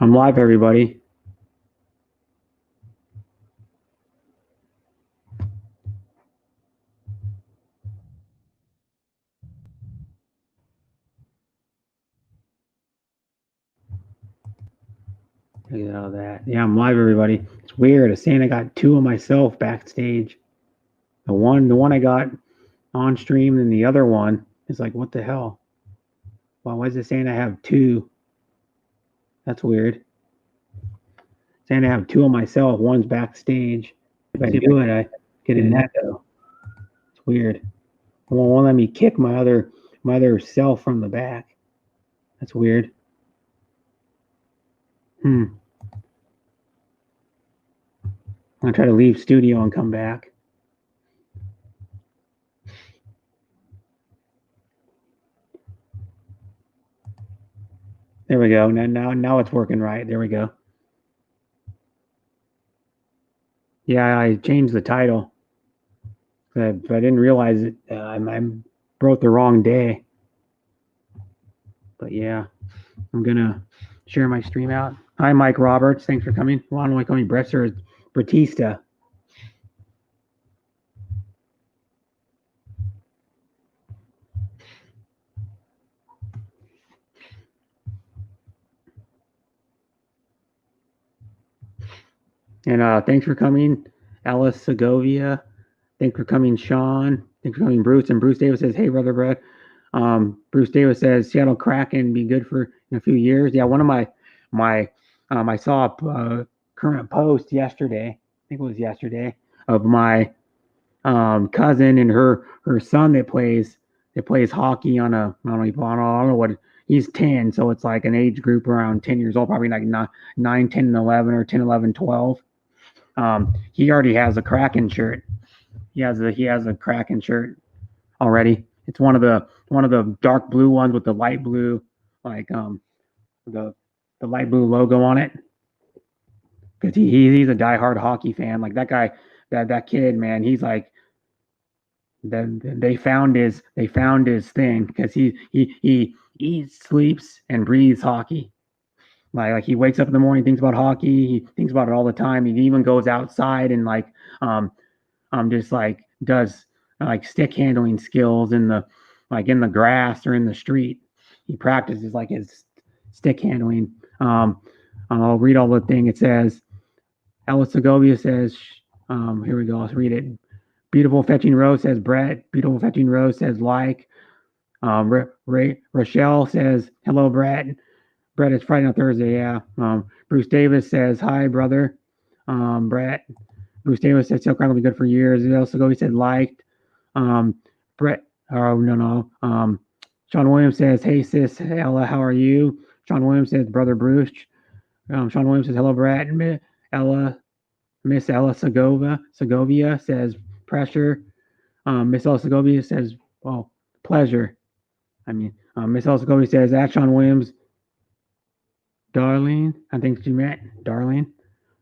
I'm live, everybody. Look at all that. Yeah, I'm live, everybody. It's weird. It's saying I got two of myself backstage. The one I got on stream, and the other one is like, what the hell? Well, why is it saying I have two? That's weird. It's saying I have two of myself. One's backstage. If I do it, I get an echo. It's weird. It won't let me kick my other self from the back. That's weird. I'm gonna try to leave studio and come back. There we go. Now it's working right. There we go. Yeah, I changed the title. I didn't realize it. I wrote the wrong day. But yeah, I'm gonna share my stream out. Hi, Mike Roberts. Thanks for coming. Why don't I call me Bresser? Batista. And thanks for coming, Alice Segovia. Thanks for coming, Sean. Thanks for coming, Bruce. And Bruce Davis says, "Hey, brother Brett." Bruce Davis says, "Seattle Kraken be good for a few years." Yeah, one of my I saw a current post yesterday. I think it was yesterday of my cousin and her son that plays hockey on a I don't know what he's 10, so it's like an age group around 10 years old, probably like 9, 10, and 11, or 10, 11, 12. He already has a Kraken shirt. He has a Kraken shirt already. It's one of the dark blue ones with the light blue, like the light blue logo on it. Because he's a diehard hockey fan. Like that guy, that kid, man, he's like, they found his thing, because he eats, sleeps, and breathes hockey. Like he wakes up in the morning, thinks about hockey. He thinks about it all the time. He even goes outside and like just like does like stick handling skills in the grass or in the street. He practices like his stick handling. I'll read all the thing. It says, Alice Segovia says, here we go. I'll read it. Beautiful Fetching Rose says Brett. Beautiful Fetching Rose says like. Rochelle says hello, Brett. Brett, it's Friday, not Thursday. Yeah. Bruce Davis says hi, brother. Brett. Bruce Davis said Seattle Kraken will be good for years. Alice Segovia said liked. Brett. Oh no. Sean Williams says, hey sis Ella, how are you? Sean Williams says brother Bruce. Sean Williams says hello, Brett. Ella. Miss Ella Segovia says pressure. Miss Ella Segovia says, well, pleasure. I mean, Miss Ella Segovia says, at Sean Williams, darling. I think she meant darling.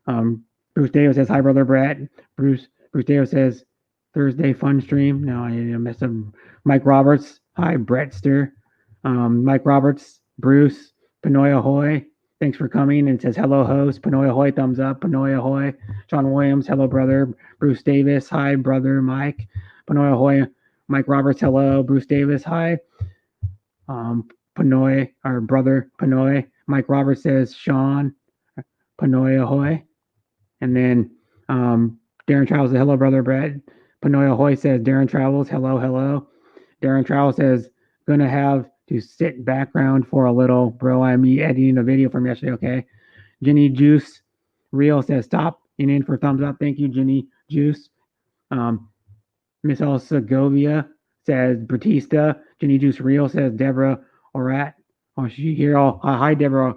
Bruce Davis says, hi, brother Brett. Bruce Davis says, Thursday fun stream. No, I missed him. Mike Roberts, hi, Brettster. Mike Roberts, Bruce, Panoy Ahoy. Thanks for coming. And says, hello, host. Panoy Ahoy, thumbs up. Panoy Ahoy. Sean Williams, hello, brother. Bruce Davis, hi, brother Mike. Panoy Ahoy. Mike Roberts, hello. Bruce Davis, hi. Panoy, our brother Panoy. Mike Roberts says, Sean. Panoy Ahoy. And then Darren Travels says, hello, brother Brett. Panoy Ahoy says, Darren Travels, hello, hello. Darren Travels says, gonna have to sit background for a little, bro. I'm editing a video from yesterday, okay? Jenny Juice Real says, stop in for thumbs up. Thank you, Jenny Juice. Miss El Segovia says, Batista. Jenny Juice Real says, Deborah Orat. Oh, she here. Oh, hi, Deborah.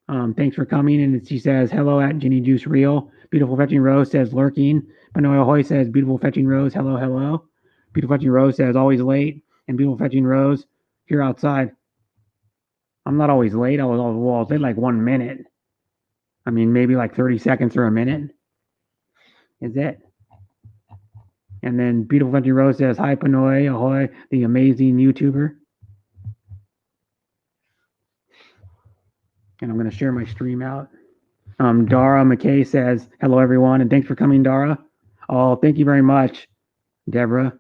Thanks for coming. And she says, hello at Jenny Juice Real. Beautiful Fetching Rose says, lurking. Panoy Hoy says, beautiful Fetching Rose, hello, hello. Beautiful Fetching Rose says, always late. And beautiful Fetching Rose, here outside. I'm not always late. I was late like 1 minute. I mean, maybe like 30 seconds or a minute. Is it? And then beautiful Fetching Rose says, hi, Panoy Ahoy, the amazing YouTuber. And I'm going to share my stream out. Dara McKay says, hello, everyone, and thanks for coming, Dara. Oh, thank you very much, Deborah.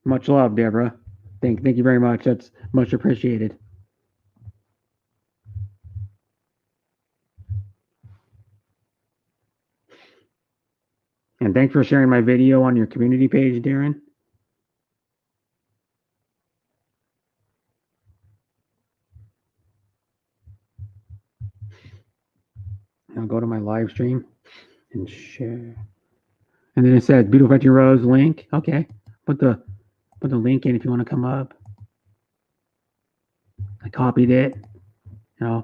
Much love, Deborah. Thank you very much. That's much appreciated. And thanks for sharing my video on your community page, Darren. I'll go to my live stream and share. And then it says Beautiful Fetching Rose link. Okay. Put the link in if you want to come up. I copied it. Okay,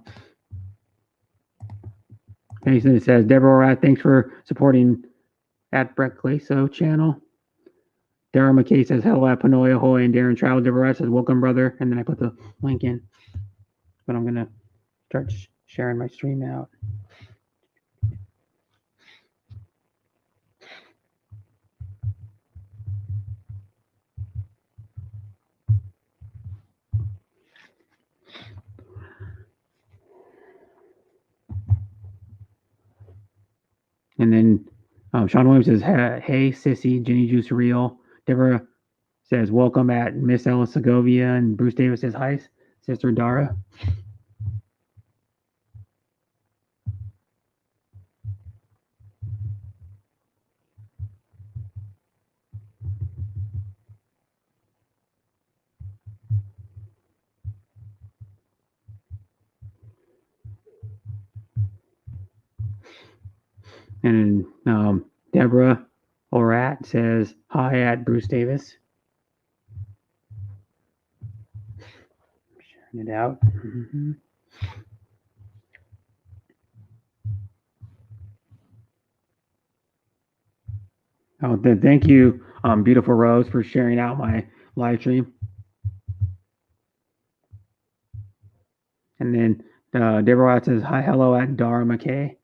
so it says Deborah, thanks for supporting at Brett Glaso channel. Darren McKay says hello at Panoia Hoy, and Darren Travel. Deborah says welcome, brother. And then I put the link in. But I'm gonna start sharing my stream out. And then Sean Williams says, hey, Sissy, Jenny Juice Real. Deborah says, welcome at Miss Ella Segovia. And Bruce Davis says, hi, Sister Dara. And Deborah Orat says, hi at Bruce Davis. Sharing it out. Mm-hmm. Oh, then thank you, Beautiful Rose, for sharing out my live stream. And then Deborah Orat says, hi, hello at Dara McKay.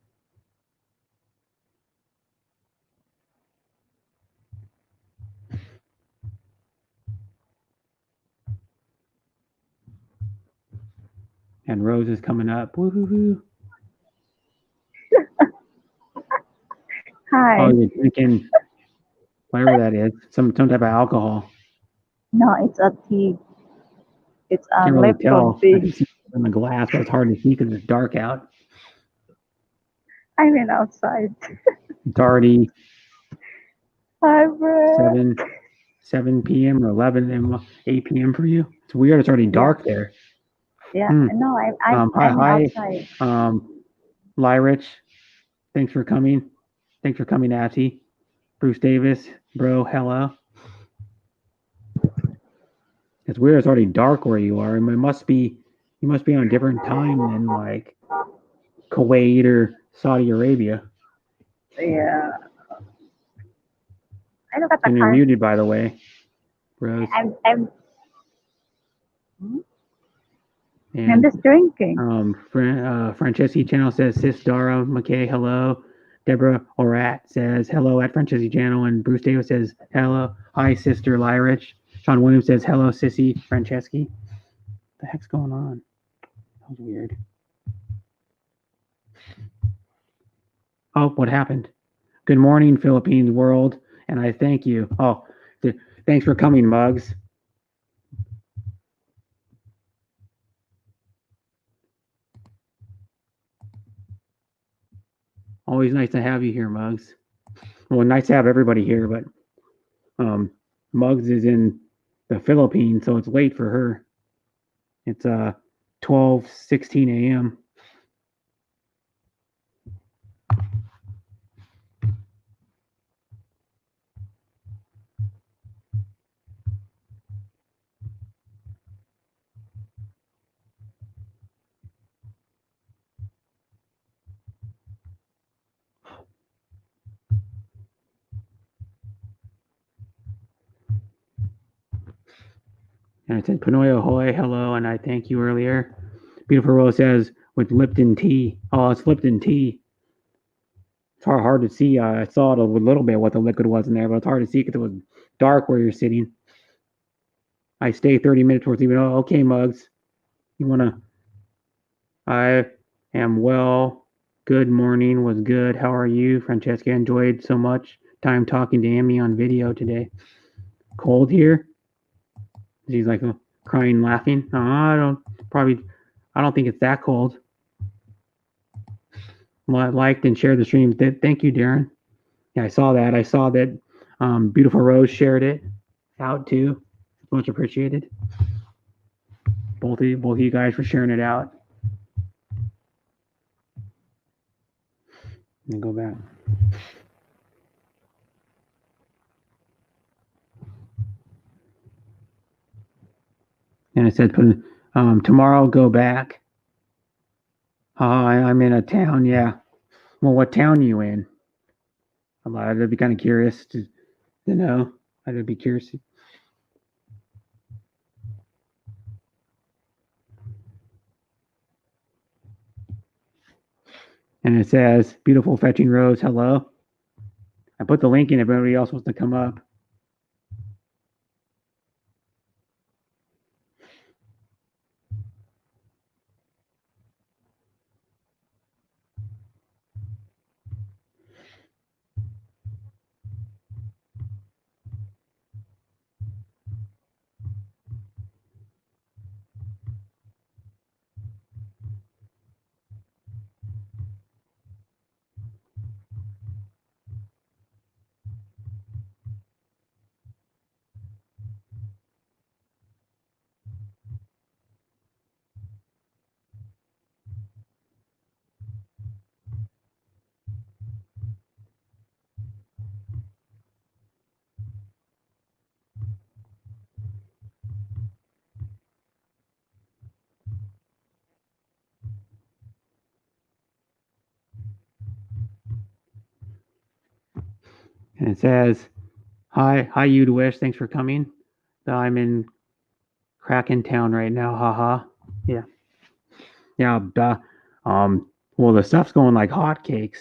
And Rose is coming up. Woo-hoo-hoo. Hi. Oh, you're drinking whatever that is, some type of alcohol. No, it's a tea. It's a Can't really tell. I can fish. see it in the glass, but it's hard to see because it's dark out. I mean outside. It's already Hi, Brett. 7 p.m. or 8 p.m. for you. It's weird. It's already dark there. Yeah. No, I'm outside. Lyrich, thanks for coming. Thanks for coming, Atty. Bruce Davis, bro, hello. It's weird. It's already dark where you are. I mean, you must be on a different time than like Kuwait or Saudi Arabia. Yeah. I look at the And you're muted, by the way, Rose. I'm just drinking. Franceschi channel says, Sis Dara McKay, hello. Deborah Orat says, hello at Franceschi channel. And Bruce Davis says, hello. Hi, Sister Lyrich. Sean Williams says, hello, Sissy Franceschi. What the heck's going on? That was weird. Oh, what happened? Good morning, Philippines world. And I thank you. Oh, thanks for coming, Mugs. Always nice to have you here, Mugs. Well, nice to have everybody here, but Mugs is in the Philippines, so it's late for her. It's 12:16 a.m. And it said, Panoia Hoy, hello, and I thank you earlier. Beautiful Rose says, with Lipton tea. Oh, it's Lipton tea. It's hard to see. I saw it a little bit what the liquid was in there, but it's hard to see because it was dark where you're sitting. I stay 30 minutes towards even. Oh, okay, Mugs. You want to? I am well. Good morning was good. How are you, Francesca? Enjoyed so much time talking to Amy on video today. Cold here? She's like crying, laughing. I don't think it's that cold. Liked and shared the stream. Thank you, Darren. Yeah, I saw that. Beautiful Rose shared it out too. Much appreciated. Both of you guys for sharing it out. Let me go back. And it said, tomorrow go back. I'm in a town. Yeah. Well, what town are you in? I'd be kind of curious to know. I'd be curious. And it says, beautiful fetching Rose, hello. I put the link in if anybody else wants to come up. And it says, hi, you'd wish. Thanks for coming. I'm in Kraken Town right now. Haha. Yeah. Yeah. Well, the stuff's going like hotcakes.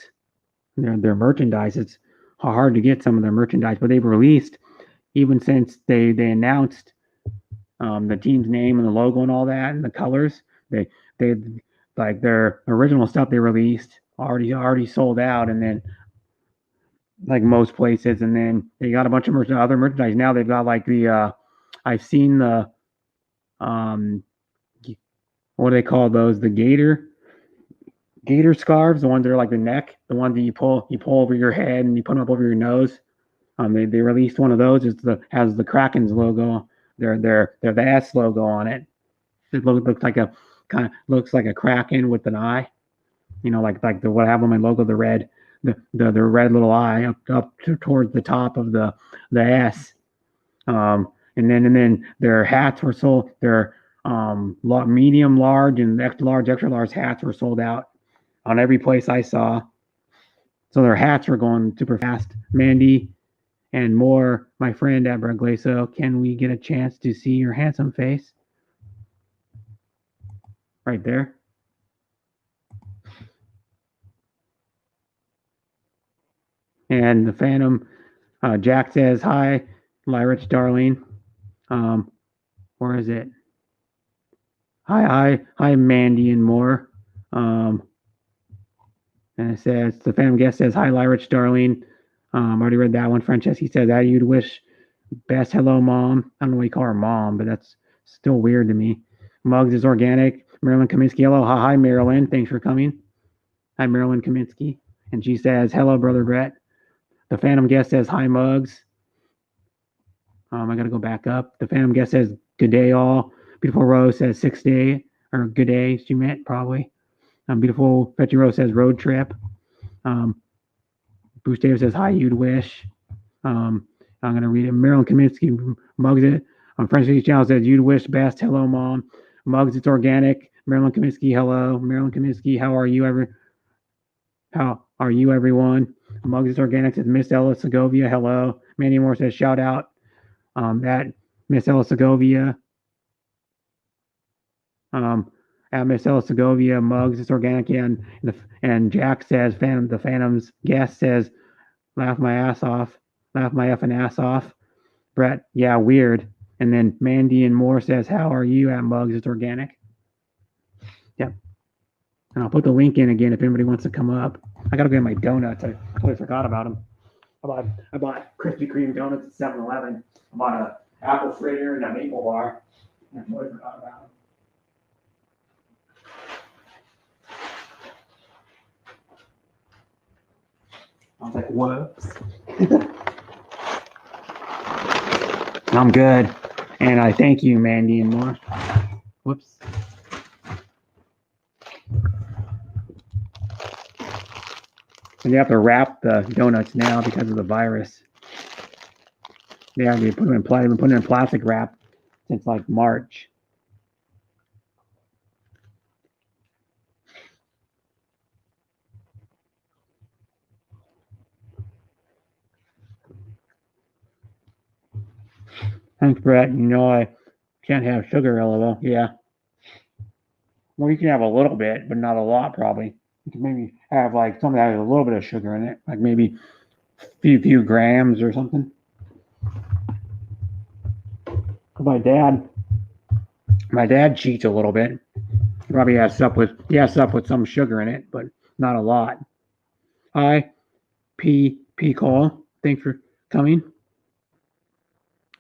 Their merchandise. It's hard to get some of their merchandise, but they've released even since they announced the team's name and the logo and all that and the colors. They like their original stuff they released already sold out, and then like most places, and then they got a bunch of other merchandise. Now they've got like the I've seen the what do they call those? The gator scarves, the ones that are like the neck, the ones that you pull over your head and you put them up over your nose. They released one of those. Has the Kraken's logo, the S logo on it. It looks like a Kraken with an eye. You know, like the what I have on my logo, the red red little eye up towards the top of the S. And then their hats were sold. Their medium, large, and extra large hats were sold out on every place I saw. So their hats were going super fast. Mandy and more, my friend at Bragleso, can we get a chance to see your handsome face? Right there. And the Phantom, Jack says, hi, Lyrich, darling. Where is it? Hi, Mandy and more. And it says, the Phantom guest says, hi, Lyrich, darling. Already read that one. Francesca says that you'd wish best hello, mom. I don't know why you call her mom, but that's still weird to me. Muggs is organic. Marilyn Kaminsky, hello. Hi, Marilyn. Thanks for coming. Hi, Marilyn Kaminsky. And she says, hello, Brother Brett. The Phantom guest says, hi, Muggs. I got to go back up. The Phantom guest says, good day, all. Beautiful Rose says, 6 day, or good day, she meant, probably. Beautiful Fetchy Rose says, road trip. Bruce Davis says, hi, you'd wish. I'm going to read it. Marilyn Kaminsky, Muggs it. French City Channel says, you'd wish best. Hello, mom. Muggs, it's organic. Marilyn Kaminsky, hello. Marilyn Kaminsky, how are you, everyone? Muggs, it's organic says, Miss Ella Segovia, hello. Mandy Moore says, shout out at Miss Ella Segovia. At Miss Ella Segovia, Muggs, it's organic. And Jack says, the Phantom's guest says, laugh my effing ass off. Brett, yeah, weird. And then Mandy and Moore says, how are you at Muggs? It's organic. Yep. And I'll put the link in again if anybody wants to come up. I gotta get my donuts. I totally forgot about them. I bought Krispy Kreme donuts at 7-Eleven. I bought a apple fritter and a maple bar. I totally forgot about them. I was like, whoops. I'm good. And I thank you, Mandy and more. Whoops. And you have to wrap the donuts now because of the virus. Yeah, they put them in plastic wrap since like March. Thanks, Brett. You know I can't have sugar, LOL. Yeah. Well, you can have a little bit, but not a lot, probably. You can maybe have like something that has a little bit of sugar in it, like maybe a few grams or something. My dad cheats a little bit. He probably has stuff with some sugar in it, but not a lot. Hi, P Cole. Thanks for coming.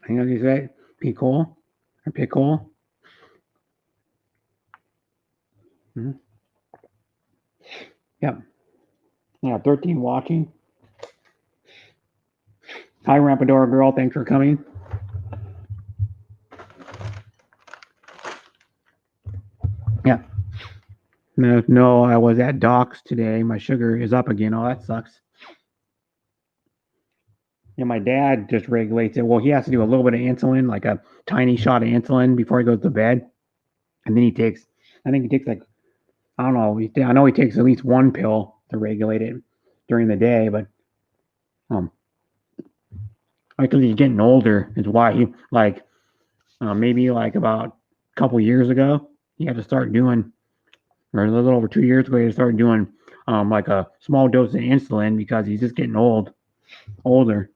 I think you say P Cole or P Cole. Mm-hmm. Yep. Yeah, 13 watching. Hi, Rampadora girl. Thanks for coming. Yeah. No, I was at Doc's today. My sugar is up again. Oh, that sucks. Yeah, my dad just regulates it. Well, he has to do a little bit of insulin, like a tiny shot of insulin before he goes to bed. And then I think he takes like, I don't know. I know he takes at least one pill to regulate it during the day, but because he's getting older is why he maybe like about a couple years ago, he had to start doing, or a little over 2 years ago, he had to start doing like a small dose of insulin because he's just getting older.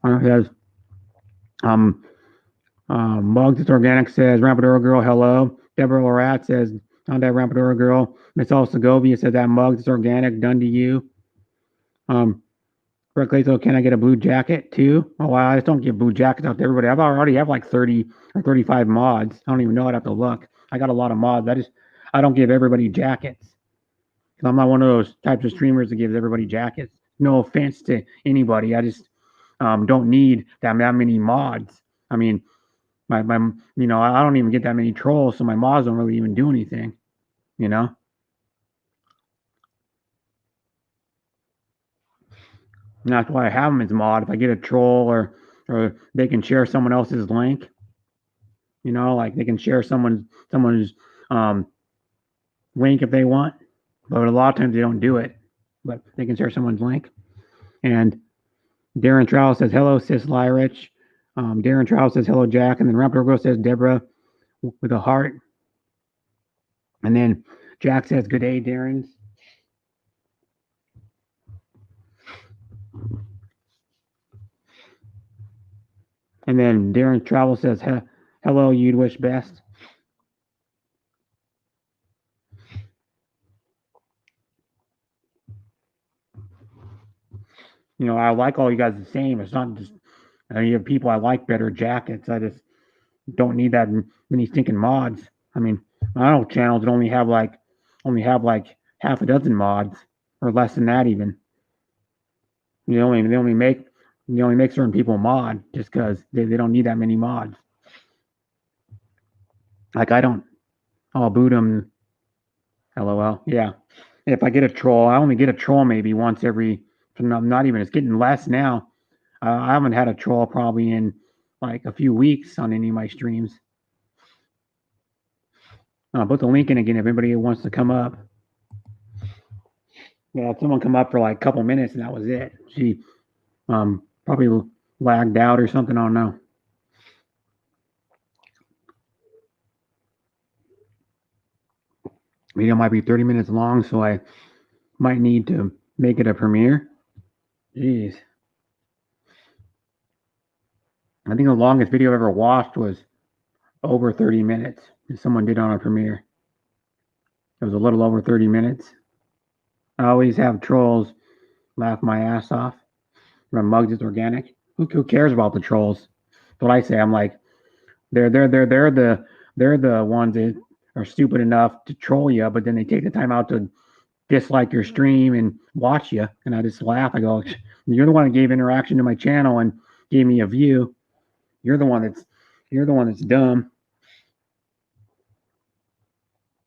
It says, Mugs It's Organic says, Rampadora Girl, hello. Deborah Lorat says, not that Rampadora Girl. Miss Al Segovia says, that Mugs It's Organic, done to you. Brett Glazo, can I get a blue jacket too? Oh, I just don't give blue jackets out to everybody. I already have like 30 or 35 mods. I don't even know. I'd have to look. I got a lot of mods. I don't give everybody jackets. Because I'm not one of those types of streamers that gives everybody jackets. No offense to anybody. I just don't need that many mods. I mean, my I don't even get that many trolls, so my mods don't really even do anything, you know. And that's why I have them as mod. If I get a troll or they can share someone else's link, like they can share someone's link if they want. But a lot of times they don't do it. But they can share someone's link. And Darren Trow says, hello, sis Lyrich. Darren Trow says, hello, Jack. And then Raptor Girl says, Deborah with a heart. And then Jack says, good day, Darren. And then Darren Travel says, hello, you'd wish best. I like all you guys the same. It's not just you have people I like better jackets. I just don't need that many stinking mods. I mean, I know channels that only have like half a dozen mods or less than that even. They only make certain people mod just because they don't need that many mods. Like I don't. I'll boot them. LOL. Yeah. If I get a troll, I only get a troll maybe once every. Not even. It's getting less now. I haven't had a troll probably in like a few weeks on any of my streams. I'll put the link in again if anybody wants to come up. Yeah, someone come up for like a couple minutes and that was it. She probably lagged out or something. I don't know. Video might be 30 minutes long, so I might need to make it a premiere. Jeez. I think the longest video I ever watched was over 30 minutes. Someone did on a premiere. It was a little over 30 minutes. I always have trolls laugh my ass off. From Mugs is organic. Who cares about the trolls? That's what I say. I'm like, they're the ones that are stupid enough to troll you, but then they take the time out to dislike your stream and watch you. And I just laugh. I go, you're the one that gave interaction to my channel and gave me a view. You're the one that's dumb.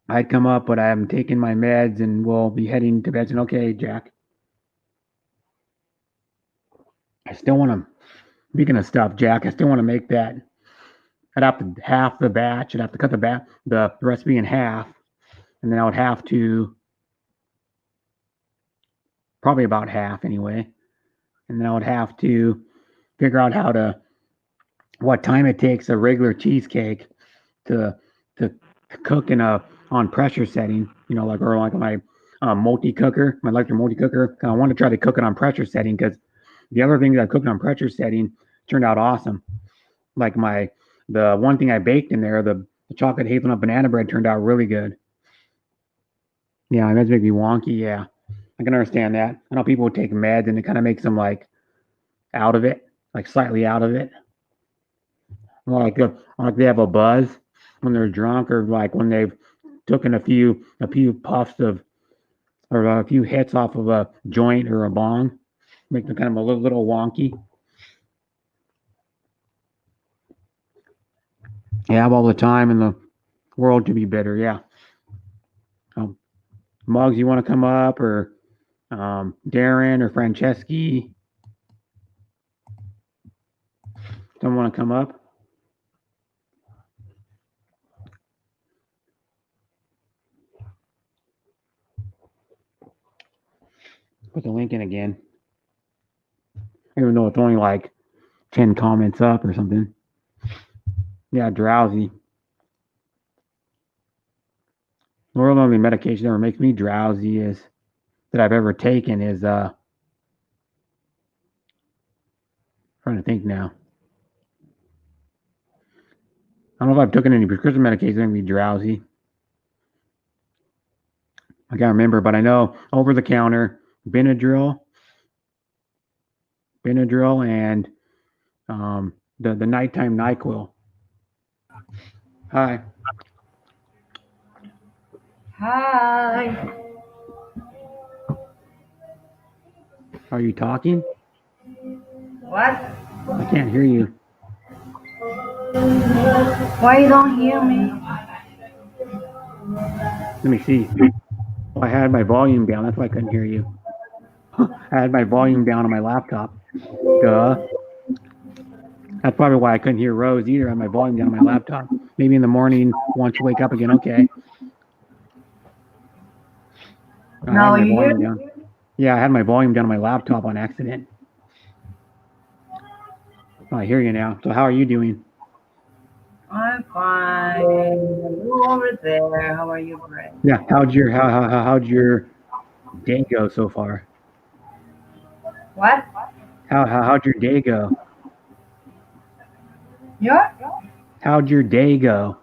I'd come up, but I'm taking my meds and we'll be heading to bed. And okay, Jack. I still want to, speaking of stuff, Jack, I still want to make that. I'd have to half the batch. I'd have to cut the recipe in half. And then I would have to, probably about half anyway. And then I would have to figure out what time it takes a regular cheesecake to cook on pressure setting, like my multi-cooker, my electric multi-cooker. I want to try to cook it on pressure setting because the other things I cooked on pressure setting turned out awesome. Like the one thing I baked in there, the chocolate hazelnut banana bread turned out really good. Yeah, meds make me wonky. Yeah, I can understand that. I know people would take meds and it kind of makes them like out of it, like slightly out of it. Like they have a buzz when they're drunk, or like when they've taken a few puffs of, or a few hits off of a joint or a bong, make them kind of a little wonky. You have all the time in the world to be bitter. Yeah. Muggs, you want to come up, or Darren or Franceschi? Don't want to come up? Put the link in again. Even though it's only like 10 comments up or something. Yeah, drowsy. The only medication that ever makes me drowsy that I've ever taken is trying to think now. I don't know if I've taken any prescription medication that make me drowsy. I can't remember, but I know over the counter, Benadryl, and the nighttime NyQuil. Hi. Hi. Are you talking? What? I can't hear you. Why you don't hear me? Let me see. I had my volume down. That's why I couldn't hear you. I had my volume down on my laptop. Duh. That's probably why I couldn't hear Rose either. I had my volume down on my laptop. Maybe in the morning, once you wake up again, okay. No, you hear me? Yeah, I had my volume down on my laptop on accident. Oh, I hear you now. So how are you doing? I'm fine. You over there. How are you, Brett? Yeah, how'd your day go so far? What? How'd your day go? Your? How'd your day go?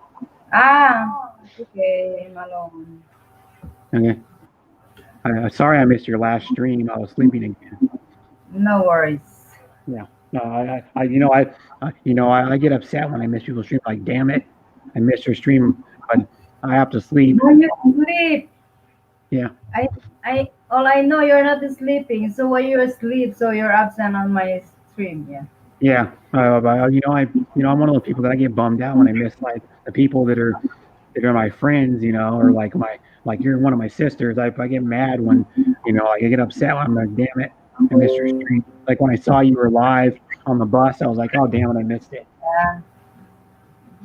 Okay, I'm alone. Okay. Sorry I missed your last stream. I was sleeping again. No worries. Yeah. No, I get upset when I miss people's stream. Like, damn it, I missed your stream, but I have to sleep. Why you sleep? Yeah. All I know you're not sleeping. So why you asleep? So you're absent on my stream. Yeah. Yeah. I'm one of those people that I get bummed out when I miss like the people that are my friends, or like you're one of my sisters. I get mad when, I get upset when I'm like, damn it, I missed your stream. Like when I saw you were live on the bus, I was like, oh damn it, I missed it. Yeah.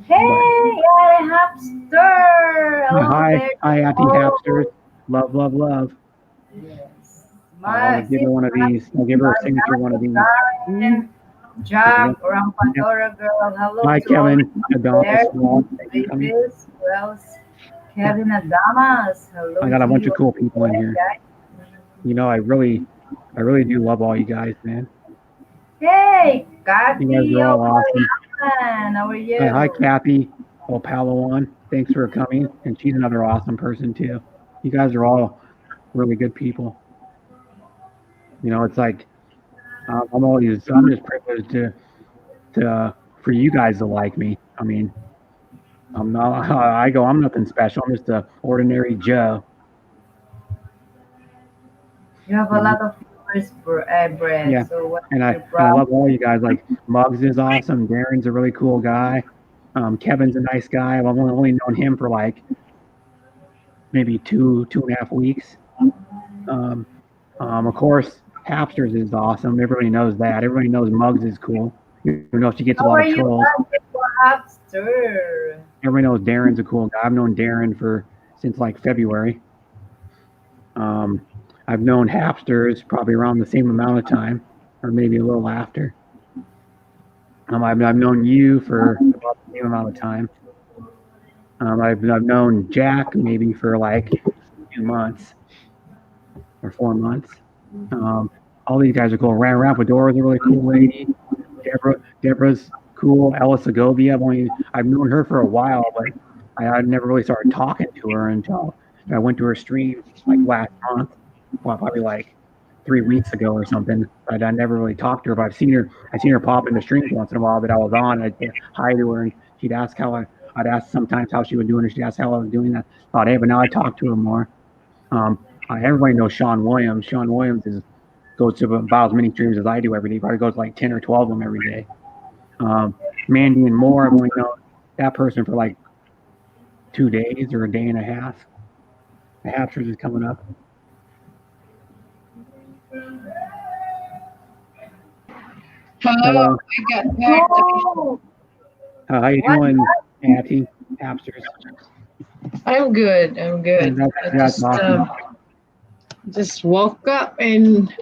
Hey, hamster! Hello Hi, happy hamsters. Love, love, love. Yes. I'll give her one of these. I'll give her a signature one of these. Jack from Pandora Girl. Hello. Hi, Kevin. Adonis. Davis. Who else? Kevin Adamas. Hello. I got a bunch of cool people in here. I really do love all you guys, man. Hey, Kathy. You guys are all awesome. How are you? Hi, Kathy Opalawan. Thanks for coming. And she's another awesome person, too. You guys are all really good people. You know, it's like I'm just privileged to for you guys to like me. I mean, I'm nothing special. I'm just a ordinary Joe. You have a You know? lot of viewers, Brett. Yeah, So what and is I your and I problem? love all you guys. Like Muggs is awesome. Darren's a really cool guy. Kevin's a nice guy. I've only known him for like maybe 2.5 weeks. Of course, Hapsters is awesome. Everybody knows that. Everybody knows Muggs is cool. Even though she gets a How lot are of you trolls. asking for hamster? Everybody knows Darren's a cool guy. I've known Darren since like February. I've known Hapsters probably around the same amount of time, or maybe a little after. I've known you for about the same amount of time. I've known Jack maybe for like 2 months or 4 months. All these guys are cool. Rapadora's a really cool lady. Deborah's cool. Ella Segovia, I've known her for a while, but I never really started talking to her until I went to her stream like last month. Well, probably like 3 weeks ago or something. But I never really talked to her. But I've seen her pop into streams once in a while that I was on. I'd say hi to her, and she'd ask I'd ask sometimes how she was doing, and she'd ask how I was doing. That thought, hey, but now I talk to her more. Everybody knows Sean Williams. Sean Williams goes to about as many streams as I do every day. Probably goes like 10 or 12 of them every day. Mandy and Moore, I've only known that person for like 2 days or a day and a half. The Hapsters is coming up. Hello, I got back. Oh, How you What? doing, Auntie Hapsters? I'm good. I'm good. That's awesome. Just woke up and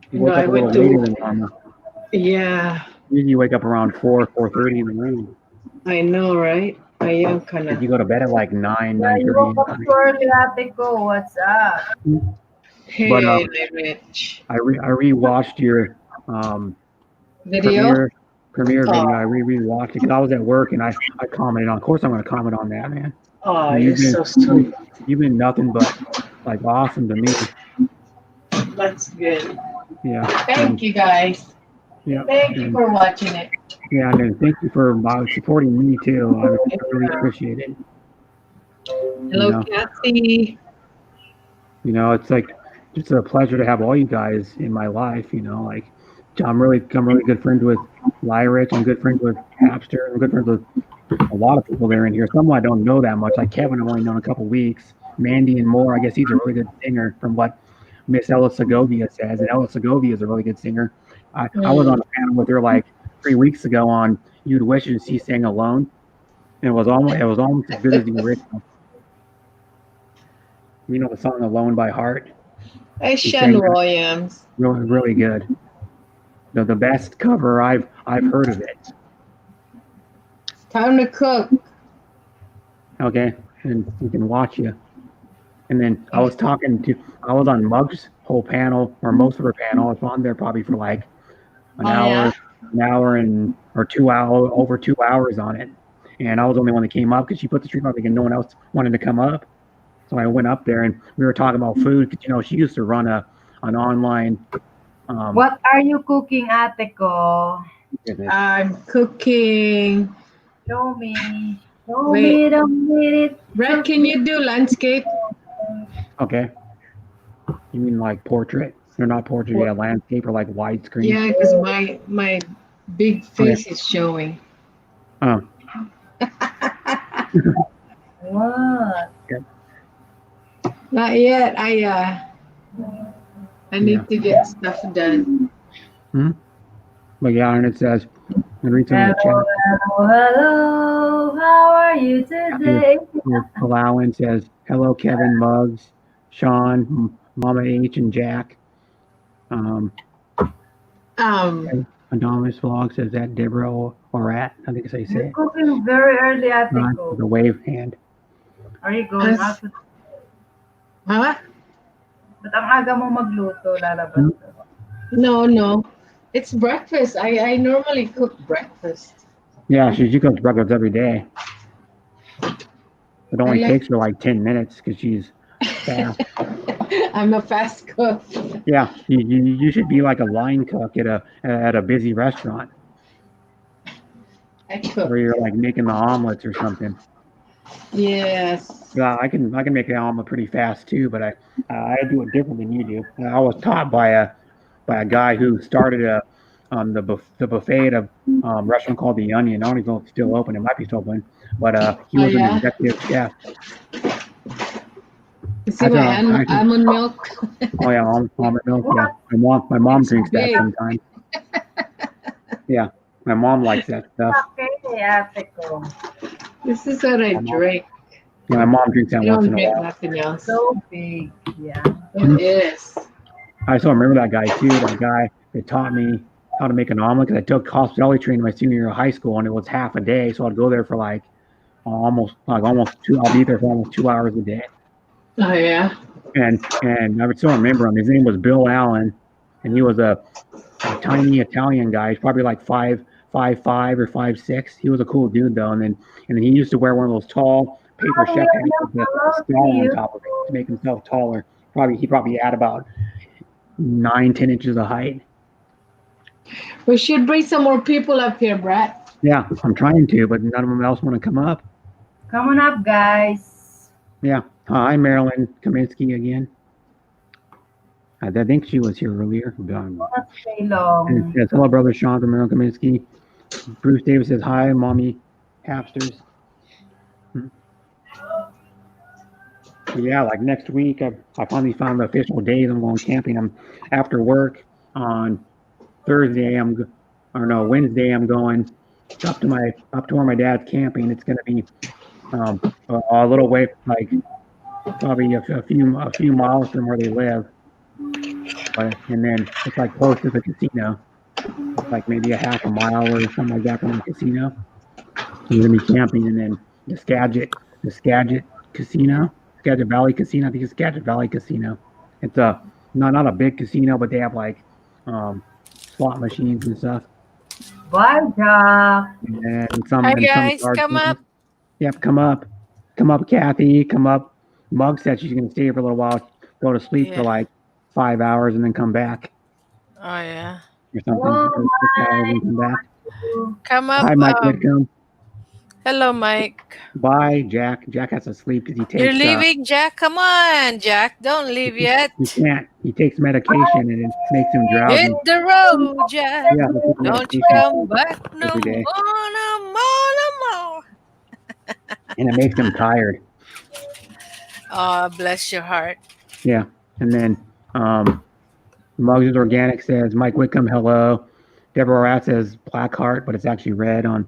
You No, woke I up a went little later to- than normal. yeah, Usually you wake up around 4:30 in the morning. I know, right? I am kind Did of. you go to bed at like 9, yeah, you 9:30? woke up too early, Ate Ko. What's up? Hey, But, Rich. I rewatched your Video? premiere video. Oh. I rewatched it because I was at work and I commented on. Of course, I'm going to comment on that, man. Oh, You've you're been- so sweet. You've been nothing but like awesome to me. That's good. Yeah. Thank you, guys. Yeah. Thank you for watching it. Yeah, and then thank you for supporting me too. I really appreciate it. Hello, Yeah. Kathy. You know, it's like just a pleasure to have all you guys in my life. You know, like I'm really good friends with Lyrich. I'm good friends with Hapster. I'm good friends with a lot of people that are in here. Some I don't know that much. Like Kevin, I've only known a couple weeks. Mandy and Moore, I guess he's a really good singer from what Miss Ella Segovia says. And Ella Segovia is a really good singer. I was on a panel with her like 3 weeks ago on You'd Wish and She Sang Alone. And it was almost as good as the original. You know the song Alone by Heart? Hey, She Sean sang- Williams. Really good. The best cover I've heard of it. Time to cook. Okay, and we can watch you. And then I was on Mug's whole panel, or most of her panel. I was on there probably for like an hour or 2 hours, over 2 hours on it. And I was the only one that came up because she put the stream up because no one else wanted to come up. So I went up there and we were talking about food because, you know, she used to run an online. What are you cooking, Ate Ko? Goodness. I'm cooking. Show me. Show Wait. me the minute. Brett, can you do landscape? Okay. You mean like portrait? Or not portrait, yeah, landscape or like widescreen? Yeah, because my big face is showing. Oh, What? Not yet. I need to get stuff done. but yeah, and it says, and read some of the Hello, chat. hello. How are you today? Palawan says, hello, Kevin, Muggs, Sean, Mama H, and Jack. Anonymous Vlog says that Deborah or at, I think it's how you say You're it. cooking very early, Ate Ko. The wave hand. Are you going Yes. out to... Huh? Ba't ang aga mo magluto, lalabas ka? No. It's breakfast. I normally cook breakfast. Yeah, she cooks breakfast every day. It only I like- takes her like 10 minutes because she's fast. I'm a fast cook. Yeah, you should be like a line cook at a busy restaurant I cook. where you're like making the omelets or something. Yes. Yeah, I can make an omelet pretty fast too, but I do it different than you do. I was taught by a guy who started the buffet at a restaurant called The Onion. I don't even know if it's still open. It might be still open, but he Oh, was an yeah? executive chef. You see I my thought- almond milk? Oh yeah, almond milk. Yeah, my mom It's drinks that big. sometimes. Yeah, my mom likes that stuff. Okay, ate ko. This is what I drink. Yeah, my mom drinks that I once don't in a drink while. nothing else. So big. Yeah. It is. I still remember that guy too. That guy that taught me how to make an omelet because I took hospitality training my senior year of high school and it was half a day, so I'd go there for like almost 2. I'll be there for almost 2 hours a day. Oh, yeah. And I would still remember him. His name was Bill Allen, and he was a tiny Italian guy. He's probably like 5'5" or 5'6". He was a cool dude though. And then he used to wear one of those tall paper chef hats with the skull on top of it to make himself taller. He probably had about 9-10 inches of height. We should bring some more people up here, Brett. Yeah, I'm trying to, but none of them else want to come up. Come on up, guys. Yeah. Hi, Marilyn Kaminsky again. I think she was here earlier. Not stay long. Yes, hello, brother Sean from Marilyn Kaminsky. Bruce Davis says, hi, mommy Hapsters. Yeah, like next week, I finally found the official days I'm going camping. I'm after work on Thursday. Wednesday. I'm going up to where my dad's camping. It's going to be a little way, like probably a few miles from where they live. And then it's like close to the casino. It's like maybe a half a mile or something like that from the casino. We're gonna be camping, and then the Skagit Casino. Skagit Valley Casino. I think it's Skagit Valley Casino. It's not a big casino, but they have like slot machines and stuff. Bye, Jack. And some. Hi and some guys, card come games. up. Yep, come up, Kathy. Come up. Mug said she's gonna stay here for a little while, go to sleep for Yeah. like 5 hours, and then come back Oh yeah. or something. Oh, Or 6 hours and come back. Come up. Hi, Mike Whitcomb. Hello, Mike. Bye, Jack. Jack has to sleep because he takes. You're leaving, Jack. Come on, Jack. Don't leave yet. He can't. He takes medication and it makes him drowsy. Hit the road, Jack. Yeah, he takes Don't you medication come back no every day. more, no more, no more. and it makes him tired. Oh, bless your heart. Yeah, and then Muggs Organic says Mike Whitcomb, hello. Deborah Rat says Black Heart, but it's actually red on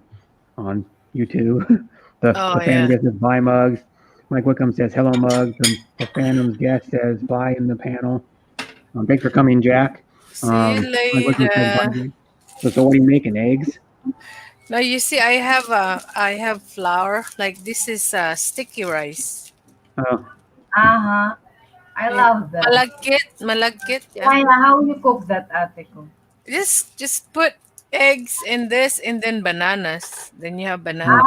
YouTube. the Oh, fan yeah. says bye Muggs. Mike Whitcomb says hello Muggs. And the Phantom's guest says bye in the panel. Thanks for coming, Jack. See Mike you Whitcomb says bye, later. Jake. So what are you making? Eggs? No, you see, I have flour. Like this is sticky rice. Oh, Uh-huh. I love that. Malagkit. Yeah. Kaya, how you cook that, ate ko? Just put eggs in this and then bananas. Then you have banana.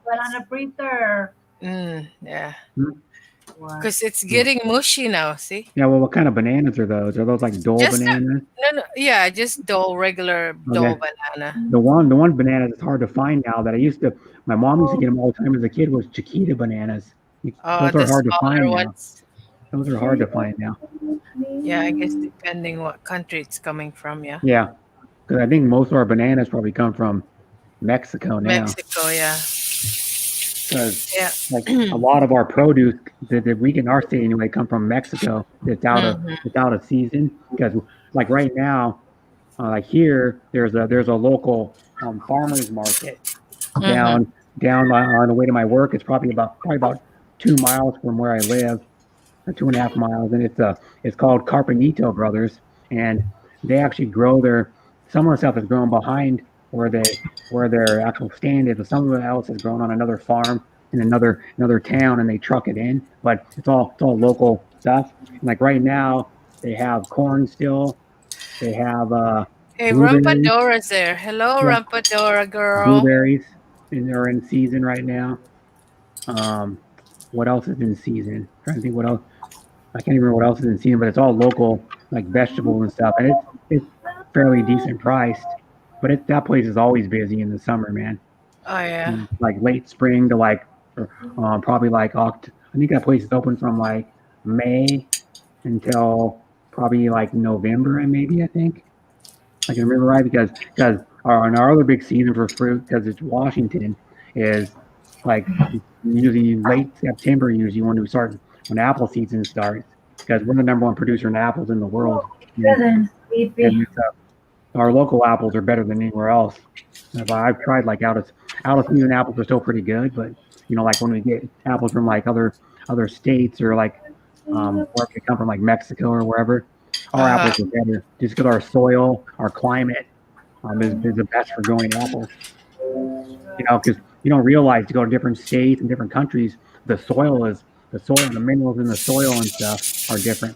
Banana fritter. Yeah. Wow. Because it's getting mushy now. See? yeah. Well, what kind of bananas are those? Are those like Dole Just bananas? No. Yeah, just regular Okay. banana. The one banana that's hard to find now that my mom used to get them all the time as a kid was Chiquita bananas. Oh, Those the are hard to smaller find now. ones. Those are hard to find now. Yeah, I guess depending what country it's coming from. Yeah. Yeah, because I think most of our bananas probably come from Mexico now. Mexico. Yeah. Because Yeah. like a lot of our produce that we get in our state anyway come from Mexico. It's out of season. Because like right now, like here, there's a local farmers market down on the way to my work. It's probably about 2 miles from where I live, or 2.5 miles, and it's called Carpenito Brothers, and they actually grow some of the stuff is grown behind where their actual stand is, but some of it else is grown on another farm in another town, and they truck it in. But it's all local stuff. And like right now, they have corn still. They have Hey, blueberries. Rampadora's there. Hello, Yeah. Rampadora girl. Blueberries, and they're in season right now. what else is in season. Trying to think what else. I can't even remember what else is in season, but it's all local, like vegetables and stuff, and it's fairly decent priced. But that place is always busy in the summer, man. Oh yeah. Like late spring to like, probably like I think that place is open from like May until probably like November, and maybe I think I can remember right because our other big season for fruit, because it's Washington, is like usually late September, usually when apple season starts, because we're the number one producer in apples in the world. Good and sleepy. And our local apples are better than anywhere else. I've tried like out of season apples are still pretty good, but like when we get apples from like other states or like where they come from, like Mexico or wherever, our apples are better just because our soil, our climate is the best for growing apples. Because you don't realize to go to different states and different countries, the soil and the minerals in the soil and stuff are different.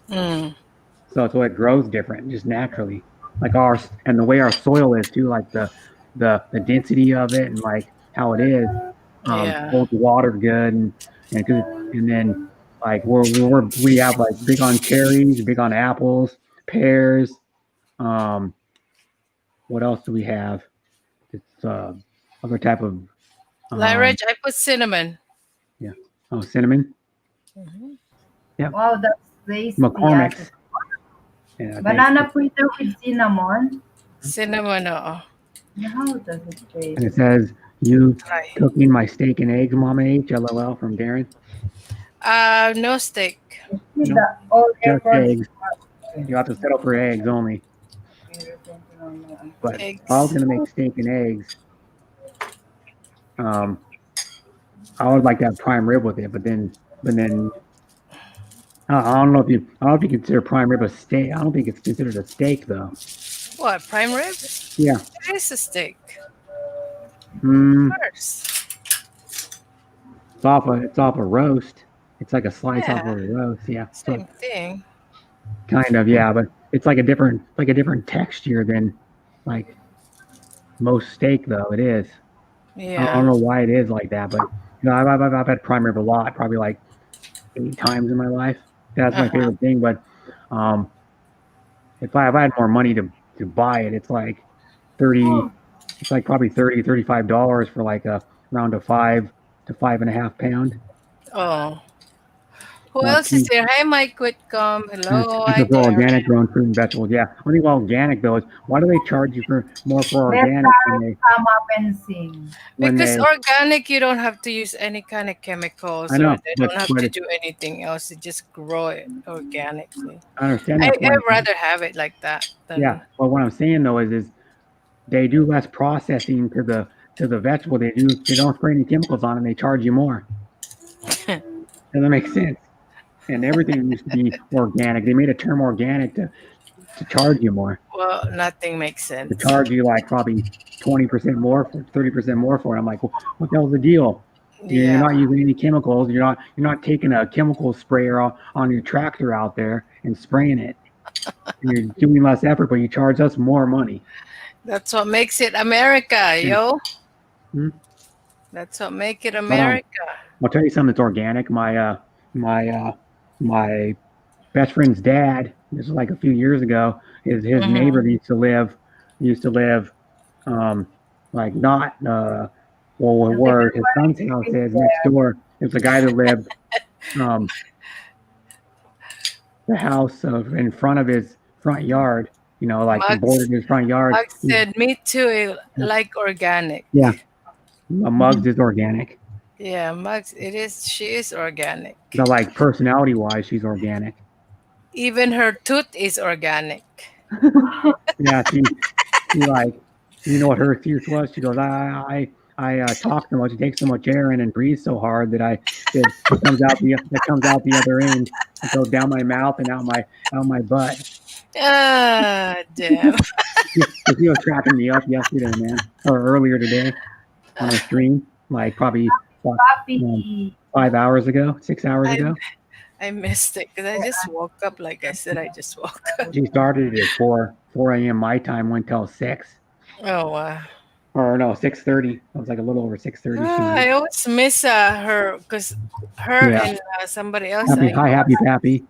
So it grows different just naturally. Like and the way our soil is too, like the density of it and like how it is, holds water good and then like we have like big on cherries, big on apples, pears. What else do we have? It's other type of Like Reg, I put cinnamon. Yeah. Oh, cinnamon. Yeah. Wow, that's tasty. McCormick's. Yeah, Banana fritter with cinnamon. Cinnamon, How does it taste? And it says, "You cooking my steak and eggs, Mama H." LOL from Darren. No steak. All Just efforts. eggs. You have to settle for eggs only. But Eggs. if I was gonna make steak and eggs, I would like to have prime rib with it. But then I don't know if you consider prime rib a steak. I don't think it's considered a steak though. What, prime rib? Yeah. It is a steak. Mm, Of course. it's off a roast. It's like a slice off of a roast. Yeah. Same thing. Kind of, yeah, but it's like a different texture than like most steak though. It is. I Yeah. don't know why it is like that, but I've had prime rib a lot, probably like 8 times in my life. That's my favorite thing. But if I had more money to buy it, it's like probably $35 for like around a 5 to 5.5 pound. Oh. Who else is there? Hi, Mike Whitcomb. Hello. It's for organic grown fruit and vegetables. Yeah. One thing about organic though is why do they charge you more for organic than they Come up and sing. Because organic, you don't have to use any kind of chemicals. I know, Or they don't have but to do anything else. You just grow it organically. I understand I'd that. rather have it like that. Than, Yeah. But what I'm saying though is they do less processing to the vegetable. They don't spray any chemicals on it and they charge you more. Doesn't make sense. And everything used to be organic. They made a term organic to charge you more. Well, nothing makes sense. To charge you like probably 20% more, 30% more for it. I'm like, well, what the hell's the deal? You're not using any chemicals. You're not taking a chemical sprayer on your tractor out there and spraying it. You're doing less effort, but you charge us more money. That's what makes it America, yo. Hmm? That's what makes it America. I'll tell you something that's organic. My best friend's dad, this was like a few years ago, his neighbor used to live like not where his son's house is next door. It was a guy that lived the house in front of his front yard, like the border of his front yard. Mug said, me too, I like organic. Yeah. Mugs is organic. Yeah, Mugs, she is organic. So like personality wise, she's organic. Even her tooth is organic. Yeah, she like, you know what her excuse was? She goes, I talk so much, it takes so much air in and breathe so hard that it comes out the other end. It goes down my mouth and out my butt. Ah, damn. He was tracking me up yesterday, man, or earlier today on a stream, like probably 5 hours ago, 6 hours ago. I missed it because I just woke up. Like I said, I just woke up. She started at 4 a.m. my time, went till 6. Oh, wow. or no, 6:30. It was like a little over 6:30. I always miss her because her Yeah. and somebody else. Happy Pappy.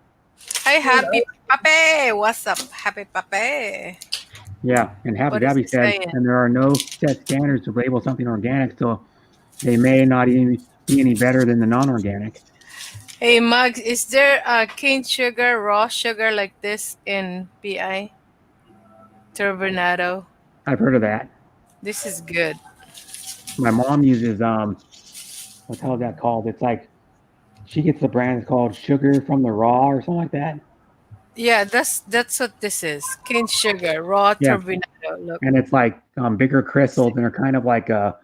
Hi, Happy Pape. What's up, Happy Pape? Yeah, and Happy What is Pappy he said, saying? and there are no set standards to label something organic, so they may not even be any better than the non-organic. Hey, Max, is there cane sugar, raw sugar like this in PI? Turbinado. I've heard of that. This is good. My mom uses what the hell is that called? It's like she gets the brand called Sugar from the Raw or something like that. Yeah, that's what this is. Cane sugar, raw Yeah. turbinado. Look. And it's like bigger crystals, and they're kind of like a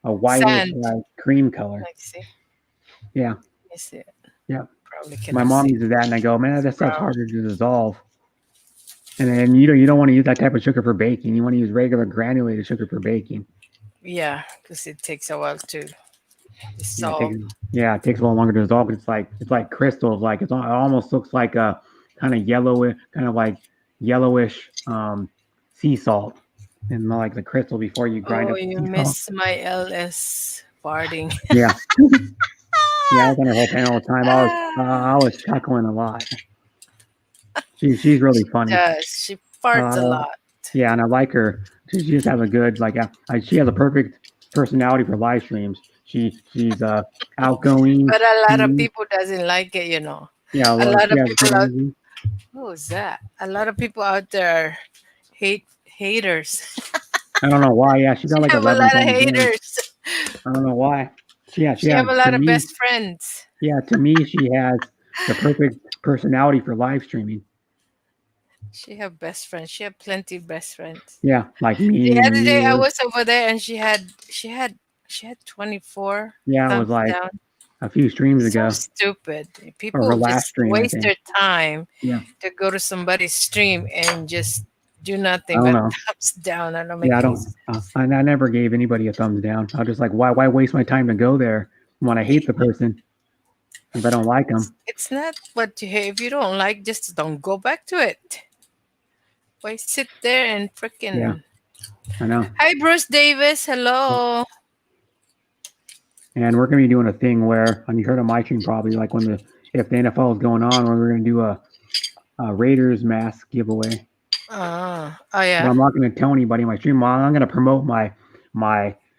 whitish Sand. like cream color. Let's see. Yeah. Let me see it. Yeah. Probably My cannot mom see. uses that, and I go, man, that stuff's Wow. harder to dissolve. And then you don't want to use that type of sugar for baking. You want to use regular granulated sugar for baking. Yeah, because it takes a while to Yeah, dissolve. it takes a little longer to dissolve. It's like crystals. Like it almost looks like a kind of yellowish sea salt, and like the crystal before you grind Oh, up. you sea salt. miss my LS farting. Yeah. Yeah, I was on her whole panel all the time. I was chuckling a lot. She's really funny. Does she farts a lot? Yeah, and I like her. She just has a good she has a perfect personality for live streams. She's outgoing. But a lot of people doesn't like it, you know. Yeah, a lot of she has people good out. energy. What was that? A lot of people out there are haters. I don't know why. Yeah, she got like have a 11 lot of thumbs down. haters. I don't know why. She have a lot of best friends. Yeah, to me, she has the perfect personality for live streaming. She have best friends. She have plenty of best friends. Yeah, like me. The other day I you. was over there and she had 24. Yeah, it was thumbs like down. a few streams So ago. stupid. Or her People last just stream, I waste think. their time Yeah. to go to somebody's stream and just do nothing I but don't know. thumbs down. I don't make Yeah, I any don't. sense. I never gave anybody a thumbs down. I was just like, why waste my time to go there when I hate the person if I don't like them? It's not what you hate. If you don't like, just don't go back to it. Why sit there and freaking? Yeah. I know. Hi, Bruce Davis. Hello. And we're gonna be doing a thing where, and you heard on my stream probably, like if the NFL is going on, where we're gonna do a Raiders mask giveaway. Oh But yeah. I'm not gonna tell anybody in my stream. Well, I'm gonna promote my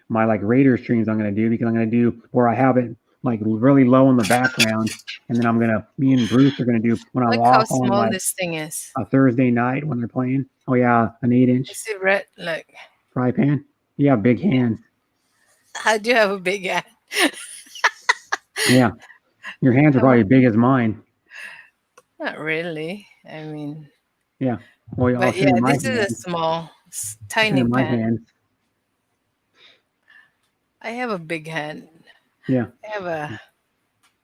like Raiders streams. I'm gonna do because I'm gonna do where I have it like really low in the background, and then me and Bruce are gonna do when I'm Look how off on small like this thing is. a Thursday night when they're playing. Oh yeah, an 8-inch Is it red? Like, fry pan. You have big hands. how do you have a big hand? Yeah, your hands are probably as big as mine. Not really. I mean, Yeah. Well, I'll but show you yeah, my this is a hands. small, Show tiny you my pan. hands. I have a big hand. Yeah. I have a.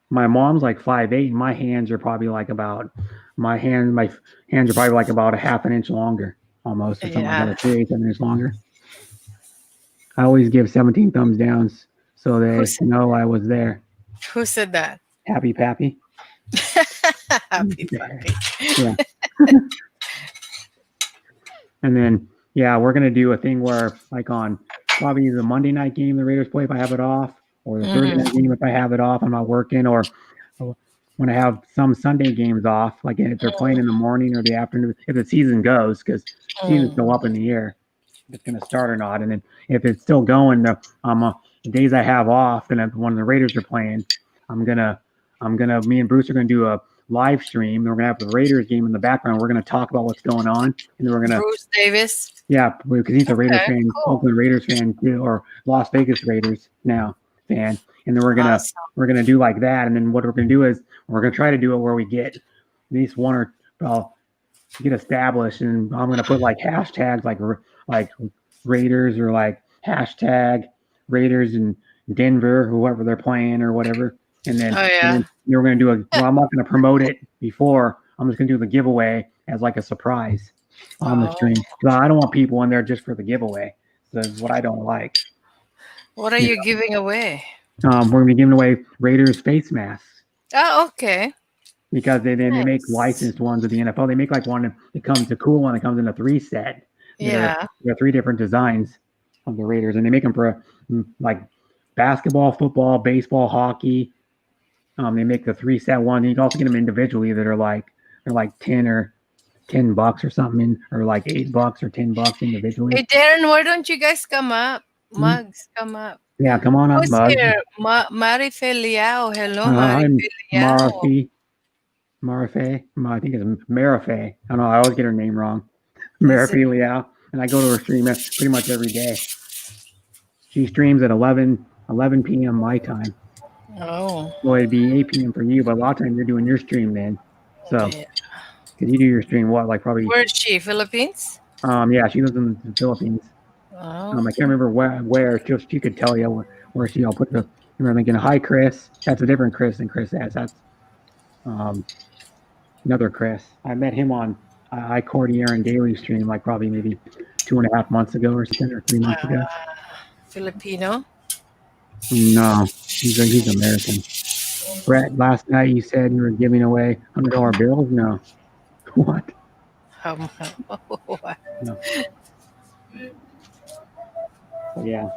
My mom's like 5'8", and my hands are probably like my hands are probably like about a half an inch longer, almost, or something Yeah. like that, 3/8 of an inch longer. I always give 17 thumbs downs so they Who said know I was there. Who said that? Happy Pappy. Happy puppy. Yeah. And then we're gonna do a thing where like on probably the Monday night game the Raiders play if I have it off, or the Thursday night game if I have it off, I'm not working, or when I have some Sunday games off, like if they're playing in the morning or the afternoon, if the season goes, because season's still up in the air, if it's gonna start or not. And then if it's still going, the days I have off, and when the Raiders are playing, me and Bruce are gonna do a live stream. We're gonna have the Raiders game in the background. We're gonna talk about what's going on, and then we're gonna Bruce Davis. because he's a Raiders Okay, fan, cool. Oakland Raiders fan too, or Las Vegas Raiders now fan. And then we're gonna do like that. And then what we're gonna do is we're gonna try to do it where we get at least one or get established, and I'm gonna put like hashtags like Raiders or like hashtag Raiders in Denver, whoever they're playing or whatever. And then, Oh, yeah. and then we're gonna do I'm not gonna promote it before. I'm just gonna do the giveaway as like a surprise on the Oh. stream. So I don't want people in there just for the giveaway. That's what I don't like. What are you giving away? We're gonna be giving away Raiders face masks Oh, okay. because they make Nice. licensed ones of the NFL. They make like one that comes a cool one that comes in a 3 set. Yeah. There are 3 different designs. of the Raiders, and they make them for like basketball, football, baseball, hockey. They make the 3-set one. You can also get them individually that are like they're like $10 or something, or like $8 or $10 individually. Hey, Darren, why don't you guys come up? Hmm? Mugs, come up. Yeah, come on up, Who's Mug. here? Marife Liao. Hello, I'm Marife Liao. Marife. I think it's Marife. I don't know. I always get her name wrong. Marife Liao, and I go to her stream pretty much every day. She streams at 11 p.m. my time. Oh, Well, it'd be 8 p.m. for you, but a lot of times you're doing your stream then. So, yeah. because you do your stream, what, like probably, Where's she? Philippines? yeah, she lives in the Philippines. Oh, I can't remember where she could tell you where she, I'll put the, you're thinking, hi, Chris. That's a different Chris than Chris S. That's another Chris. I met him on iCordier Daily stream, like probably maybe 2.5 months ago or something, or 3 months ago. Filipino? No, he's American. Brett, last night you said you were giving away $100 bills? No. What? What? No. But yeah.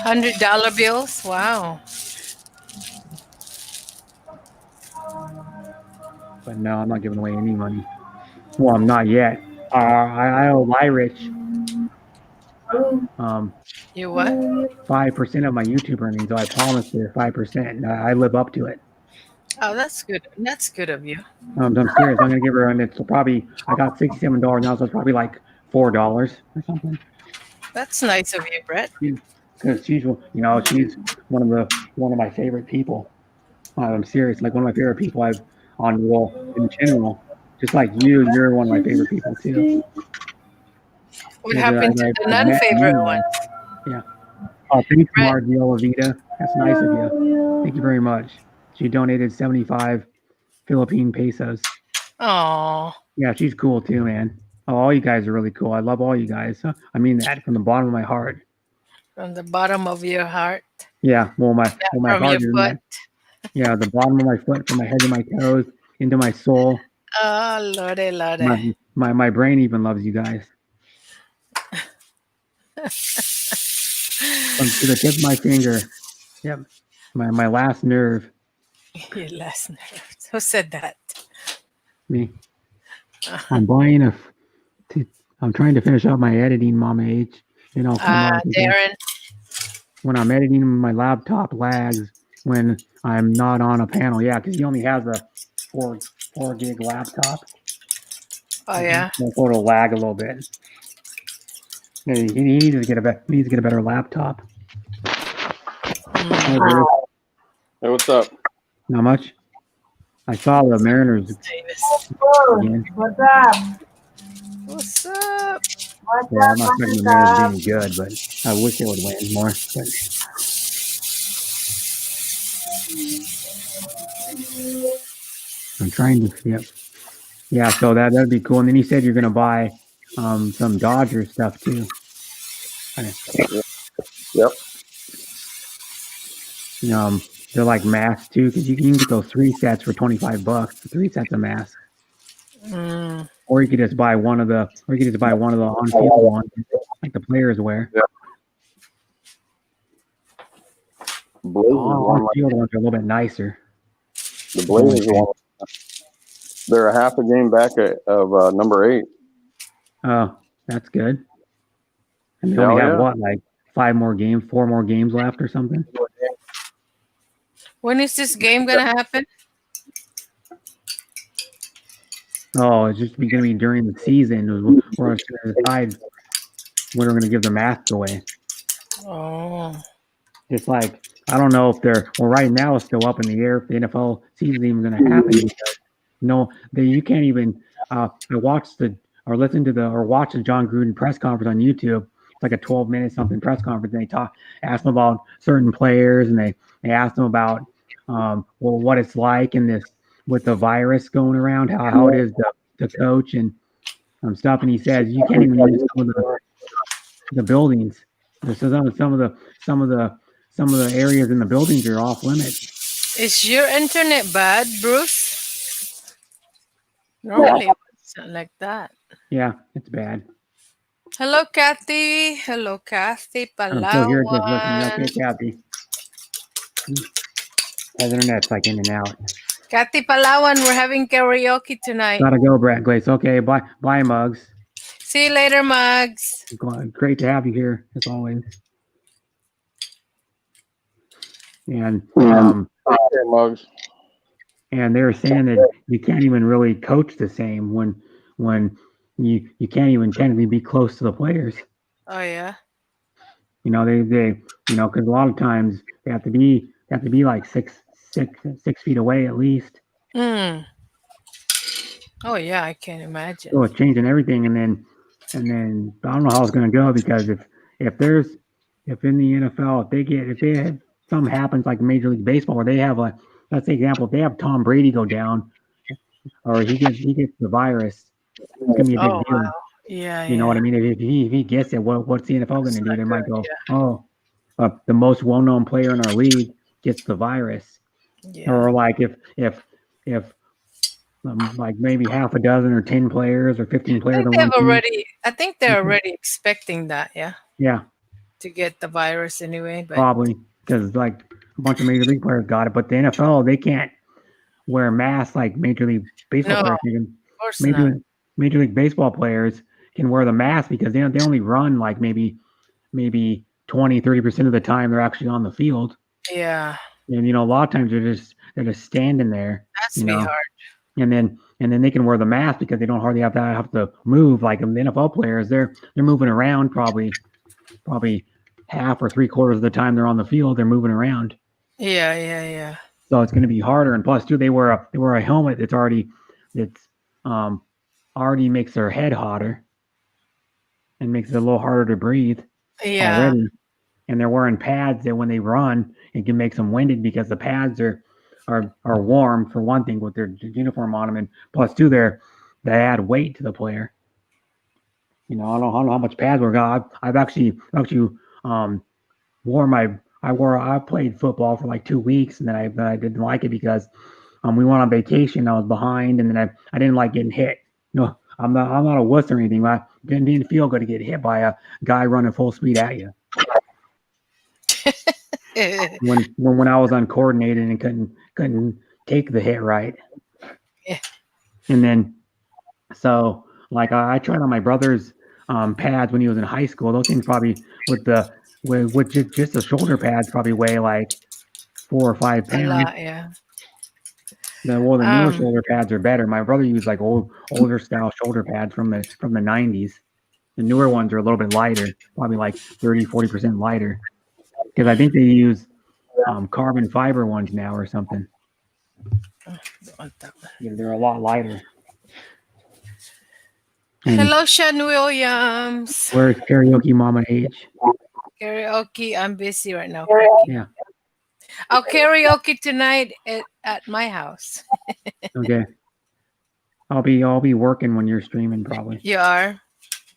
$100 bills? Wow. But no, I'm not giving away any money. Well, I'm not yet. I owe Lyrich You what? 5% of my YouTube earnings, so I promised her 5%. And I live up to it. Oh, that's good. That's good of you. I'm serious. I'm gonna give her, and it's probably, I got $67 now, so it's probably like $4 or something. That's nice of you, Brett. Because she's one of my favorite people. I'm serious, like one of my favorite people I've on, well, in general. Just like you're one of my favorite people too. What happened to the non-favorite one? Yeah. Oh, thanks, Brett. Margiola Vita. That's nice of you. Thank you very much. She donated 75 Philippine pesos. Oh, Yeah, she's cool too, man. Oh, all you guys are really cool. I love all you guys. I mean that from the bottom of my heart. from the bottom of your heart. Yeah, well, my From heart your is butt. yeah, the bottom of my foot, from my head to my toes, into my soul. Oh, Lordy. My brain even loves you guys. To the tip of my finger. Yep. My last nerve. Your last nerve. Who said that? Me. I'm buying I'm trying to finish up my editing, Mama H. And I'll come out. Darren. When I'm editing, my laptop lags when I'm not on a panel. Yeah, because he only has a 4 gig laptop. Oh, yeah. So it'll lag a little bit. He needs to get a better laptop. Mm. Hey, what's up? Not much. I saw the Mariners Davis. again. What's up? What's up? What's Well, I'm up? not saying the Mariners being good, but I wish they would win more. But I'm trying to. Yep. Yeah, so that'd be cool. And then he said you're gonna buy some Dodger stuff too. Yep. They're like masks too, because you can get those 3 sets for $25. 3 sets of masks. Mm. Or you could just buy one of the on-field ones, like the players wear. Yeah. Blazers won, On-field ones are a little bit nicer. the Blazers won. They're a half a game back of number 8. Oh, that's good. And they Hell only have yeah. what, like 4 more games left or something? When is this game going to happen? Oh, it's just going to be during the season. We're going to decide when we're going to give the masks away. Oh. Just like, I don't know if right now it's still up in the air if the NFL season's even going to happen. You can't even, I watched the John Gruden press conference on YouTube. It's like a 12-minute something press conference. And they asked them about certain players, and they asked them about, what it's like in this, with the virus going around, how it is the coach and stuff. And he says you can't even use some of the buildings. So some of the areas in the buildings are off limits. Is your internet bad, Bruce? Normally it's not like that. Yeah, it's bad. Hello, Kathy. Hello, Kathy I'm still here just listening. Palawan. Okay, Kathy. His internet's like in and out. Kathy Palawan, we're having karaoke tonight. Gotta go, Brad Glaze. Okay, bye, Mugs. See you later, Mugs. Great to have you here as always. And Okay, Mugs. and they were saying that you can't even really coach the same when you can't even technically be close to the players. Oh yeah. You know, they because a lot of times they have to be like 6 feet away at least. Hmm. Oh yeah, I can't imagine. So it's changing everything, and then I don't know how it's going to go, because if in the NFL if something happens like Major League Baseball where they have let's say example, if they have Tom Brady go down or he gets the virus, it's going to be a big Oh deal. wow. Yeah. You know what I mean? If he gets it, what's the NFL going to do? They might go, the most well-known player in our league gets the virus, Yeah. or like if like maybe half a dozen or 10 players or 15 players on one team. I think they're already expecting that, yeah, Yeah, to get the virus anyway. But probably, because like a bunch of Major League players got it, but the NFL, they can't wear masks like Major League Baseball No, players. of course not. Major League Baseball players can wear the mask because they only run like maybe 20-30% of the time they're actually on the field. Yeah, And a lot of times they're just standing there. that's be hard. And then they can wear the mask because they don't hardly have to move. Like the NFL players, they're moving around probably half or 3/4 of the time they're on the field. They're moving around. Yeah. So it's going to be harder. And plus, too, they wear a helmet that's already makes their head hotter and makes it a little harder to breathe. Yeah. Already. And they're wearing pads that when they run, it can make them winded because the pads are warm for one thing with their uniform on them, and plus two, they add weight to the player. I don't know how much pads we're got. I've actually I played football for like 2 weeks, and then I didn't like it because we went on vacation. I was behind, and then I didn't like getting hit. I'm not a wuss or anything. I didn't feel good to get hit by a guy running full speed at you. when I was uncoordinated and couldn't take the hit right. Yeah. And then so like I tried on my brother's pads when he was in high school. Those things probably with just the shoulder pads probably weigh like 4 or 5 pounds. A lot, yeah. The newer shoulder pads are better. My brother used like older style shoulder pads from the 90s. The newer ones are a little bit lighter, probably like 30-40% lighter. Because I think they use carbon fiber ones now or something. Yeah, they're a lot lighter. And hello, Sean Williams. where's Karaoke Mama H? Karaoke, I'm busy right now. Yeah. I'll karaoke tonight at my house. Okay. I'll be working when you're streaming probably. You are?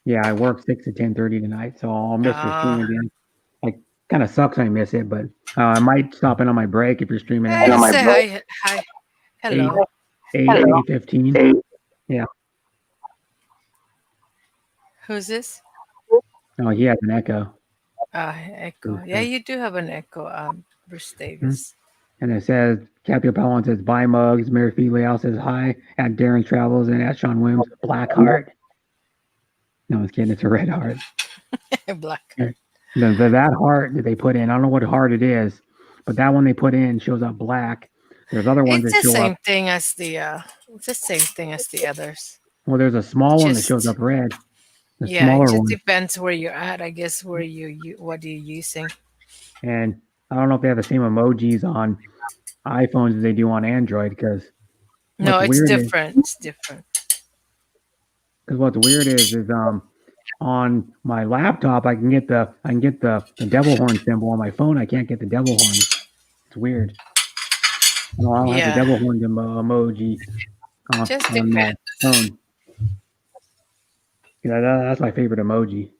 Yeah, I work 6 to 10:30 tonight, so I'll miss your stream again. Kind of sucks I miss it, but I might stop in on my break if you're streaming. Say hi. Hello. 8:15. Yeah. Who's this? Oh, he has an echo. Echo. Okay. Yeah, you do have an echo, Bruce Davis. And it says, Captain Pellon says, bye Mugs. Mary Fee Leal says, hi. At Darren Travels and at Sean Williams, black heart. No, I was kidding. It's a red heart. Black. That heart that they put in, I don't know what heart it is, but that one they put in shows up black. There's other ones It's that the show same up. thing as it's the same thing as the others. Well, there's a small one that shows up red. The Yeah, smaller it just one. depends where you're at, I guess, what you're using. And I don't know if they have the same emojis on iPhones as they do on Android, because No, it's different. It's different. Because what's weird is on my laptop I can get the devil horn symbol. On my phone I can't get the devil horn. It's weird. I don't have the devil horn emoji Just on my phone. Yeah, that's my favorite emoji.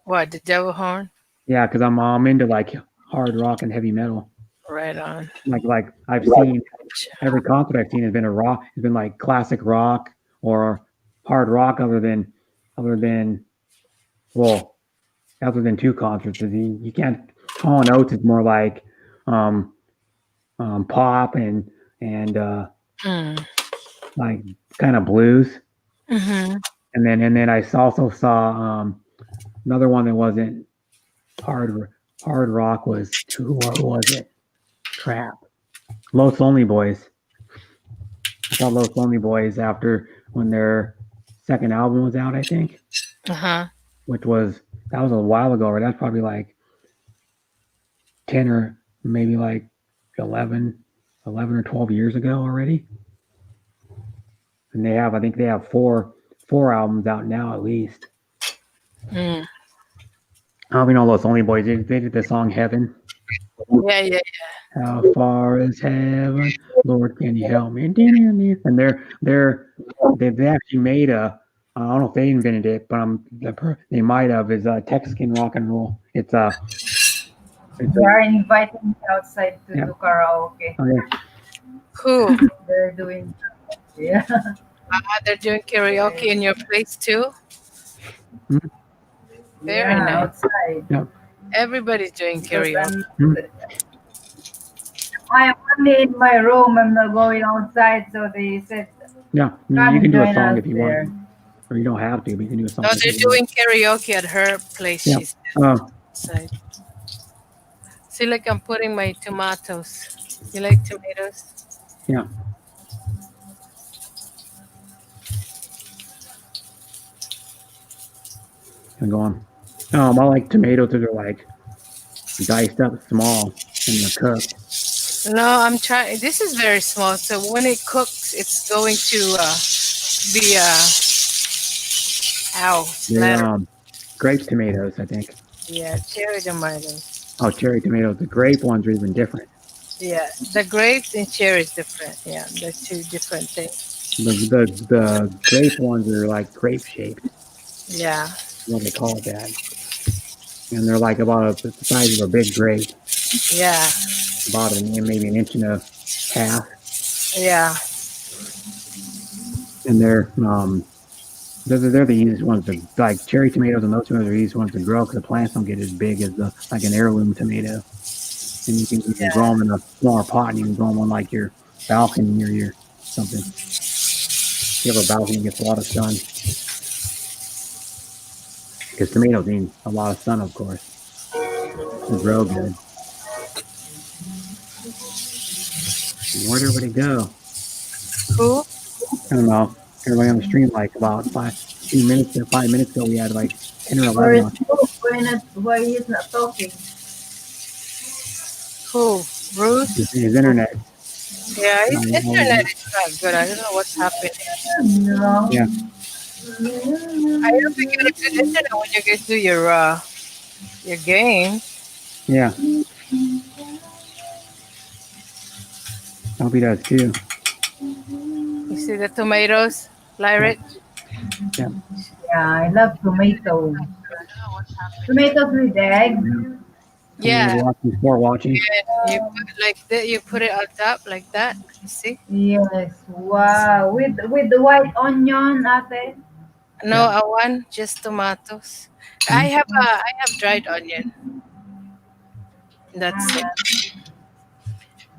What, the devil horn? Yeah, because I'm into like hard rock and heavy metal. Right on. Like I've seen every concert I've seen has been a rock. Has been like classic rock or hard rock, other than well, that was in two concerts. You can't. Hall and Oates is more like pop and Mm. like kind of blues. Mm-hmm. And then I also saw another one that wasn't hard rock was what was it? Crap. Los Lonely Boys. I saw Los Lonely Boys after when their second album was out, I think, Uh-huh. that was a while ago, or that's probably like 10 or maybe like 11 or 12 years ago already. And I think they have four albums out now at least. Mm. I don't even know Los Lonely Boys. They did the song Heaven. Yeah. How far is heaven? Lord, can you help me? And they actually made a, I don't know if they invented it, but they might have, is Texican rock and roll. It's They are inviting me outside to Yeah. do karaoke. oh, yeah. Cool. They're doing, yeah. They're doing karaoke in your place too. Mhm. Very Yeah, nice. outside. Everybody's doing Because karaoke. I am only in my room. I'm not going outside. So they said, Yeah, come you can do a join song us if you there. want, or you don't have to, but you can do a song. No, if they're you want. doing karaoke at her place. Yeah. She's Oh, outside. See, like I'm putting my tomatoes. You like tomatoes? yeah. And go on. I like tomatoes that are like diced up small and they're cooked. No, I'm trying. This is very small, so when it cooks, it's going to be They're splatter. grape tomatoes, I think. Yeah, cherry tomatoes. Oh, cherry tomatoes. The grape ones are even different. Yeah, the grapes and cherry is different. Yeah, they're two different things. The grape ones are like grape shaped. Yeah. What they call it that. And they're like about the size of a big grape, Yeah. about maybe an inch and a half. Yeah. And they're the easiest ones to, like cherry tomatoes, and those tomatoes are the easiest ones to grow because the plants don't get as big as like an heirloom tomato. And you can grow them in a smaller pot, and you can grow them on like your balcony or your something. If you have a balcony, it gets a lot of sun. Because tomatoes need a lot of sun, of course, to grow good. Where'd everybody go? Who? I don't know. Everybody on the stream, like about 5 minutes ago, we had like 10 or Where 11. is why he's not talking? Who? Bruce? His internet. Yeah, his internet is not good. I don't know what's happening. No. Yeah. I hope you get a good internet when you get to your game. Yeah. Hope he does too. You see the tomatoes, Lyric? Yeah, I love tomato. Tomatoes with egg. Yeah. Before watching. You put like that. You put it on top like that. You see? Yes. Wow. With the white onion, ate. No, I want just tomatoes. I have dried onion. That's it.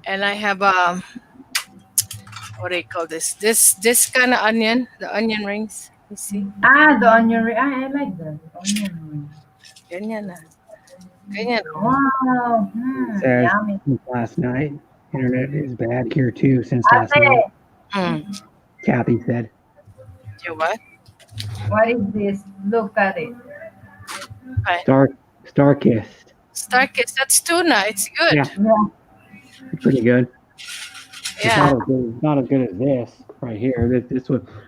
And I have what do you call this? This kind of onion, the onion rings. You see? The onion ring. I like that. Onion ring. Ganyan na. Ganyan. Wow. Says Yummy. last night. Internet is bad here too since last Ate, night. Mm. Kathy said. You what? what is this? Look at it. Star Kissed. Starkist. That's tuna. It's good. Yeah. Yeah. It's pretty good. Yeah. It's not as good as this right here.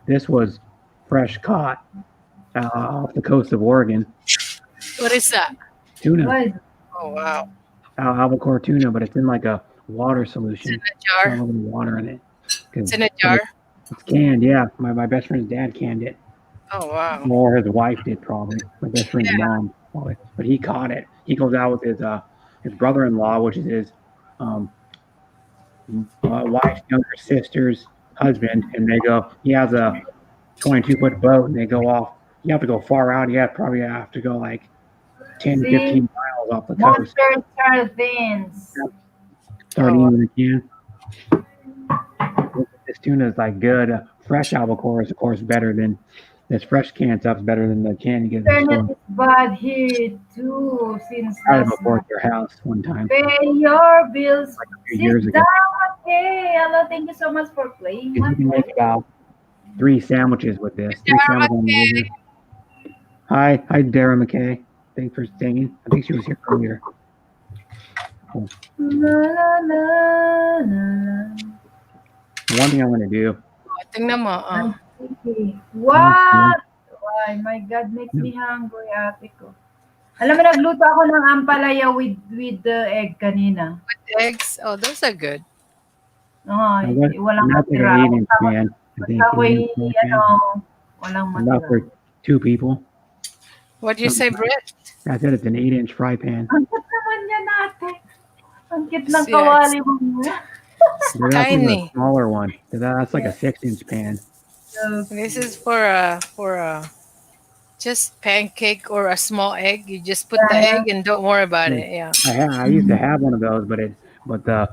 This was fresh caught off the coast of Oregon. What is that? Tuna. What is Oh wow. Albacore tuna, but it's in like a water solution. It's in a jar. A little water in it. It's in a jar. It's canned, yeah. My best friend's dad canned it. Oh wow. Or his wife did probably. My best friend's mom probably. But he caught it. He goes out with his brother-in-law, which is his wife's younger sister's husband, and they go. He has a 22-foot boat, and they go off You have to go far out. You probably have to go like 10, See? 15 miles off the coast. Monster sardines. Sardines in a can. This tuna is like good. Fresh albacore is, of course, better than this fresh canned stuff is better than the can you get in the Internet store. is bad here too since I had last albacore month. at your house one time, Pay your bills. a few Sit years ago. down. Okay. Hello. Thank you so much for playing. You can make about 3 sandwiches with this. 3 Dara sandwiches on the river. Hi, Dara McKay. Thanks for singing. I think she was here earlier. La, la, la, la, One thing I'm going to do. Tingnan mo. la. Okay. What? Why? My God, makes me hungry, ate ko. Alam mo, nagluto ako ng ampalaya with the egg kanina. Eggs. Oh, those are good. Ay, walang Not like matira. an 8-inch pan. I think Ako'y, 8-inch pan. walang Enough matira. for 2 people. What do you say, Brett? I said it's an 8-inch fry pan. Ang cute naman yan, ate. Ang cute ng Yes. kawali mo. It's But that's even tiny. a smaller one. That's like a 6-inch pan. This is for just pancake or a small egg. You just put the egg and don't worry about it. Yeah. I used to have one of those, but the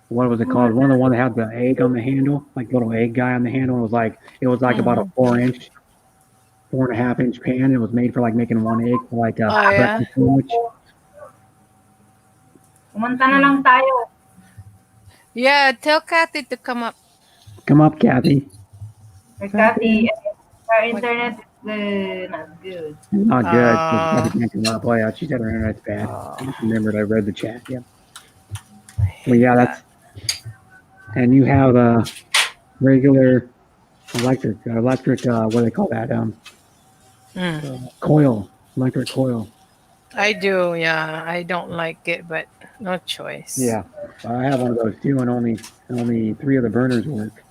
what was it called? One of the one that had the egg on the handle, like little egg guy on the handle. It was like about a 4-inch, 4.5-inch pan. It was made for like making one egg for like a Oh, yeah? breakfast sandwich. Kumanta na lang tayo. Yeah, tell Kathy to come up. Come up, Kathy. Or Cathy, our internet is not good. Not good. Ah. Kathy can't come up. Oh yeah, she said her internet's bad. I just remembered. I read the chat. Yeah. Well, yeah, that's. And you have a regular electric. What do they call that? Coil. Electric coil. I do, yeah. I don't like it, but no choice. Yeah, I have one of those too, and only 3 of the burners work.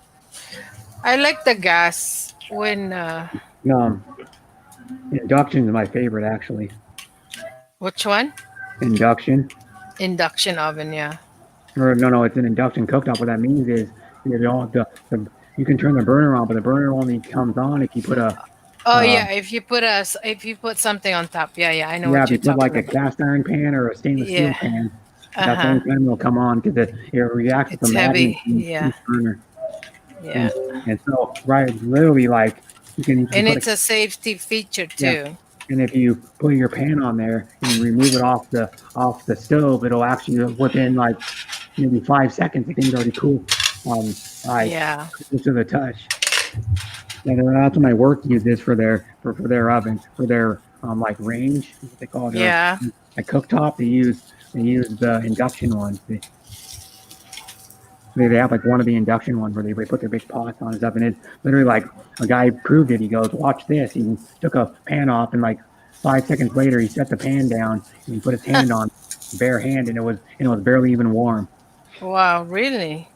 I like the gas when Induction is my favorite, actually. which one? Induction, Induction oven, yeah. or no, it's an induction cooktop. What that means is you can turn the burner on, but the burner only comes on if you put a Oh yeah, if you put something on top. Yeah, I know if what you you're put like talking a about. cast iron pan or a stainless steel Yeah. pan. That's the only time it'll come on because it reacts with It's the heavy, magnet in yeah. the burner. Yeah. And so, literally, like you can And put it's a safety feature Yeah. too. and if you put your pan on there and you remove it off the stove, it'll actually within like maybe 5 seconds the thing's already cool. Yeah. Just to the touch. And that's what my work uses for their ovens, for their like range, what they call it. Yeah. A cooktop. They use the induction ones. They have like one of the induction ones where they put their big pots on and stuff, and it's literally like a guy proved it. He goes, "Watch this." He took a pan off, and like 5 seconds later, he set the pan down and he put his hand on, bare hand, and it was barely even warm. Wow, really?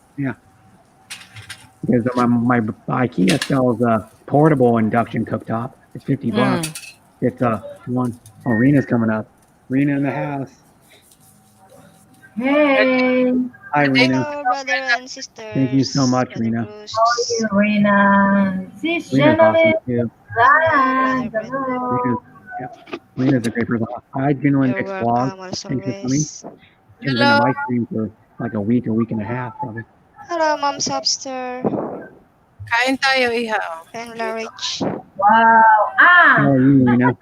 Because my IKEA sells a portable induction cooktop. It's $50. It's one. Oh, Rena's coming up. Rena in the house. Hey, Hi, Rena. Hello, brother and sisters. Thank you so much, Brother Rena. Bruce. Rena. Sis, Rena's awesome Janet. too. Hello. Rena's a great person. Hi, Genuine You're Mixed Vlog. welcome as Thanks for coming. always. She's been on my stream for like a week and a half, probably. Hello, Mom Sobster Kain tayo, iha. and Larich. Wow. How are you, Rena?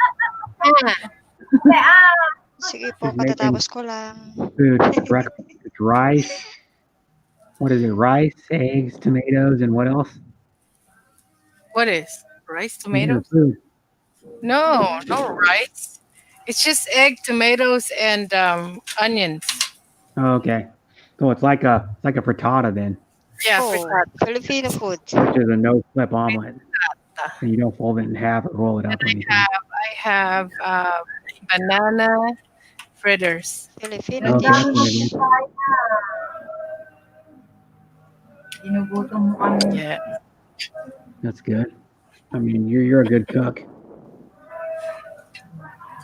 Sige po, She's making katatapos ko lang. food, breakfast, it's rice. What is it? Rice, eggs, tomatoes, and what else? What is? Rice, Yeah, tomatoes? food. No rice. It's just egg, tomatoes, and onions. Oh, okay. So it's like a frittata then, Yeah, Oh, frittata. Filipino food. which is a no-flip omelet. And you don't fold it in half or roll it up or anything. I have banana fritters. Filipino Okay, dish. that's what it is. Ginugutom mo kami. Yeah. That's good. I mean, you're a good cook.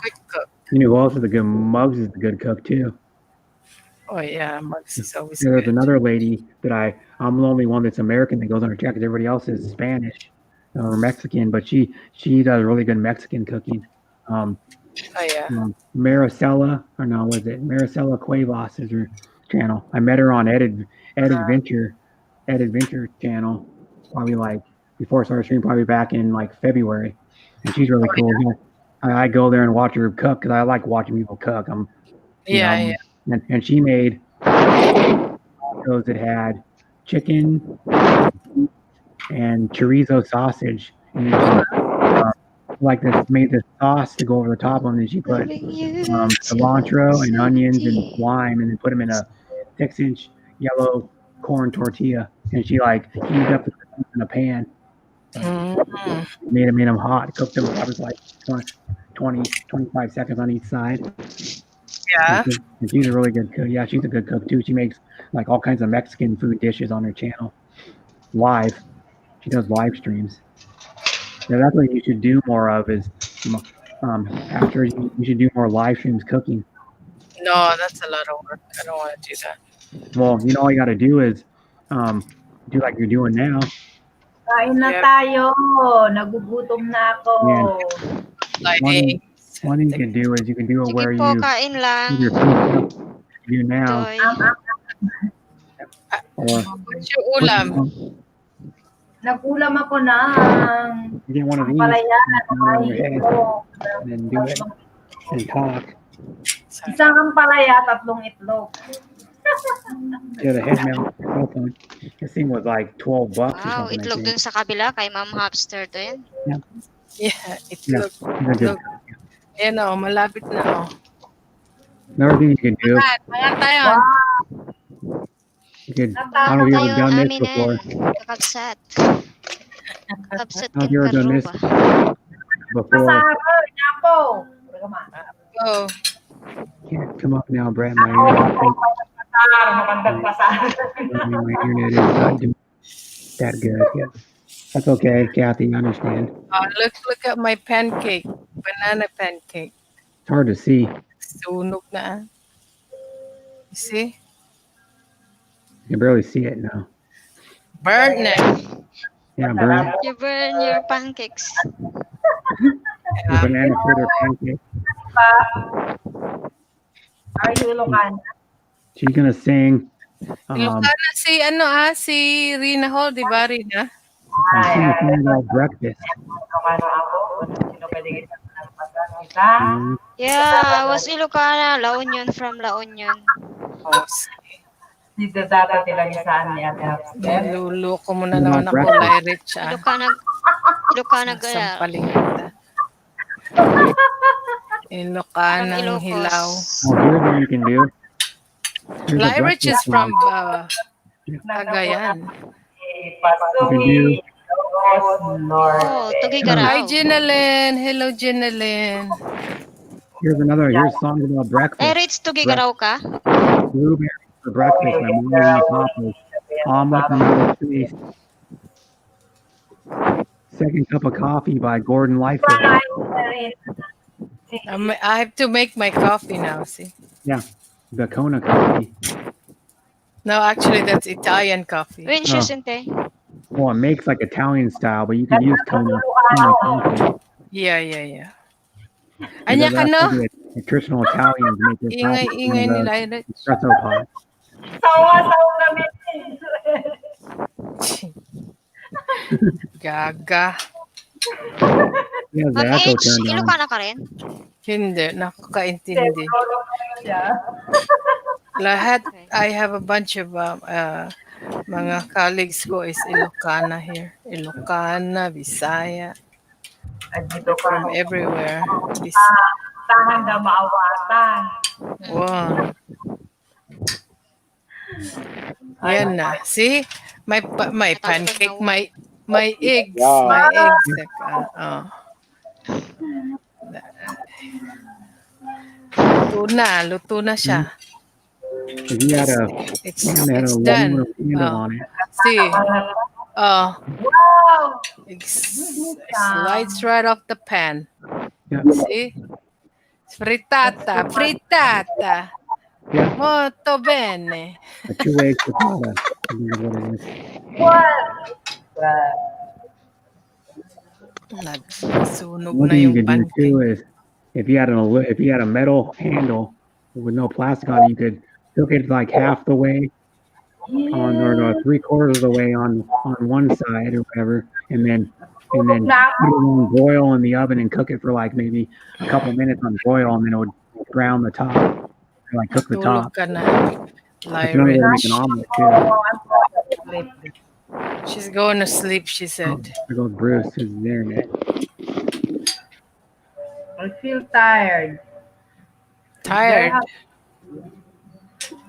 Quick cook. You know who else is a good Muggs is a good cook too. Oh yeah, Mugs is always There's good. another lady that I'm the only one that's American that goes on her check because everybody else is Spanish. or Mexican, but she does really good Mexican cooking. Oh yeah. Maricela, or no, was it Maricela Cuevas is her channel. I met her on Ed Adventure channel, probably like before I started streaming, probably back in like February, and she's really cool. Yeah. I go there and watch her cook because I like watching people cook. Yeah. And she made tacos that had chicken and chorizo sausage, and then made this sauce to go over the top of them. And she put cilantro and onions and lime, and then put them in a 6-inch yellow corn tortilla, and she like heated up the in a pan, made them hot, cooked them probably like 25 seconds on each side. Yeah. And she's a really good cook. Yeah, she's a good cook too. She makes like all kinds of Mexican food dishes on her channel live. She does live streams. Yeah, that's what you should do more of. Is after you should do more live streams cooking. No, that's a lot of work. I don't want to do that. Well, all you got to do is do like you're doing now. Kain na Yep. tayo. Nagugutom na ako. Like One thing you can do is you can do it Sige where po, you kain lang. your food you do now, Joy. or what's your ulam? Nagulam ako ng you get one of these palayan at and put it over your head, itlog. and then do it and talk. Isang ampalaya, 3 itlog. Yeah, the head mount cell phone. This thing was like $12 or Wow, something. I itlog think. dun sa kabila kay Ma'am Hopster to yan. Yeah, it Yeah, looks. they're good. Yan o, malapit na o. Another thing you can do, Mga tayo. you could, I don't know if you ever done this before. Kakabsat. Kakabsat I don't know if you ever done this before. Pasaro, Nyapo. Oh, Can't come up now, Brett. My internet, Pasaro, magandang pasaro. my internet is not doing that good. Yeah, that's okay, Kathy. I understand. look at my pancake. Banana pancake. It's hard to see. Sunog na. You see? You can barely see it now. Burn na. Yeah, burn. You burn your pancakes. The banana fritter pancake. Are you Ilocana? She's gonna sing. Ilocana si Rina Hall, di ba Rina? She's gonna sing about breakfast. Ilocano ako. Sino pwede kita nalampasan? Yeah, I was Ilocana. La Union from La Union. Oh, Dito dapat ilang isaan niya. niluloko mo na naman ako, Lyrich. Ilocana gala. Sampaling kita. Ilocanang Ilocos. hilaw. Oh, here's what you can do. Here's a Lyrich is breakfast from one. Cagayan. Pasui, North. Oh, Tugi Hi, Garaw. Ginalyn. Hello, Ginalyn. Here's songs about breakfast. Rich, Tugi Garaw ka? Blueberries for breakfast. My mom made me coffee. Omelet from Outer Space. Second Cup of Coffee by Gordon Lightfoot. I have to make my coffee now, see? The Kona coffee. No, actually, that's Italian coffee. Win Oh. Sinte. Well, it makes like Italian style, but you can use Kona coffee. Yeah. Anya ka Because no? that's what the traditional Italians make this Ingay coffee ni from the Lyrich. espresso pot. Sawa-sawa kami. Gaga. Yeah, the Ma'am echo H, turned on. Ilocana ka rin? Hindi, nakakaintindi. Lahat, I have a bunch of mga colleagues ko is Ilocana here. Ilocana, Visaya, Dito ka. from everywhere. Tahan na maawatan. Wow. Yan na. See? My pancake, my eggs. My eggs. Luto na siya. If you had a It's pan that had it's a done. aluminum candle Oh. on it, See? Wow! It slides right off the pan. yeah, See? Frittata. yeah, Molto bene. a 2-egg frittata. I think is what it is. What? Nagsunog One na thing you yung could do too pancake. is if you had a metal handle with no plastic on it, you could cook it like half the way on or Yeah. 3/4 of the way on one side or whatever, and then Tulog na ako. put it on broil in the oven and cook it for like maybe a couple minutes on broil, and then it would brown the top, or like cook the Natulog top. ka na, That's another way to make an Lyridge. omelet too. Oh, I'm sorry. She's going to sleep, she Oh, said. there goes Bruce. His internet. I feel tired. Tired.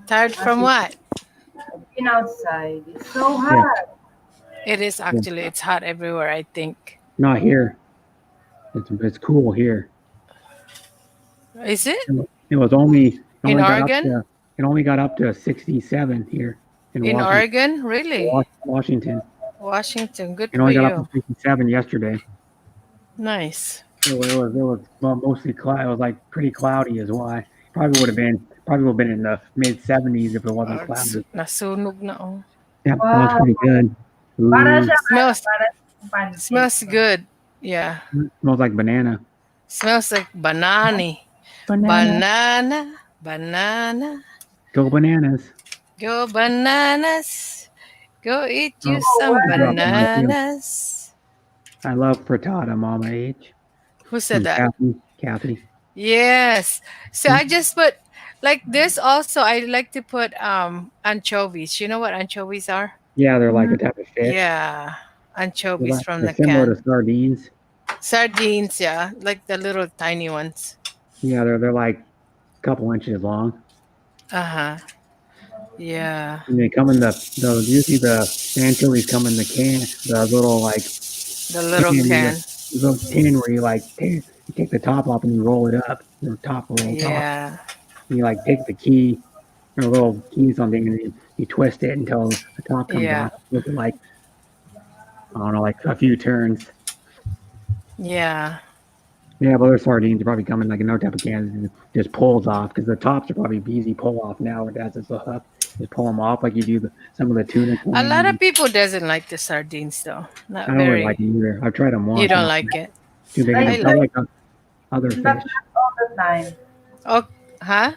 Tired from what? Been outside. It's so hot. It is actually, it's hot everywhere, I think. Not here. It's cool here. Is it? It was only In got up Oregon? to it only got up to 67 here in In Washington. Oregon? Really? Washington. Washington. Good It for only got up you. to 67 yesterday. Nice. So it was well, mostly cloud. It was like pretty cloudy is why. Probably would have been in the mid 70s if it wasn't cloudy. Nasunog na, oh. Yeah, that was pretty good. Para Ooh, siya Smells- para siyang pancake. Smells good. Yeah. smells like banana. Smells like banana. Banana. Banana. Go bananas. Go bananas. Go eat you Oh, some I love bananas. I love frittata, Mama H. Who said that? Kathy. Yes. So I just put like this also I like to put anchovies. You know what anchovies are? Yeah, they're like a type of fish. Yeah. Anchovies from They're the similar can. to sardines. Sardines, yeah. Like the little tiny ones. Yeah, they're like a couple inches long. Uh-huh. Yeah. And they come in usually the anchovies come in the can, the little like The little can. little tin where you like you take the top off and you roll it up, the top roll top. Yeah. And you like take the key or little key something and you twist it until the top comes Yeah. off. With like I don't know, like a few turns. Yeah. Yeah, but other sardines are probably coming like in no type of can and it just pulls off because the tops are probably easy pull off now. It has a hook. Just pull them off like you do some of the tuna. A lot of people doesn't like the sardines though. Not I don't really very. like them either. I've tried them once. You don't like it? Too big. I I like other But fish. not all the time. Oh, huh?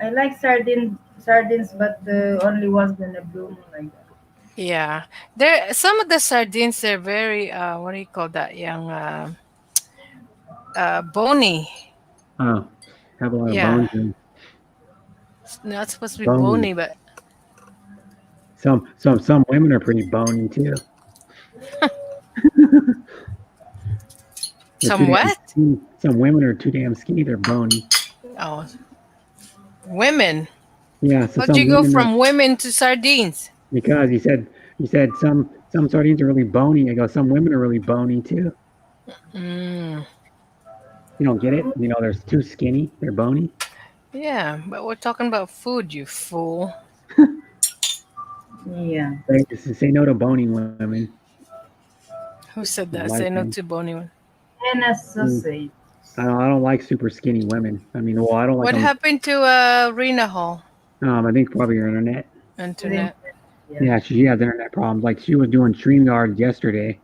I like sardines, but only once in a blue moon like that. Yeah. There some of the sardines they're very what do you call that? Young bony. Oh, have a lot of Yeah. bones. And It's not supposed to be Bony. bony, but some women are pretty bony too. They're some too damn what? skinny. Some women are too damn skinny. They're bony. Oh. Women. Yeah. So How'd some you go women from women to sardines? because you said some sardines are really bony. I go some women are really bony too. Mm. You don't get it? You know, they're too skinny. They're bony. Yeah, but we're talking about food, you fool. Yeah. They just say no to bony women. Who said that? I like Say no them. to bony one. And a sausage. I don't like super skinny women. I mean, well, I don't like What them. happened to Rena Hall? I think probably your internet. Internet. Yeah, she has internet problems. Like she was doing StreamYard yesterday,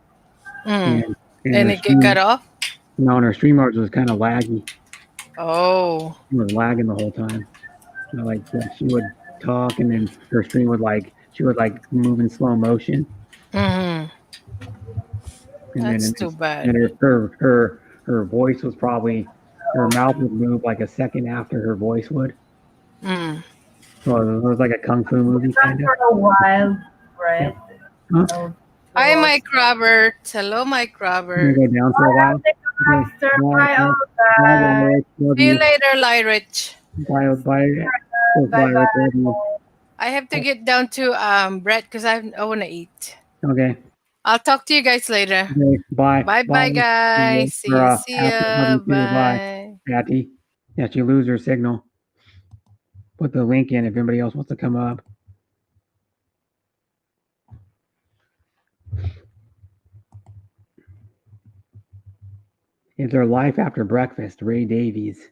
Mm. and And her it get cut off? No, and her StreamYard was kind of laggy. Oh. It was lagging the whole time. You know, like she would talk, and then her stream would she would move in slow motion, Mm-hmm. and That's then too bad. and her voice was probably her mouth would move like a second after her voice would. Mm. So it was like a kung fu movie Not kind of. for a while, right? Huh? Oh, Hi, so- Mike Robert. Hello, Mike I'm gonna Robert. go down for a while. Master, Bye, bye, all Bye, guys. love See you you. later, Lyrich. Bye, bye. Bye, Love you. I have to get down to Brett because I want to eat. Okay. I'll talk to you guys later. Okay. Bye. Bye, guys. See Or, ya. See ya. love you too. Bye. Bye. Patty. Yeah, she lose her signal. Put the link in if anybody else wants to come up. Is there life after breakfast? Ray Davies.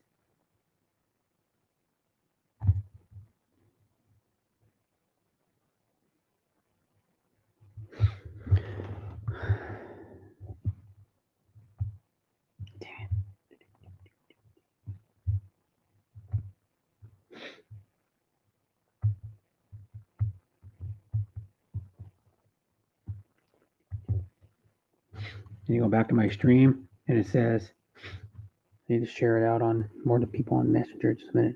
And you go back to my stream, and it says, I need to share it out on more to people on Messenger. Just a minute.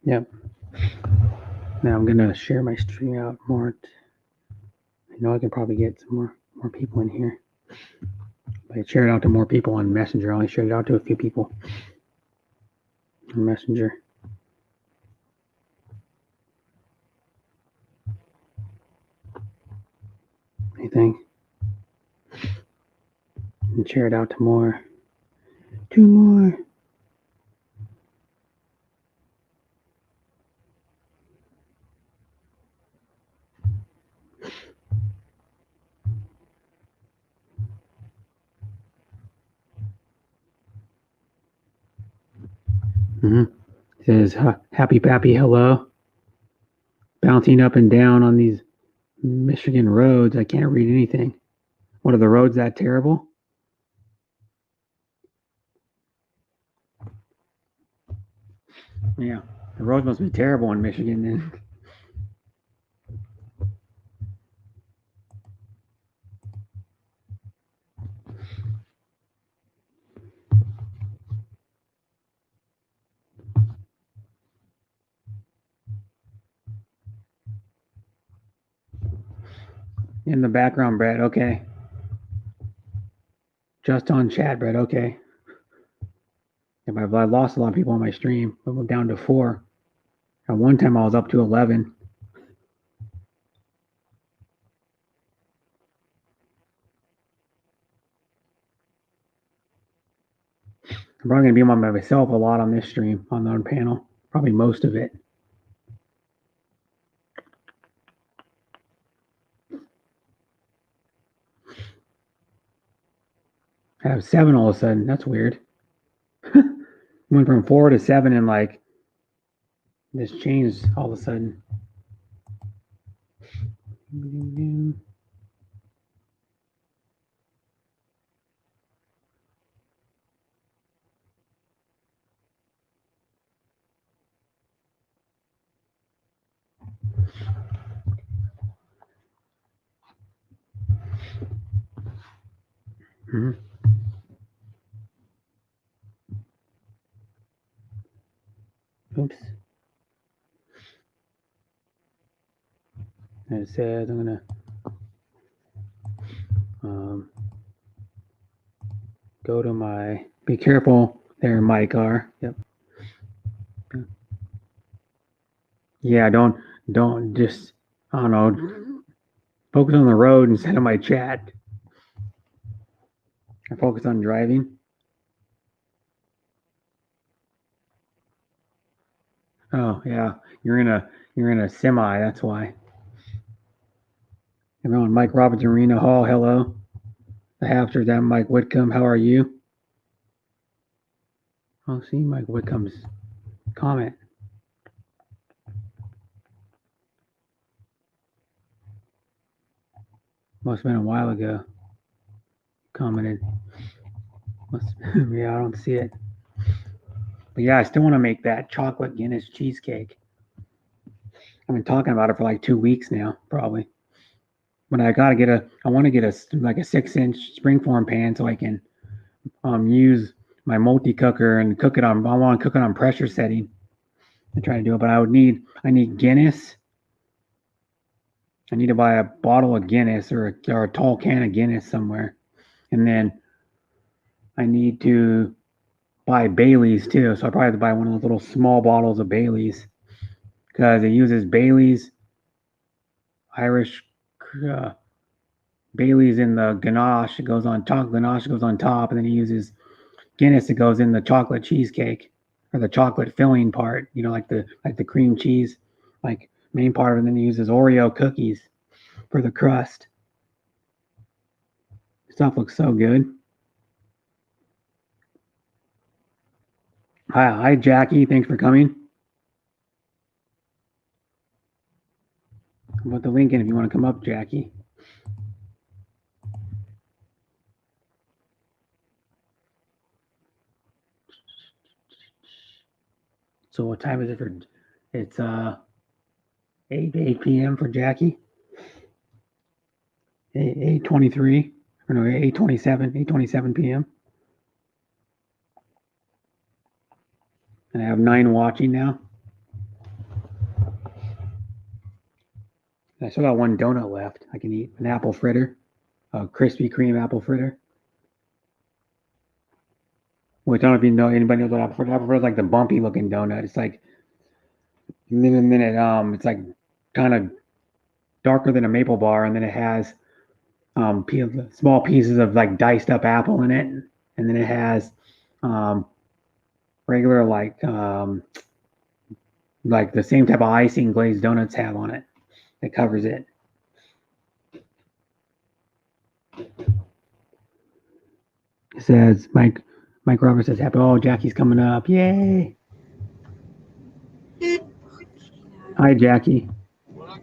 Yep. Now I'm gonna share my stream out more. I know I can probably get some more people in here. But I share it out to more people on Messenger. I only shared it out to a few people on Messenger. Anything? And share it out to more. 2 more. It says, happy Pappy, hello. Bouncing up and down on these Michigan roads. I can't read anything. What, are the roads that terrible? Yeah, the roads must be terrible in Michigan then. In the background, Brad. Okay. Just on chat, Brad. Okay. If I lost a lot of people on my stream. I went down to 4. At one time, I was up to 11. I'm probably going to be by myself a lot on this stream, on the panel. Probably most of it. I have 7 all of a sudden. That's weird. Went from 4 to 7 and like this changed all of a sudden. Oops. And it says I'm gonna go to my. Be careful there, my car. Yep. Yeah, don't just, I don't know, focus on the road instead of my chat. I focus on driving. Oh yeah, you're in a semi. That's why. Everyone, Mike Roberts, Arena Hall. Hello. The Hapsters. That Mike Whitcomb. How are you? I'll see Mike Whitcomb's comment. Must have been a while ago. Commented. Yeah, I don't see it. But yeah, I still want to make that chocolate Guinness cheesecake. I've been talking about it for like 2 weeks now, probably. But I want to get a 6-inch springform pan so I can use my multi-cooker and cook it on. I want to cook it on pressure setting. I try to do it, but I need Guinness. I need to buy a bottle of Guinness or a tall can of Guinness somewhere. And then I need to buy Bailey's too. So I probably have to buy one of those little small bottles of Bailey's because it uses Bailey's, Irish Bailey's in the ganache. It goes on top. Ganache goes on top, and then he uses Guinness. It goes in the chocolate cheesecake or the chocolate filling part. You know, like the cream cheese, like main part of it. And then he uses Oreo cookies for the crust. Stuff looks so good. Hi, Jackie. Thanks for coming. I'll put the link in if you want to come up, Jackie. So what time is it for? It's 8 p.m. for Jackie. 8:23 or no 8:27 p.m. And I have 9 watching now. I still got 1 donut left. I can eat an apple fritter, a Krispy Kreme apple fritter. Which I don't know if you know anybody knows what apple fritter. Apple fritter is like the bumpy looking donut. It's like it's like kind of darker than a maple bar, and then it has small pieces of like diced up apple in it, and then it has regular like the same type of icing glazed donuts have on it that covers it. It says Mike Roberts says happy. Oh, Jackie's coming up! Yay! Hi, Jackie.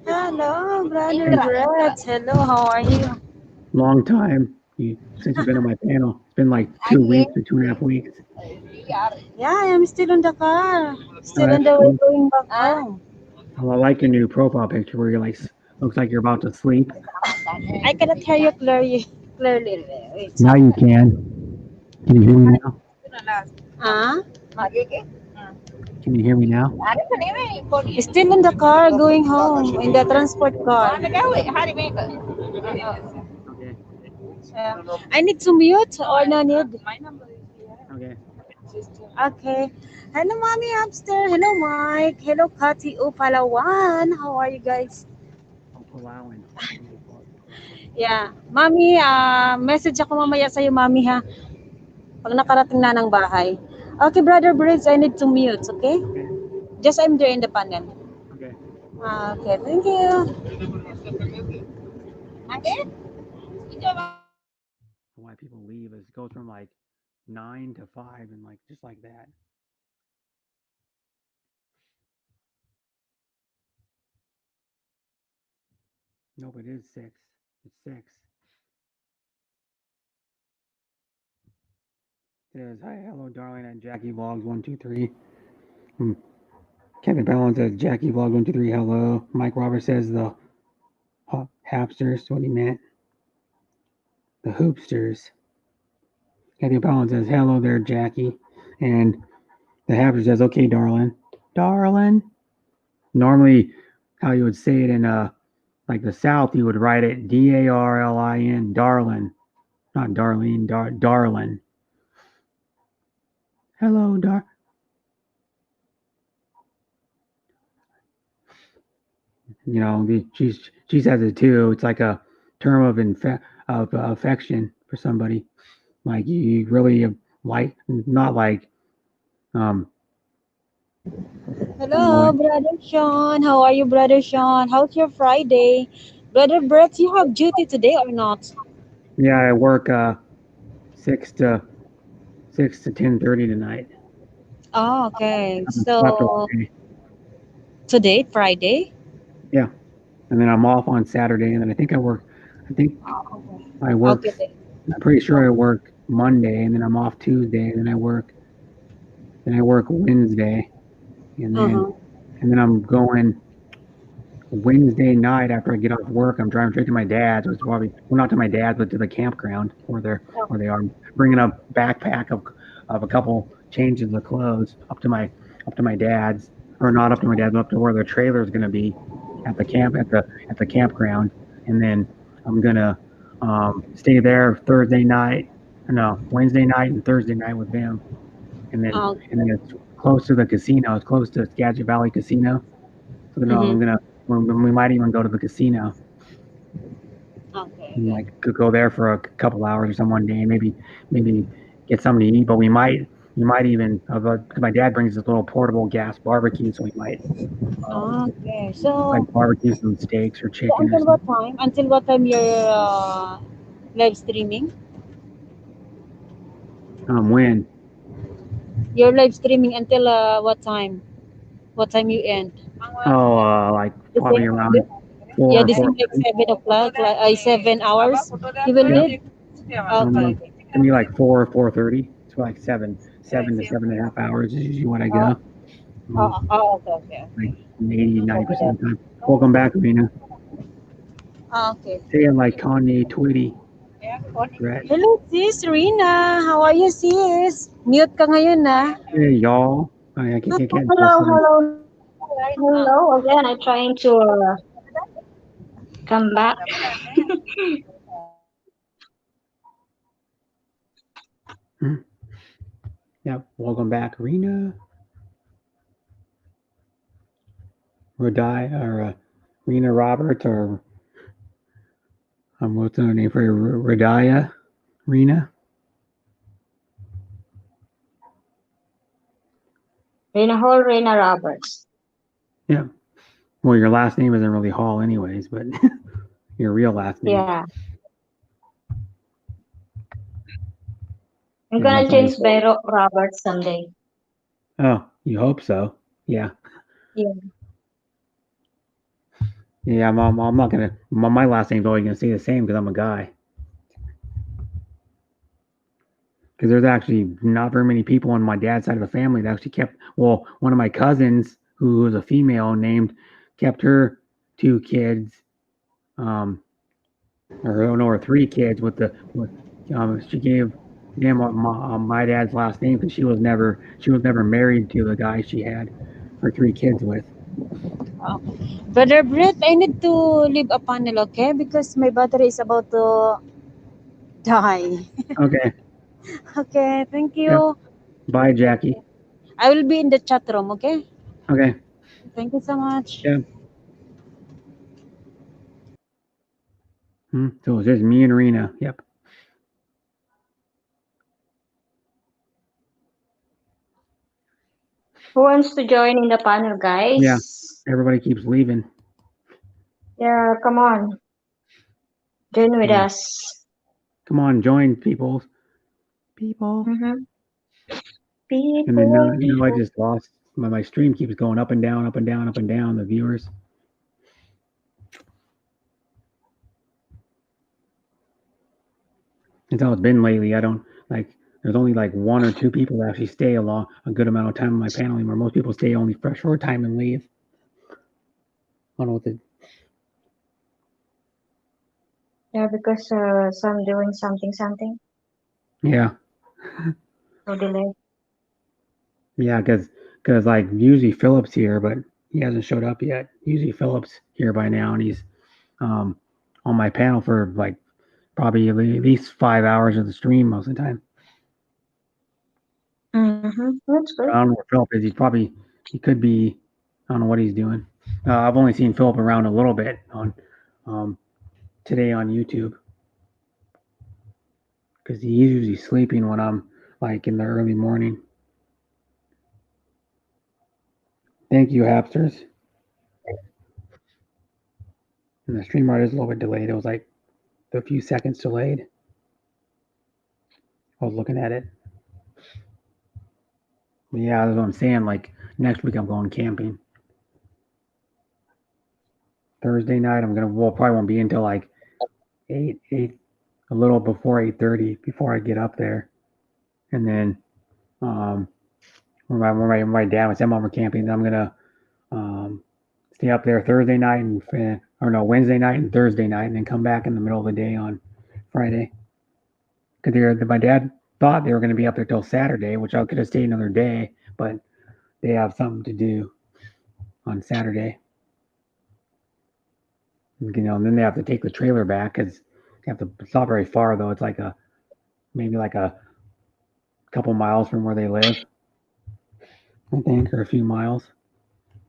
Hello, Brother Brett. Hello, how are you? Long time since you've been on my panel. It's been like 2 weeks or 2.5 weeks. Yeah, I'm still in the car. Still Oh, on the that's way cool. going back home. Oh, I like your new profile picture where you're like, looks like you're about to sleep. I cannot hear you clearly. Wait. Now you can. Can you hear me now? Huh? Can you hear me now? Still in the car going home, in the transport car. Okay. I need to mute or no need? Okay. Okay. Hello, Mommy Upstairs. Hello, Mike. Hello, Kati Upalawan. How are you guys? I'm allowing. Yeah. Mami, message ako mamaya sa'yo, Mami, ha? Pag nakarating na ng bahay. Okay, Brother Briggs, I need to mute, okay? Okay. Just I'm there in the panel. Okay. Okay, thank you. Why people leave is it goes from like 9 to 5 and like just like that. Nope, it is 6. It's 6. It says, hi, hello, darling, and Jackie Vlogs 123. Kevin Ballon says, Jackie Vlog 123, hello. Mike Roberts says, the Hapsters, what he meant. The Hoopsters. Kevin Ballon says, hello there, Jackie. And the Hapster says, okay, darling. Darling. Normally, how you would say it in like the South, you would write it D-A-R-L-I-N, darling. Not Darlene, darling. Hello, you know, she says it too. It's like a term of affection for somebody. Like you really like, not like, Hello, Brother Sean. How are you, Brother Sean? How's your Friday? Brother Brett, you have duty today or not? yeah, I work 6 to 10:30 tonight. Oh, okay. I haven't slept all So, day. today, Friday? Yeah, and then I'm off on Saturday, and then I think I work. Okay. I'm pretty sure I work Monday, and then I'm off Tuesday, and then I work Wednesday, and then I'm going Wednesday night after I get off work. I'm driving straight to my dad's, which is probably, well, not to my dad's, but to the campground where they are. Bringing a backpack of a couple changes of clothes up to my dad's, or not up to my dad's, but up to where the trailer is going to be at the campground, and then I'm gonna stay there Wednesday night and Thursday night with them, and then it's close to the casino. It's close to Skagit Valley Casino, so we might even go to the casino. Okay. And like could go there for a couple hours or some one day, and maybe get something to eat. But we might You might even, because my dad brings this little portable gas barbecue, so we might Okay. So, like barbecue some steaks or chicken or until what something. time? Until what time you're live streaming? When? You're live streaming until what time? What time you end? Oh, like The probably same, around yeah, 4, the same like 4:30. 7 o'clock, like 7 hours. You will Yep. live. I don't know. Okay. It can be like 4, 4:30. So like 7 to 7.5 hours is usually when I Oh, go. Um, okay, okay, like okay. 80, 90% of the time. Welcome back, Rena. Okay. Say it like Kanye, Twitty, Brett. Hello, sis Rina. How are you, sis? Mute ka ngayon, na. Hey, y'all. I can't get this Hello, one. hello, hello again. I'm trying to come back. Yeah, welcome back, Rena. Rodai, or Rena Roberts, or what's her name for you? Rodaya? Rena? Rena Hall, Rena Roberts. Yeah. Well, your last name isn't really Hall, anyways, but your real last name. Yeah. I'm Yeah, gonna that's always. change Vero Roberts someday. Oh, you hope so. Yeah. Yeah. Yeah, I'm not gonna. My last name's always gonna stay the same because I'm a guy. Because there's actually not very many people on my dad's side of the family that actually kept. Well, one of my cousins, who was a female, kept her 2 kids, or 3 kids with she gave them my dad's last name because she was never married to the guy she had her 3 kids with. Brother Brett, I need to leave a panel, okay? Because my battery is about to die. Okay. Okay, thank Yep. you. Bye, Jackie. I will be in the chat room, okay? Okay. Thank you so much. Yeah. So it's just me and Rena. Yep. Who wants to join in the panel, guys? Yeah. Everybody keeps leaving. Yeah, come on. Join with Yeah. us. Come on, join, people. People. Mm-hmm. And then now I People. just lost my stream keeps going up and down, up and down, up and down. The viewers. That's how it's been lately. I don't like. There's only like 1 or 2 people that actually stay a good amount of time on my panel anymore. Most people stay only for a short time and leave. I don't know what the. Yeah, because some doing something. Yeah. So delay. Yeah, because like usually Philip's here, but he hasn't showed up yet. Usually Philip's here by now, and he's on my panel for like probably at least 5 hours of the stream most of the time. Mm-hmm. That's I good. don't know where Philip is. He could be. I don't know what he's doing. I've only seen Philip around a little bit on today on YouTube because he's usually sleeping when I'm like in the early morning. Thank you, Hapsters. And the stream art is a little bit delayed. It was like a few seconds delayed. I was looking at it. But yeah, that's what I'm saying. Like next week, I'm going camping. Thursday night, probably won't be until like 8, a little before 8:30 before I get up there. And then, where my dad and stepmom are camping, then I'm gonna stay up there Thursday night Wednesday night and Thursday night, and then come back in the middle of the day on Friday. Because my dad thought they were going to be up there till Saturday, which I could have stayed another day, but they have something to do on Saturday. And then they have to take the trailer back because it's not very far though. It's like maybe like a couple miles from where they live, I think, or a few miles.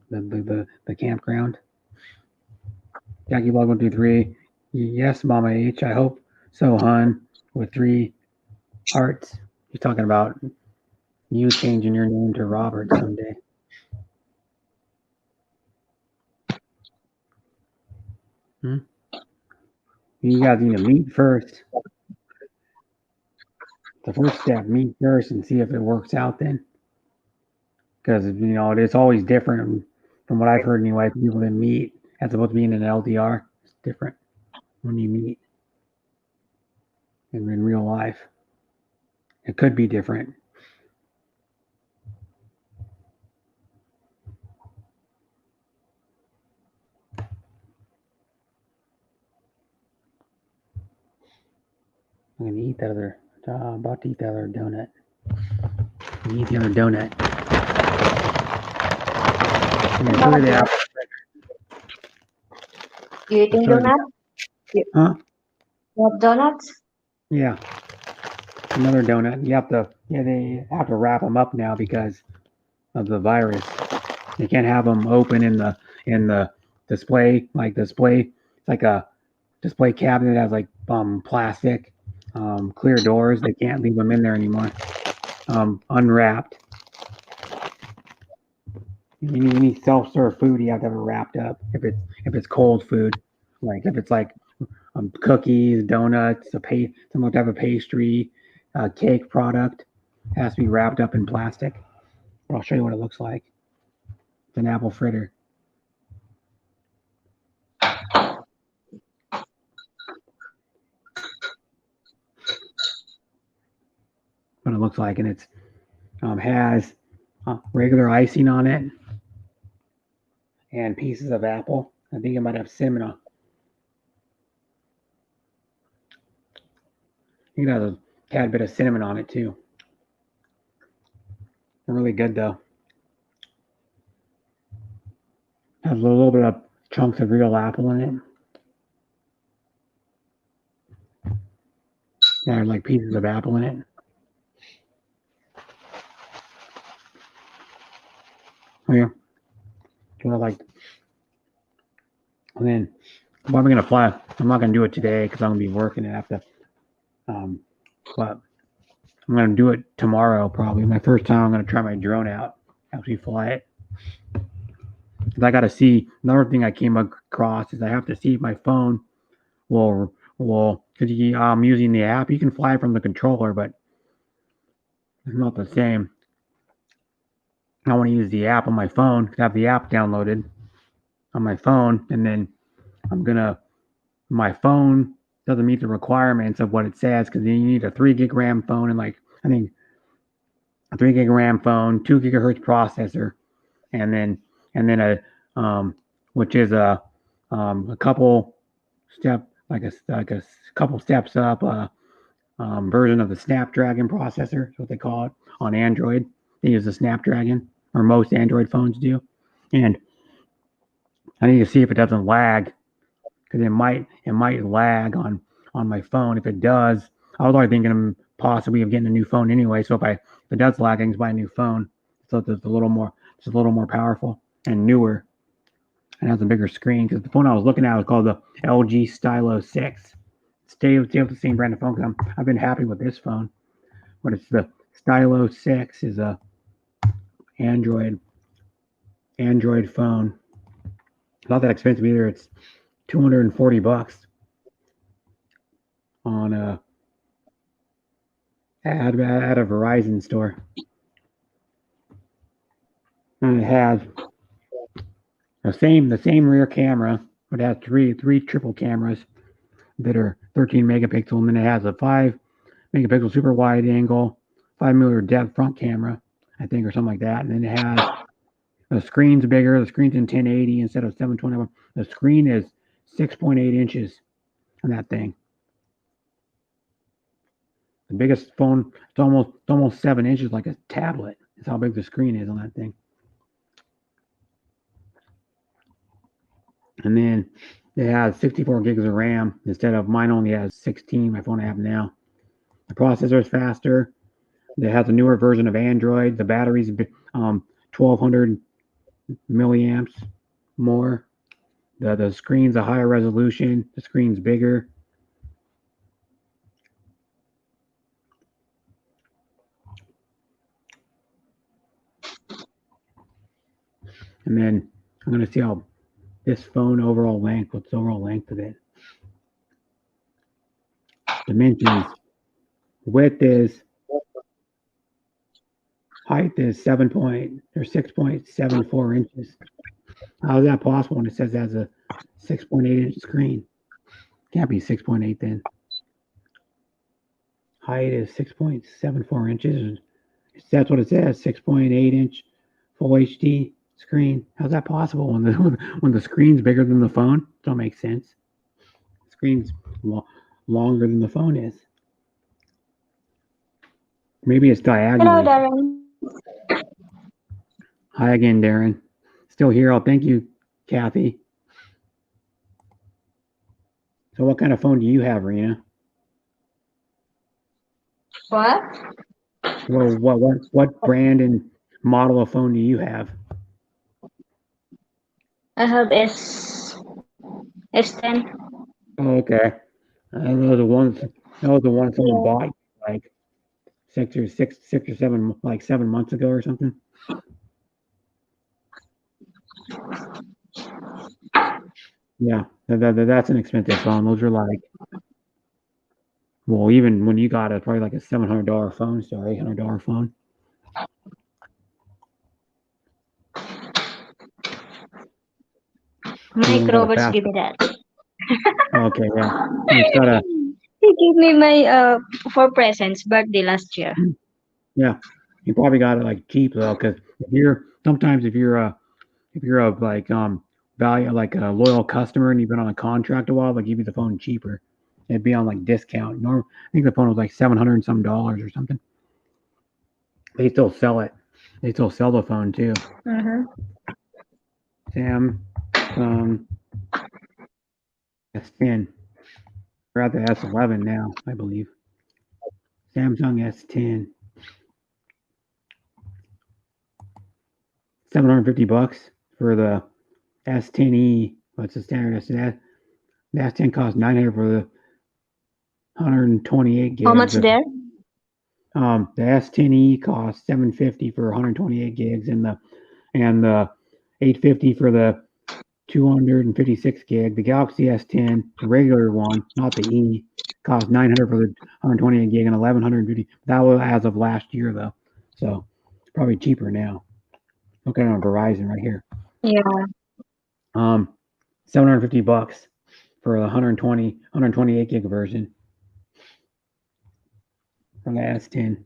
The campground. Jackie Blog 123. Yes, Mama H. I hope so, hun. With 3 hearts. He's talking about You changing your name to Robert someday. You guys need to meet first. The first step, meet first and see if it works out then. Because, it's always different from what I've heard anyway. People that meet as opposed to being in an LDR, it's different when you meet in real life. It could be different. I'm gonna eat that other. About to eat that other donut. Eat the other donut. Show you the apple. You eating Sure. donuts? Huh? You have donuts? Yeah. Another donut. They have to wrap them up now because of the virus. They can't have them open in the display. It's like a display cabinet that has like plastic, clear doors. They can't leave them in there anymore. Unwrapped. Any self-serve food, you have to have it wrapped up. If it's cold food, like if it's like cookies, donuts, some type of pastry, cake product, has to be wrapped up in plastic. But I'll show you what it looks like. It's an apple fritter. What it looks like, and it's has regular icing on it and pieces of apple. I think it might have cinnamon. I think it has a tad bit of cinnamon on it too. They're really good though. Has a little bit of chunks of real apple in it. Yeah, like pieces of apple in it. Oh, yeah. And then I'm probably gonna fly. I'm not gonna do it today because I'm gonna be working and have to. But I'm gonna do it tomorrow probably. My first time I'm gonna try my drone out. Actually fly it. Because I gotta see. Another thing I came across is I have to see if my phone will because I'm using the app. You can fly from the controller, but it's not the same. I want to use the app on my phone. I have the app downloaded on my phone, and then my phone doesn't meet the requirements of what it says because you need a 3 gig RAM phone and I think a 3 gig RAM phone, 2 gigahertz processor, and then a which is a couple step like a couple steps up version of the Snapdragon processor. Is what they call it on Android. They use the Snapdragon, or most Android phones do, and I need to see if it doesn't lag because it might lag on my phone. If it does, I was already thinking possibly of getting a new phone anyway. So if it does lag, I can just buy a new phone. So it's a little more powerful and newer, and has a bigger screen. Because the phone I was looking at was called the LG Stylo 6. Stay with the same brand of phone because I've been happy with this phone, but it's the Stylo 6 is a Android phone. Not that expensive either. It's $240 on at a Verizon store. And it has the same rear camera, but it has three triple cameras that are 13 megapixel, and then it has a 5 megapixel super wide angle, 5mm depth front camera, I think, or something like that. And then it has the screen's bigger. The screen's in 1080 instead of 720. The screen is 6.8 inches on that thing. The biggest phone, it's almost 7 inches, like a tablet. That's how big the screen is on that thing. And then it has 64 gigs of RAM instead of mine only has 16. My phone I have now. The processor is faster. It has a newer version of Android. The battery's 1200 milliamps more. The screen's a higher resolution. The screen's bigger. And then I'm going to see how this phone overall length, what's the overall length of it. Dimensions. Width is, height is 6.74 inches. How is that possible when it says it has a 6.8 inch screen? Can't be 6.8 then. Height is 6.74 inches. That's what it says, 6.8 inch full HD screen. How's that possible when the screen's bigger than the phone? Don't make sense. The screen's longer than the phone is. Maybe it's diagonal. Hello, Darren. Hi again, Darren. Still here. Oh, thank you, Kathy. So what kind of phone do you have, Rena? What? Well, what brand and model of phone do you have? I have S10. Oh, okay. Those are the ones someone bought like six or 7, like 7 months ago or something. Yeah, that's an expensive phone. Those are like, well, even when you got it, probably like a $700 phone, so $800 phone. Mike got a Roberts fast- give me that. Okay, yeah. It's got a, He gave me my for presents birthday last year. yeah. You probably got it like cheap though, because if you're a like value like a loyal customer and you've been on a contract a while, they'll give you the phone cheaper. It'd be on like discount. I think the phone was like $700 and some or something. They still sell it. They still sell the phone too. Samsung S10. We're at the S11 now, I believe. Samsung S10. $750 for the S10e. What's the standard S10? The S10 costs $900 for the 128 gigs. How much there? The S10e costs $750 for 128 gigs, and the 850 for the 256 gig. The Galaxy S10, the regular one, not the E, costs $900 for the 128 gig and $1,150. That was as of last year though, so it's probably cheaper now. Look at it on Verizon right here. Yeah. $750 for the 128 gig version from the S10.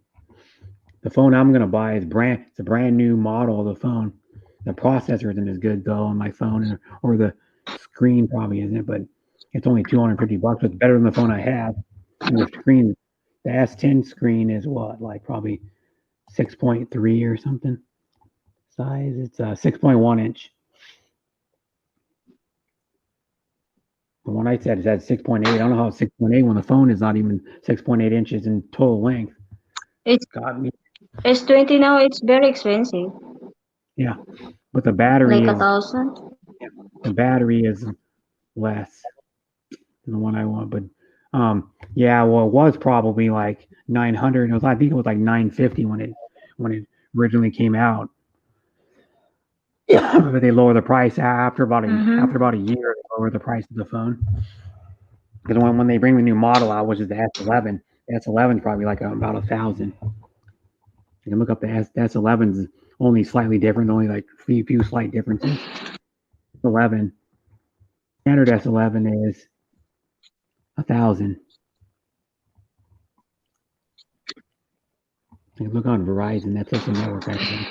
The phone I'm gonna buy is it's a brand new model of the phone. The processor isn't as good though on my phone, or the screen probably isn't, but it's only $250. It's better than the phone I have. And the screen, the S10 screen is what, like probably 6.3 or something size. It's 6.1 inch. The one I said is at 6.8. I don't know how it's 6.8 when the phone is not even 6.8 inches in total length. It's Got me. S20 now. It's very expensive. Yeah, but the battery Like is 1,000. the battery is less than the one I want. But yeah, well, it was probably like 900. I think it was like 950 when it originally came out. Yeah, but they lower the price after about a year. They lower the price of the phone because when they bring the new model out, which is the S11, the S11 is probably like about 1,000. You can look up the S11's only slightly different, only like a few slight differences. 11 standard S11 is 1,000. You look on Verizon. That's just a network, I think.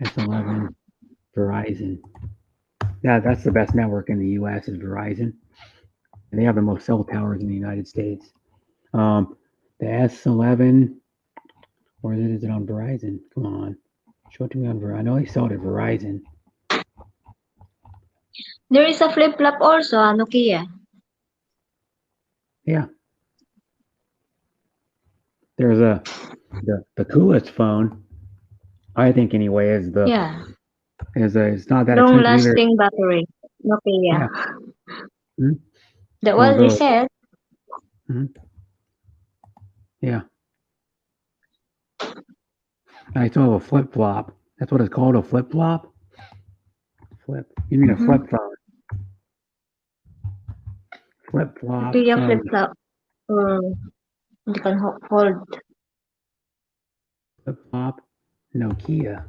S11 Verizon. Yeah, that's the best network in the U.S. is Verizon, and they have the most cell towers in the United States. The S11, or is it on Verizon? Come on, show it to me on Verizon. I know they sell it at Verizon. There is a flip flop also, Nokia. Yeah. There's the coolest phone, I think anyway, is it's not that Long expensive either. lasting battery. Nokia. Yeah. Hmm? That what he Although- said. Yeah. I still have a flip flop. That's what it's called, a flip flop. Flip. You mean a Mhm. flip phone? Flip flop Do you phone. flip flop? Or you can hold. Flip flop. Nokia.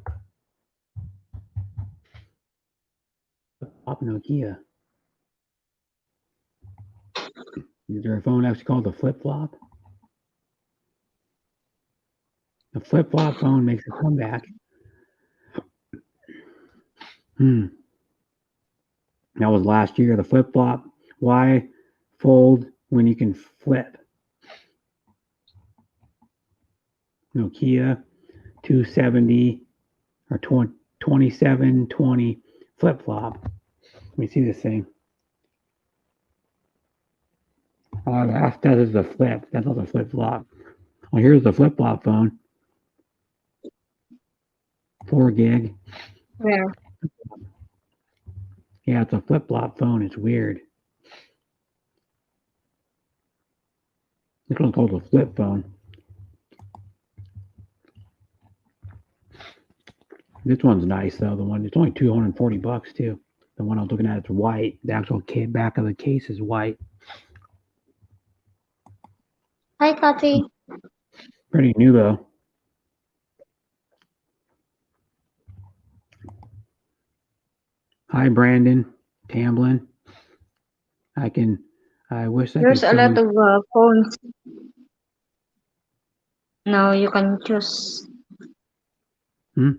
Flip flop Nokia. Is there a phone actually called a flip flop? The flip flop phone makes a comeback. That was last year. The flip flop. Why fold when you can flip? Nokia 270 or 2720 flip flop. Let me see this thing. Oh, that is the flip. That's not the flip flop. Well, here's the flip flop phone. 4 gig. Where? Yeah, it's a flip flop phone. It's weird. This one's called a flip phone. This one's nice though. The one it's only $240 too. The one I was looking at, it's white. The actual back of the case is white. Hi, Kathy. Pretty new though. Hi, Brandon Tamblin. I wish I There's could a show lot you. of phones. Now you can choose. There's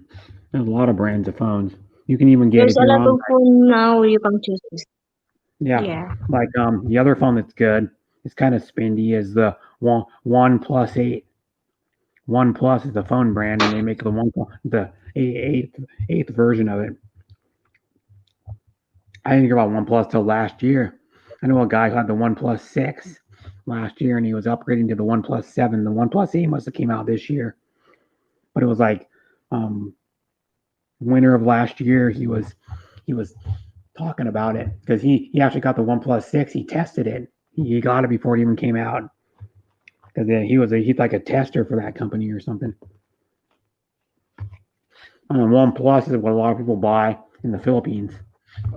a lot of brands of phones. You can even get There's if a you're lot on. of phone now you can choose. Yeah. Yeah. Like the other phone that's good, it's kind of spendy, is the OnePlus 8. OnePlus is the phone brand, and they make the eighth version of it. I didn't hear about OnePlus till last year. I know a guy who had the OnePlus 6 last year, and he was upgrading to the OnePlus 7. The OnePlus 8 must have came out this year, but it was like winter of last year. He was talking about it because he actually got the OnePlus 6. He tested it. He got it before it even came out because he's like a tester for that company or something. OnePlus is what a lot of people buy in the Philippines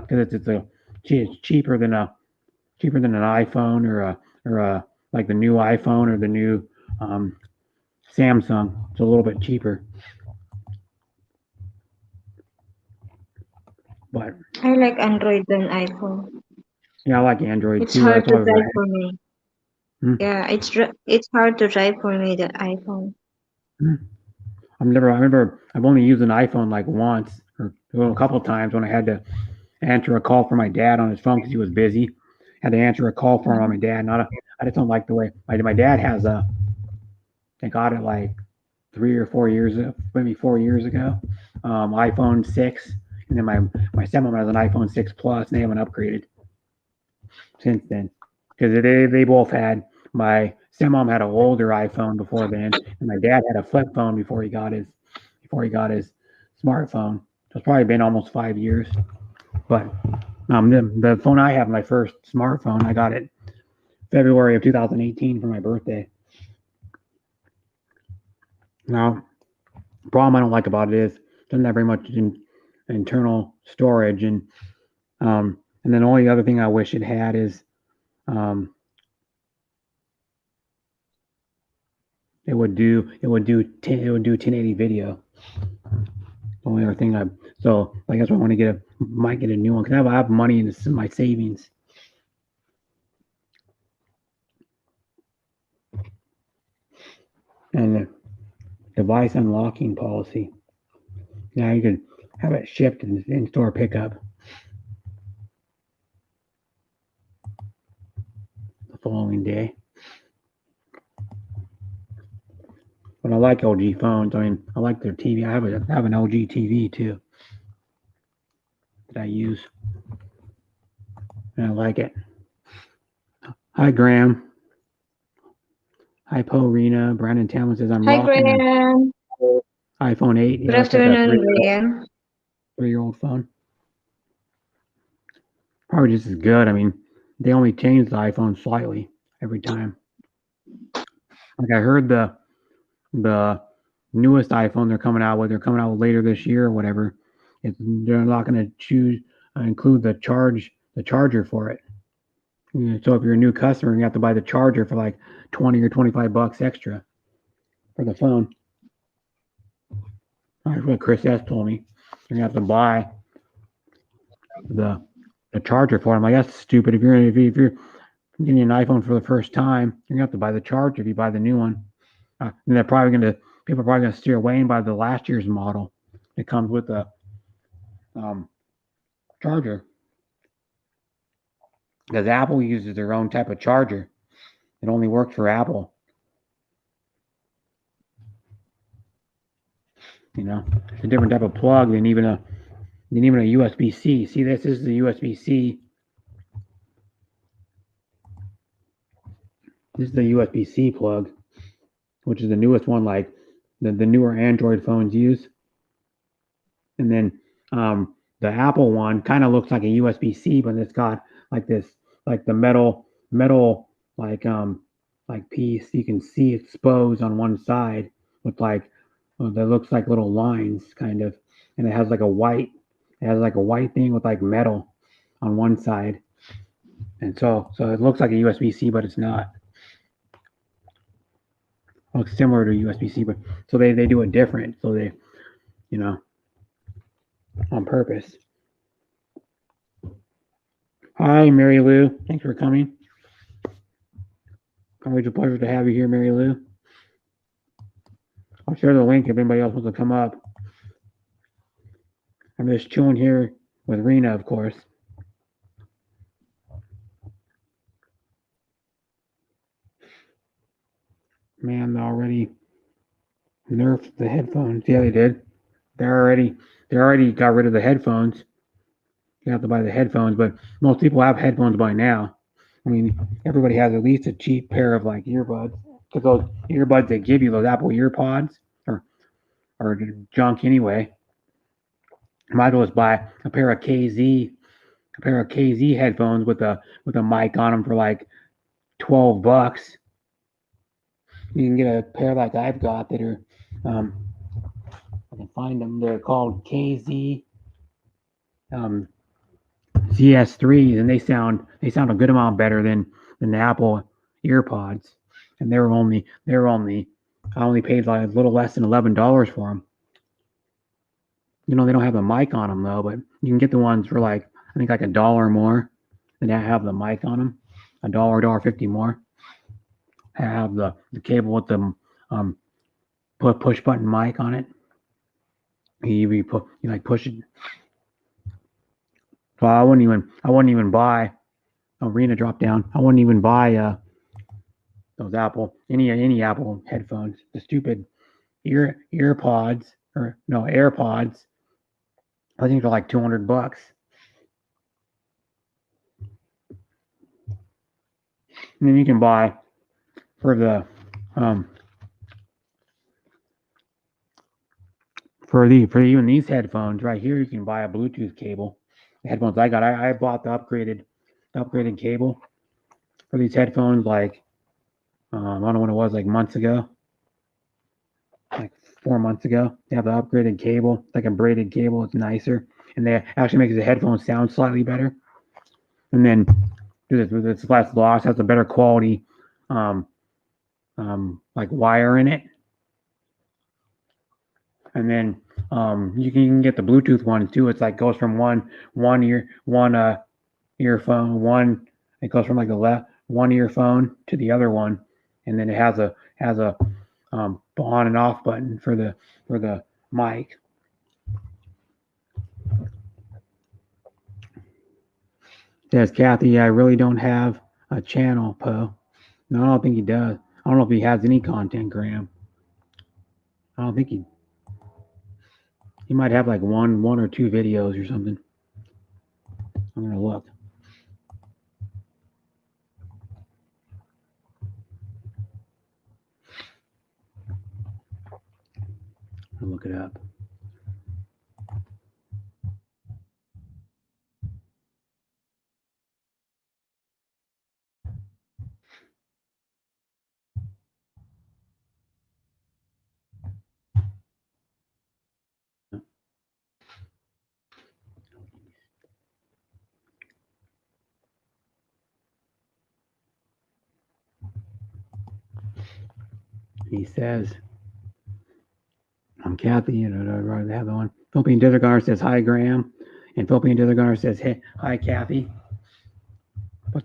because it's cheaper than an iPhone or a like the new iPhone or the new Samsung. It's a little bit cheaper. But I like Android than iPhone. yeah, I like Android It's too. hard That's to why drive for me. Hmm. Yeah, it's hard to drive for me, the iPhone. I've only used an iPhone like once or a couple of times when I had to answer a call for my dad on his phone because he was busy. Had to answer a call for him on my dad. I just don't like the way my dad has I got it like 3 or 4 years, maybe 4 years ago. iPhone 6, and then my stepmom has an iPhone 6 Plus, and they haven't upgraded since then because they both had. My stepmom had an older iPhone before then, and my dad had a flip phone before he got his smartphone. So it's probably been almost 5 years. But the phone I have, my first smartphone, I got it February of 2018 for my birthday. Now, the problem I don't like about it is it doesn't have very much internal storage, and then the only other thing I wish it had is it would do 1080 video. The only other thing so I guess I want to might get a new one because I have money in my savings. And the device unlocking policy. Now you can have it shipped in store pickup the following day. But I like LG phones. I mean, I like their TV. I have an LG TV too that I use, and I like it. Hi, Graham. Hi, Rena. Brandon Tamlin says I'm Hi, rocking an Graham. iPhone 8. Good Yeah, it's like a afternoon, Graham. 3-year-old phone. Probably just as good. I mean, they only change the iPhone slightly every time. Like I heard the newest iPhone they're coming out with later this year or whatever, they're not going to include the charger for it. So if you're a new customer, you have to buy the charger for like 20 or 25 bucks extra for the phone. That's what Chris S told me. You're gonna have to buy the charger for it. I'm like, that's stupid. If you're getting an iPhone for the first time, you're gonna have to buy the charger if you buy the new one. And people are probably gonna steer away and buy the last year's model. It comes with the charger because Apple uses their own type of charger. It only works for Apple. It's a different type of plug than even a USB-C. See, this is the USB-C. This is the USB-C plug, which is the newest one, like the newer Android phones use. And then the Apple one kind of looks like a USB-C, but it's got like this, like the metal like piece you can see exposed on one side with that looks like little lines kind of, and it has like a white thing with like metal on one side, and so it looks like a USB-C, but it's not. It looks similar to USB-C, but so they do it different, so they on purpose. Hi, Mary Lou. Thanks for coming. Always a pleasure to have you here, Mary Lou. I'll share the link if anybody else wants to come up. I'm just chilling here with Rena, of course. Man, they already nerfed the headphones. Yeah, they did. They already got rid of the headphones. You have to buy the headphones, but most people have headphones by now. I mean, everybody has at least a cheap pair of like earbuds, because those earbuds they give you, those Apple EarPods, are junk anyway. You might as well just buy a pair of KZ headphones with a mic on them for like $12. You can get a pair like I've got that are I can find them. They're called KZ CS3s, and they sound a good amount better than the Apple EarPods. And I only paid like a little less than $11 for them. They don't have the mic on them though, but you can get the ones for like I think like $1 more than have the mic on them. $1.50 more. Have the cable with the push button mic on it. You push it. So I wouldn't even buy. Arena drop down. I wouldn't even buy those any Apple headphones. The stupid AirPods. I think they're like $200. And then you can buy for the for even these headphones right here, you can buy a Bluetooth cable. The headphones I got, I bought the upgraded cable for these headphones like I don't know when it was, like months ago, like 4 months ago. They have the upgraded cable, like a braided cable. It's nicer, and they actually makes the headphones sound slightly better. And then this less loss has a better quality like wire in it. And then you can get the Bluetooth ones too. It's like goes from one earphone, it goes from like the left one earphone to the other one, and then it has a on and off button for the mic. Says Kathy, I really don't have a channel, Poe. No, I don't think he does. I don't know if he has any content, Graham. I don't think he might have like one or two videos or something. I'm gonna look. I'll look it up. He says, I'm Kathy, you know, the other one. Philippine Desert Gardener says, hi, Graham. And Philippine Desert Gardener says, hey, hi, Kathy. I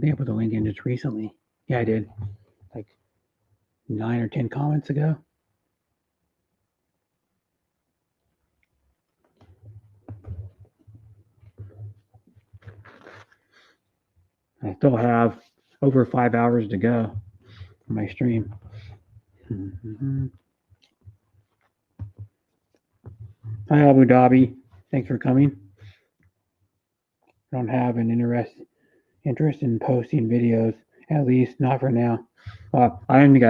think I put the link in just recently. Yeah, I did. Like 9 or 10 comments ago. I still have over 5 hours to go on my stream. Mm-hmm. Hi, Abu Dhabi. Thanks for coming. I don't have an interest in posting videos, at least not for now. I didn't think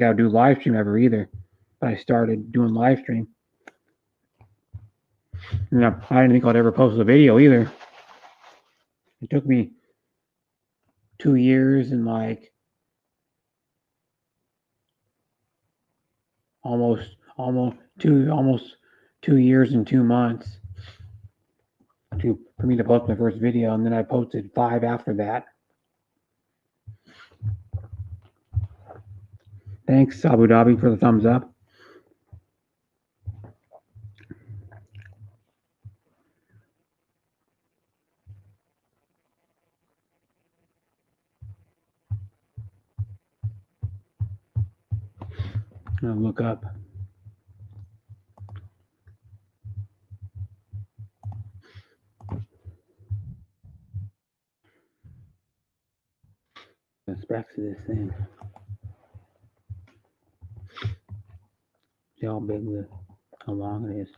I would do live stream ever either, but I started doing live stream. No, I didn't think I'd ever post a video either. It took me 2 years and like almost 2 years and 2 months for me to post my first video, and then I posted 5 after that. Thanks, Abu Dhabi, for the thumbs up. I'll look up. The specs of this thing. See how big how long it is.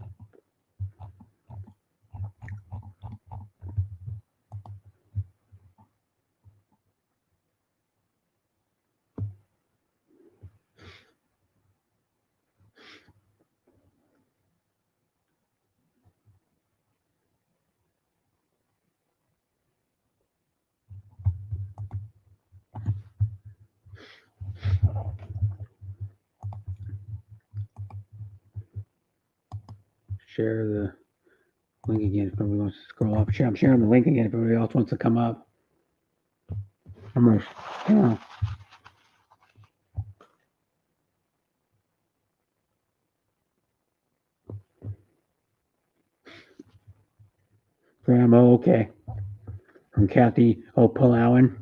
Share the link again if everybody wants to scroll up. I'm sharing the link again if everybody else wants to come up. Yeah. Graham, okay. From Kathy O'Palawan.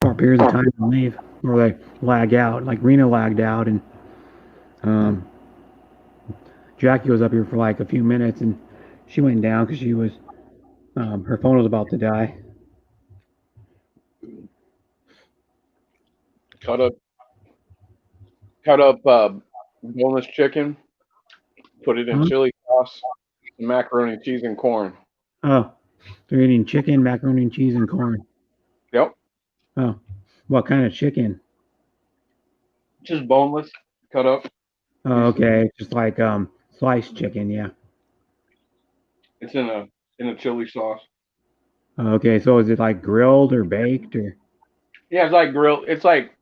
Short periods of time to leave, or they lag out. Like Rena lagged out, and Jackie was up here for like a few minutes, and she went down because she was her phone was about to die. Cut up boneless chicken, put it in chili sauce, macaroni, cheese, and corn. Oh, they're eating chicken, macaroni and cheese, and corn. Yep. Oh, what kind of chicken? Just boneless, cut up. Oh, okay, just like sliced chicken, yeah. It's in a chili sauce. Okay, so is it like grilled or baked or? Yeah, it's like grilled. It's like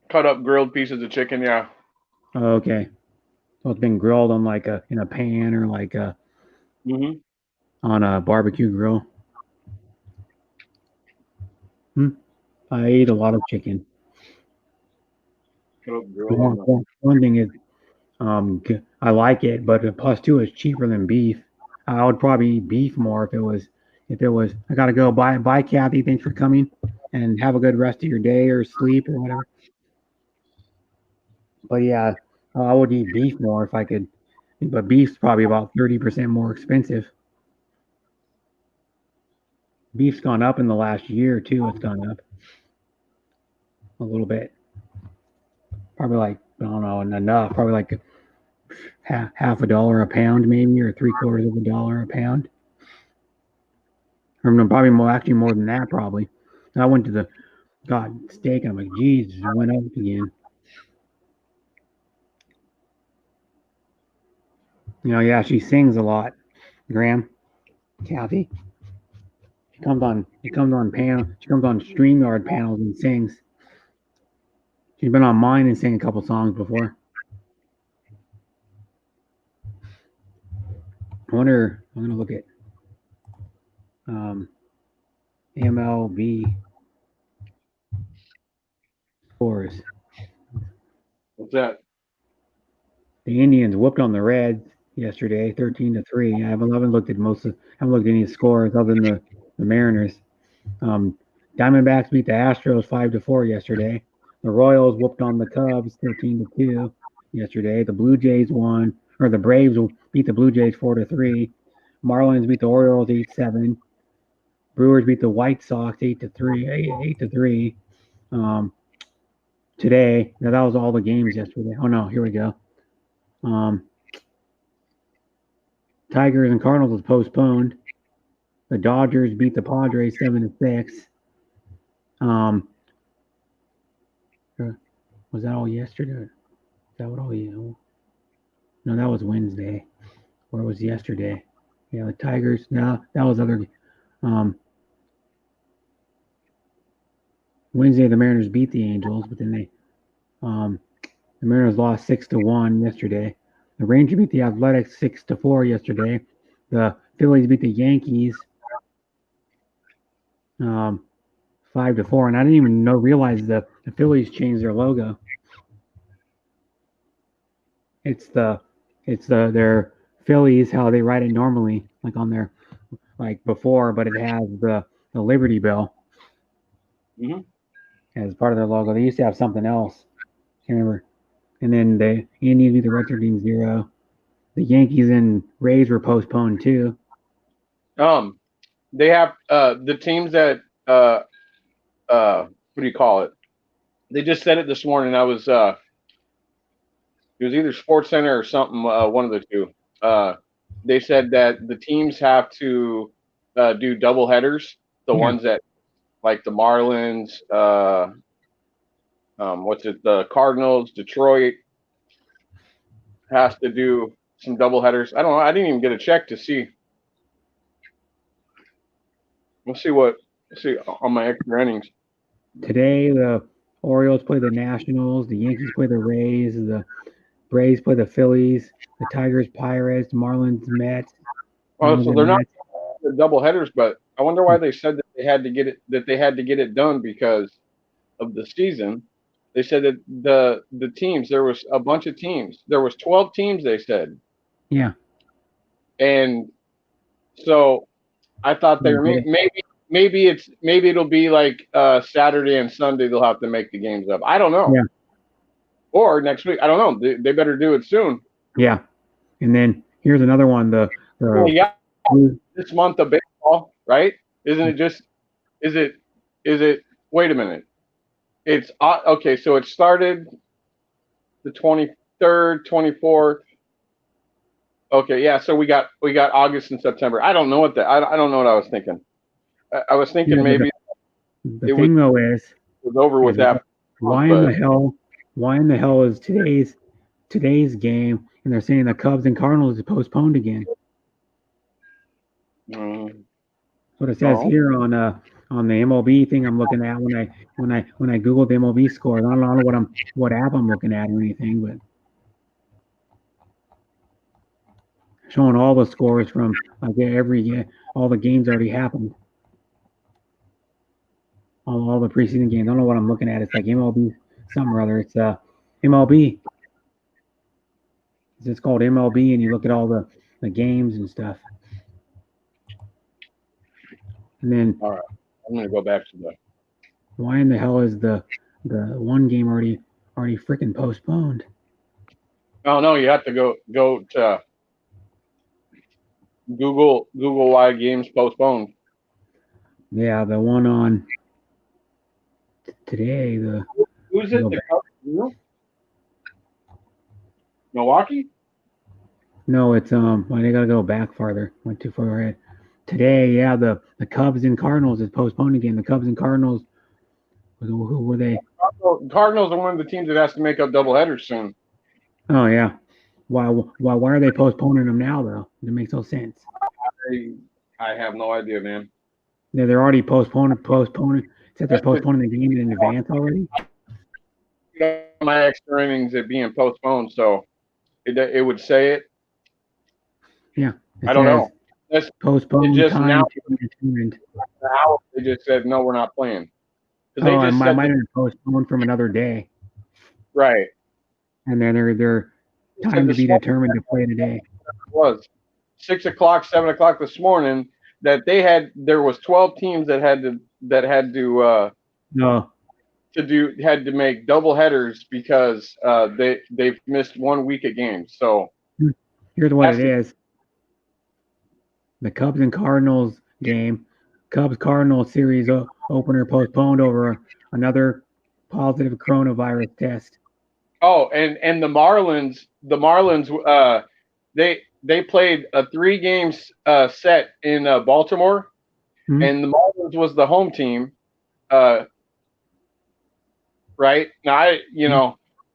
cut up grilled pieces of chicken. Yeah. Oh, okay, so it's been grilled on like in a pan or like on a barbecue grill. I ate a lot of chicken. Put a grill on the- One thing is, I like it, but the plus two is cheaper than beef. I would probably eat beef more if it was. I gotta go. Bye, Kathy. Thanks for coming, and have a good rest of your day or sleep or whatever. But yeah, I would eat beef more if I could. But beef's probably about 30% more expensive. Beef's gone up in the last year too. It's gone up a little bit. Probably like, I don't know, enough. Probably like half $1 a pound, maybe, or $0.75 a pound. Or no, probably more, actually more than that, probably. I went to the steak, and I'm like, geez, it went up again. Yeah, she sings a lot. Graham, Kathy. She comes on StreamYard panels and sings. She's been on mine and sang a couple songs before. I'm gonna look at MLB scores. What's that? The Indians whooped on the Reds yesterday, 13-3. I haven't looked at any scores other than the Mariners. Diamondbacks beat the Astros 5-4 yesterday. The Royals whooped on the Cubs 13-2 yesterday. The Braves beat the Blue Jays 4-3. Marlins beat the Orioles 8-7. Brewers beat the White Sox 8-3. Today, now that was all the games yesterday. Oh no, here we go. Tigers and Cardinals was postponed. The Dodgers beat the Padres 7-6. Was that all yesterday? Is that what all you? No, that was Wednesday. Or it was yesterday. Yeah, the Tigers. No, that was other. Wednesday the Mariners beat the Angels, but then the Mariners lost 6-1 yesterday. The Rangers beat the Athletics 6-4 yesterday. The Phillies beat the Yankees 5-4, and I didn't even realize the Phillies changed their logo. It's their Phillies, how they write it normally, like on their before, but it has the Liberty Bell as part of their logo. They used to have something else. Can't remember. And then the Indians beat the Red Sox 0. The Yankees and Rays were postponed too. They have the teams that what do you call it? They just said it this morning. I was it was either Sports Center or something, one of the two. They said that the teams have to do double headers. The ones that, like the Marlins, the Cardinals, Detroit has to do some double headers. I don't know. I didn't even get a check to see. Let's see on my extra innings. Today, the Orioles play the Nationals. The Yankees play the Rays. The Braves play the Phillies. The Tigers, Pirates. Marlins, Mets. Oh, so they're not double headers, but I wonder why they said that they had to get it done because of the season. They said that the teams, there was a bunch of teams. There was 12 teams, they said. Yeah. And so I thought maybe it'll be like Saturday and Sunday they'll have to make the games up. I don't know. Yeah. Or next week. I don't know. They better do it soon. Yeah. And then here's another one. This month of baseball, right? Isn't it just? Is it? Wait a minute. It's okay. So it started the 23rd, 24th. Okay, yeah. So we got August and September. I don't know I don't know what I was thinking. I was thinking maybe the thing though is it was over with that. Why in the hell is today's game? And they're saying the Cubs and Cardinals is postponed again. What it says here on the MLB thing I'm looking at when I Google the MLB scores. I don't know what app I'm looking at or anything, but showing all the scores from all the games already happened. all the preseason games. I don't know what I'm looking at. It's like MLB something or other. It's MLB. It's called MLB, and you look at all the games and stuff. And then All right, I'm gonna go back to the. why in the hell is the one game already freaking postponed? Oh no, you have to go to Google why games postponed. Yeah, the one on today. Who's it? Go The back. Cubs? You? Milwaukee? No, it's well, they gotta go back farther. Went too far ahead. Today, yeah, the Cubs and Cardinals is postponed again. The Cubs and Cardinals. Who were they? Cardinals are one of the teams that has to make up doubleheaders soon. Oh yeah. Why are they postponing them now though? It makes no sense. I have no idea, man. They're already postponing. Said they're postponing the game in advance already. My extra innings it being postponed, so it would say it. Yeah. I don't know. That's Postponed just time now- to be determined. how they just said no, we're not playing. 'Cause they Oh, I just might said have been postponed from another day, right. and then they're said time to this be morning- determined to play today. It was 6 o'clock, 7 o'clock this morning that there was 12 teams that had to No. had to make double headers because they've missed 1 week of games. So Here's what That's it is. The Cubs and Cardinals game, Cubs-Cardinals series opener postponed over another positive coronavirus test. and the Marlins they played a 3 games set in Baltimore, Mhm. and the Marlins was the home team. Right now,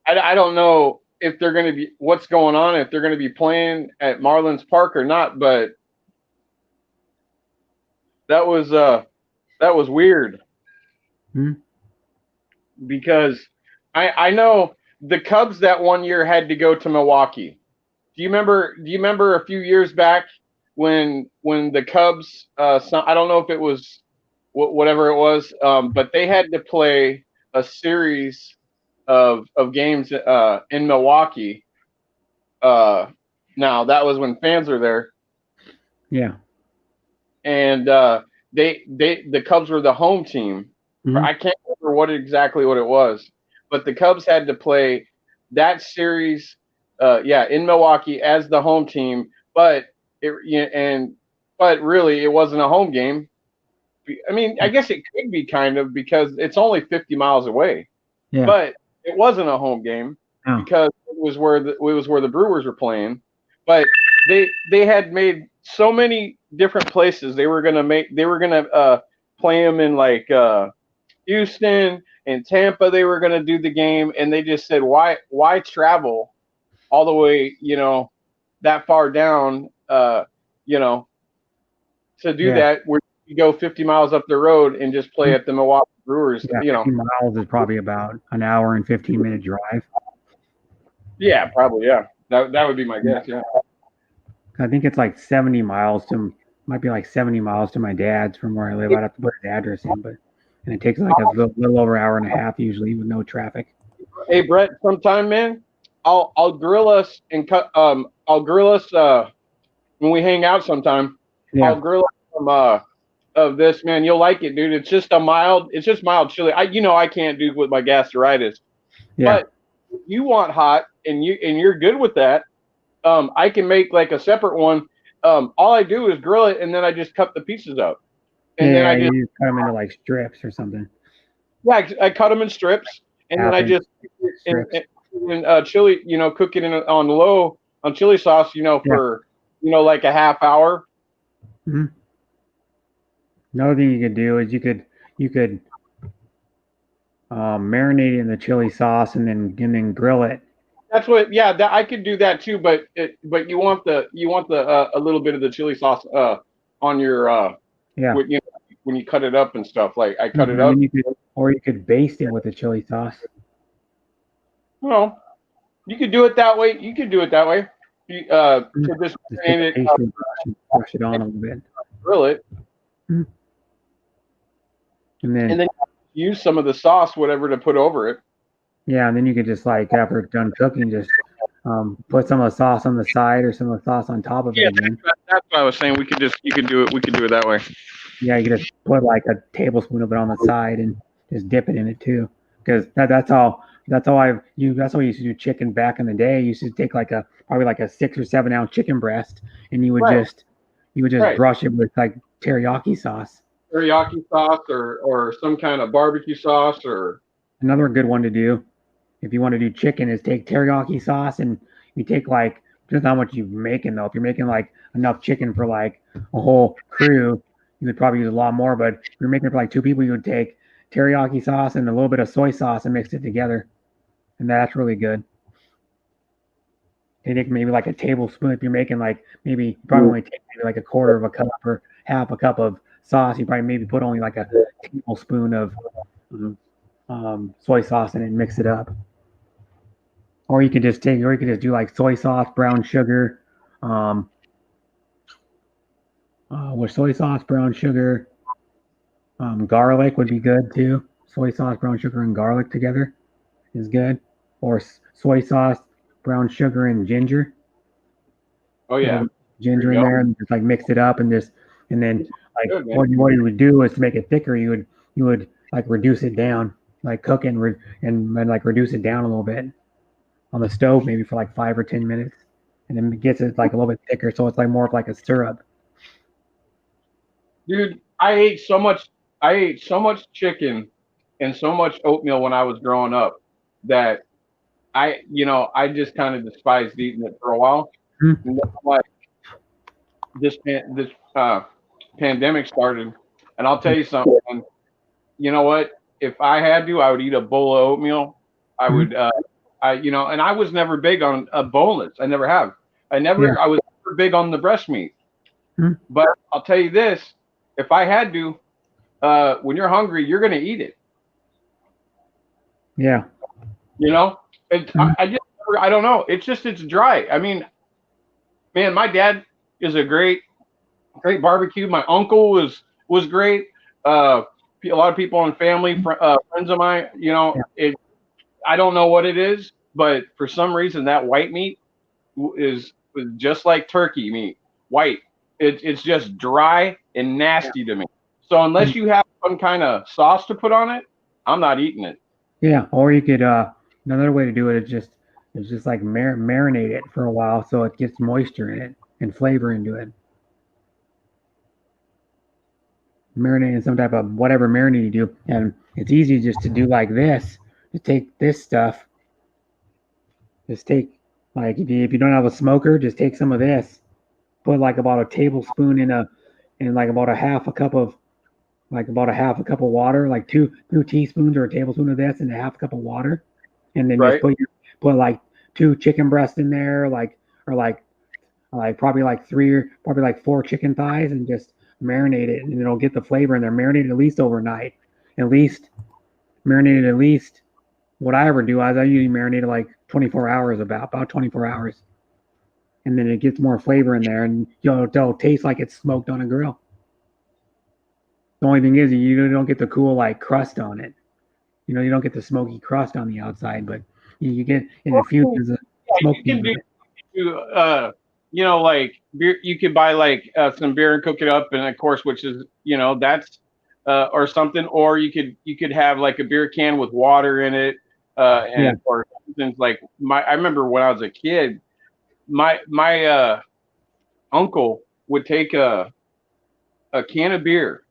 I don't know if they're going to be what's going on, if they're going to be playing at Marlins Park or not, but that was weird. Hmm. Because I know the Cubs that one year had to go to Milwaukee. Do you remember a few years back when the Cubs I don't know if it was whatever it was, but they had to play a series of games in Milwaukee. Now that was when fans were there, Yeah. and the Cubs were the home team. Mhm. I can't remember exactly what it was, but the Cubs had to play that series, in Milwaukee as the home team. But really, it wasn't a home game. I mean, I guess it could be kind of because it's only 50 miles away, Yeah. but it wasn't a home game Oh. because it was where the Brewers were playing. But they had made so many different places. They were gonna play them in like Houston and Tampa. They were gonna do the game, and they just said, why travel all the way, that far down, to do Yeah. that where you go 50 miles up the road and just play at the Milwaukee Brewers, Yeah, 50 miles is probably about an hour and 15-minute drive. Yeah, probably, yeah. That would be my guess, yeah. I think it's like 70 miles might be like 70 miles to my dad's from where I live. I'd have to put his address in, and it takes like a little over an hour and a half usually with no traffic. Hey Brett, sometime, man, I'll grill us and cut. I'll grill us when we hang out sometime. Yeah. I'll grill us some of this, man. You'll like it, dude. It's just mild chili. I can't do with my gastritis. Yeah. But if you want hot and you're good with that, I can make like a separate one. All I do is grill it and then I just cut the pieces up. And then I just you cut them into like strips or something. I cut them in strips and then I Half just strips. and chili, cook it on low on chili sauce, for like a half hour. Mm-hmm. Another thing you could do is you could marinate it in the chili sauce and then grill it. That's what, I could do that too, but you want the a little bit of the chili sauce on your Yeah. when you cut it up and stuff. Like I cut it And up. then you could baste it with the chili sauce. Well, you could do it that way. You could do it that way. You, to just Just marinate baste it, brush it on a little bit. grill it, And then and then use some of the sauce, whatever, to put over it. Yeah, and then you could just like after it's done cooking, just put some of the sauce on the side or some of the sauce on top of it Yeah, again. that's what I was saying. You could do it that way. Yeah, you could just put like a tablespoon of it on the side and just dip it in it too. Because that's how I used to do chicken back in the day. You used to take like probably like a 6 or 7 ounce chicken breast, and you would Right. just Right. brush it with like teriyaki sauce. Teriyaki sauce or some kind of barbecue sauce or Another good one to do if you want to do chicken is take teriyaki sauce, and you take like just how much you're making though. If you're making like enough chicken for like a whole crew, you would probably use a lot more. But if you're making it for like 2 people, you would take teriyaki sauce and a little bit of soy sauce and mix it together, and that's really good. You take maybe like a tablespoon if you're making like maybe you probably only take maybe like a quarter of a cup or half a cup of sauce. You probably maybe put only like a tablespoon of soy sauce in it and mix it up. Or you could just do like soy sauce, brown sugar, with soy sauce, brown sugar, garlic would be good too. Soy sauce, brown sugar, and garlic together is good. Or soy sauce, brown sugar, and ginger. oh yeah. Ginger There in you go. there, and just like mix it up, and then like Good, man. what you would do is to make it thicker, you would like reduce it down, like cook and like reduce it down a little bit on the stove, maybe for like 5 or 10 minutes, and then it gets it like a little bit thicker, so it's like more of like a syrup. Dude, I ate so much chicken and so much oatmeal when I was growing up that I just kind of despised eating it for a while. Hmm. And then, like this pandemic started, and I'll tell you something. You know what? If I had to, I would eat a bowl of oatmeal. I would, and I was never big on boneless. I never have. I was never big on the breast meat. Hmm. But I'll tell you this: if I had to, when you're hungry, you're gonna eat it. Yeah. I don't know. It's dry. I mean, man, my dad is a great barbecue. My uncle was great. A lot of people in family, friends of mine, I don't know what it is, but for some reason that white meat is just like turkey meat. White. It's just dry and nasty to me. So unless you have some kind of sauce to put on it, I'm not eating it. Yeah. Or you could another way to do it is just like marinate it for a while so it gets moisture in it and flavor into it. Marinate in some type of whatever marinade you do, and it's easy just to do like this. To take this stuff, just take like if you don't have a smoker, just take some of this, put like about a tablespoon in like about a half a cup of water, like two teaspoons or a tablespoon of this and a half cup of water, and then Right. just put like 2 chicken breasts in there, or probably like 4 chicken thighs, and just marinate it, and it'll get the flavor in there. Marinate it at least overnight. Marinate it at least. What I ever do is I usually marinate it like 24 hours, about 24 hours, and then it gets more flavor in there, and it'll taste like it's smoked on a grill. The only thing is you don't get the cool like crust on it. You don't get the smoky crust on the outside, but you get in the future the smoky. You can do, like beer. You could buy like some beer and cook it up, and of course, which is that's or something. Or you could have like a beer can with water in it, or things like I remember when I was a kid, my uncle would take a can of beer,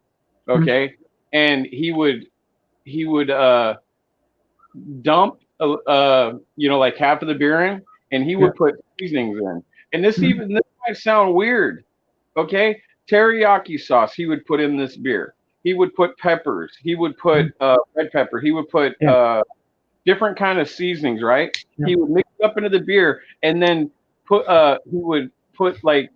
okay, and he would dump like half of the beer in, and he would put seasonings in. And this might sound weird, okay? Teriyaki sauce he would put in this beer. He would put peppers. He would put red pepper. He would put different kind of seasonings, right? Yeah. He would mix it up into the beer, and then he would put like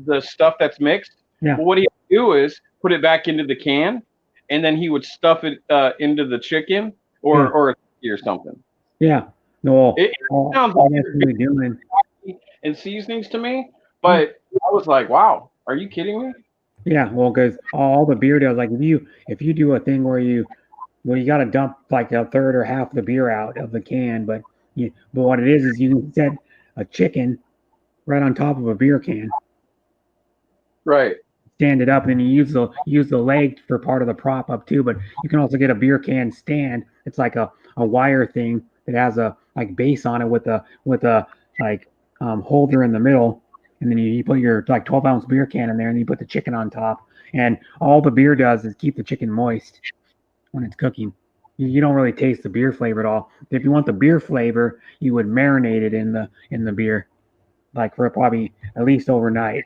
the stuff that's mixed. Yeah. But what he would do is put it back into the can, and then he would stuff it into the chicken or something. Yeah. No. It sounds all like that's really doing. and seasonings to me, but I was like, wow, are you kidding me? Yeah, well, because all the beer does, like if you do a thing where you Well, you got to dump like a third or half the beer out of the can, but what it is you can set a chicken right on top of a beer can, Right. stand it up, and then you use the leg for part of the prop up too. But you can also get a beer can stand. It's like a wire thing that has a like base on it with a like holder in the middle, and then you put your like 12-ounce beer can in there, and you put the chicken on top, and all the beer does is keep the chicken moist when it's cooking. You don't really taste the beer flavor at all. If you want the beer flavor, you would marinate it in the beer, like for probably at least overnight.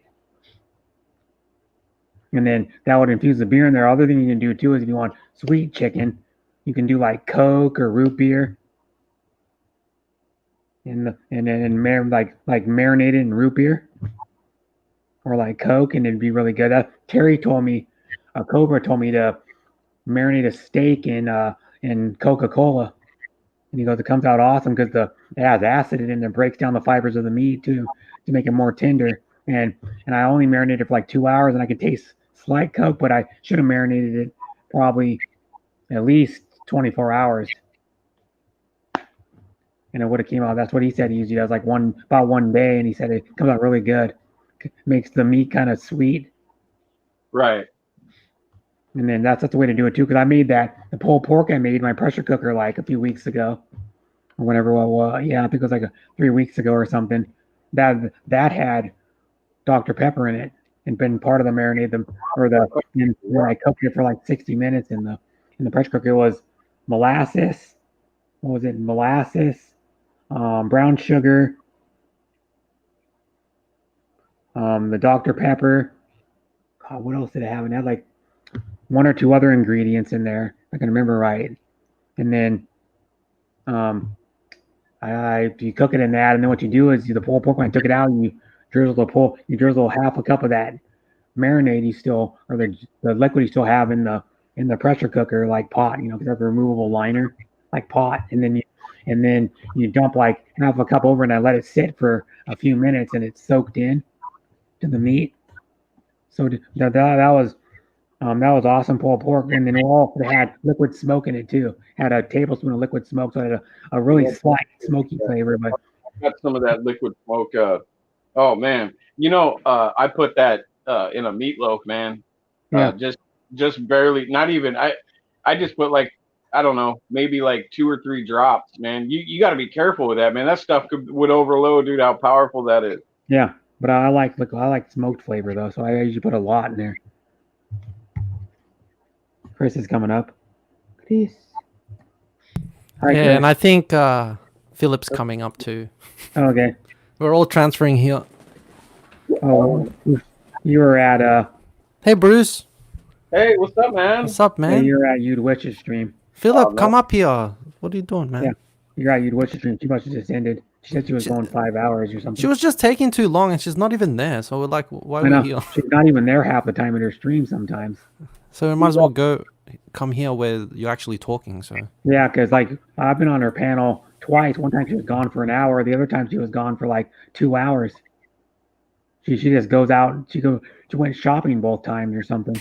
And then that would infuse the beer in there. Other thing you can do too is if you want sweet chicken, you can do like Coke or root beer, and marinate it in root beer or like Coke, and it'd be really good. Terry told me, Cobra told me to marinate a steak in Coca-Cola, and he goes, it comes out awesome because it has acid in it and it breaks down the fibers of the meat too to make it more tender. And I only marinated it for like 2 hours, and I could taste slight Coke, but I should have marinated it probably at least 24 hours, and it would have came out. That's what he said. He usually does like about 1 day, and he said it comes out really good. Makes the meat kind of sweet. Right. And then that's the way to do it too. Because I made the pulled pork I made in my pressure cooker like a few weeks ago, or whatever. Well, yeah, I think it was like 3 weeks ago or something. That had Dr. Pepper in it and been part of the marinade. When I cooked it for like 60 minutes in the pressure cooker. It was molasses. What was it? Molasses, brown sugar, the Dr. Pepper. God, what else did it have? And it had like 1 or 2 other ingredients in there, if I can remember right. And then you cook it in that, and then what you do is the pulled pork, when I took it out, and you drizzle half a cup of that marinade or the liquid you still have in the pressure cooker, like pot, because they have a removable liner, like pot, and then you dump like half a cup over, and I let it sit for a few minutes, and it's soaked in to the meat. So that was awesome pulled pork, and then it had liquid smoke in it too. Had a tablespoon of liquid smoke, so it had a really slight smoky flavor. But got some of that liquid smoke. Oh man, I put that in a meatloaf, man. Yeah. Just barely, not even. I just put like, I don't know, maybe like 2 or 3 drops, man. You got to be careful with that, man. That stuff would overload, dude. How powerful that is. Yeah, but I like smoked flavor though, so I usually put a lot in there. Chris is coming up. Chris. All right, Yeah, Chris. and I think Philip's coming up too. Okay. We're all transferring here. Oh, you were at Hey, Bruce. Hey, what's up, man? What's up, yeah, man? you're at You'd Witch's stream. Philip, no. come up here. What are you doing, man? Yeah. You're at You'd Witch's stream. She must have just ended. She said she was going 5 hours or something. She was just taking too long, and she's not even there. So we're like, why are I know. we here? She's not even there half the time in her stream sometimes. So we might as well come here where you're actually talking. So Yeah, because like I've been on her panel twice. One time she was gone for an hour. The other time she was gone for like 2 hours. She just goes out. She went shopping both times or something.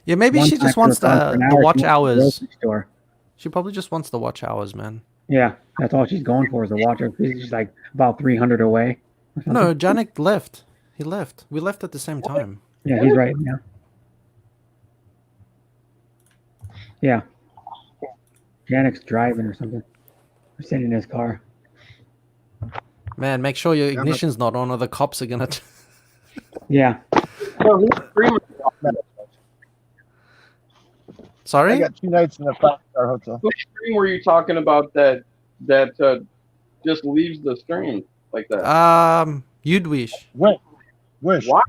yeah, maybe One she time just she was wants gone for an the hour. She watch went to the hours. grocery store. She probably just wants the watch hours, man. Yeah, that's all she's going for is the watch hours. She's like about 300 away. Or something. No, Janik left. He left. We left at the same time. Yeah, he's right. Yeah. Yeah. Janik's driving or something. Or sitting in his car. Man, make sure your ignition's not on, or the cops are gonna. Yeah. So who's streaming? Sorry. I got 2 nights in a 5-star hotel. Whose stream were you talking about that just leaves the stream like that? You'd wish. Wish. Why?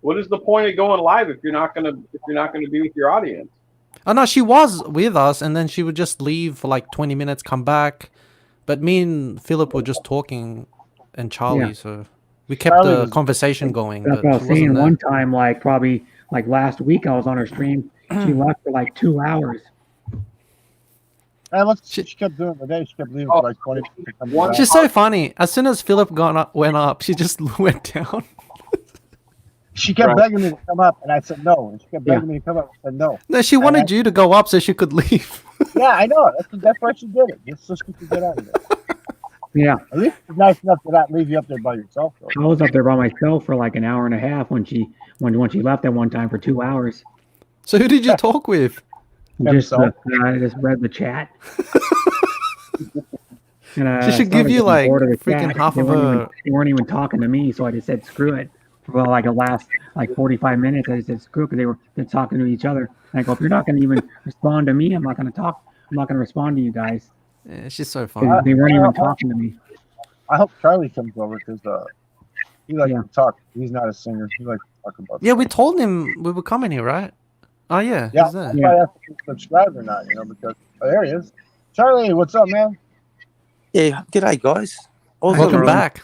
What is the point of going live if you're not gonna be with your audience? Oh no, she was with us, and then she would just leave for like 20 minutes, come back. But me and Philip were just talking, and Charlie, Yeah. so we kept Charlie the was- conversation going. That's But what I she was wasn't saying. there. One time, like probably like last week, I was on her stream. She left for like 2 hours. And look, she kept doing it today. She kept leaving for like 20 minutes. to come back. She's so funny. As soon as Philip went up, she just went down. She kept Right. begging me to come up, and I said no. And she kept Yeah. begging me to come up. I said no. No, she wanted you to go up so she could leave. Yeah, I know. That's why she did it. Just so she could get out of there. Yeah. At least it's nice enough to not leave you up there by yourself, though. I was up there by myself for like an hour and a half when she left at one time for 2 hours. So who did you talk with? Just Himself. I just read the chat. And, She should started give you getting like bored of the freaking chat. half They of weren't even a. talking to me, so I just said screw it. For like the last like 45 minutes, I just said screw it because they're talking to each other. And I go, if you're not going to even respond to me, I'm not going to talk. I'm not going to respond to you guys. Yeah, she's so 'Cause funny. They weren't even talking to me. I hope Charlie comes over because he likes Yeah. to talk. He's not a singer. He likes to talk about. Yeah, we told him we were coming here, right? Oh yeah, Yeah, he's there. that's why I asked if he's subscribed or not. Because there he is. Charlie, what's up, man? Yeah, g'day guys. Welcome back.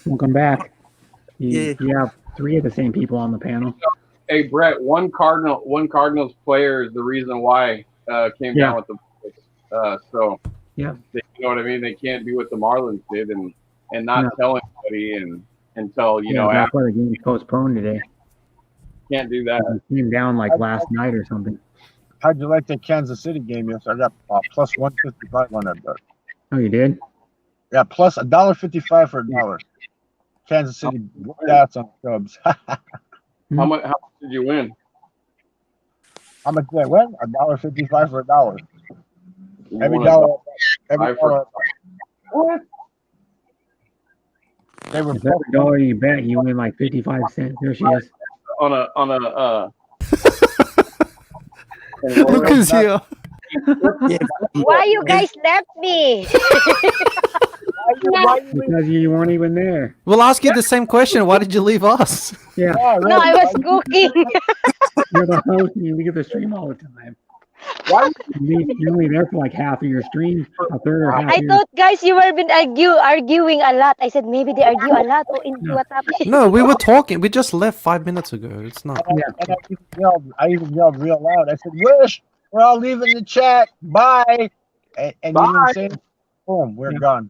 Welcome back. Yeah. You have 3 of the same people on the panel. Hey Brett, one Cardinals player is the reason why came Yeah. down with the so Yeah. you know what I mean. They can't do what the Marlins did and not No. tell anybody until you Yeah, know that's after. why the game's postponed today. Can't do that. It came down like last night or something. How'd you like that Kansas City game yesterday? I got plus 155 on that bet. Oh, you did? Yeah, plus $1.55 for $1. Kansas City stats on the Cubs. How much did you win? How much did I win? $1.55 for $1. You Every won a dollar. Every $1.55 for- dollar. What? They were If every dollar you bet, you win like 55 cents. There she is. on a Look who's here. Why you guys left me? Because you weren't even there. We'll ask you the same question. Why did you leave us? Yeah. No, I was cooking. You're the host and you leave the stream all the time. You're only there for like half of your stream, a third or half I of your... thought guys you were been arguing a lot. I said maybe they argue a lot. Oh, in what happened? No, we were talking. We just left 5 minutes ago. It's not. And I even yelled real loud. I said, "Wish, we're all leaving the chat. Bye." And you didn't say it. Boom, we're gone.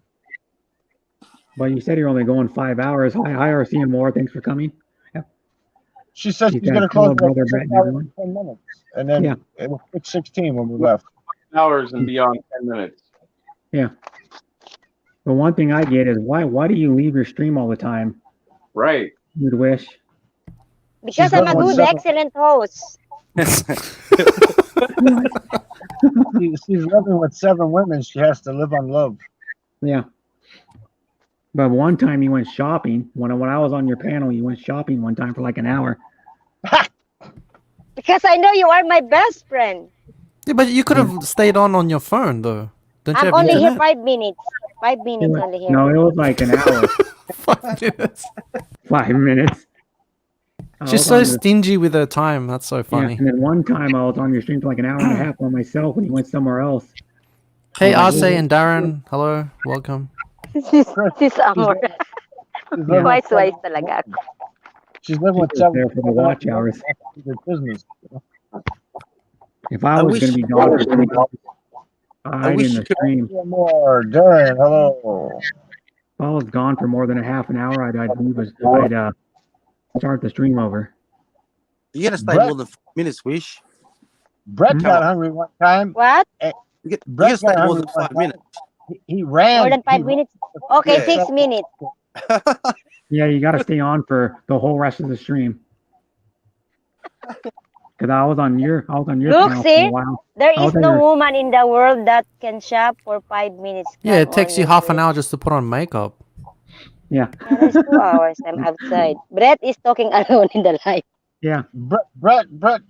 But you said you're only going 5 hours. Hi, RC and more. Thanks for coming. She said You she's got going to close fellow at brother 6 Brett hours Newland. and 10 minutes. And then Yeah. it was 6:16 when we left. hours and beyond 10 minutes. Yeah. But one thing I get is why do you leave your stream all the time? Right. You'd wish. Because I'm a living with good, seven- excellent host. She's living with 7 women. She has to live on love. Yeah. But one time you went shopping. When I was on your panel, you went shopping one time for like an hour. Because I know you are my best friend. Yeah, but you could have stayed on your phone though. Don't you I'm have only here internet? 5 minutes. 5 minutes only here. No, it was like an hour. 5 minutes. 5 minutes. I She's was so on your- stingy with her time. That's so Yeah, funny. and then one time I was on your stream for like an hour and a half by myself when you went somewhere else. Hey, Oh, Arce and Darren. Hello. Welcome. Sis Amor. She's living with Wise talaga ako. She's living with She was 7 there for the watch hours. Their business. If I I was wish- going to be gone for 3 hours, I'd wish in you the could- stream. More. Darren, hello. If I was gone for more than a half an hour, I'd start the stream over. You gotta stay Brett- more than 5 minutes, Wish. Brett Hmm? got hungry one time. What? You gotta Brett stay got more hungry than one 5 time. minutes. He ran. More than 5 He- minutes? Okay, Yeah. 6 minutes. Yeah, you got to stay on for the whole rest of the stream. Because I was on your Look, panel for see? a while. There I is was no on your- woman in the world that can shop for 5 minutes. Yeah, it Come takes on, you half an Yuri. hour just to put on makeup. Yeah, It's 2 hours. I'm outside. Brett is talking alone in the live. yeah. Brett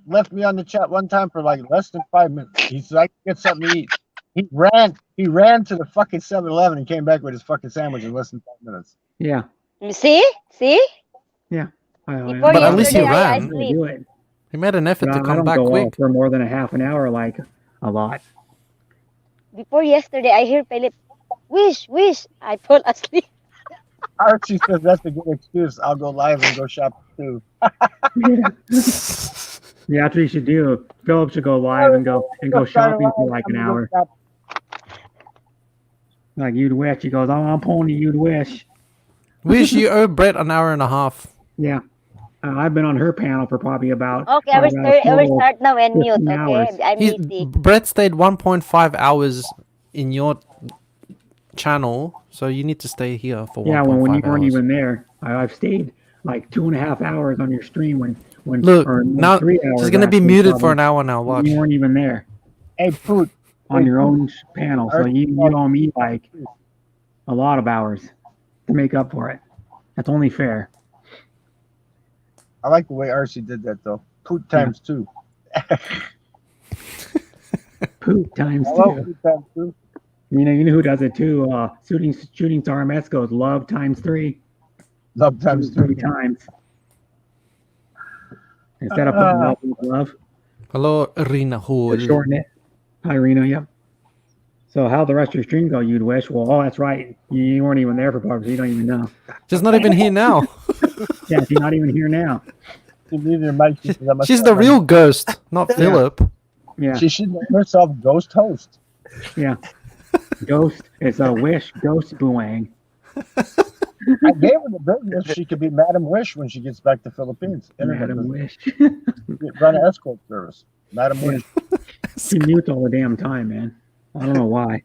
left me on the chat one time for like less than 5 minutes. He said, "I can get something to eat." He ran to the fucking 7-Eleven and came back with his fucking sandwich in less than 5 minutes. Yeah. You see? See? Before But at least he yesterday, I ran. sleep. do it. He made an effort But to I come don't back go quick. out for more than a half an hour, like a lot. Before yesterday, I hear Philip, wish. I fall asleep. Archie says that's a good excuse. I'll go live and go shopping too. Yeah, that's what you should do. Philip should go live and go shopping for like an hour. Like you'd wish. He goes, "Oh, I'm pony. You'd wish." Wish you owe Brett an hour and a half. Yeah. I've been on her panel for probably about Okay, I will total start now and mute. 15 hours. Okay, I'm He's, muting. Brett stayed 1.5 hours in your channel, so you need to stay here for 1.5 Yeah, when you hours. weren't even there, I've stayed like 2.5 hours on your stream when Look, or now 3 hours. she's gonna be actually, muted for probably. an hour now. Watch. You weren't even there Hey, Poot. on Hey, your Poot. own panel, so you owe me like a lot of hours to make up for it. That's only fair. I like the way RC did that though. Poot times 2. Poop times Hello, 2. Poot times 2. You know who does it too? Shooting Star MS goes love times 3. Love times 3. 3 times. Instead of putting love with love, Hello, Rina Hall. just shorten it. Hi, Reno. Yep. So how the rest of your stream go? You'd wish. Well, oh, that's right. You weren't even there for part, so you don't even know. She's not even here now. Yeah, she's not even here now. She's the real ghost, not Philip. Yeah. She should name herself Ghost Host. Yeah. Ghost. It's a wish. Ghost Buang. I gave her the business. She could be Madam Wish when she gets back to Philippines. Madam Wish. Run an escort service. Madam Wish. She mutes all the damn time, man. I don't know why.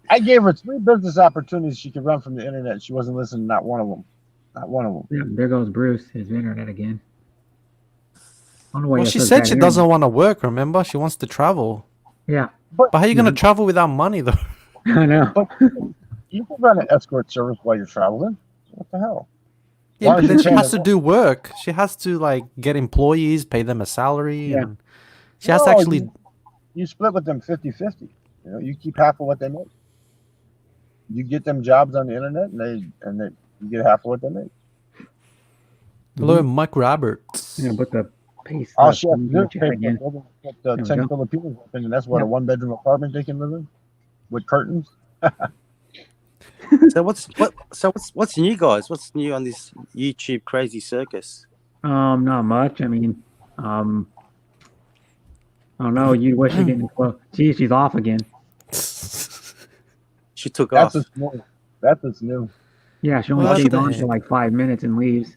I gave her 3 business opportunities she could run from the internet. She wasn't listening. Not one of them. Not one of them. Yeah, there goes Bruce. His internet again. I don't know why Well, he she has said such she bad doesn't internet. want to work. Remember, she wants to travel. Yeah. But how are you gonna travel without money, though? I know. But you can run an escort service while you're traveling. What the hell? Yeah, Why but is then it she has to paying- do work. She has to like get employees, pay them a salary, Yeah. and she has to No, actually. You split with them 50-50. You know, you keep half of what they make. You get them jobs on the internet, and you get half of what they make. Hello, Mike Roberts. Yeah, but the paste. All she has to do is chat pay again. for it, put There we 10 go. Filipinos up in, and that's what Yeah. a 1-bedroom apartment they can live in with curtains. So what's new, guys? What's new on this YouTube crazy circus? Not much. I mean, I don't know. You wish you didn't. Well, gee, she's off again. She took That's off. what's new. That's what's new. Yeah, she only Well, stays that's on the- for like 5 minutes and leaves.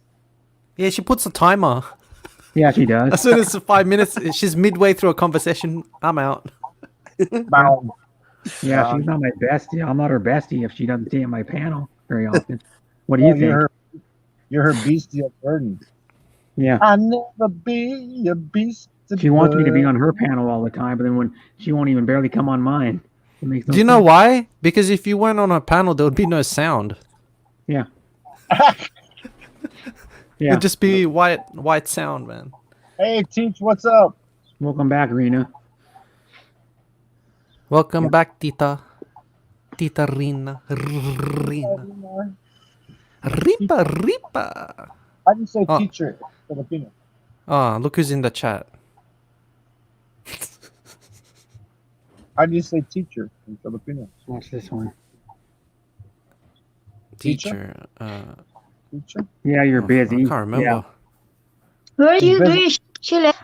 Yeah, she puts a timer. Yeah, she does. As soon as 5 minutes, she's midway through a conversation. I'm out. Bound. Yeah, she's not my bestie. I'm not her bestie if she doesn't stay at my panel very often. What do you Oh, think? You're her beastie of burden. Yeah. I'll never be a beast. of She wants me to be burden. on her panel all the time, but then when she won't even barely come on mine, it makes no Do you know sense. why? Because if you went on a panel, there would be no sound. Yeah. Yeah. It'd just be white sound, man. Hey, Teach, what's up? Welcome back, Rena. Welcome back, Tita. Tita Rina. Rina. Ripa. How do you say Oh. teacher in Filipino? Ah, look who's in the chat. How do you say teacher in Filipino? Watch this one. Teacher. Teacher? Yeah, you're I busy. can't remember. Yeah. Where She's you busy. doing? She left.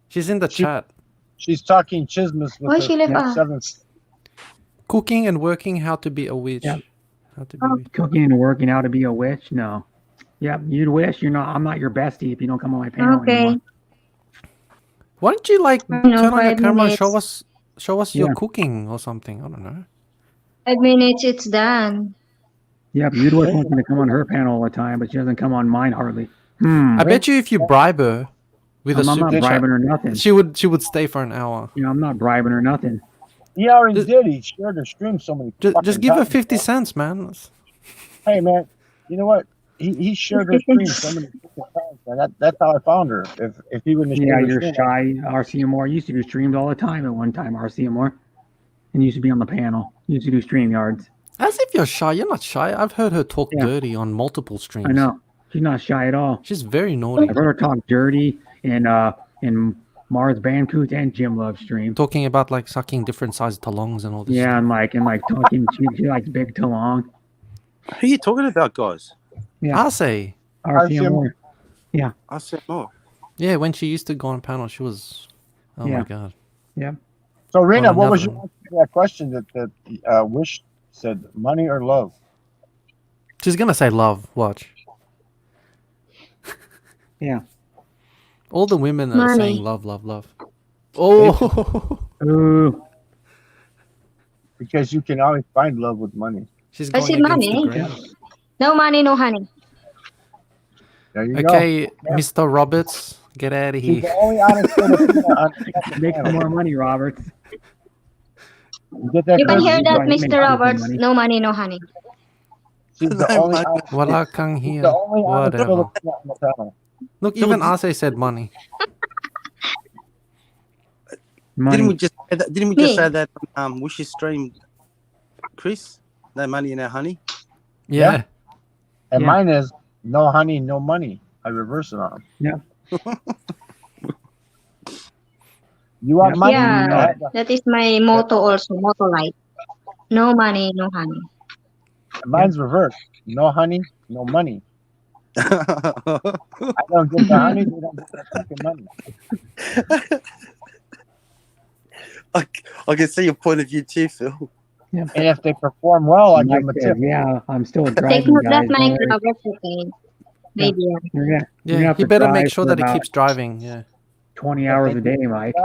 She's in the chat. She's talking chismis with Why her she left? Ah. 7. Cooking and working how to be a witch. Yeah. How to be a Oh. witch. Cooking and working out to be a witch? No. Yeah, you'd wish you're not. I'm not your bestie if you don't come on my panel Okay. anymore. Why don't you like I know, turn on your 5 camera and minutes. show us your Yeah. cooking or something? I don't know. 5 minutes, it's done. Yep, you'd wish wants me to come on her panel all the time, but she doesn't come on mine hardly. I bet you if you bribe her with a I'm not super bribing chat, her nothing. she would stay for an hour. You know, I'm not bribing her nothing. He already did. He shared her stream so many Just fucking give her times. 50 cents, man. Hey, man, you know what? He shared her stream so many fucking times, man. That's how I found her. If he wouldn't have Yeah, shared her you're stream, shy. RCMR used to do streams all the time at one time, RCMR. And used to be on the panel. Used to do StreamYards. As if you're shy. You're not shy. I've heard her talk Yeah. dirty on multiple streams. I know. She's not shy at all. She's very naughty. I've heard her talk dirty in Mars Bancoot and Jim Love stream. Talking about like sucking different sized talongs and all this. Yeah, and like talking she likes big talong. Who are you talking about, guys? Yeah. I say. RCMR. Yeah. I said more. Yeah, when she used to go on panel, she was. Oh Yeah. my god. Yeah. So, Rena, On what was another your answer to that question that Wish said? Money or love? She's gonna say love. Watch. Yeah. All the women are Money. saying love, love, love. Oh, Ooh. Because you can always find love with money. she's I going said against the money. grain. No money, no honey. There you Okay, go. Mr. Roberts, get out of She's here. the only honest Filipino on the fucking Make some planet. more money, Roberts. You get that? You can Chris? hear that, Right, make Mr. Roberts. money. No money, no honey. She's the No only money. honest. Wala kang She's here. the only honest Whatever. Filipino on the planet. Look, even Ase said money. Didn't we Money. just Me. say that Wishy stream, Chris? No money, no honey. Yeah. And Yeah. mine is no honey, no money. I reverse it on them. Yeah. You want Yeah. money? Yeah, Go ahead. that is my motto also, motto life. No money, no honey. Mine's reversed. No honey, no money. I don't get the honey, they don't get the fucking money. I can see your point of view too, Phil. And if they perform well, I give them a Mike tip. says, yeah, I'm still Take driving, note that guys. Mike Don't worry. Roberts, okay? Maybe. You're gonna Yeah, have he to better make drive sure for that he about keeps driving. Yeah. 20 hours a day, Mike,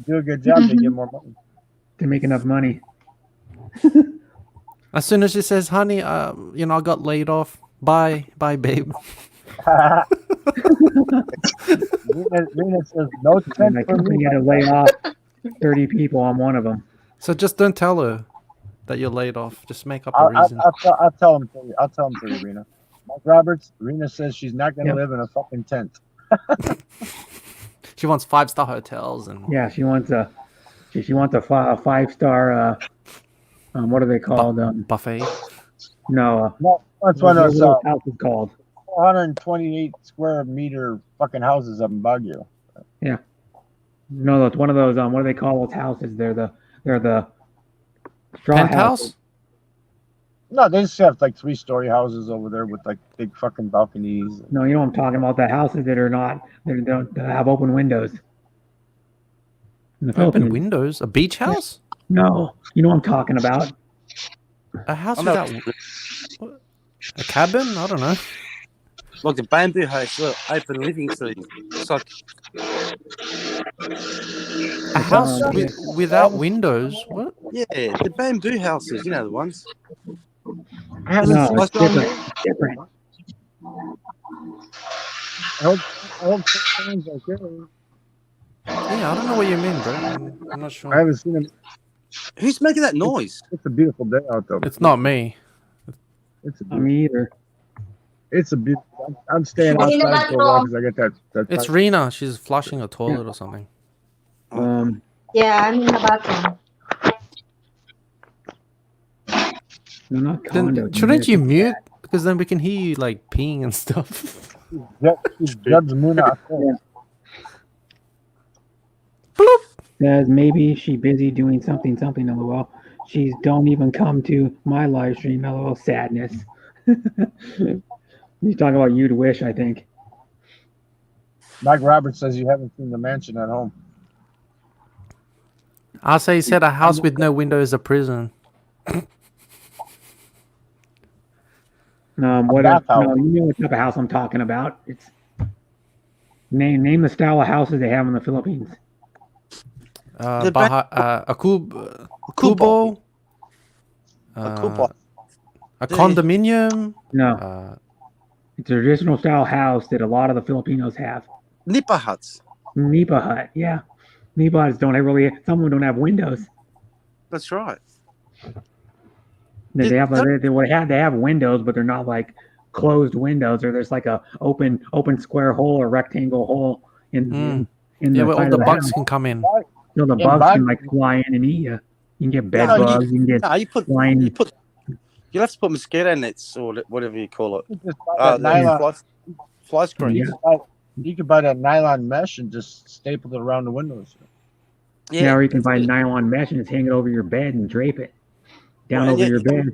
Do a good job, they get more money. to make enough money. As soon as she says, honey, I got laid off. Bye, babe. Rena says, no And tent my for company me. had to lay off 30 people. I'm one of them. So just don't tell her that you're laid off. Just make up a I'll reason. tell him for you. I'll tell him for you, Rena. Mike Roberts, Rena says she's not going to Yep. live in a fucking tent. She wants 5-star hotels and Yeah, she wants a 5-star. What are they called? buffet. No, No, that's what one are of those those houses called? 428 square meter fucking houses up in Baguio. No, it's one of those. What do they call those houses? They're the straw houses. Penthouse? No, they just have like 3-story houses over there with like big fucking balconies. No, you know what I'm talking about. The houses that don't have open windows. In the Open Philippines. windows? A beach house? No, you know what I'm talking about. A house I'm without... not- What? A cabin? I don't know. Like the bamboo house, look, open living scene. It's like A house without windows? What? yeah, the bamboo houses, you know the ones. I haven't No, seen it's different. It's different. I hope someone's okay. Yeah, I don't know what you mean, bro. I'm not I sure. haven't seen him. Who's making that noise? It's a beautiful day out though. It's not me. It's a Not beautiful. me either. It's a beautiful. I'm staying What's in the outside for a while bathroom? because I got that. It's Rena. She's flushing a toilet or something. Yeah, I'm in the bathroom. No, not Then condos. shouldn't you mute? Because then we can hear you like peeing and stuff. Judge Muna. Says maybe she busy doing something. LOL. She's don't even come to my live stream. LOL. Sadness. He's talking about You'd Wish, I think. Mike Roberts says you haven't seen the mansion at home. Ase said a house with no window is a prison. What? bathhouse. No, you know what type of house I'm talking about. It's name the style of houses they have in the Philippines. The A kubo. Kubo. A condominium. No, it's a traditional style house that a lot of the Filipinos have. Nipa huts. Nipa hut, yeah. Nipa huts don't have really. Some of them don't have windows. That's right. They have windows, but they're not like closed windows, or there's like a open square hole or rectangle hole in Yeah, the where all side the of the bugs house. can come in. So the In bugs can Baguio- like fly in and eat you. You can get bed No, bugs. You can get flying. You'll have to put mosquito nets or whatever you call it. You just buy that The nylon. fly screens. You could buy that nylon mesh and just staple it around the windows. Yeah, or you can buy nylon mesh and just hang it over your bed and drape it down over your bed.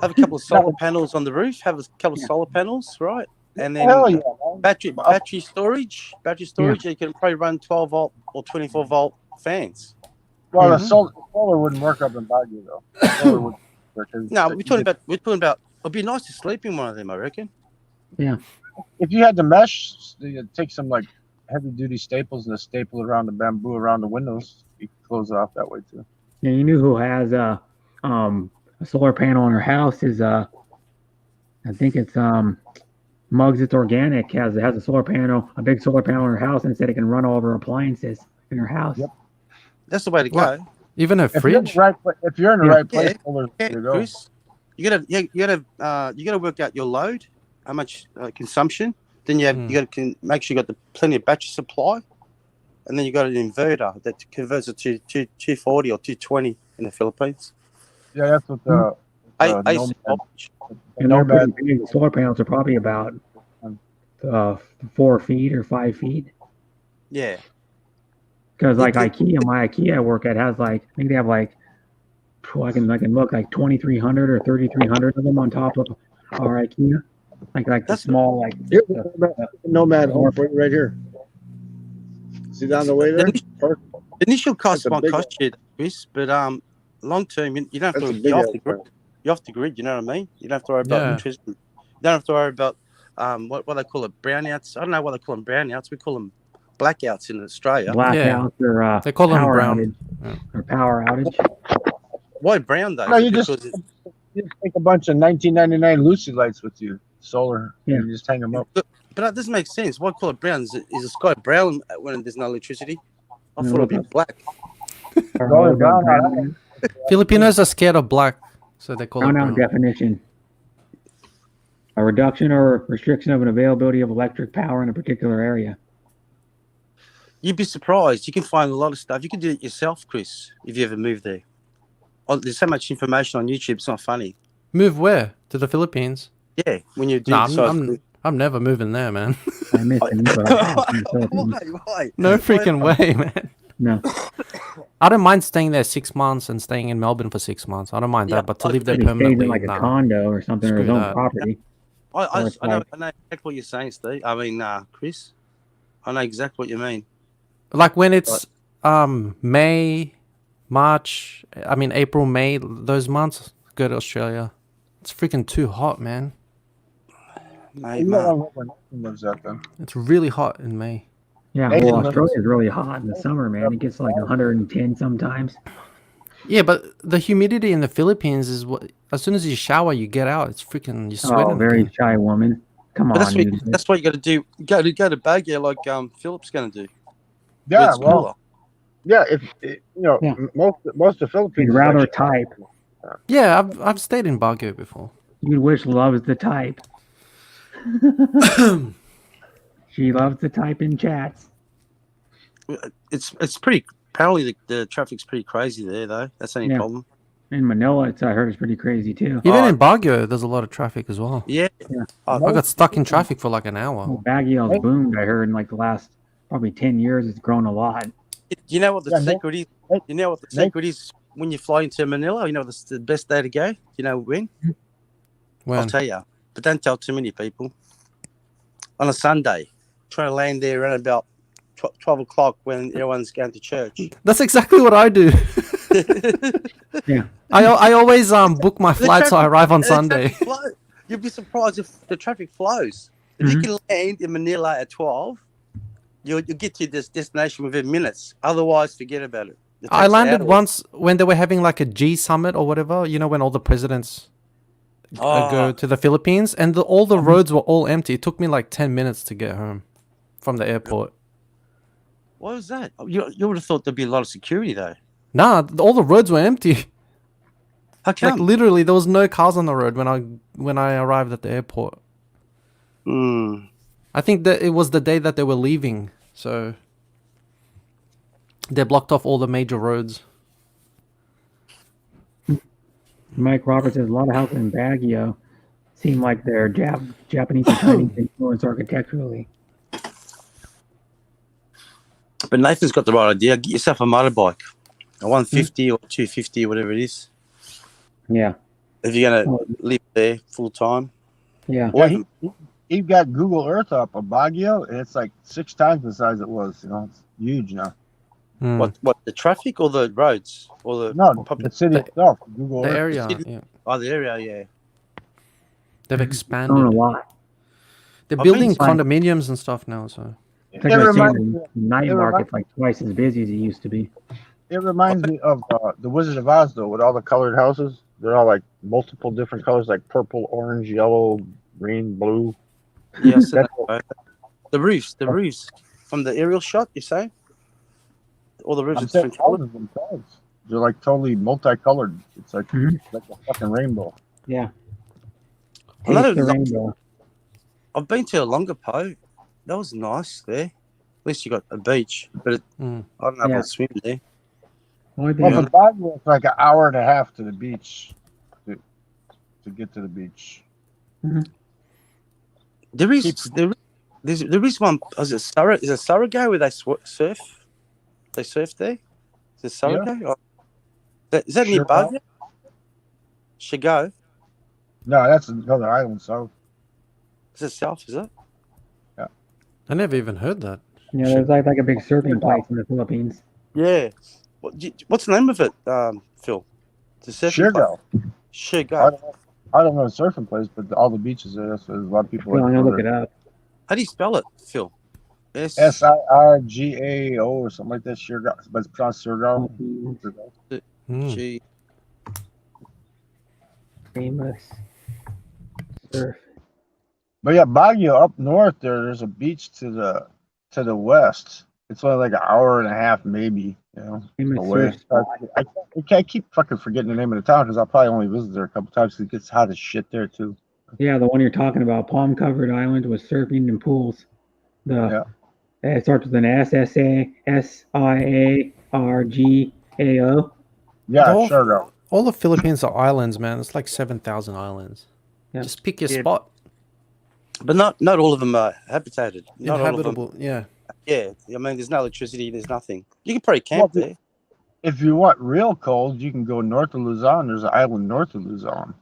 Have a couple of solar panels on the roof. Have a couple of solar panels, right? And then Hell yeah, man. battery storage. You can probably run 12 volt or 24 volt fans. Well, the solar wouldn't work up in Baguio though. Solar wouldn't work 'cause No, we're talking about. It'd be nice to sleep in one of them, I reckon. Yeah. if you had the mesh, you take some like heavy duty staples and a staple around the bamboo around the windows. You can close it off that way too. Yeah, you knew who has a solar panel on her house is I think it's Mugs. It's Organic has a solar panel, a big solar panel on her house, and said it can run all of her appliances in her house. Yep. That's the way to What? go. Even a If you're in the fridge? right, if you're in the Yeah. right place, Yeah. solar's Yeah, way to go. Chris. You gotta work out your load, how much consumption. Then you make sure you got plenty of battery supply, and then you got an inverter that converts it to 240 or 220 in the Philippines. Yeah, that's what the AC Nomad- voltage. And they're pretty Nomad. big. The solar panels are probably about 4 feet or 5 feet. Yeah. Because like IKEA, my IKEA I work at has like, I think they have like, I can look like 2,300 or 3,300 of them on top of our IKEA. Like the That's- small like. Here's the Nomad home for you right here. See down the way there? Perfect. The initial cost That's a won't big cost you, Chris, but long term, you don't have That's to. a big You're off ass the grid. one. You're off the grid. You know what I mean? You don't have to worry about Yeah. electricity. You don't have to worry about what they call it, brownouts. I don't know what they call them, brownouts. We call them blackouts in Australia. Blackouts or They call them power brown. outage. Yeah. Or power outage. Why brown though? No, you just Because you just take a bunch of 1999 Lucy lights with you, solar, Yeah. and you just hang them up. but that doesn't make sense. Why call it brown? Is the sky brown when there's no electricity? I thought it'd be black. Or Going brown out. brown Filipinos are scared of black, so they call it out brown. definition. A reduction or restriction of an availability of electric power in a particular area. You'd be surprised. You can find a lot of stuff. You can do it yourself, Chris, if you ever move there. Oh, there's so much information on YouTube. It's not funny. Move where? To the Philippines? Yeah, when you do. Nah, decide- I'm never moving there, man. I miss the Nico. Why? No freaking way, man. No. I don't mind staying there 6 months and staying in Melbourne for 6 months. I don't mind Yeah, that, but to live there He stays permanently, in like a nah. condo or something, or his Screw own that. property. I So it's know like- exactly what you're saying, Steve. I mean, Chris. I know exactly what you mean. Like when it's May, March, I mean April, May, those months, go to Australia. It's freaking too hot, man. Mate, You man. know where Nathan lives at then. It's really hot in May. Yeah, Nathan well, lives- Australia's really hot in the summer, man. It gets like 110 sometimes. Yeah, but the humidity in the Philippines is what. As soon as you shower, you get out. It's freaking you sweating. Oh, very again. shy woman. Come But on, dude. that's what you got to do. Go to Baguio like Philip's going to do. Yeah, It's well, cooler. yeah. If you know, Yeah. most of the Philippines. You'd is rather actually- type. Yeah, I've stayed in Baguio before. You'd wish loves the type. She loves to type in chats. It's pretty. Apparently, the traffic's pretty crazy there, though. That's the only Yeah. problem. In Manila, I heard it's pretty crazy too. Even Oh. in Baguio, there's a lot of traffic as well. Yeah. I got stuck in traffic for like an hour. Well, Baguio's boomed. I heard in like the last probably 10 years, it's grown a lot. You know what the Yeah, Nick- secret is? Nick- You know what the Nick- secret is when you fly into Manila? You know what's the best day to go? You know when? I'll When? tell you. But don't tell too many people. On a Sunday. Try to land there around about 12 o'clock when everyone's going to church. That's exactly what I do. Yeah. I always book my flight so I traffic- arrive on the Sunday. traffic flow- You'd be surprised if the traffic flows. If you can land in Manila at 12, you'll get to this destination within minutes. Otherwise, forget about it. It I takes landed hours. once when they were having like a G summit or whatever. You know, when all the presidents go to the Philippines, and all the roads were all empty. It took me like 10 minutes to get home from the airport. What was that? You would have thought there'd be a lot of security, though. Nah, all the roads were empty. How Like come? literally, there was no cars on the road when I arrived at the airport. Hmm. I think that it was the day that they were leaving, so they blocked off all the major roads. Mike Roberts says a lot of houses in Baguio seem like they're Japanese and Chinese influence architecturally. But Nathan's got the right idea. Get yourself a motorbike, a 150 or 250, whatever it is. Yeah. If you're going to live there full time. Yeah. Yeah, he got Google Earth up of Baguio, and it's like 6 times the size it was. You know, it's huge now. Hmm. What the traffic or the roads or the No, public? the city itself. Google The Earth. area, city- yeah. Oh, the area, yeah. They've Grown a expanded. lot. They're I've been building to- condominiums and stuff now. So It's like It we're reminds seeing me- the night it reminds- market's like twice as busy as it used to be. It reminds me of the Wizard of Oz, though, with all the colored houses. They're all like multiple different colors, like purple, orange, yellow, green, blue. Yeah, I said That's that, right? The roofs from the aerial shot. You say all the roofs I'm are saying different colors. houses themselves. They're like totally multicolored. It's like Mhm. like a fucking rainbow. Yeah. I know Taste the that- rainbow. I've been to Longapo. That was nice there. At least you got a beach, but Mm. I don't know if Yeah. I'll swim there. Only thing Well, the Baguio is like an hour and a half to the beach to get to the beach. There is one. Is it Surrey where they surf? They surf there. Is it Surrey? Is that near Sure. Baguio? Chigo. No, that's another island. So Is it south? Is it? I never even heard that. Yeah, there's like a big surfing place in the Philippines. Yeah. What's the name of it, Phil? The surfing Shergo. Chigo. I don't know the surfing place, but all the beaches there. So there's a lot of people. Well, I'm that gonna go look it there. up. How do you spell it, Phil? Sirgao or something like that. Shergo, but it's pronounced Shergo. Mm. G. Famous surf. But yeah, Baguio up north there's a beach to the west. It's only like an hour and a half, maybe, Famous away. surf spot. I keep fucking forgetting the name of the town because I'll probably only visit there a couple times because it gets hot as shit there too. Yeah, the one you're talking about, palm-covered island with surfing and pools. It starts with an SSASIARGAO. Yeah, all, Shergo. all the Philippines are islands, man. It's like 7,000 islands. Yeah. Just pick your Yeah. spot. But not all of them are habitated. Not all of them. Inhabitable. Yeah. Yeah. I mean, there's no electricity. There's nothing. You can probably camp Well, there. If you want real cold, you can go north of Luzon. There's an island north of Luzon.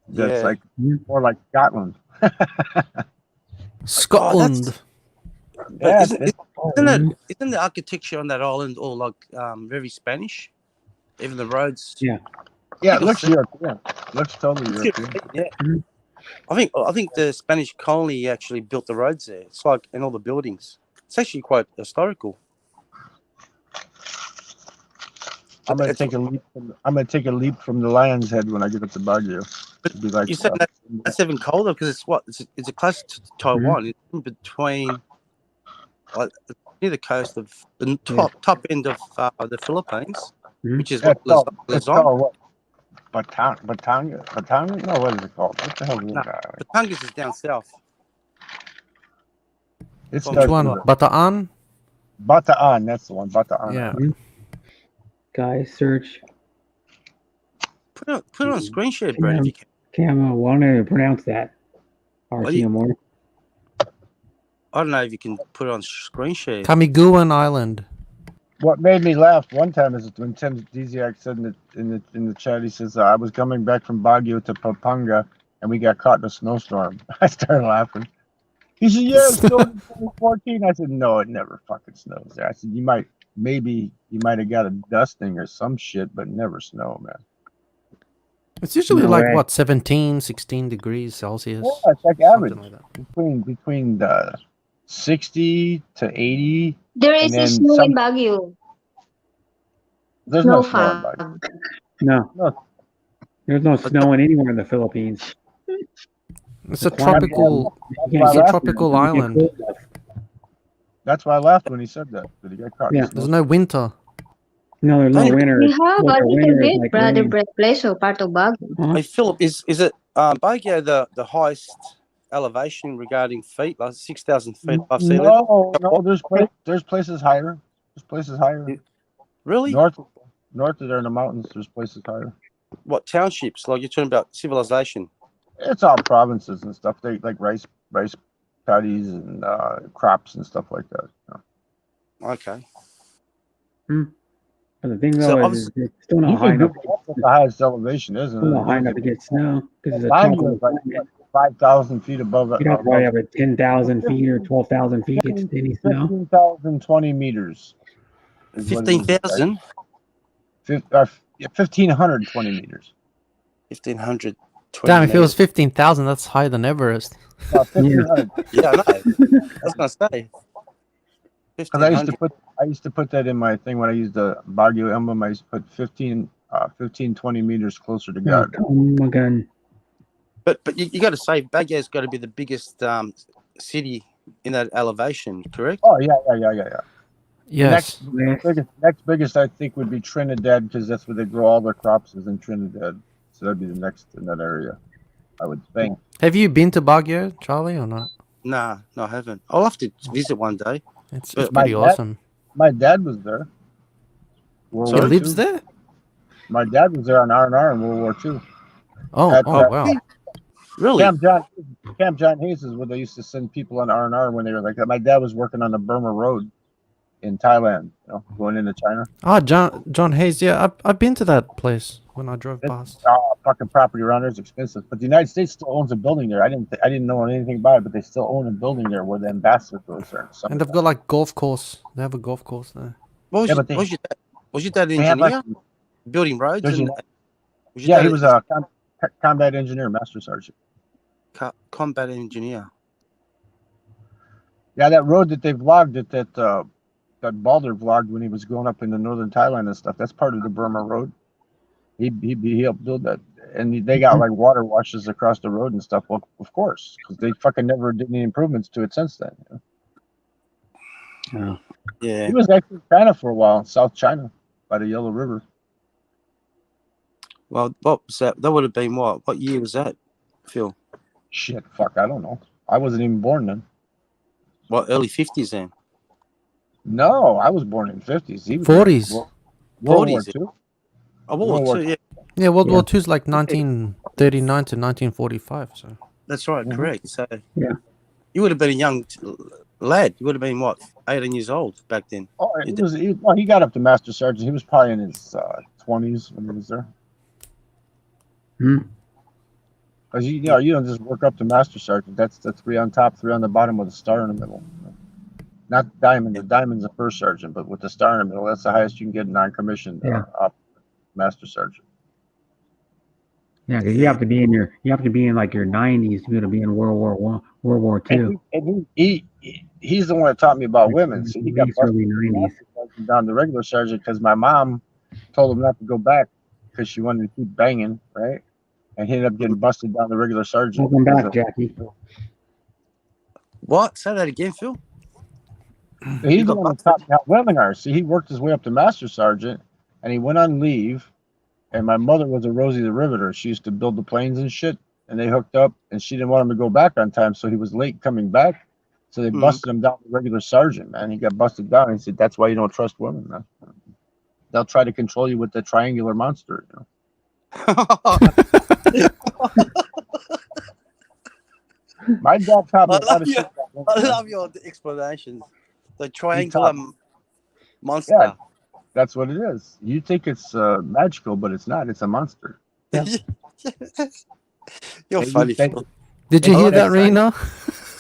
That's Yeah. like more like Scotland. Scotland. But Yeah, isn't the architecture on that island all like very Spanish? Even the roads. Yeah. Yeah, it looks European. Looks totally European. Yeah. I think the Spanish colony actually built the roads there. It's like and all the buildings. It's actually quite historical. I'm gonna take a leap from the Lion's Head when I get up to Baguio. But It'd be like, you said that's even colder because it's a close to Taiwan. It's in between, like near the coast of the top end of the Philippines, which is Yeah, what it's Luzon. called what? Batanga? No, what is it called? What the hell is No, it? Batangas is down south. It's Which one? Bataan? Bataan, that's the one. Bataan. Yeah. Guys, search. Put it on screen share, Brad, if you can. Camo, why don't I pronounce that? RCM1. I don't know if you can put it on screen share. Camiguan Island. What made me laugh one time is when Tim Desiak said in the chat, he says, I was coming back from Baguio to Pampanga and we got caught in a snowstorm. I started laughing. He said, yeah, it snowed in 2014. I said, no, it never fucking snows there. I said, you might have got a dusting or some shit, but never snow, man. It's usually No like way. what, 17, 16 degrees Celsius. Yeah, it's like Something average. like that. Between the 60 to 80. There and is then a snow some- in Baguio. There's Snow no snow in fog. Baguio. No. There's no snowing anywhere in the Philippines. It's a That's why- tropical. You It's can't a get- tropical you can't island. get cold enough. That's why I laughed when he said that he got caught. in Yeah. the There's snow. no winter. No, there's no winter. We have a Winter little is bit, like Brother rain. Brett Pleso, part of Baguio. Hey, Philip, is it Baguio the highest elevation regarding feet, like 6,000 feet above sea level? No, there's places higher. There's places higher. Really? North of there in the mountains, there's places higher. What townships? Like you're talking about civilization? It's all provinces and stuff. They like rice paddies and crops and stuff like that. Okay. But the thing So though is, obviously- it's still You not high can go enough. up to the highest elevation, isn't Still not high it? enough to get snow because it's a Baguio tropical is like climate. 5,000 feet above it. You'd have to probably have a 10,000 feet or 12,000 feet to get any snow. 15,020 meters. is what it is. 15,000? 1,520 meters. 1,500. Damn, if it was meters. 15,000, that's higher than Everest. About 1,500. Yeah, I know. I was gonna say. Because I used 1,500. to put that in my thing when I used the Baguio emblem. I used to put 15, 20 meters closer to Oh, God. oh my God. But you got to say Baguio's got to be the biggest city in that elevation, correct? Oh yeah. Yes. Next biggest I think would be Trinidad because that's where they grow all their crops is in Trinidad. So that'd be the next in that area, I would think. Have you been to Baguio, Charlie, or not? Nah, no, I haven't. I'll have to visit one day. It's But pretty awesome. My dad was there. World He War lives II. there? My dad was there on R&R in World War II. Oh, At, wow. Really? Camp John Hayes is where they used to send people on R&R when they were like that. My dad was working on the Burma Road in Thailand, going into China. Ah, John Hayes. Yeah, I've been to that place when I drove past. Fucking property around there is expensive, but the United States still owns a building there. I didn't know anything about it, but they still own a building there where the ambassador goes there. And they've got like golf course. They have a golf course there. What was, Yeah, your, but they- what was your dad? Was your dad an They have, engineer? like, Building roads? There's And, a- was your yeah, dad he was a combat engineer, master sergeant. combat engineer. Yeah, that road that they vlogged that Balder vlogged when he was going up into northern Thailand and stuff. That's part of the Burma Road. He helped build that, and they got like water washes across the road and stuff. Well, of course, because they fucking never did any improvements to it since then. Oh. Yeah. He was actually in China for a while, in South China, by the Yellow River. Well, what was that? That would have been what? What year was that, Phil? Shit, fuck, I don't know. I wasn't even born then. What, early 50s then? No, I was born in the 50s. He was 40s. World War 40s. II. Oh, World War II, yeah. Yeah, World War II is like 1939 to 1945. So That's right, correct. So Yeah. you would have been a young lad. You would have been, what, 18 years old back then? Oh, he got up to master sergeant. He was probably in his 20s when he was there. Hmm. Because you don't just work up to master sergeant. That's the 3 on top, 3 on the bottom with a star in the middle. Not diamond. The diamond's a first sergeant, but with the star in the middle, that's the highest you can get non-commissioned master sergeant. Yeah, because you have to be in like your 90s to be able to be in World War II. And he's the one that taught me about women. So he got At least early 90s. busted down to regular sergeant because my mom told him not to go back because she wanted to keep banging, right? And he ended up getting busted down to regular sergeant. Welcome back, Jackie. What? Say that again, Phil? He's the one that taught me how women are. See, he worked his way up to master sergeant, and he went on leave. And my mother was a Rosie the Riveter. She used to build the planes and shit, and they hooked up, and she didn't want him to go back on time, so he was late coming back. So they busted him down to regular sergeant, man. He got busted down. And he said, "That's why you don't trust women, man. They'll try to control you with the triangular monster." My dad taught me a lot of shit. I love your explanations. The triangular monster. Yeah, that's what it is. You think it's magical, but it's not. It's a monster. You're funny, Phil. Did you hear that, Rena?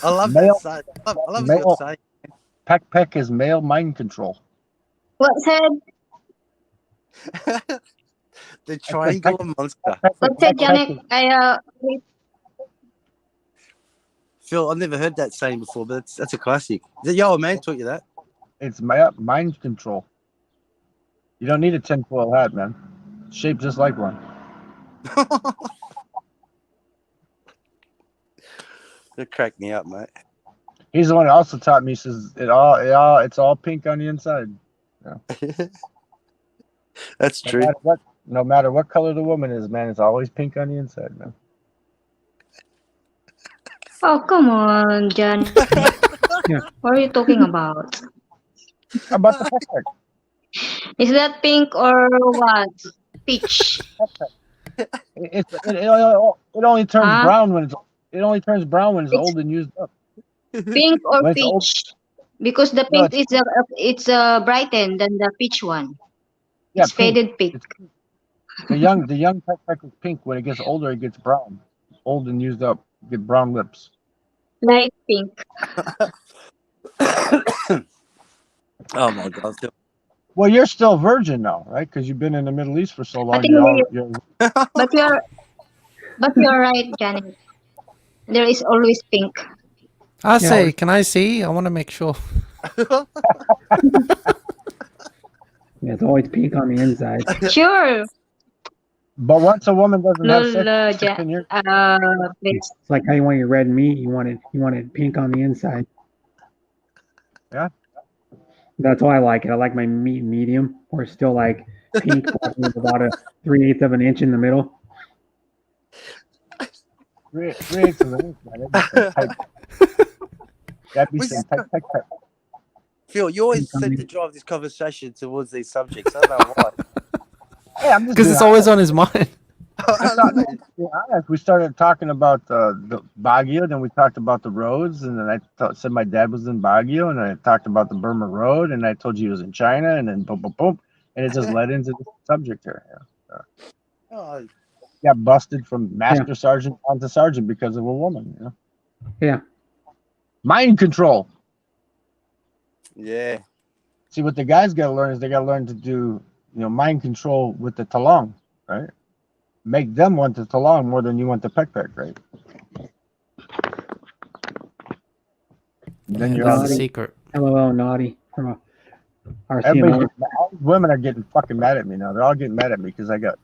I love Male- that. I love male- what you're saying. Peck is male mind control. What said? The triangular monster. What said, Janek? Phil, I've never heard that saying before, but that's a classic. The Yo Man taught you that. It's mind control. You don't need a tinfoil hat, man. Shaped just like one. It cracked me up, mate. He's the one that also taught me. He says it's all pink on the inside. Yeah. That's true. No matter what color the woman is, man, it's always pink on the inside, man. Oh, come on, John. What are you talking about? About the peck. Is that pink or what? Peach. It only turns brown when it's old and used up. Pink or When it's old- peach? Because the No, pink it's brightened than the peach one. Yeah, It's pink. faded pink. The young peck is pink. When it gets older, it gets brown. Old and used up, get brown lips. Light pink. Oh my God, Phil. Well, you're still virgin now, right? Because you've been in the Middle East for so long. think You're But you're right, Janet. There is always pink. I Yeah. say, can I see? I want to make sure. Yeah, it's always pink on the inside. Sure. But once a woman doesn't have Lol, sex, she can hear. please. It's like how you want your red meat. You want it pink on the inside. Yeah. That's why I like it. I like my meat medium, or still like pink with about a 3/8 of an inch in the middle. 3/8 of an inch, man. That'd be some tight. Phil, you always seem to drive this conversation towards these subjects. I don't know why. Yeah, I'm just Because being it's always on his mind. To be honest, we started talking about the Baguio, then we talked about the roads, and then I said my dad was in Baguio, and I talked about the Burma Road, and I told you he was in China, and then boom, boom, boom, and it just led into the subject here. Yeah. Oh, Got busted from master sergeant onto sergeant because of a woman. You know? Yeah. Mind control. yeah. See, what the guys got to learn is they got to learn to do, mind control with the talong, right? Make them want the talong more than you want the peck, right? And then you're That's on the secret. LOL naughty from our Everybody, CMO. all these women are getting fucking mad at me now. They're all getting mad at me because I got,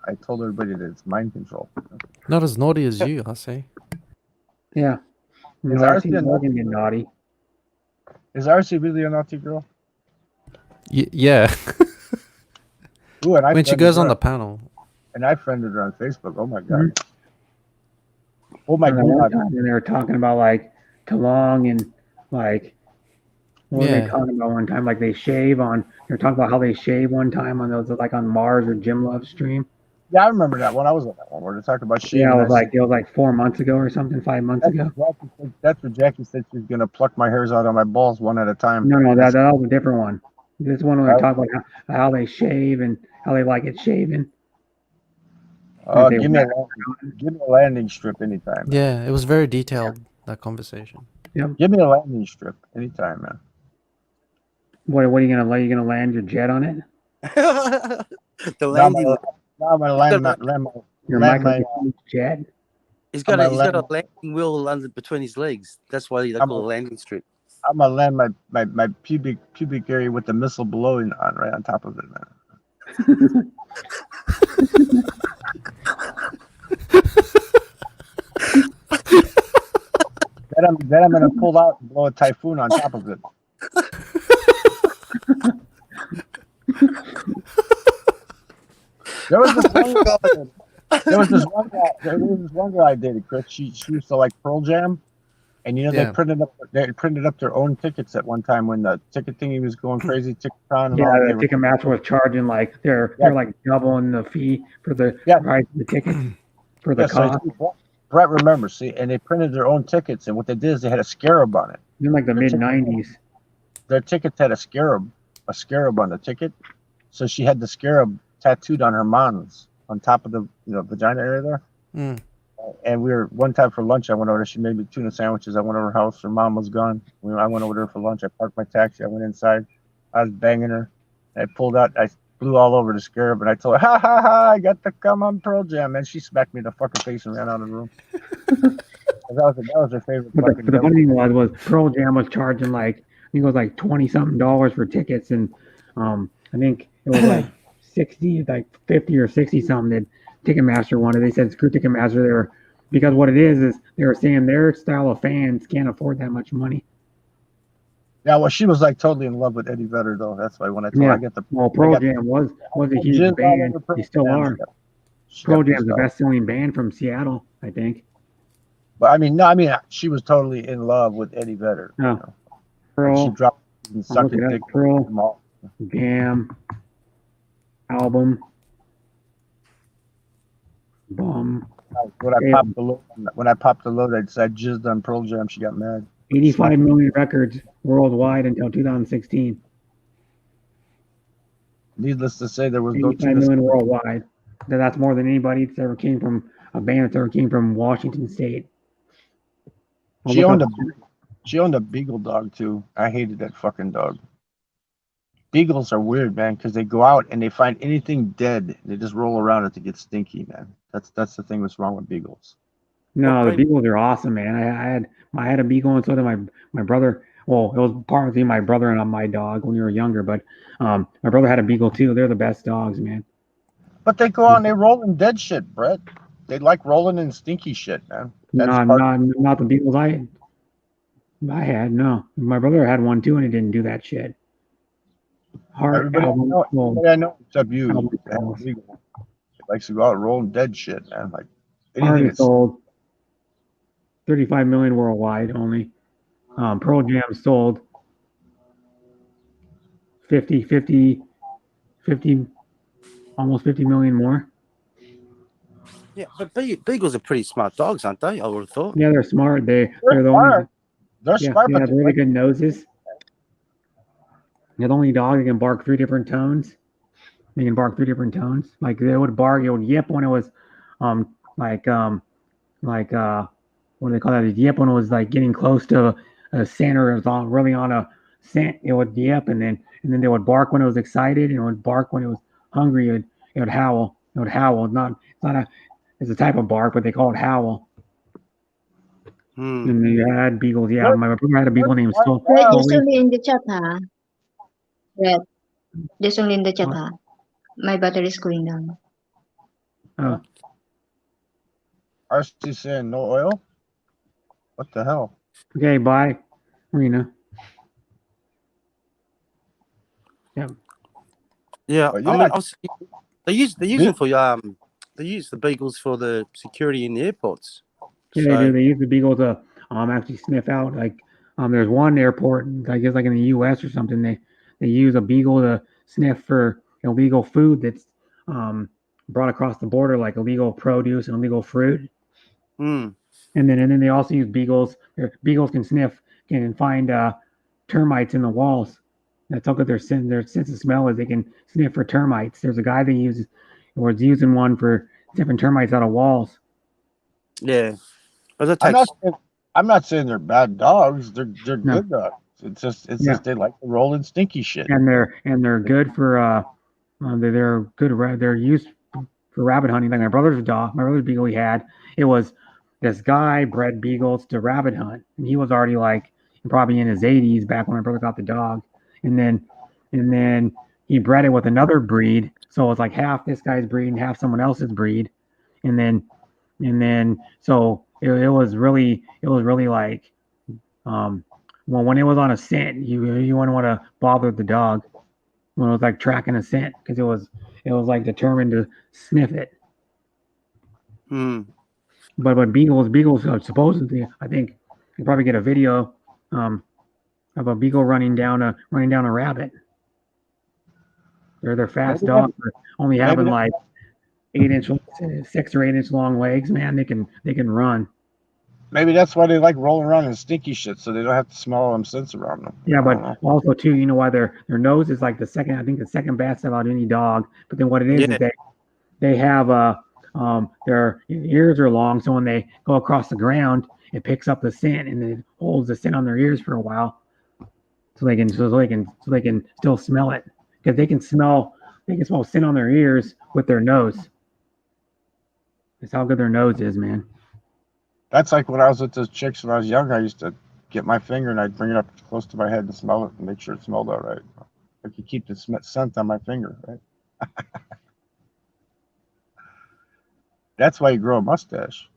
I told everybody that it's mind control. Not as naughty as you, I say. Yeah. Is Our RC a CMO naughty? can get naughty. Is RC really a naughty girl? Yeah. Ooh, and I When she friended goes her on the panel. And I friended her on Facebook. Oh my god. Oh my And that one god. time when they were talking about like talong and like what were they Yeah. talking about one time? Like they shave on. They were talking about how they shave one time on those like on Mars or Jim Love stream. Yeah, I remember that one. I was on that one where they talked about shaving. Yeah, it was like 4 months ago or something, 5 months ago. That's what Jackie said. She's gonna pluck my hairs out of my balls one at a time. No, that was a different one. This one when they Oh. talk about how they shave and how they like it shaven. Oh, They give me a whack landing strip anytime. Yeah, it was very detailed, that conversation. Give me a landing strip anytime, man. What are you gonna You gonna land your jet on it? The Now landing. I'm gonna land Your my micro jet? He's got I'm a gonna landing wheel under between his legs. That's why they I'm call it a- a landing strip. I'm gonna land my pubic area with the missile below and on right on top of it, man. Then I'm gonna pull out and blow a typhoon on top of it. There was this one guy. There was this one guy I dated, Chris. She used to like Pearl Jam, and Yeah. they printed up their own tickets at one time when the ticket thingy was going crazy. Ticketron and Yeah, all. the Ticketmaster was charging like they're like doubling the fee for the price of the tickets for the Yeah, so cost. Brett remembers, see, and they printed their own tickets, and what they did is they had a scarab on it. In like the mid '90s. Their tickets had a scarab on the ticket, so she had the scarab tattooed on her mons on top of the vagina area there. Mm. And we were one time for lunch. I went over there. She made me tuna sandwiches. I went over her house. Her mom was gone. I went over there for lunch. I parked my taxi. I went inside. I was banging her. I pulled out. I flew all over the scarab, and I told her, "Ha ha ha! I got to come on Pearl Jam." And she smacked me in the fucking face and ran out of the room. that was her favorite But fucking. the funny thing was Pearl Jam was charging like I think it was like $20-something for tickets, and I think it was like 50 or 60 something that Ticketmaster wanted. They said screw Ticketmaster. Because what it is they were saying their style of fans can't afford that much money. Yeah, well, she was like totally in love with Eddie Vedder, though. That's why when I told her I get the Pearl Jam was a huge Jizz all band. over Pearl They still Jam. are. She Pearl got Jam's the pissed off. best-selling band from Seattle, I think. But I mean, she was totally in love with Eddie Vedder. Oh. And Pearl. she dropped and I'm sucked looking a at dick. Pearl Jam album. Bum. When I popped the load, I jizzed on Pearl Jam. She got mad. 85 million records worldwide until 2016. Needless to say, there was no 85 million worldwide. That's more than anybody that's ever came from a band that's ever came from Washington State. She owned a beagle dog too. I hated that fucking dog. Beagles are weird, man, because they go out and they find anything dead. They just roll around it to get stinky, man. That's the thing that's wrong with beagles. No, the Well, beagles are awesome, man. I had a beagle, and so did my brother. Well, it was partly my brother and my dog when we were younger, but my brother had a beagle too. They're the best dogs, man. But they go out and they roll in dead shit, Brett. They like rolling in stinky shit, man. That's Not the beagles I had. No, my brother had one too, and he didn't do that shit. everybody I know except you. Album That has a calls. beagle. He likes to go out and roll in dead shit, man. Like anything Already that's sold 35 million worldwide only. Pearl Jam sold 50, almost 50 million more. yeah, but beagles are pretty smart dogs, aren't they? I would have thought. Yeah, they're smart. They're the smart. only. They're Yeah, smart, they but have they really like good noses. They're the only dog that can bark 3 different tones. They can bark 3 different tones. Like they would bark, it would yip when it was, like what do they call that? It yip when it was like getting close to a scent or it was on really on a scent. It would yip, and then they would bark when it was excited, and it would bark when it was hungry. It would howl. It would howl. It's a type of bark, but they call it howl. And they had beagles. Yeah, my brother had a beagle named Soul. Red, just only in the chat, huh? Red, just only in the chat, huh? My battery is going down. Oh, RC saying no oil. What the hell? okay, bye, Rena. Yeah. Yeah, But I yeah. mean, they use them for they use the beagles for the security in the airports. Yeah, they do. They use the beagle to actually sniff out. Like there's one airport, I guess, like in the U.S. or something. They use a beagle to sniff for illegal food that's brought across the border, like illegal produce and illegal fruit. And then they also use beagles. Beagles can find termites in the walls. That's how good their sense of smell is. They can sniff for termites. There's a guy that uses using one for sniffing termites out of walls. Yeah, but that I'm takes. not saying they're bad dogs. They're No. good dogs. It's just Yeah. they like to roll in stinky shit. And they're good for they're good. They're used for rabbit hunting. Like my brother's beagle he had. It was this guy bred beagles to rabbit hunt, and he was already like probably in his 80s back when my brother got the dog. And then he bred it with another breed, so it was like half this guy's breed and half someone else's breed. And then so it was really like well, when it was on a scent, you wouldn't want to bother the dog when it was like tracking a scent because it was like determined to sniff it. But beagles supposedly, I think you probably get a video of a beagle running down a rabbit. They're fast Maybe dogs, only having that- like 6 or 8 inch long legs. Man, they can run. Maybe that's why they like rolling around in stinky shit, so they don't have to smell all them scents around them. Yeah, but also too, you know why their nose is like the second best about any dog. But then what it is they have their ears are long, so when they go across the ground, it picks up the scent and it holds the scent on their ears for a while, so they can still smell it because they can smell scent on their ears with their nose. That's how good their nose is, man. That's like when I was with those chicks when I was young. I used to get my finger and I'd bring it up close to my head and smell it and make sure it smelled all right. I could keep the scent on my finger, right? That's why you grow a mustache,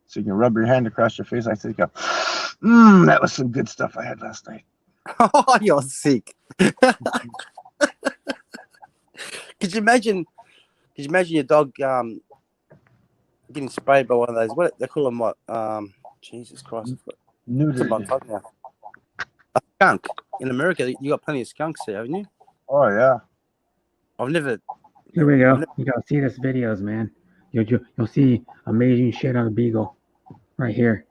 so you can rub your hand across your face. I think, that was some good stuff I had last night. Oh, you're sick. Could you imagine your dog getting sprayed by one of those? What they call them? What? Jesus Christ! Nudity. A skunk. In America, you got plenty of skunks there, haven't you? Oh yeah. I've never. Here we go. You gotta see this videos, man. You'll see amazing shit on a beagle right here.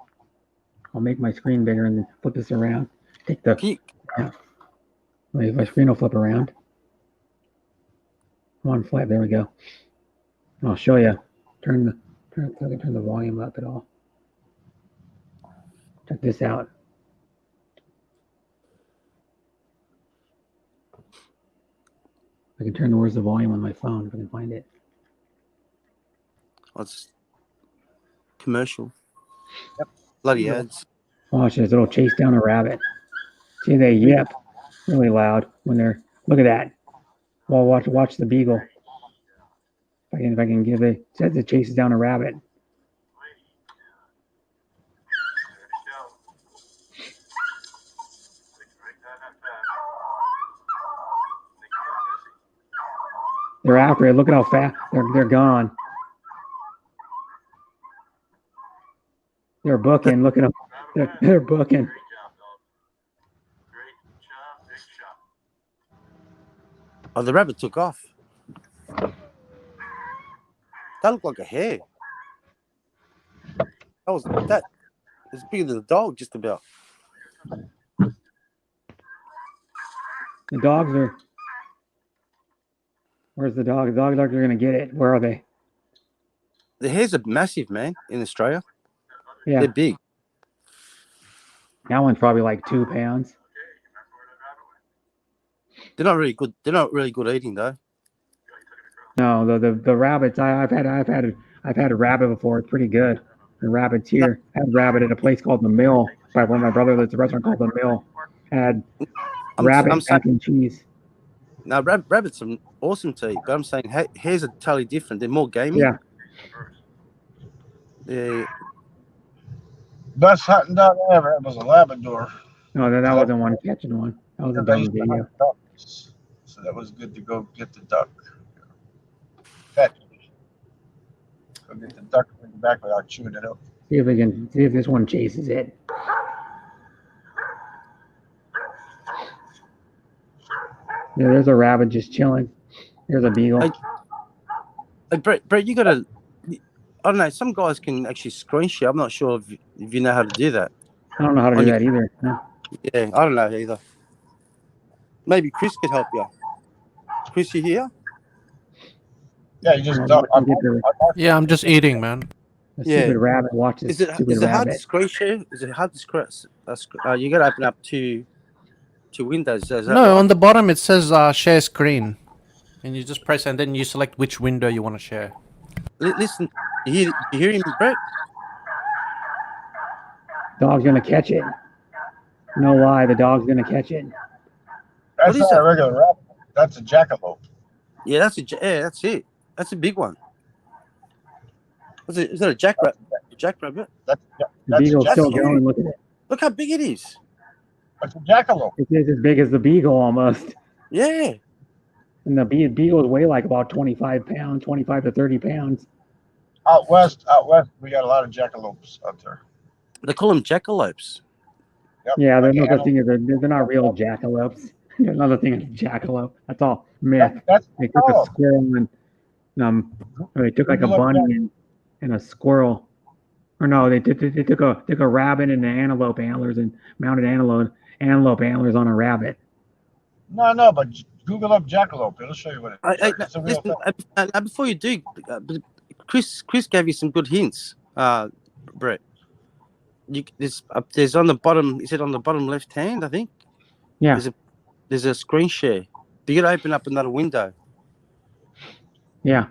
I'll make my screen bigger and then flip this around. Take the my screen will flip around. One flip. There we go. I'll show you. Turn the volume up at all. Check this out. I can turn where's the volume on my phone if I can find it. Oh, it's commercial. Yep. Bloody ads. Watch this. It'll chase down a rabbit. See, they yip really loud when they're. Look at that. Well, watch the beagle. If I can give it. It says it chases down a rabbit. They're after it. Look at how fast they're gone. They're booking. Look at them. They're booking. Oh, the rabbit took off. That looked like a hare. That was bigger than a dog, just about. The dogs are. Where's the dog? The dogs are going to get it. Where are they? The hares are massive, man, in Australia. Yeah. They're big. That one's probably like 2 pounds. They're not really good. They're not really good eating, though. No, the rabbits. I've had a rabbit before. It's pretty good. The rabbits here. I had a rabbit at a place called The Mill. By one of my brother lives at a restaurant called The Mill. Had rabbit mac and cheese. Now, rabbits are awesome to eat, but I'm saying hares are totally different. They're more gamey. Yeah. Yeah. Best hunting dog I ever had was a Labrador. No, that wasn't one catching one. That was a dumb video. So that was good to go get the duck. Go get the duck in the back without chewing it up. See if this one chases it. Yeah, there's a rabbit just chilling. There's a beagle. Hey, Brett, you gotta. I don't know. Some guys can actually screen share. I'm not sure if you know how to do that. I don't know how to do that either. No. Yeah, I don't know either. Maybe Chris could help you. Chris, you here? Yeah, you just Yeah, I'm just eating, man. The stupid rabbit watches. Is it hard to screen share? Is it hard to screen? You got to open up two windows. Is that No, right? on the bottom it says share screen, and you just press and then you select which window you want to share. Listen, you hear him, Brett? Dog's gonna catch it. No lie, the dog's gonna catch it. That's not a regular rabbit. That's a jackalope. Yeah, that's it. That's a big one. Is that a jackrabbit? The beagle's still going. Look at it. Look how big it is. That's a jackalope. It's as big as the beagle almost. Yeah. And the beagles weigh like about 25 pounds, 25 to 30 pounds. Out west, we got a lot of jackalopes out there. They call them jackalopes. Yep. Yeah, there's no such thing as they're not real jackalopes. There's another thing as a jackalope. That's all myth. They took a squirrel and or they took like a bunny and a squirrel. Or no, they took a rabbit and an antelope antlers and mounted antelope antlers on a rabbit. No, but Google up jackalope. It'll show you what it's a real thing. Before you do, Chris Chris gave you some good hints, Brett. There's on the bottom. Is it on the bottom left hand? I think. Yeah. There's a screen share. But you got to open up another window. Yeah.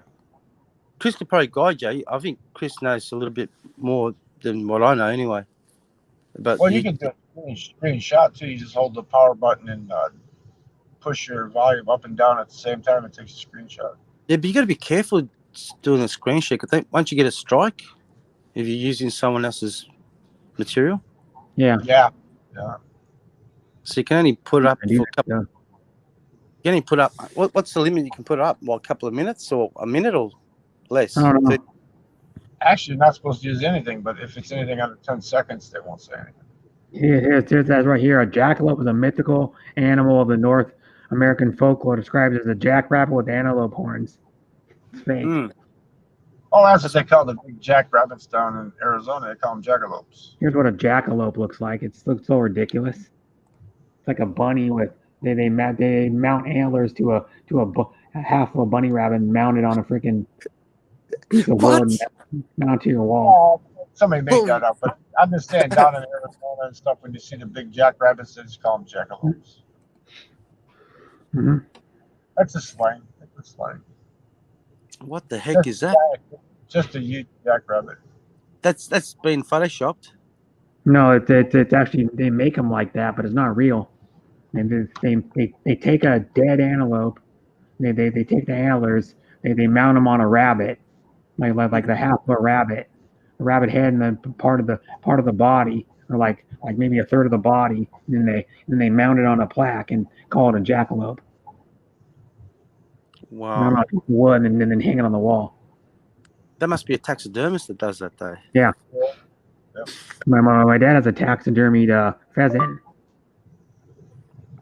Chris could probably guide you. I think Chris knows a little bit more than what I know, anyway. But Well, you can do a screenshot too. You just hold the power button and push your volume up and down at the same time. It takes a screenshot. Yeah, but you got to be careful doing a screen share. Because once you get a strike, if you're using someone else's material. Yeah. Yeah. So you can only put it up for a couple. You can only put up. What's the limit you can put it up? Well, a couple of minutes or a minute or less? I don't know. Actually, you're not supposed to use anything, but if it's anything under 10 seconds, they won't say anything. Here's that right here. A jackalope is a mythical animal of the North American folklore, described as a jackrabbit with antelope horns. It's fake. Oh, that's what they call the big jackrabbits down in Arizona. They call them jackalopes. Here's what a jackalope looks like. It looks so ridiculous. It's like a bunny with they mount antlers to a half of a bunny rabbit and mount it on a freaking piece of wood and mount to your wall. Somebody made that up, but I'm just saying down in Arizona and stuff, when you see the big jackrabbits, they just call them jackalopes. Mm-hmm. That's a slang. That's a slang. What the heck is that? Just a huge jackrabbit. That's been photoshopped. No, it's actually they make them like that, but it's not real. And they take a dead antelope, they take the antlers, they mount them on a rabbit, like the half of a rabbit head and then part of the body, or like maybe a third of the body. And then they mount it on a plaque and call it a jackalope. Wow. Mount it on a piece of wood and then hang it on the wall. That must be a taxidermist that does that, though. Yeah. Yep. My dad has a taxidermied pheasant.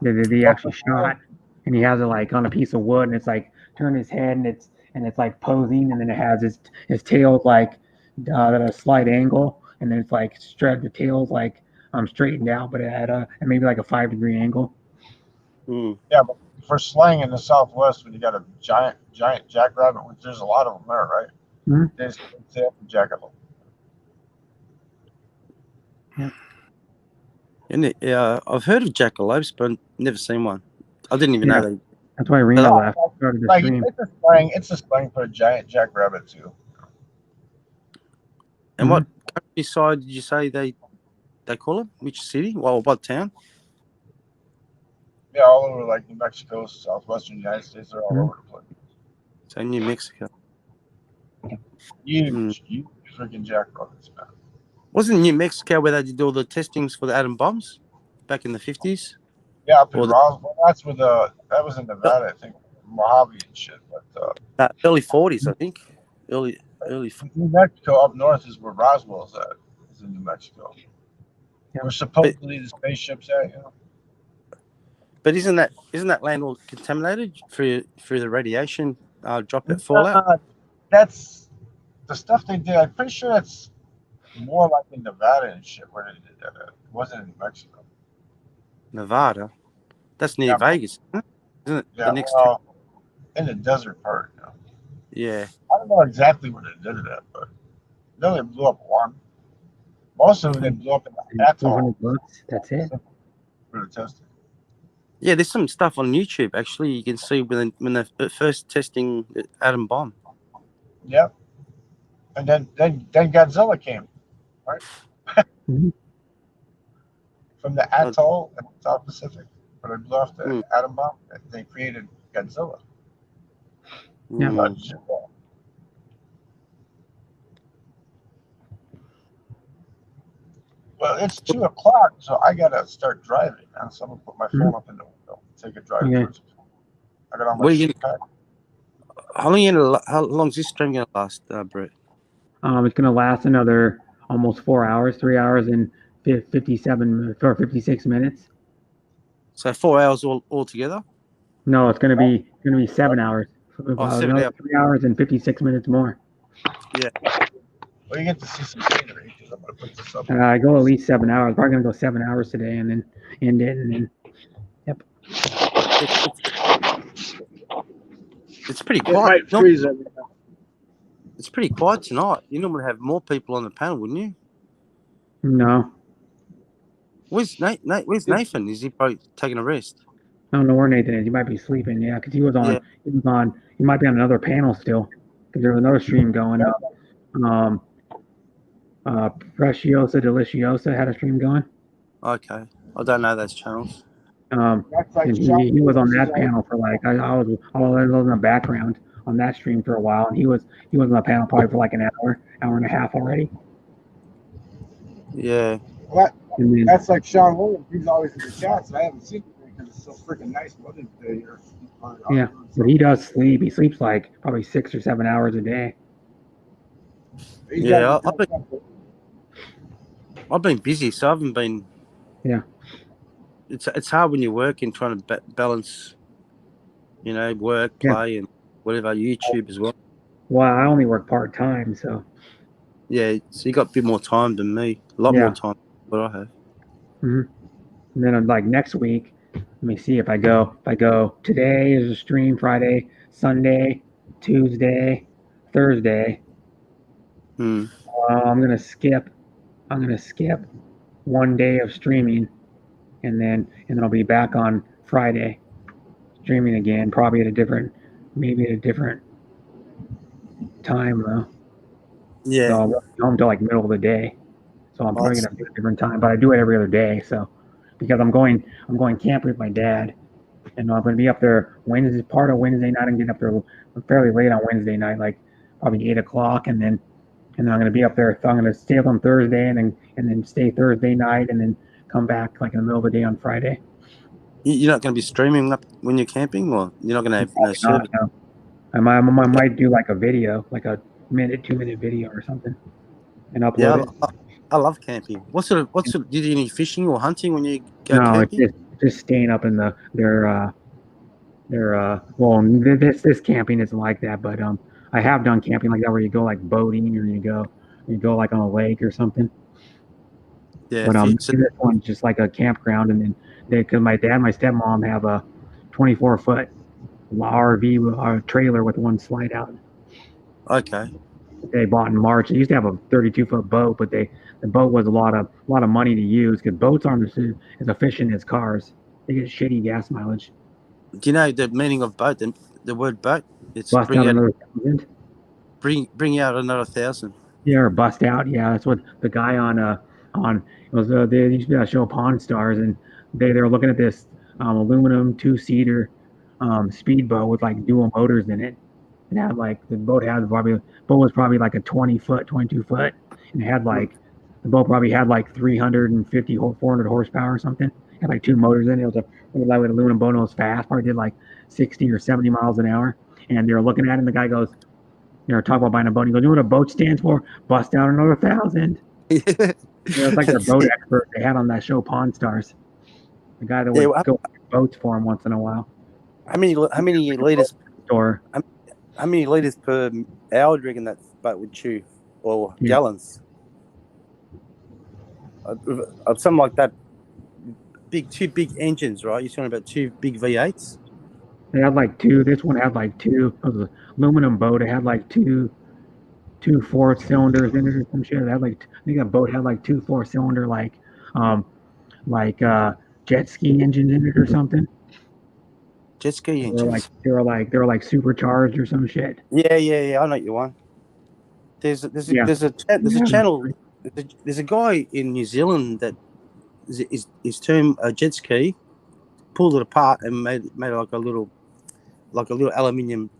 They actually shot, and he has it like on a piece of wood, and it's like turned his head, and it's like posing, and then it has his tail like at a slight angle, and then it's like the tail's like straightened out, but at maybe like a 5-degree angle. Mm. Yeah, but for slang in the Southwest, when you got a giant jackrabbit, which there's a lot of them there, right? Mm-hmm. They say jackalope. Yeah. And I've heard of jackalopes, but never seen one. I didn't even know they. That's why Rena left. Started the Like stream. it's a slang for a giant jackrabbit too. And what countryside did you say they call them? Which city? Well, what town? Yeah, all over like New Mexico, southwestern United States, they're all over the place. So New Mexico. Huge freaking jackrabbits, man. Wasn't New Mexico where they did all the testings for the atom bombs back in the 50s? Yeah, up in Roswell. That's where that was in Nevada, I think, Mojave and shit. But early 40s, I think. Early. New Mexico up north is where Roswell's at. Is in New Mexico. Yeah. Where supposedly the spaceship's at, you know. But isn't that land all contaminated through the radiation droplet fallout? That's the stuff they did. I'm pretty sure that's more like in Nevada and shit where they did that. It wasn't in New Mexico. Nevada? That's near Vegas, isn't it? Yeah, The next in the desert part. You know. Yeah. I don't know exactly where they did it at, but I know they blew up one. Most of them they blew up in the atoll. $200. That's it. For the testing. Yeah, there's some stuff on YouTube actually. You can see when they're first testing the atom bomb. Yep. And then Godzilla came, right? From the atoll in the South Pacific, where they blew off the atom bomb, they created Godzilla. Yeah. Well, it's 2:00, so I gotta start driving now. So I'm gonna put my phone up in the window, take a drive. Yeah. I got all my shit packed. How long is this stream gonna last, Brett? It's gonna last another almost 4 hours, 3 hours and 56 minutes. So 4 hours all together? No, it's gonna be 7 hours. 7 Another hours. 3 hours and 56 minutes more. Yeah. Well, you get to see some scenery because I'm gonna put this up. I go at least 7 hours. Probably gonna go 7 hours today, and then end it, and then yep. It's pretty quiet. It's pretty quiet tonight. You normally have more people on the panel, wouldn't you? No, Where's Where's Nathan? Is he probably taking a rest? I don't know where Nathan is. He might be sleeping. Yeah, because he was on. Yeah. He might be on another panel still, because there was another stream going up. Preciosa Deliciosa had a stream going. Okay, I don't know those channels. And he was on that panel for like I was in the background on that stream for a while, and he was on the panel probably for like an hour and a half already. Yeah. That's like Sean Williams. He's always in the chats, and I haven't seen him because it's so freaking nice weather today here. Yeah, but he does sleep. He sleeps like probably 6 or 7 hours a day. Yeah, I've been busy, so I haven't been. Yeah. It's hard when you're working, trying to balance, work, play, and whatever, YouTube as well. Well, I only work part time, so. Yeah, so you got a bit more time than me. A lot more time than what I have. Mm-hmm. And then like next week, let me see if I go today is a stream, Friday, Sunday, Tuesday, Thursday. I'm gonna skip 1 day of streaming, and then I'll be back on Friday streaming again, probably maybe at a different time though. Yeah. So I'll be home till like middle of the day. So I'm probably gonna do it a different time, but I do it every other day. So because I'm going camping with my dad, and I'm gonna be up there part of Wednesday night. I'm getting up there fairly late on Wednesday night, like probably 8 o'clock, and then I'm gonna be up there. So I'm gonna stay up on Thursday, and then stay Thursday night, and then come back like in the middle of the day on Friday. You're not going to be streaming up when you're camping, or you're not going to have no service? No. I might do like a video, like a 2-minute video or something, and upload it. I love camping. What sort of do you do any fishing or hunting when you go No, camping? it's just staying up in their well, this camping isn't like that, but I have done camping like that where you go like boating, or you go like on a lake or something. Yeah. But this one's just like a campground, and then because my dad and my stepmom have a 24-foot RV trailer with one slide out. Okay. They bought in March. They used to have a 32-foot boat, but the boat was a lot of money to use because boats aren't as efficient as cars. They get shitty gas mileage. Do you know the meaning of boat? The word boat? It's Bust out another 1,000. Bring out another 1,000. Yeah, or bust out. Yeah, that's what the guy on it was. They used to be on a show Pawn Stars, and they were looking at this aluminum 2-seater speedboat with like dual motors in it. It had like the boat was probably like a 20-foot, 22-foot, and it had like the boat probably had like 350, 400 horsepower or something. It had like 2 motors in it. It was a really lightweight aluminum boat. And it was fast. Probably did like 60 or 70 miles an hour. And they were looking at it, and the guy goes, they were talking about buying a boat. He goes, "You know what a boat stands for? Bust out another 1,000." It's like their boat expert they had on that show Pawn Stars. The guy that would go boats for him once in a while. How many liters? Store. How many liters per hour do you reckon that boat would chew, or gallons? Something like that. Two big engines, right? You're talking about 2 big V8s. They had like 2. This one had like 2. It was an aluminum boat. It had like 2 4-cylinders in it or some shit. It had like, I think that boat had like 2 4-cylinder jet ski engines in it or something. Jet ski engines. They were like supercharged or some shit. Yeah. I know what you want. There's a channel. There's a guy in New Zealand that is turned a jet ski, pulled it apart and made like a little aluminium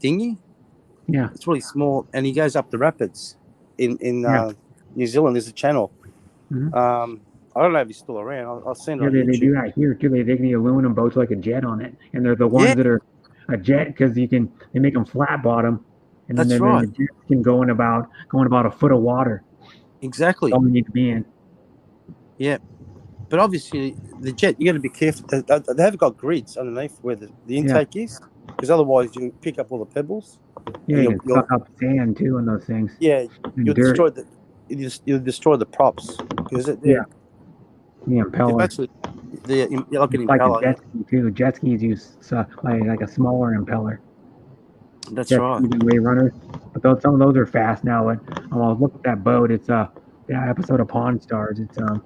dinghy. Yeah, it's really small, and he goes up the rapids in New Zealand. There's a channel. Mm-hmm. I don't know if he's still around. I'll send it. Yeah, they do that here too. They can the aluminum boats like a jet on it, and they're the ones that are a jet because they make them flat bottom, and then the jets can go in about a foot of water. Exactly. All we need to be in. Yeah, but obviously the jet, you got to be careful. They have got grids underneath where the intake is, because otherwise you can pick up all the pebbles. Yeah, you can suck up sand too in those things. Yeah, you'll destroy the props because the impeller. Actually, you're looking like impeller. A jet ski too. Jet skis use like a smaller impeller. That's jet right. Wave runner, but some of those are fast now. But I'll look at that boat. It's that episode of Pawn Stars. It's I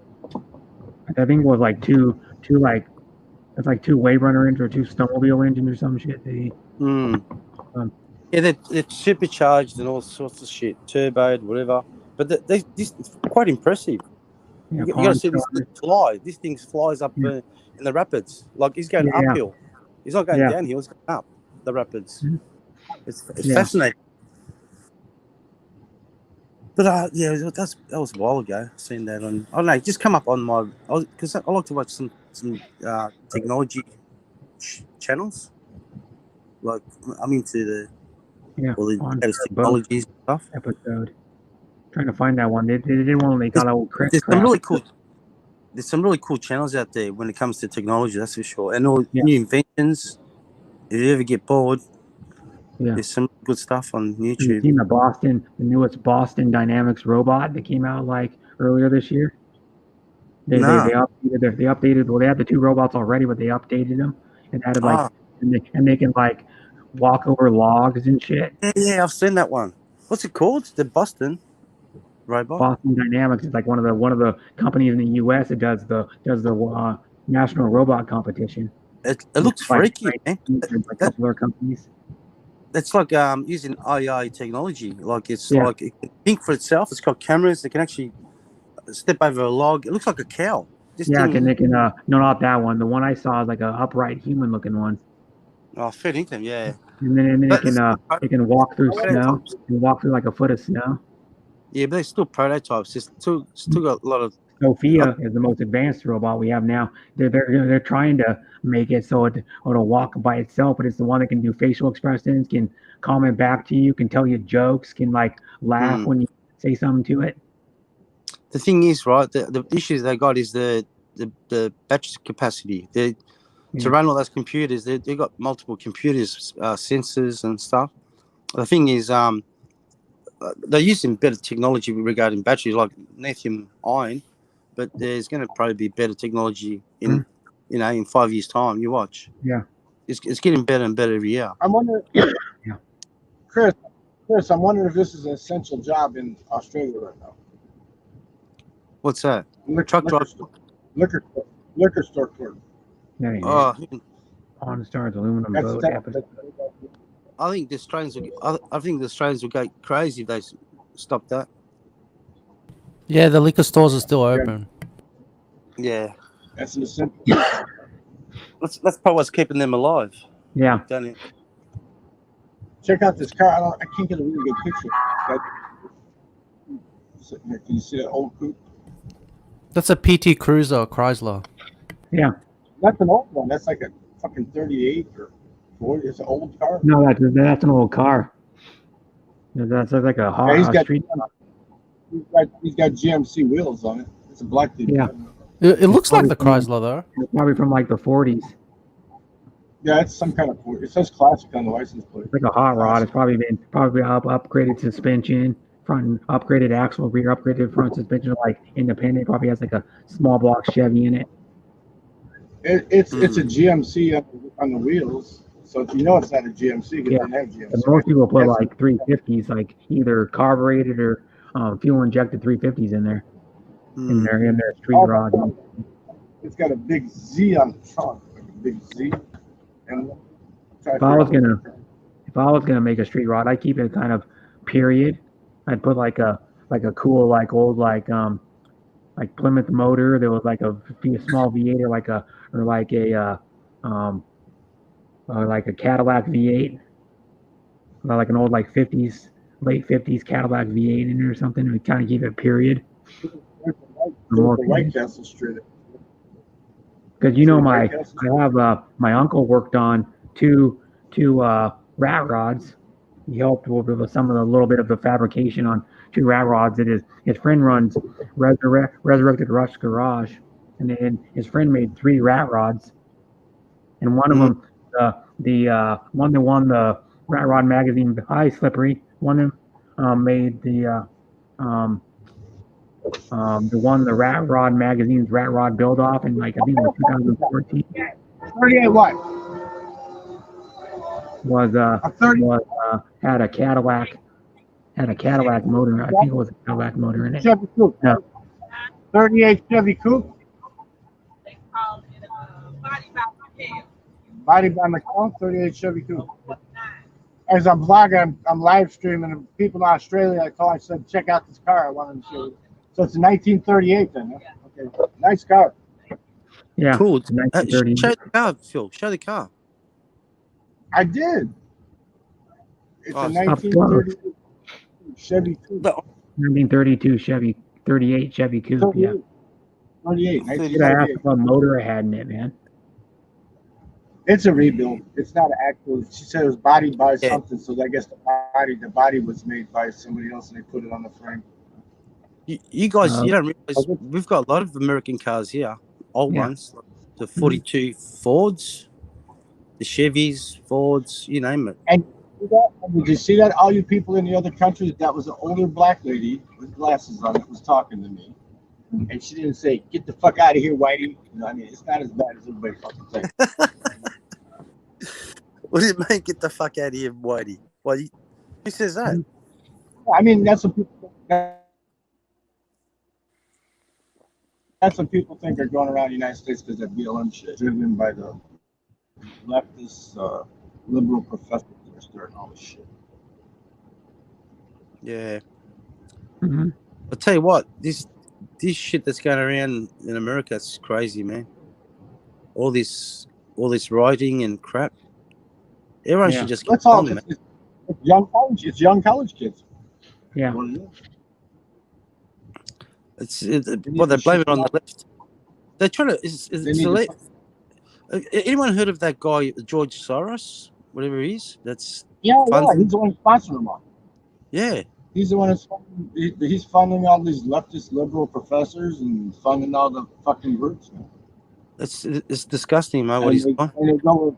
think it was like two it's like 2 wave runner engines or 2 snowmobile engines or some shit. They're supercharged and all sorts of shit, turboed, whatever. But this is quite impressive. Yeah, you got to see this thing fly. This thing flies up in the rapids. Like he's going uphill. He's not going downhill. He's going up the rapids. Mm-hmm. It's fascinating. But that was a while ago. I've seen that on. I don't know. Just come up on my because I like to watch some technology channels. Like I'm into all the latest technologies and stuff. Episode. Trying to find that one. They didn't want to make all that old crap. There's some really cool channels out there when it comes to technology. That's for sure. And all new inventions. If you ever get bored, there's some good stuff on YouTube. You've seen the newest Boston Dynamics robot that came out like earlier this year. They updated. Well, they had the 2 robots already, but they updated them and added and they can like walk over logs and shit. Yeah, I've seen that one. What's it called? The Boston robot. Boston Dynamics is like one of the companies in the U.S. that does the national robot competition. It looks freaky, man. Like a couple other companies. It's like using AI technology. Like it's Yeah. like it can think for itself. It's got cameras that can actually step over a log. It looks like a cow. This Yeah, thing. they can no, not that one. The one I saw is like a upright human looking one. Oh, fair income, yeah. And then But it can walk through snow. prototypes. It can walk through like a foot of snow. Yeah, but they're still prototypes. It's still got a lot of. Sophia is the most advanced robot we have now. They're trying to make it so it'll walk by itself, but it's the one that can do facial expressions, can comment back to you, can tell you jokes, can like laugh when you say something to it. The thing is, right? The issues they got is the battery capacity. To run all those computers, they got multiple computers, sensors and stuff. The thing is, they're using better technology regarding batteries, like lithium ion, but there's going to probably be better technology in 5 years' time. You watch. Yeah, it's getting better and better every year. I'm wondering, Chris, I'm wondering if this is an essential job in Australia right now. What's that? Liquor store clerk. Yeah, yeah. Oh, On Stars aluminum That's boat that- episode. I think the Australians will go crazy if they stop that. Yeah, the liquor stores are still open. Yeah, That's an essential. that's probably what's keeping them alive. Yeah. Don't it? Check out this car. I can't get a really good picture. Sitting there. Can you see that old coupe? That's a PT Cruiser Chrysler. Yeah. That's an old one. That's like a fucking 38 or 40. It's an old car. No, that's an old car. That's like a hot Yeah, street. he's got GMC wheels on it. It's a black dude. Yeah. It looks like the Chrysler though. It's probably from like the 40s. Yeah, it's some kind of. It says classic on the license plate. It's like a hot rod. It's probably upgraded suspension, front upgraded axle, rear upgraded front suspension, like independent. Probably has like a small block Chevy in it. It's a GMC on the wheels. So if you know it's not a GMC, because it doesn't have GMC. And most people put like 350s, like either carbureted or fuel injected 350s in there. In their street rod. It's got a big Z on the trunk, like a big Z. And If I was gonna make a street rod, I'd keep it kind of period. I'd put like a cool like old like Plymouth motor. There was like a small V8 or like a Cadillac V8, like an old like late 50s Cadillac V8 in it or something. And we kind of keep it period. the White Castle Street. Because my uncle worked on two rat rods. He helped with some of the little bit of the fabrication on 2 rat rods. His friend runs Resurrected Rush Garage, and then his friend made 3 rat rods, and one of them, the one that won the Rat Rod magazine, High Slippery, one of them made the one the Rat Rod magazine's Rat Rod build off in like I think it was 2014. 38 what? Had a Cadillac motor. I think it was a Cadillac motor in it. Chevy Coupe. No. 38 Chevy Coupe. Body by McCall, 38 Chevy Coupe. As I'm vlogging, I'm live streaming, and people in Australia, I said, check out this car. I wanted to show you. So it's a 1938 then. Huh? Okay, nice car. Yeah. Cool. It's a 1930. Show the car, Phil. Show the car. I did. It's a Oh, 1932 Chevy Coupe. 1932 Chevy, 38 Chevy Coupe. Yeah. 38. Should I ask what motor I had in it, man? It's a rebuild. It's not an actual. She said it was bodied by something, so I guess the body was made by somebody else, and they put it on the frame. You guys, you don't realize we've got a lot of American cars here, old ones, like the 42 Fords, the Chevys, Fords, you name it. And did you see that? All you people in the other countries, that was an older black lady with glasses on that was talking to me. And she didn't say, "Get the fuck out of here, Whitey." You know, I mean, it's not as bad as everybody fucking thinks. What does it mean, get the fuck out of here, Whitey? Well, who says that? I mean, that's what people think are going around the United States because that BLM shit driven by the leftist liberal professors are starting all this shit. Yeah. Mhm. I'll tell you what, this shit that's going around in America is crazy, man. All this writing and crap. Everyone Yeah. should just That's get all. on, man. It's young college. It's young college kids. Yeah. What it is. Well, they to blame shut it on the up. left. They're trying to. They need to Anyone heard of that guy George Soros, whatever he is? That's Yeah, funding. he's the one sponsoring them all. Yeah. He's the one that's he's funding all these leftist liberal professors and funding all the fucking groups. Man. It's disgusting, man. What And he's they, done. and they go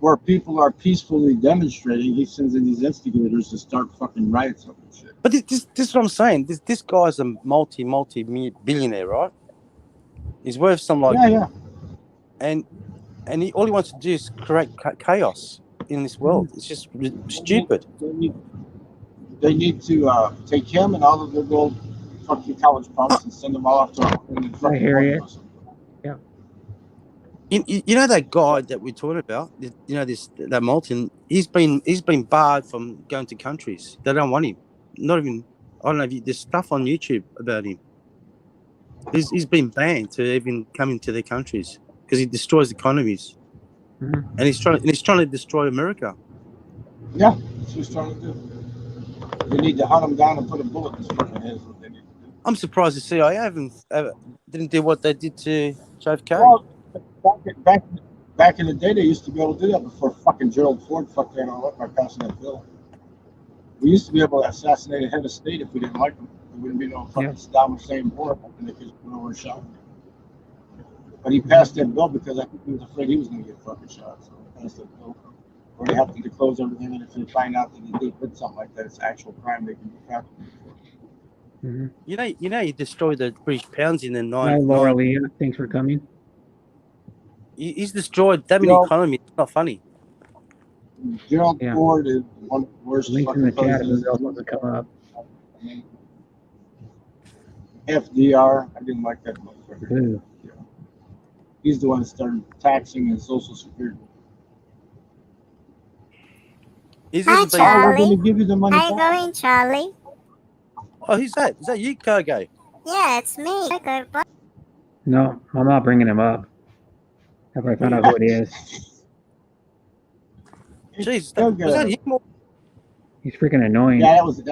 where people are peacefully demonstrating. He sends in these instigators to start fucking riots up and shit. But this is what I'm saying. This guy's a multi-billionaire, right? He's worth some like Yeah. and all he wants to do is create chaos in this world. It's just stupid. They need to take him and all of the little fucking college punks and send them all off to I hear you. Yeah. You know that guy that we're talking about. You know that Moulton. He's been barred from going to countries. They don't want him. Not even. I don't know. There's stuff on YouTube about him. He's been banned to even come into their countries because he destroys economies, and he's trying to destroy America. Yeah, that's what he's trying to do. They need to hunt him down and put a bullet in his fucking head. Is what they need to do. I'm surprised the CIA didn't do what they did to JFK. Well, back in the day, they used to be able to do that before fucking Gerald Ford fucked that all up by passing that bill. We used to be able to assassinate a head of state if we didn't like him. There wouldn't be no fucking Saddam Hussein war, and they could go over and shot him. But he passed that bill because I think he was afraid he was going to get fucking shot. So he passed that bill where they have to disclose everything, and if they find out that he did something like that, it's actual crime. They can be found. You know, you destroyed the British pounds in the Hi, Laura Leah. Thanks for coming. He's destroyed that many economies. It's not funny. Gerald Ford is one of the worst Links in the fucking chat if presidents. else wants to come up. FDR, I didn't like that motherfucker. Ooh. He's the one that started taxing and Social Security. He's Hi, even been- I'm going Charlie. to give you the money How you back. going, Charlie? Oh, who's that? Is that you, Kogo? Yeah, it's me. Okay, but No, I'm not bringing him up. After I found out who it is. Jeez, Kogo. was that him? Or He's freaking annoying. Yeah, that was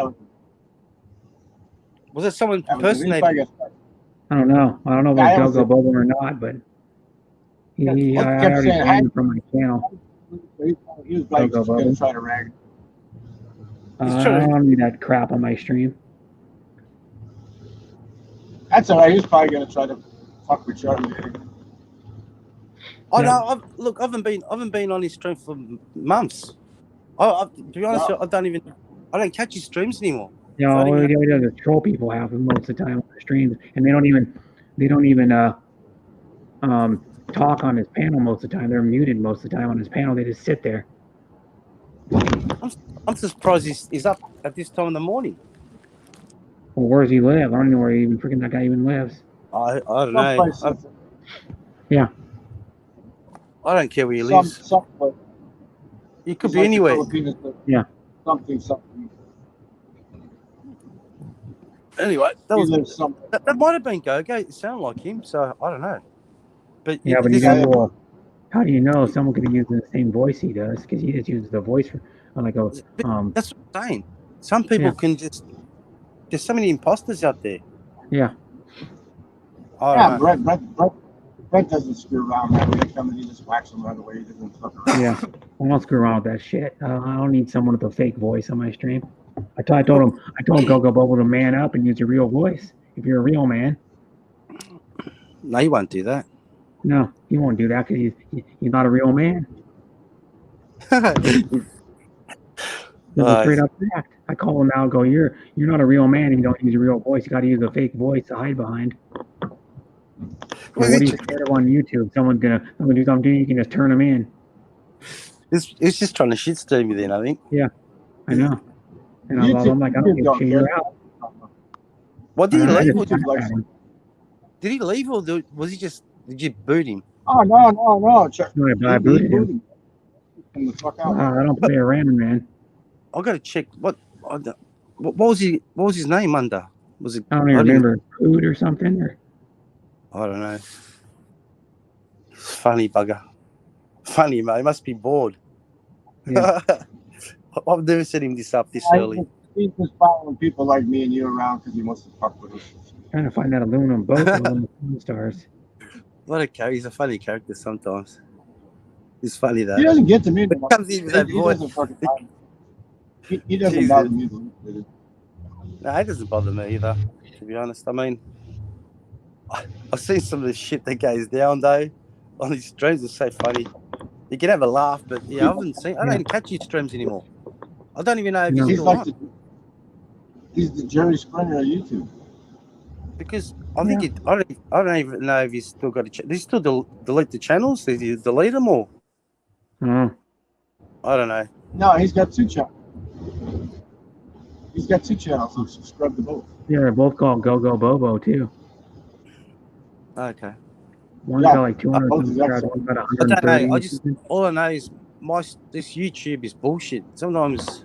was that someone he probably impersonating? got- I don't know. I don't know if Yeah, it's that was Gogo it. Bobo or not, but I kept already saying, banned him from my channel. He was like Go, go, going Bubba. to try to rag. I don't need that crap on my stream. That's all right. He was probably going to try to fuck with Charlie. Oh Yeah. no! I haven't been on his stream for months. To be honest, No. I don't catch his streams anymore. You So I know, don't all even- the other troll people have most of the time on the streams, and they don't even talk on his panel most of the time. They're muted most of the time on his panel. They just sit there. I'm surprised he's up at this time in the morning. Well, where does he live? I don't know where even freaking that guy even lives. I don't know. Someplace, Yeah. I don't care where he some, lives. someplace. He could He's be like the anywhere. Filipinos, but Yeah. something. Anyway, that He was lives some. that might have been Gogo. It sounded like him, so I don't know. But Yeah, but this- you got well, how do you know someone could be using the same voice he does? Because he just uses the voice for like a that's what I'm saying. Some people Yeah. can just. There's so many imposters out there. yeah. I Yeah, don't know. Brett doesn't screw around. Man. When they come in, he just whacks them right away. He doesn't fuck around. Yeah, I don't screw around with that shit. I don't need someone with a fake voice on my stream. I told Gogo Bubble to man up and use your real voice. If you're a real man, No, you won't do that. no, he won't do that because he's not a real man. It's a straight up fact. I call him out and go, you're not a real man if you don't use your real voice. You got to use a fake voice to hide behind. What are you scared of on YouTube? Someone's gonna do something to you, you can just turn them in. It's just trying to shitstorm you then, I think. Yeah, I know. And I'm like, I don't give a shit. You're out. What did he I leave? just Or laugh at him. did he leave or was he just? Did you boot him? Oh no! No, I He booted him. booted him the fuck out. I don't play around, man. I got to check what was his name under? Was it? I don't even remember. Food or something? Or I don't know. Funny bugger. Funny, mate. He must be bored. Yeah. I've never seen him this up this early. He's just following people like me and you around because he wants to fuck with us. Trying to find that aluminum boat with all the stars. What a character. He's a funny character sometimes. He's funny though. He doesn't get to me. He comes in with that He voice. doesn't fucking bother me. He doesn't Jesus. bother me. No, it doesn't bother me either, to be honest. I mean, I've seen some of the shit that goes down though on these streams. It's so funny. You can have a laugh, but yeah, I don't even catch his streams anymore. I don't even know if he's He's still like on. he's the Jerry Springer of YouTube. Because I think I don't even know if he's still got a channel. Does he still delete the channels? Does he delete them or? Oh. I don't know. No, he's got two channels. He's got two channels, so subscribe to both. Yeah, they're both called Go Go Bobo too. Okay. One's Yeah, got like 200 both subscribers, exactly. one's got I don't 130. know. All I know is this YouTube is bullshit. Sometimes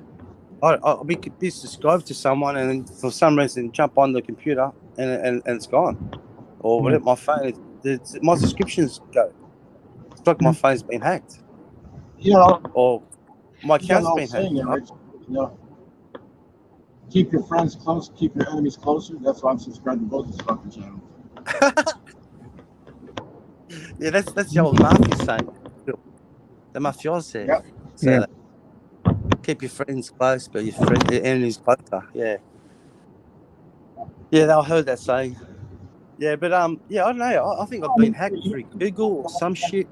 I'll be subscribed to someone and then for some reason jump on the computer and it's gone. Or whatever, my phone, my subscriptions go. It's like my phone's been hacked. You know, Or my you know account's the been old saying, hacked. Rich, you know, keep your friends close, keep your enemies closer. That's why I'm subscribed to both these fucking channels. Yeah, that's the old mafia saying. The mafiosi say Yeah. that. Keep your friends close, but your enemies closer. Yeah. Yeah, I heard that saying. Yeah, but yeah, I don't know. I think I've been hacked through Google or some shit.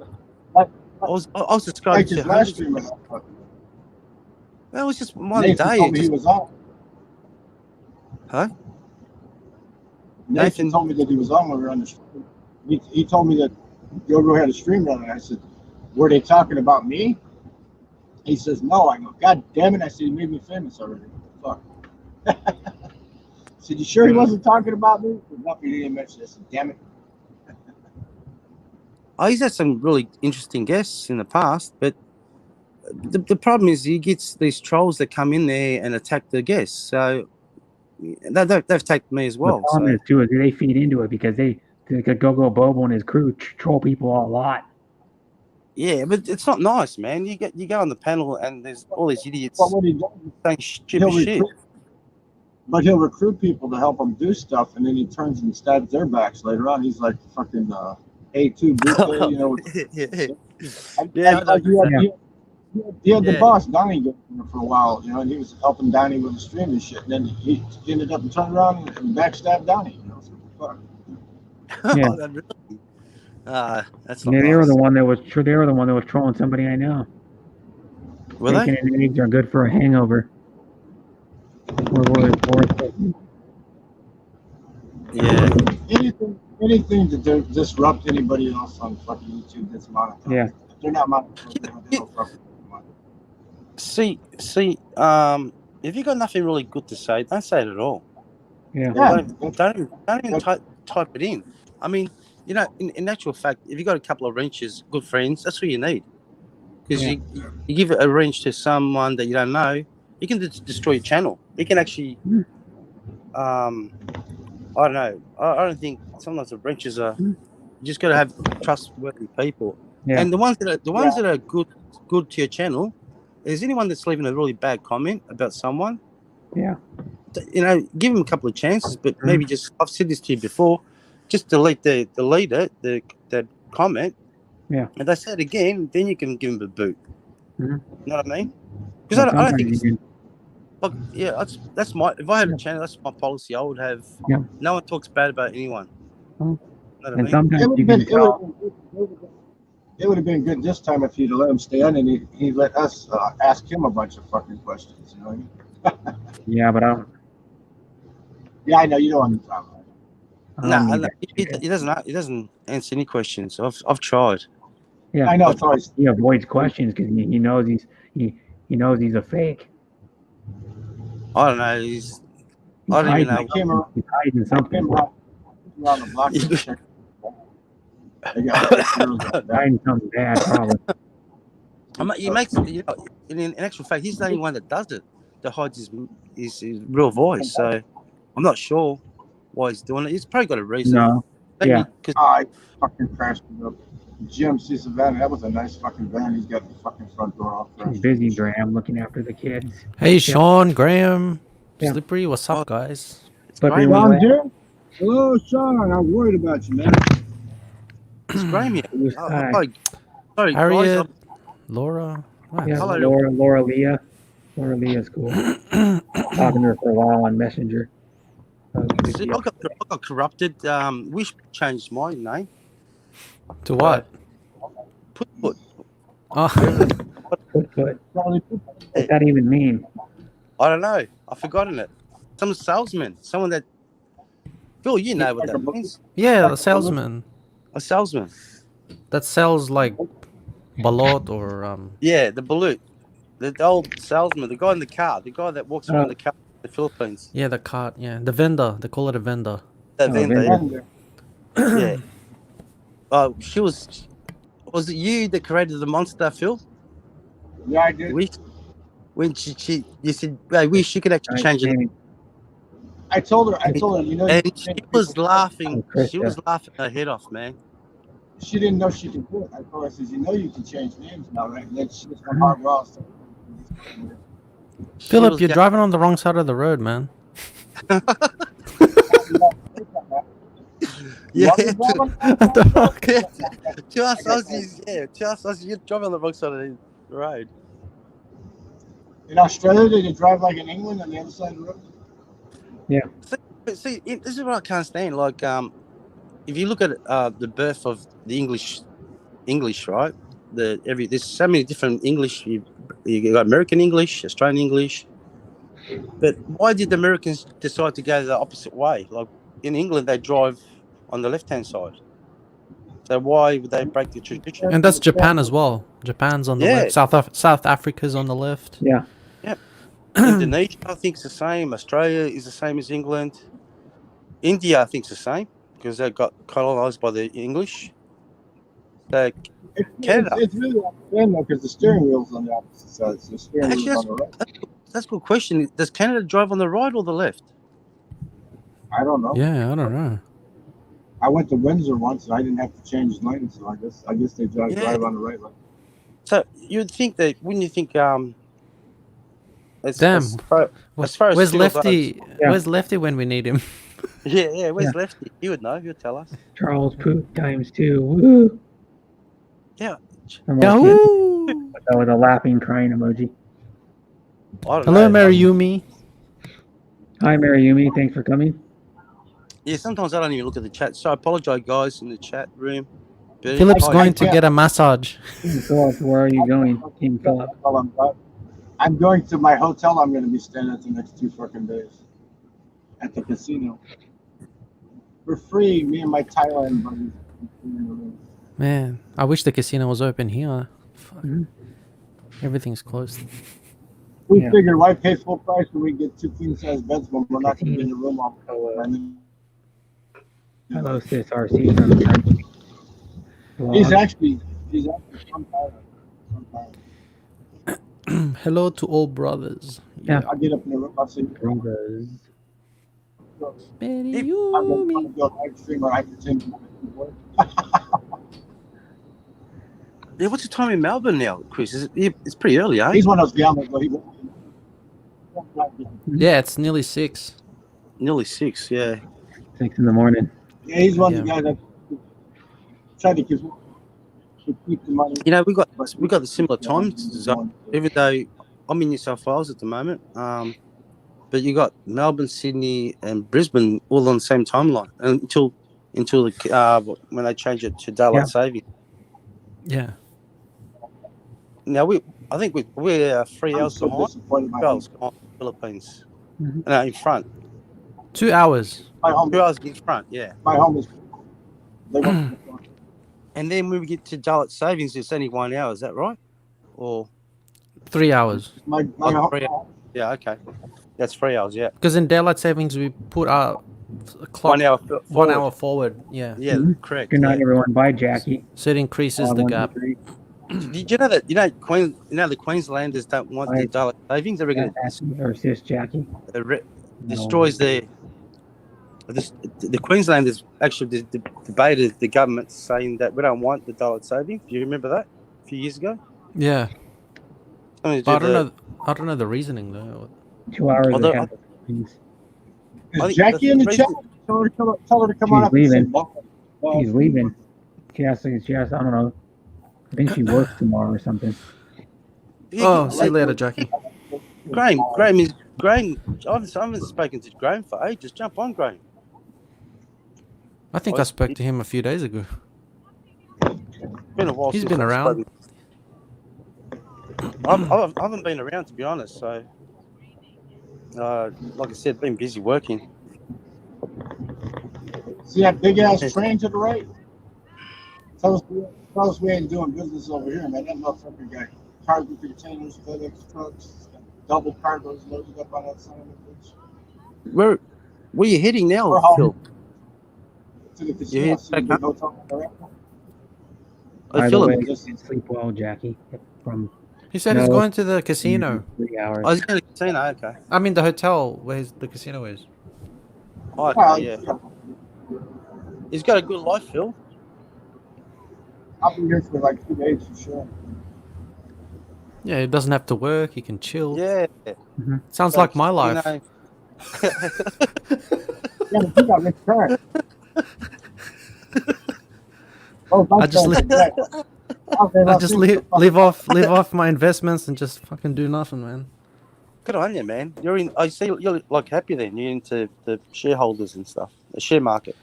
I was subscribed Like to his hundreds. last stream, That was just one Nathan day. told me he was on. Huh? Nathan told me that he was on when we were on the stream. He told me that Yogo had a stream running. I said, were they talking about me? He says, no. I go, God damn it. I said, he made me famous already. Fuck. I said, you sure he wasn't talking about me? No, he didn't mention this. Damn it. He's had some really interesting guests in the past, but the problem is he gets these trolls that come in there and attack the guests. So they've attacked me as well. The problem So is too is they feed into it because the Go Go Bobo and his crew troll people a lot. yeah, but it's not nice, man. You go on the panel and there's all these idiots But what he does, saying stupid shit. But he'll recruit people to help him do stuff, and then he turns and stabs their backs later on. He's like fucking A2 Butte, you know. He had the boss, Donnie, get in there for a while, you know, and he was helping Donnie with the stream and shit. And then he ended up and turned around and backstabbed Donnie, you know. So, fuck. Yeah. That's not Yeah, they were nice. the one that was trolling somebody I know. Were they? Bacon and eggs are good for a hangover. Yeah. Anything to disrupt anybody else on fucking YouTube that's monetized. Yeah. If they're not monetized, they don't fucking money. See, if you got nothing really good to say, don't say it at all. Yeah. Don't even type it in. I mean, you know, in actual fact, if you got a couple of wrenches, good friends, that's what you need. Because you give a wrench to someone that you don't know, you can destroy your channel. You can actually, I don't know. I don't think sometimes the wrenches are. You just got to have trustworthy people. Yeah. And the ones that are good to your channel, is anyone that's leaving a really bad comment about someone, Yeah. you know, give them a couple of chances, but maybe just, I've said this to you before, just delete the comment. Yeah. And they say it again, then you can give them a boot. Mm-hmm. You know what I mean? Because I don't think it's, look, yeah, that's my, if I had a channel, that's my policy. I would have, no one talks bad about anyone. You know what I mean? Sometimes It would have been good this time if he'd let him stay on and he let us ask him a bunch of fucking questions. You know what I mean? Yeah, but I don't. Yeah, I know you don't want to talk about it. He doesn't answer any questions. I've tried. Yeah, I know it's always he avoids questions because he knows he knows he's a fake. I don't know. I don't even know. He's hiding something. around the block. Biden something bad, probably. He makes, in actual fact, he's the only one that does it, that hides his real voice. So I'm not sure why he's doing it. He's probably got a reason. No. Maybe Yeah. 'cause- I fucking crashed it up. GMC Savannah, that was a nice fucking van. He's got the fucking front door off. He's busy, Graham, looking after the kids. Hey, Sean, Graham, Yeah. Slippery, what's up, guys? But Graham, they Sean, went dear? Hello, Sean. I'm worried about you, man. it's Graham here. Who's Oh, hi? sorry, Harriet, guys. Laura. What? Yeah, Hello. Laura Leah. Laura Leah's cool. Talking to her for a while on Messenger. I got corrupted. Wish changed my name. To what? Put. Oh, Put. What's that even mean? I don't know. I've forgotten it. Some salesman. Someone that. Phil, you know what that means. yeah, a salesman A salesman. that sells like balot or Yeah, the balut. The old salesman, the guy in the car, the guy that walks around the car in the Philippines. yeah, the cart, yeah, the vendor. They call it a vendor. That Oh, vendor. vendor. Yeah. Oh, she was. Was it you that created the monster, Phil? Yeah, I did. When you said, I wish you could actually change it. I told her, you know, And she was laughing. Oh, She was Krista. laughing her head off, man. she didn't know she could do it. I told her, I said, you know, you can change names now, right? And then she was from Hard Rock. So. She Philip, was you're ga- driving on the wrong side of the road, man. Yeah. The wrong- To us Aussies, you're driving on the wrong side of the road. In Australia, did you drive like in England on the other side of the road? But see, this is what I can't stand. Like, if you look at the birth of the English, right? There's so many different English. You got American English, Australian English. But why did the Americans decide to go the opposite way? Like in England, they drive on the left-hand side. So why would they break the tradition? And that's Japan as well. Japan's on the Yeah. left. South Africa's on the left. Yeah. Indonesia, I think, is the same. Australia is the same as England. India, I think, is the same because they got colonized by the English. Canada. It's really unfair because the steering wheel's on the opposite side. So the steering Actually, wheel's on the right. that's a good question. Does Canada drive on the right or the left? I don't know. Yeah, I don't know. I went to Windsor once and I didn't have to change lanes, so I guess they drive Yeah. on the right lane. So you'd think that, wouldn't you think? Damn. As far as Where's skill Lefty? Yeah. Where's Lefty when we need him? Yeah, where's Lefty? He would know. He'll tell us. Charles Poop times 2. Woo! Yeah. Yahoo! With a laughing, crying emoji. I don't Hello, know. Mariyumi. Hi, Mariyumi. Thanks for coming. Yeah, sometimes I don't even look at the chat, so I apologize, guys, in the chat room. But Philip's I- going to get a massage. King Philip, where are you going? King Philip. I'm going to my hotel. I'm going to be staying at the next 2 fucking days at the casino for free. Me and my Thailand buddies. Man, I wish the casino was open here. Fuck. Mhm. Everything's closed. We Yeah. figured why pay full price when we get 2 king size beds when we're not going to be in the room all Oh, time. hello, sis RC from the He's blog. actually from Thailand. Hello to all brothers. Yeah. I'll get up in the room. I'll see. Brothers. I'm going to go live stream or I can change my work. Yeah, what's the time in Melbourne now, Chris? It's pretty early, eh? He's one of those gamblers, but he Yeah, it's nearly 6. Nearly 6, yeah. 6 in the morning. Yeah, he's one of the Yeah. guys that tried to keep the money. You know, we got the similar time zone, even though I'm in New South Wales at the moment. But you got Melbourne, Sydney, and Brisbane all on the same timeline until the when they change it to daylight saving. Yeah. Now I think we're 3 I'm hours so behind. disappointed by 2 him. hours behind the Philippines. Mhm. No, in front. 2 hours. My home, 2 hours in front, yeah. my home is. They want And then when we get to daylight savings, it's only 1 hour. Is that right? Or 3 hours. my Oh, home. 3 hours. Yeah, okay. That's 3 hours, yeah. Because in daylight savings we put our clock 1 hour 1 forward. hour forward. Yeah. Yeah, Mhm. correct. Good night, Yeah. everyone. Bye, Jackie. So it increases the 1, 2, gap. 3. Did you know that? The Queenslanders don't want the Bye, daylight savings. They're going Jackie, or sis Jackie. to No. destroys their. The Queenslanders actually debated the government saying that we don't want the daylight savings. Do you remember that a few years ago? Yeah. Something to But do I don't know the reasoning though. 2 hours Although- ahead. Please. I Is think Jackie in the that's chat? the Tell her to come on She's up and say leaving. bye. She's leaving. She has, I don't know. I think she works tomorrow or something. Oh, see you later, Jackie. Graham. I haven't spoken to Graham for ages. Jump on, Graham. I think I spoke to him a few days ago. Been a while. He's since been I've around. spoken. I haven't been around, to be honest. So, like I said, been busy working. See that big ass train to the right? Tell us we ain't doing business over here, man. That motherfucker got cargo containers, FedEx trucks, double cargoes loaded up on that side of the bitch. Where are you heading now, We're home. Phil? To the You casino, head see the back big up? hotel on the right. By the Phil, way, sleep well, Jackie. From He said he's No. going to the casino. 3 hours. I was going to the casino. Okay. I mean the hotel where the casino is. Oh, okay, Well, yeah. He's got a good life, Phil. I'll be here for like 2 days for sure. Yeah, he doesn't have to work. He can chill. Yeah. Sounds So, like my you life. know, Yeah, but you got Rick Current. Oh, I just I just live off my investments and just fucking do nothing, man. good on you, man. I see you're like happy then. You're into the shareholders and stuff, the share market.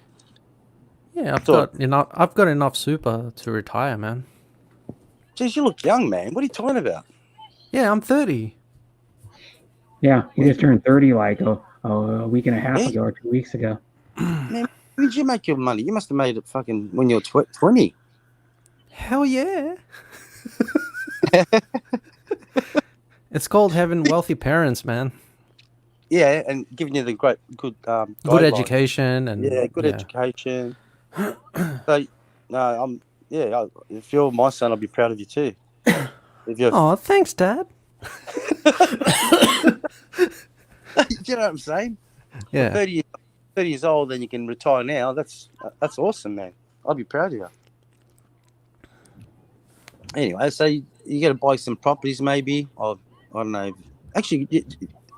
Yeah, Thought- I've got enough super to retire, man. Geez, you look young, man. What are you talking about? Yeah, I'm 30. Yeah, he just turned 30 like a week and a half Yeah. ago or 2 weeks ago. Man, when did you make your money? You must have made it fucking when you were 20. Hell yeah. It's called having wealthy parents, man. Yeah, and giving you the good Good guidelines. education and Yeah, good education. So, no, if you're my son, I'll be proud of you too. If you're, Oh, thanks, Dad. you know what I'm saying? Yeah. 30 years old, and you can retire now. That's awesome, man. I'll be proud of you. Anyway, so you got to buy some properties, maybe. Or I don't know. Actually,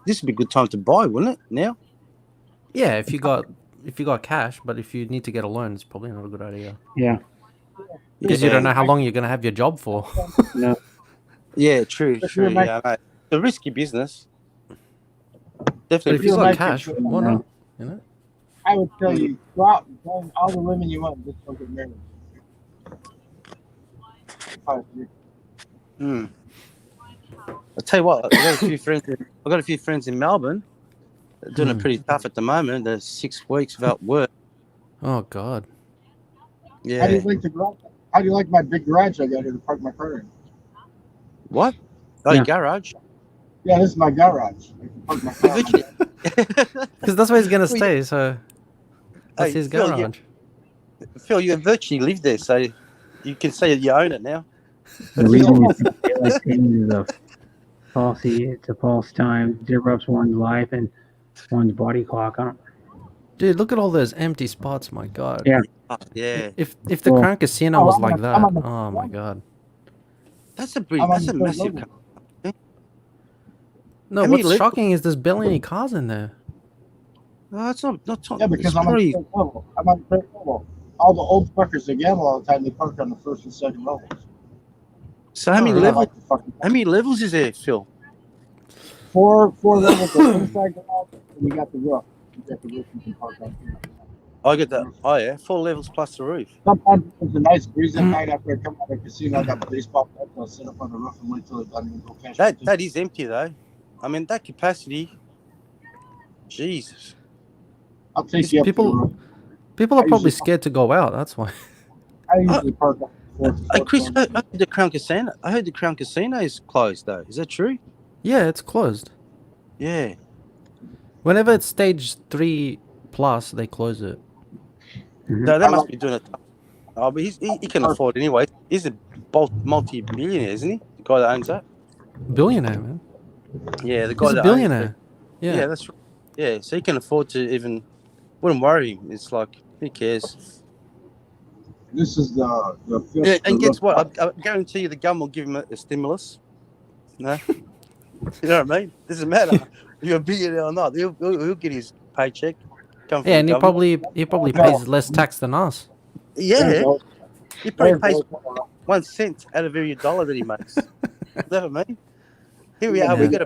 this would be a good time to buy, wouldn't it? Now. Yeah, if you got cash, but if you need to get a loan, it's probably not a good idea. Yeah. Because you don't know how long you're gonna have your job for. No. Yeah, true. If you're Yeah, I know. It's a risky business. But Definitely. if you got like cash, it, why not? You know? I would tell you, go out and find all the women you want, just don't get married. Hmm. I'll tell you what, I got a few friends in Melbourne. They're doing it pretty tough at the moment. They're 6 weeks without work. Oh God. How do you Yeah. like the garage? How do you like my big garage I got here to park my car in? What? Oh, Yeah. your garage? Yeah, this is my garage. I can park my car. Because that's where he's gonna stay. So that's Hey, his Phil, garage. Phil, you virtually live there, so you can say you own it now. The reason you think daylight savings is a falsy, it's a false time, disrupts one's life and one's body clock. I don't, Dude, look at all those empty spots. My God. Yeah. Oh, yeah. If the Well- Crown Casino Oh, was I'm like on the- that, I'm on the- oh my God. That's a I'm on massive the third car. No, How many what's live- shocking is there's barely any cars in there. No, it's not. Yeah, because it's I'm on probably, the third level. I'm on the third level. All the old fuckers that gamble all the time, they park on the first and second levels. so how many I levels? like to fucking How many levels is there, Phil? four levels of inside garage, and you got the roof. You got the roof you can park on. I get that. Oh yeah, 4 levels plus the roof. Sometimes it's a nice breeze at night after I come out of the casino. I got the baseball bat. I'll sit up on the roof and wait till it's done and go catch it. That is empty though. I mean that capacity. Jesus. I'll take you up to the People roof. people are I probably usually- scared to go out. That's why. I usually park on the fourth. Hey Chris, I heard the Crown Casino. I heard the Crown Casino is closed though. Is that true? Yeah, it's closed. Yeah. Whenever it's stage 3 plus, they close it. No, they must be doing it. Oh, but he can afford it anyway. He's a multi-billionaire, isn't he? The guy that owns that. Billionaire, man. Yeah, the guy He's a that billionaire. owns Yeah. yeah, that's right. Yeah, so he can afford to even. Wouldn't worry him. It's like, who cares? This is the fifth. Yeah, and guess what? I guarantee you the government will give him a stimulus. No, you know what I mean? Doesn't matter if you're a billionaire or not. He'll get his paycheck. Come from Yeah, the and he government. probably pays less tax than us. Yeah, he probably pays 1 cent out of every dollar that he makes. You know what I mean? Here we are. Yeah.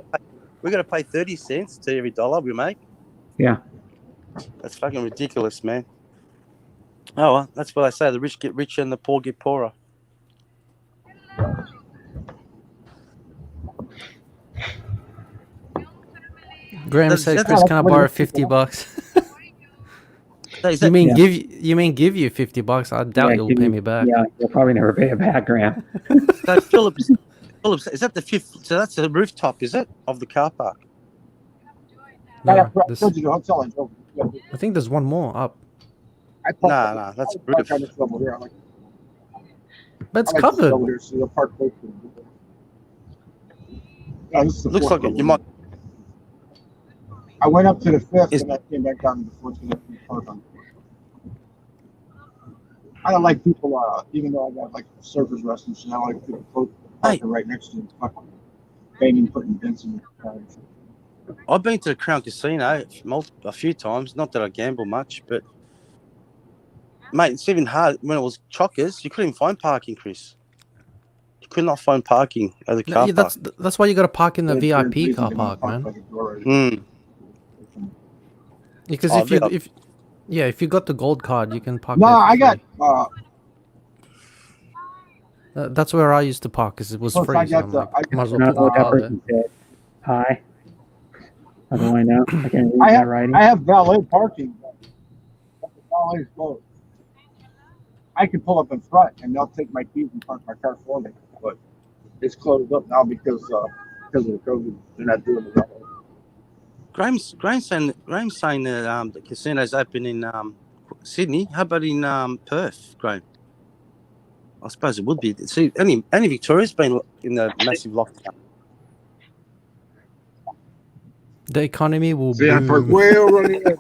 We got to pay 30 cents to every dollar we make. Yeah. That's fucking ridiculous, man. Oh, well, that's what I say. The rich get richer and the poor get poorer. Graham said, "Chris, can I borrow $50?" Is You that- mean Yeah. give you $50? I doubt you'll give pay you- me back. Yeah, you'll probably never pay it back, Graham. So Phillips, is that the fifth? So that's the rooftop, is it, of the car park? No, hotel. I think there's one more up, No, that's the roof. but it's covered. Looks like it. You might. I went up to the fifth and I came back down before it's gonna be parked on. I don't like people, even though I got like surfers restaurants, and I don't like people parking right next to them, fucking banging, putting dents in the cars. I've been to the Crown Casino a few times. Not that I gamble much, but mate, it's even hard when it was chockers. You couldn't even find parking, Chris. You could not find parking at the car Yeah, park. that's why you got to park in the VIP car park, man. Mm. Because Oh, if you got the gold card, you can park. No, there for I got, free. That's where I used to park because it was Plus, free. I So got I'm the- like, I got might as well Not put what my that car there. person said. Hi. How do I know? I can't read I my have, writing. I have valet parking. But the valet's closed. I can pull up in front and they'll take my keys and park my car for me, but it's closed up now because of the COVID. They're not doing it. Graham's saying that the casino's open in Sydney. How about in Perth, Graham? I suppose it would be. See, only Victoria's been in a massive lockdown. The economy will See, I park boom. way over here.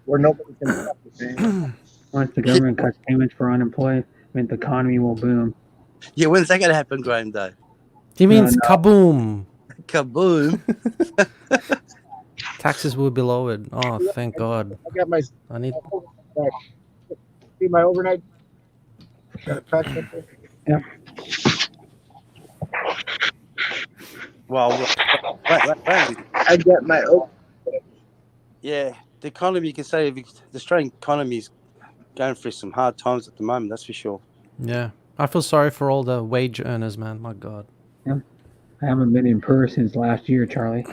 Where nobody can stop the same. Once the government cuts payments for unemployment, the economy will boom. Yeah, when's that going to happen, Graham? Though, He means no. kaboom. kaboom! Taxes will be lowered. Oh, thank God. I got my I need. see my overnight. Got it packed up there. Yeah. Well, wait. I got my Yeah, the economy. You can say the Australian economy is going through some hard times at the moment. That's for sure. Yeah, I feel sorry for all the wage earners, man. My God. I haven't been in Perth since last year, Charlie.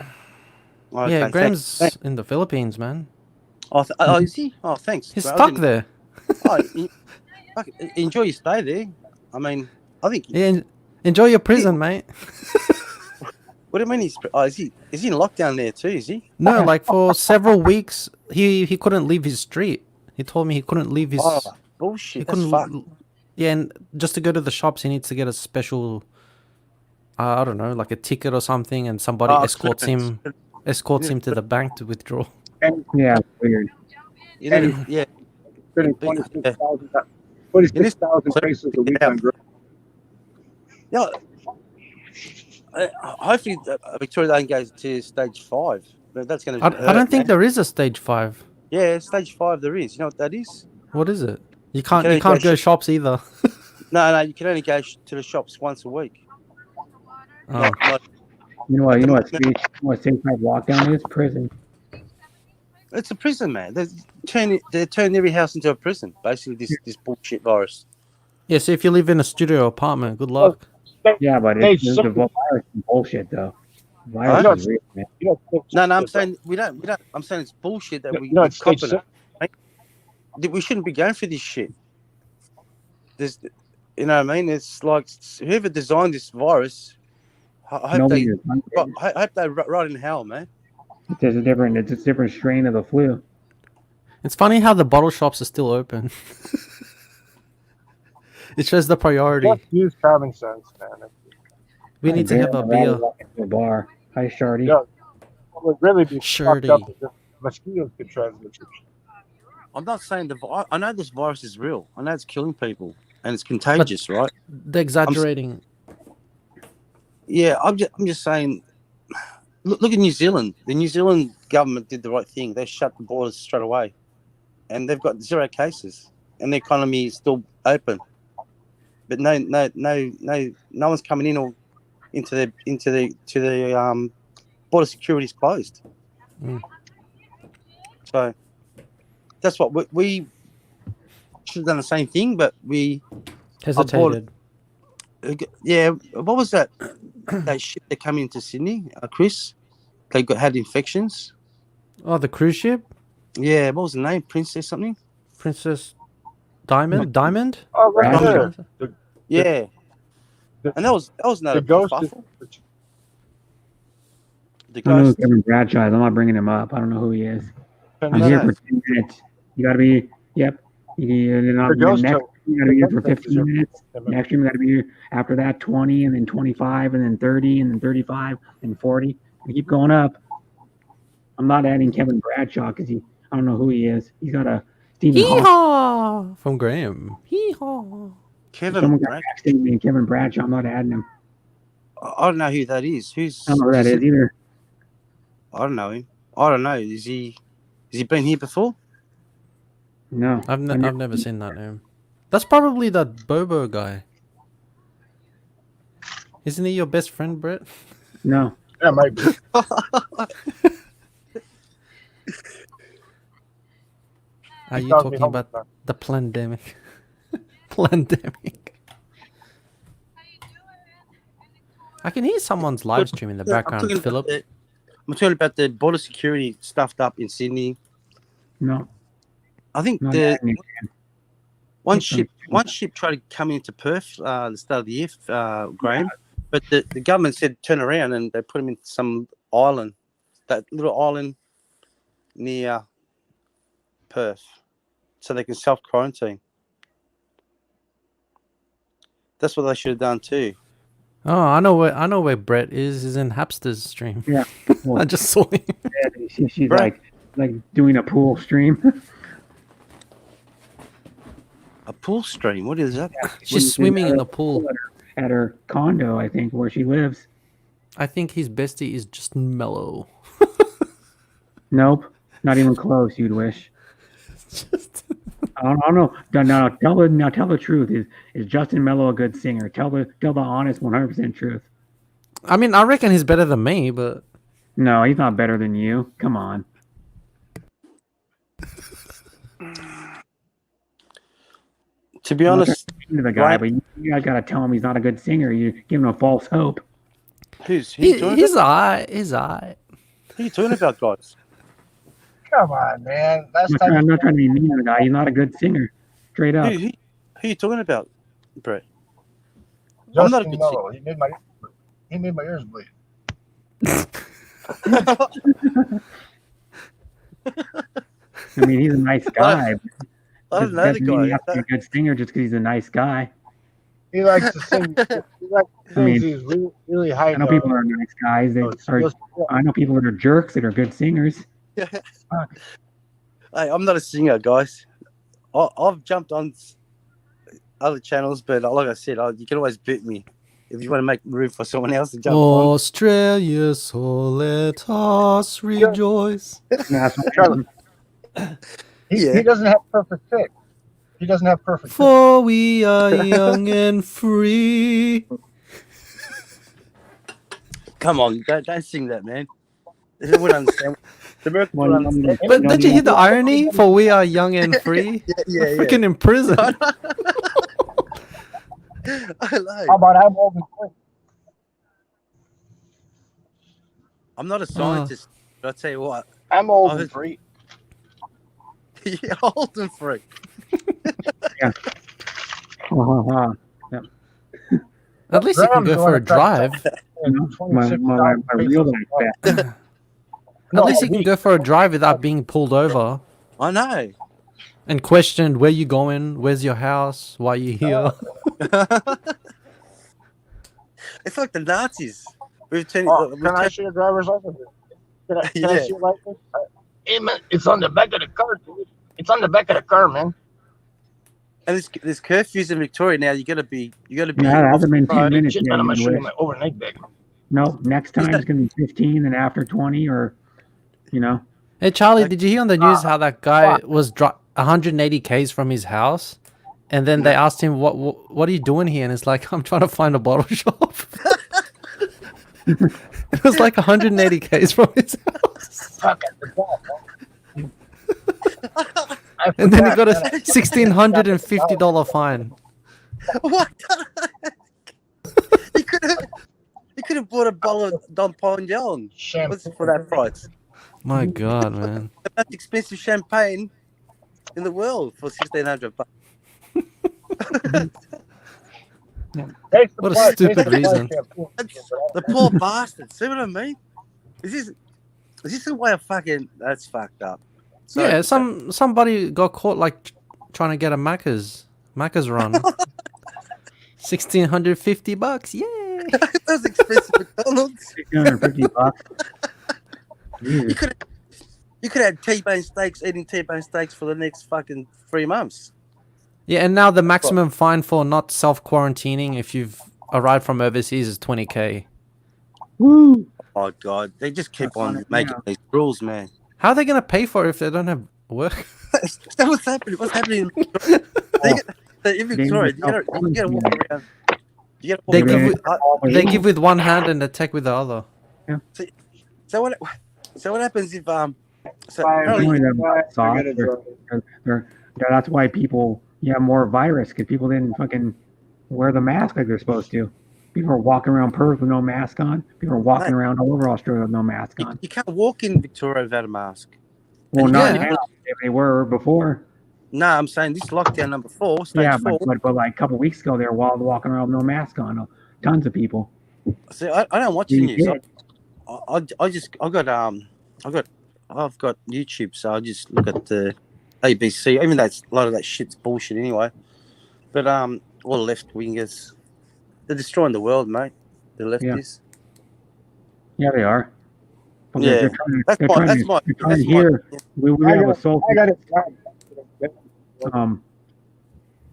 Okay, Yeah, thanks. Graham's in the Philippines, man. Oh, is he? Oh, thanks. He's Well, I stuck didn't- there. Oh, enjoy your stay there. I mean, I think. Yeah, enjoy your prison, mate. What do you mean is he in lockdown there too? Is he? No, like for several weeks, he couldn't leave his street. He told me he couldn't leave his. Oh, He bullshit. That's couldn't. fucked. Yeah, and just to go to the shops, he needs to get a special. I don't know, like a ticket or something, and somebody Oh, escorts him to the bank to withdraw. Yeah, it's weird. You know, yeah. Spending 26,000 pesos a week on groceries. Yeah. Hopefully, Victoria don't go to stage 5. But that's going to. I don't think there is a stage 5. Yeah, stage 5 there is. You know what that is? What is it? You can't Can I go go shops either. No, you can only go to the shops once a week. Oh. Like, You know what stage 5 lockdown is? Prison. it's a prison, man. They're turning every house into a prison. Basically, this bullshit virus. Yeah, so if you live in a studio apartment, good luck. Yeah, but Hey, it's the virus is bullshit though. Virus Huh? is real, man. No, I'm saying we don't. I'm saying it's bullshit that we it's copping stage it. Right? We shouldn't be going for this shit. There's, you know what I mean? It's like whoever designed this virus. I hope Nobody they, is hungry. I hope they rot in hell, man. It's just a different strain of the flu. It's funny how the bottle shops are still open. It shows the priority. Just use common sense, man. We need to have a beer. A bar. Hi, Shardy. Yeah, what would really be Shirty. fucked up is if mosquitoes could transmit it. I'm not saying I know this virus is real. I know it's killing people and it's contagious, right? They're exaggerating. Yeah, I'm just saying. Look at New Zealand. The New Zealand government did the right thing. They shut the borders straight away, and they've got 0 cases, and the economy is still open. But no one's coming in or into the border security is closed. Mm. So that's what we should have done the same thing, but we Hesitated. Yeah, what was that? That ship that came into Sydney, Chris? They had infections. Oh, the cruise ship? Yeah, what was the name? Princess something? Princess Diamond? Diamond? Oh, right Diamond. there. Yeah. And that was not The a ghost. kerfuffle. The I don't know who ghost. Kevin Bradshaw is. I'm not bringing him up. I don't know who he is. I'm No, here no. for 10 minutes. You gotta be. Yep. You gotta be here for 15 minutes. Next year, you gotta be here after that 20, and then 25, and then 30, and then 35, and 40. We keep going up. I'm not adding Kevin Bradshaw because I don't know who he is. He's got a Stephen Hawking. Hee-haw! From Graham. Hee-haw. Kevin Someone got Brad. texting me Kevin Bradshaw. I'm not adding him. I don't know who that is. I don't know who that is either. I don't know him. I don't know. Has he been here before? No. I've never seen that name. That's probably that Bobo guy. Isn't he your best friend, Brett? No. Yeah, might be. Are you calls me talking home about sometimes. the pandemic? Pandemic. I can hear someone's live stream in the background, Philip. I'm talking about the border security stuffed up in Sydney. No. I think Not adding him. one ship tried to come into Perth the start of the year, Graham, but the government said turn around and they put him into some island, that little island near Perth, so they can self-quarantine. That's what they should have done too. Oh, I know where Brett is. He's in Hapster's stream. Yeah. Well, I just saw him. yeah, she's Right. like doing a pool stream. A pool stream? What is that? She's swimming in the pool. At her condo, I think, where she lives. I think his bestie is just mellow. Nope. Not even close, you'd wish. I don't know. Now tell the truth. Is Justin Mello a good singer? Tell the honest 100% truth. I mean, I reckon he's better than me, but No, he's not better than you. Come on. To be I'm not honest, trying to be the guy, right. but you guys gotta tell him he's not a good singer. You're giving him a false hope. who's he's talking about? He's alright. Who are you talking about, guys? Come on, man. I'm not trying to be mean to the guy. He's not a good singer. Straight up. Who are you talking about, Brett? I'm not a Justin good Mello. He made my ears bleed. I mean, he's a nice guy. I don't know the Doesn't mean he guy. has to be a good singer just because he's a nice guy. He likes to sing. He likes to sing. I mean, He's really, really high. I know people are nice guys. I know people that are jerks that are good singers. Hey, I'm not a singer, guys. I've jumped on other channels, but like I said, you can always boot me if you want to make room for someone else to jump on. Australia, so let us rejoice. He doesn't have perfect fit. He doesn't have perfect fit. For we are young and free. Come on, don't sing that, man. They wouldn't understand. The Americans Well, wouldn't understand. But did you hear the irony? For we are young and free. Yeah. Freaking in prison. I know. How about I'm old and free? I'm not a scientist, but I'll tell you what. I'm old and free. Yeah, old and free. Yeah. Yep. At least you can go for a drive. My real life bet. At least you can go for a drive without being pulled over I know. and questioned where you going, where's your house, why you here. It's like the Nazis. We've turned. Can I see your driver's license? Can I Yeah. see your license? Hey man, it's on the back of the car, dude. It's on the back of the car, man. And there's curfews in Victoria now. You gotta be. Yeah, it hasn't been 10 minutes Shit, yet. man, I'm gonna you show you wish. my overnight bag. No, next time that- it's gonna be 15, and after 20, or you know. Hey Charlie, did you hear on the news how that guy was 180 k's from his house, and then they asked him what are you doing here, and it's like, I'm trying to find a bottle shop. It was like 180 k's from his house, Fuck at the ball, man. I and then he forgot, got a man. $1,650 fine. What? You could have bought a bottle of Dom Perignon. What's for that price? My God, man. The most expensive champagne in the world for $1,600. What a stupid reason. The poor bastard. See what I mean? Is this the way of fucking? That's fucked up. Sorry. Yeah, somebody got caught like trying to get a Macca's run. $1,650, yay! Those expensive McDonald's. $650. You could have had T-bone steaks, eating T-bone steaks for the next fucking 3 months. Yeah, and now the maximum fine for not self-quarantining if you've arrived from overseas is 20K. Woo! Oh God, they just keep That's on funny, making yeah. these rules, man. How are they going to pay for it if they don't have work? Is that what's happening? What's happening in Victoria? You gotta walk around. You gotta walk They around. give with one hand and attack with the other. So what happens if So Only them Right, soft. I gotta draw. That's why people have more virus, because people didn't fucking wear the mask like they're supposed to. People are walking around Perth with no mask on. People are walking Right. around all over Australia with no mask on. you can't walk in Victoria without a mask. Well, And not yeah. now. If they were before. No, I'm saying this lockdown number 4, stage Yeah, 4. but like a couple weeks ago, they were walking around with no mask on. Tons of people. See, I don't watch the You news. did. I've got YouTube, so I just look at the ABC. Even though a lot of that shit's bullshit anyway. But all the left wingers, they're destroying the world, mate. The lefties. Yeah, they are. But Yeah, they're trying that's they're my- trying that's to- my- they're trying that's to my- hear. We I have a got social. it.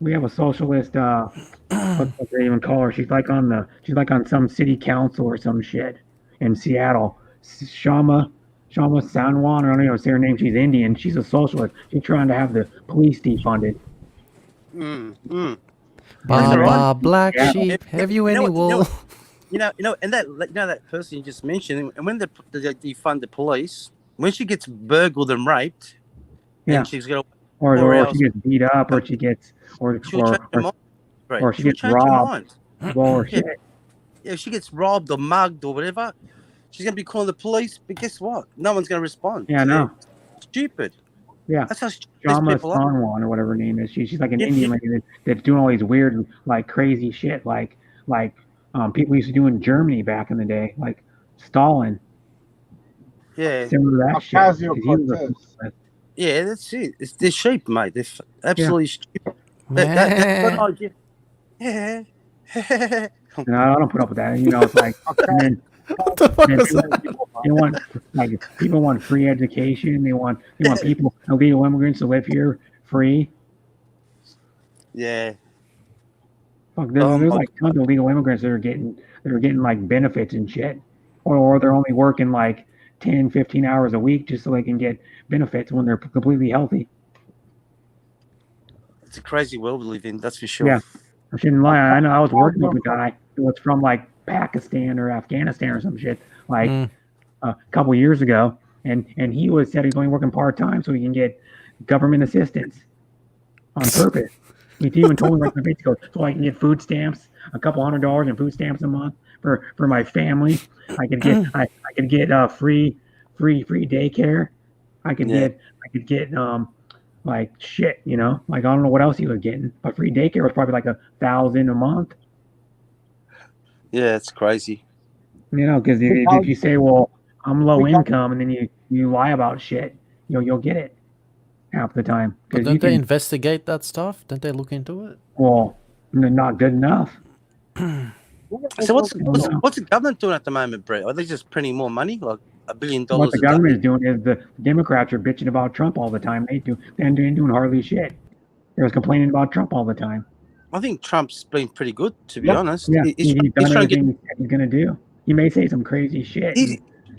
We have a socialist. What they even call her? She's like on some city council or some shit in Seattle. Shama Sanwan. I don't know. Say her name. She's Indian. She's a socialist. She's trying to have the police defunded. Baba, black Yeah. sheep, have you any know what- wool? And that person you just mentioned, and when they defund the police, when she gets burgled and raped, Yeah. and she's got Or else. she gets beat up, or she gets, she'll change her mind. Right. or she She'll gets change her robbed. mind. Well, or Yeah. shit. If she gets robbed or mugged or whatever, she's gonna be calling the police. But guess what? No one's gonna respond. Yeah, I know. Stupid. Yeah. That's how stupid these Shama people are. Sanwan or whatever her name is. She's like an Yeah, Indian yeah. lady that's doing all these weird, like crazy shit, like people used to do in Germany back in the day, like Stalin, Yeah. similar to that shit. 'cause he was a Ocasio-Cortez. socialist. Yeah, that's it. They're sheep, mate. They're absolutely stupid. Man. That's what I get. Yeah. And I don't put up with that. You know, it's like, and then What the fuck and was that? people want free education. They want people, illegal immigrants, to live here free. Yeah. Fuck, there's like tons of illegal immigrants that are getting like benefits and shit, or they're only working like 10, 15 hours a week just so they can get benefits when they're completely healthy. It's a crazy world we live in, that's for sure. Yeah, I shouldn't lie. I know I was working with a guy who was from like Pakistan or Afghanistan or some shit like a couple years ago, and he said he's only working part time so he can get government assistance on purpose. He even told me like the basic, so I can get food stamps, a couple $100 in food stamps a month for my family. I could get free daycare. I could get like shit, you know, like I don't know what else he was getting, but free daycare was probably like $1,000 a month. Yeah, it's crazy. You know, because if you say, well, I'm low income, and then you you lie about shit, you'll get it half the time. But Because don't you they can, investigate that stuff? Don't they look into it? well, not good enough. So what's I don't know. what's the government doing at the moment, Brett? Are they just printing more money, like $1 billion What the a day? government is doing is the Democrats are bitching about Trump all the time. They ain't doing hardly shit. They're just complaining about Trump all the time. I think Trump's been pretty good, to be Yeah, honest. yeah. He's He's done trying to get. everything he said he's gonna do. He may say some crazy shit.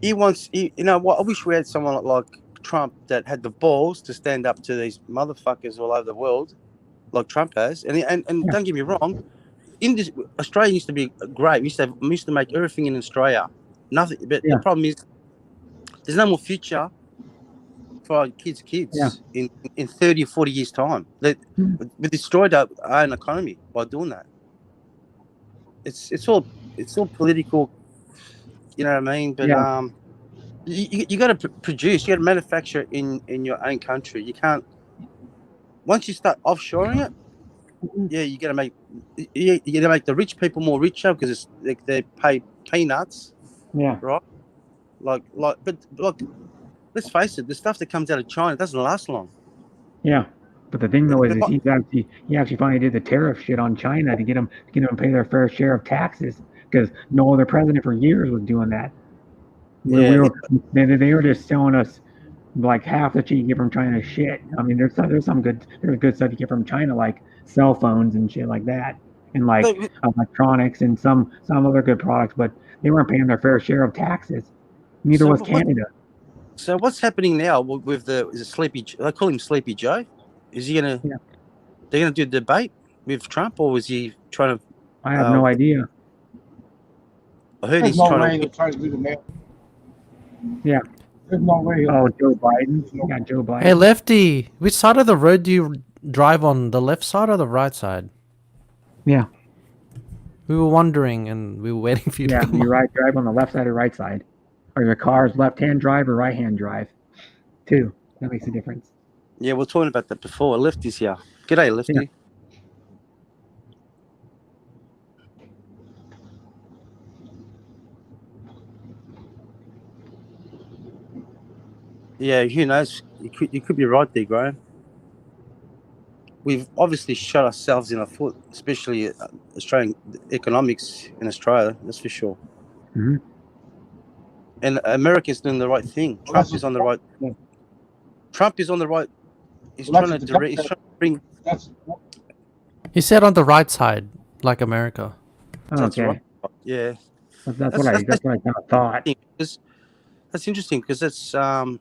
He wants. You know what? I wish we had someone like Trump that had the balls to stand up to these motherfuckers all over the world, like Trump has. And don't get me wrong, Australia used to be great. We used to make everything in Australia. Nothing. But the problem is, there's no more future for our kids' in 30 or 40 years' time. We destroyed our own economy by doing that. It's all political, you know what I mean? But you got to produce, you got to manufacture in your own country. You can't. Once you start offshoring it, you got to make the rich people more richer because they pay peanuts. Yeah. Right. But let's face it, the stuff that comes out of China doesn't last long. Yeah. But the thing though is he actually finally did the tariff shit on China to get them to pay their fair share of taxes, because no other president for years was doing that. They were just selling us like half the shit you get from China shit. I mean, there's some good stuff you get from China, like cell phones and shit like that, and like electronics and some other good products, but they weren't paying their fair share of taxes. Neither was Canada. So what's is it Sleepy? They call him Sleepy Joe. Is he gonna? Yeah. They're gonna do a debate with Trump, or is he trying to? I have no idea. I heard he's trying to do the mail. Yeah. There's no way. Oh, Joe Biden. Yeah, Joe Biden. Hey, Lefty, which side of the road do you drive on? The left side or the right side? Yeah. We were wondering, and we were waiting for you to come you drive on the left side or right side. Or your car's left-hand drive or right-hand drive. Too. That makes a difference. Yeah, we're talking about that before. Lefty's here. G'day, Lefty. Yeah, who knows? You could be right there, Graham. We've obviously shot ourselves in the foot, especially Australian economics in Australia. That's for sure. Mm-hmm. And America's doing the right thing. Trump is on the right. Trump is on the right. He's trying to bring. He said on the right side, like America. That's Okay. right. Yeah. That's what I kind of thought. That's interesting because it's a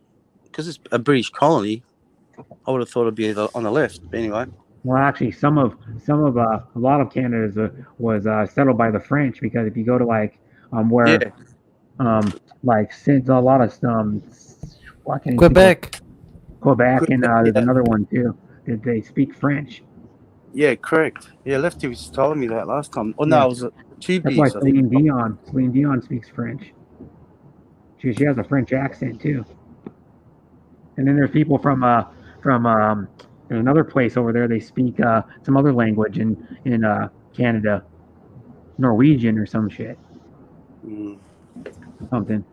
British colony. I would have thought it'd be on the left, but anyway. Well, actually, some of a lot of Canada was settled by the French, because if you go to like like since a lot of Quebec, and there's another one too. They speak French. Yeah, correct. Yeah, Lefty was telling me that last time. Oh no, it was That's why Celine Dion speaks French. She has a French accent too. And then there's people from there's another place over there. They speak some other language in Canada, Norwegian or some shit. Something.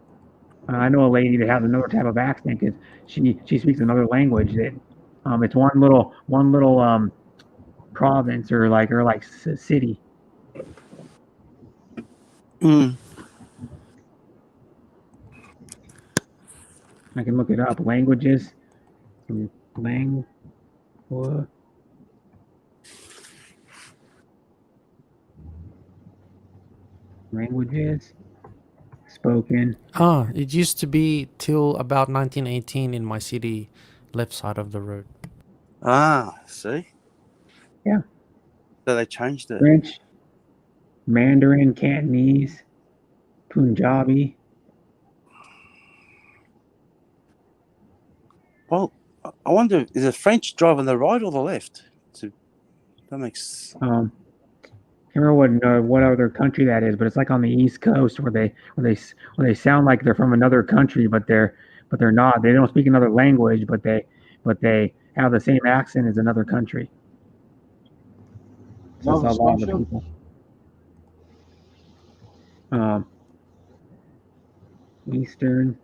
I know a lady that has another type of accent because she speaks another language that it's one little province or like city. I can look it up. Languages. Languages spoken. It used to be till about 1918 in my city, left side of the road. See? Yeah. So they changed it. French, Mandarin, Cantonese, Punjabi. Well, I wonder, is the French drive on the right or the left? That makes. Can't remember what other country that is, but it's like on the East Coast where they sound like they're from another country, but they're not. They don't speak another language, but they have the same accent as another country. So that's a lot of the people. Eastern.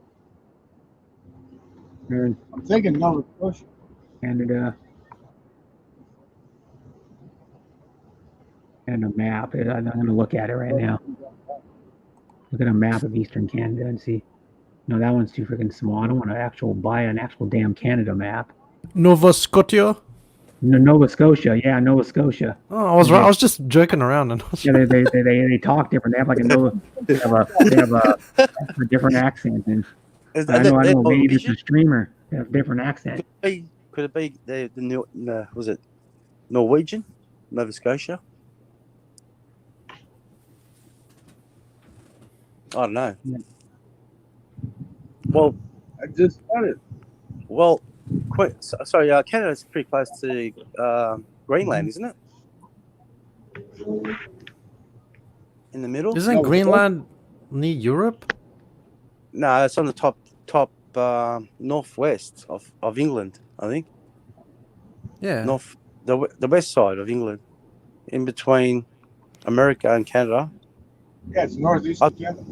And I'm thinking Nova Scotia. Canada. And a map. I'm going to look at it right now. Look at a map of Eastern Canada and see. No, that one's too freaking small. I don't want to buy an actual damn Canada map. Nova Scotia. No, Nova Scotia. Yeah, Nova Scotia. Oh, I was right. I was just joking around. And yeah, they talk different. They have like a Nova. They have a different accent. And I know. Maybe it's a streamer. They have different accent. Could it be was it Norwegian, Nova Scotia? I don't know. Yeah. Well, I just started. Well, Canada's pretty close to Greenland, isn't it? In the middle. Isn't Greenland near Europe? No, it's on the top northwest of England, I think. Yeah. The west side of England, in between America and Canada. Yeah, it's northeast of Canada.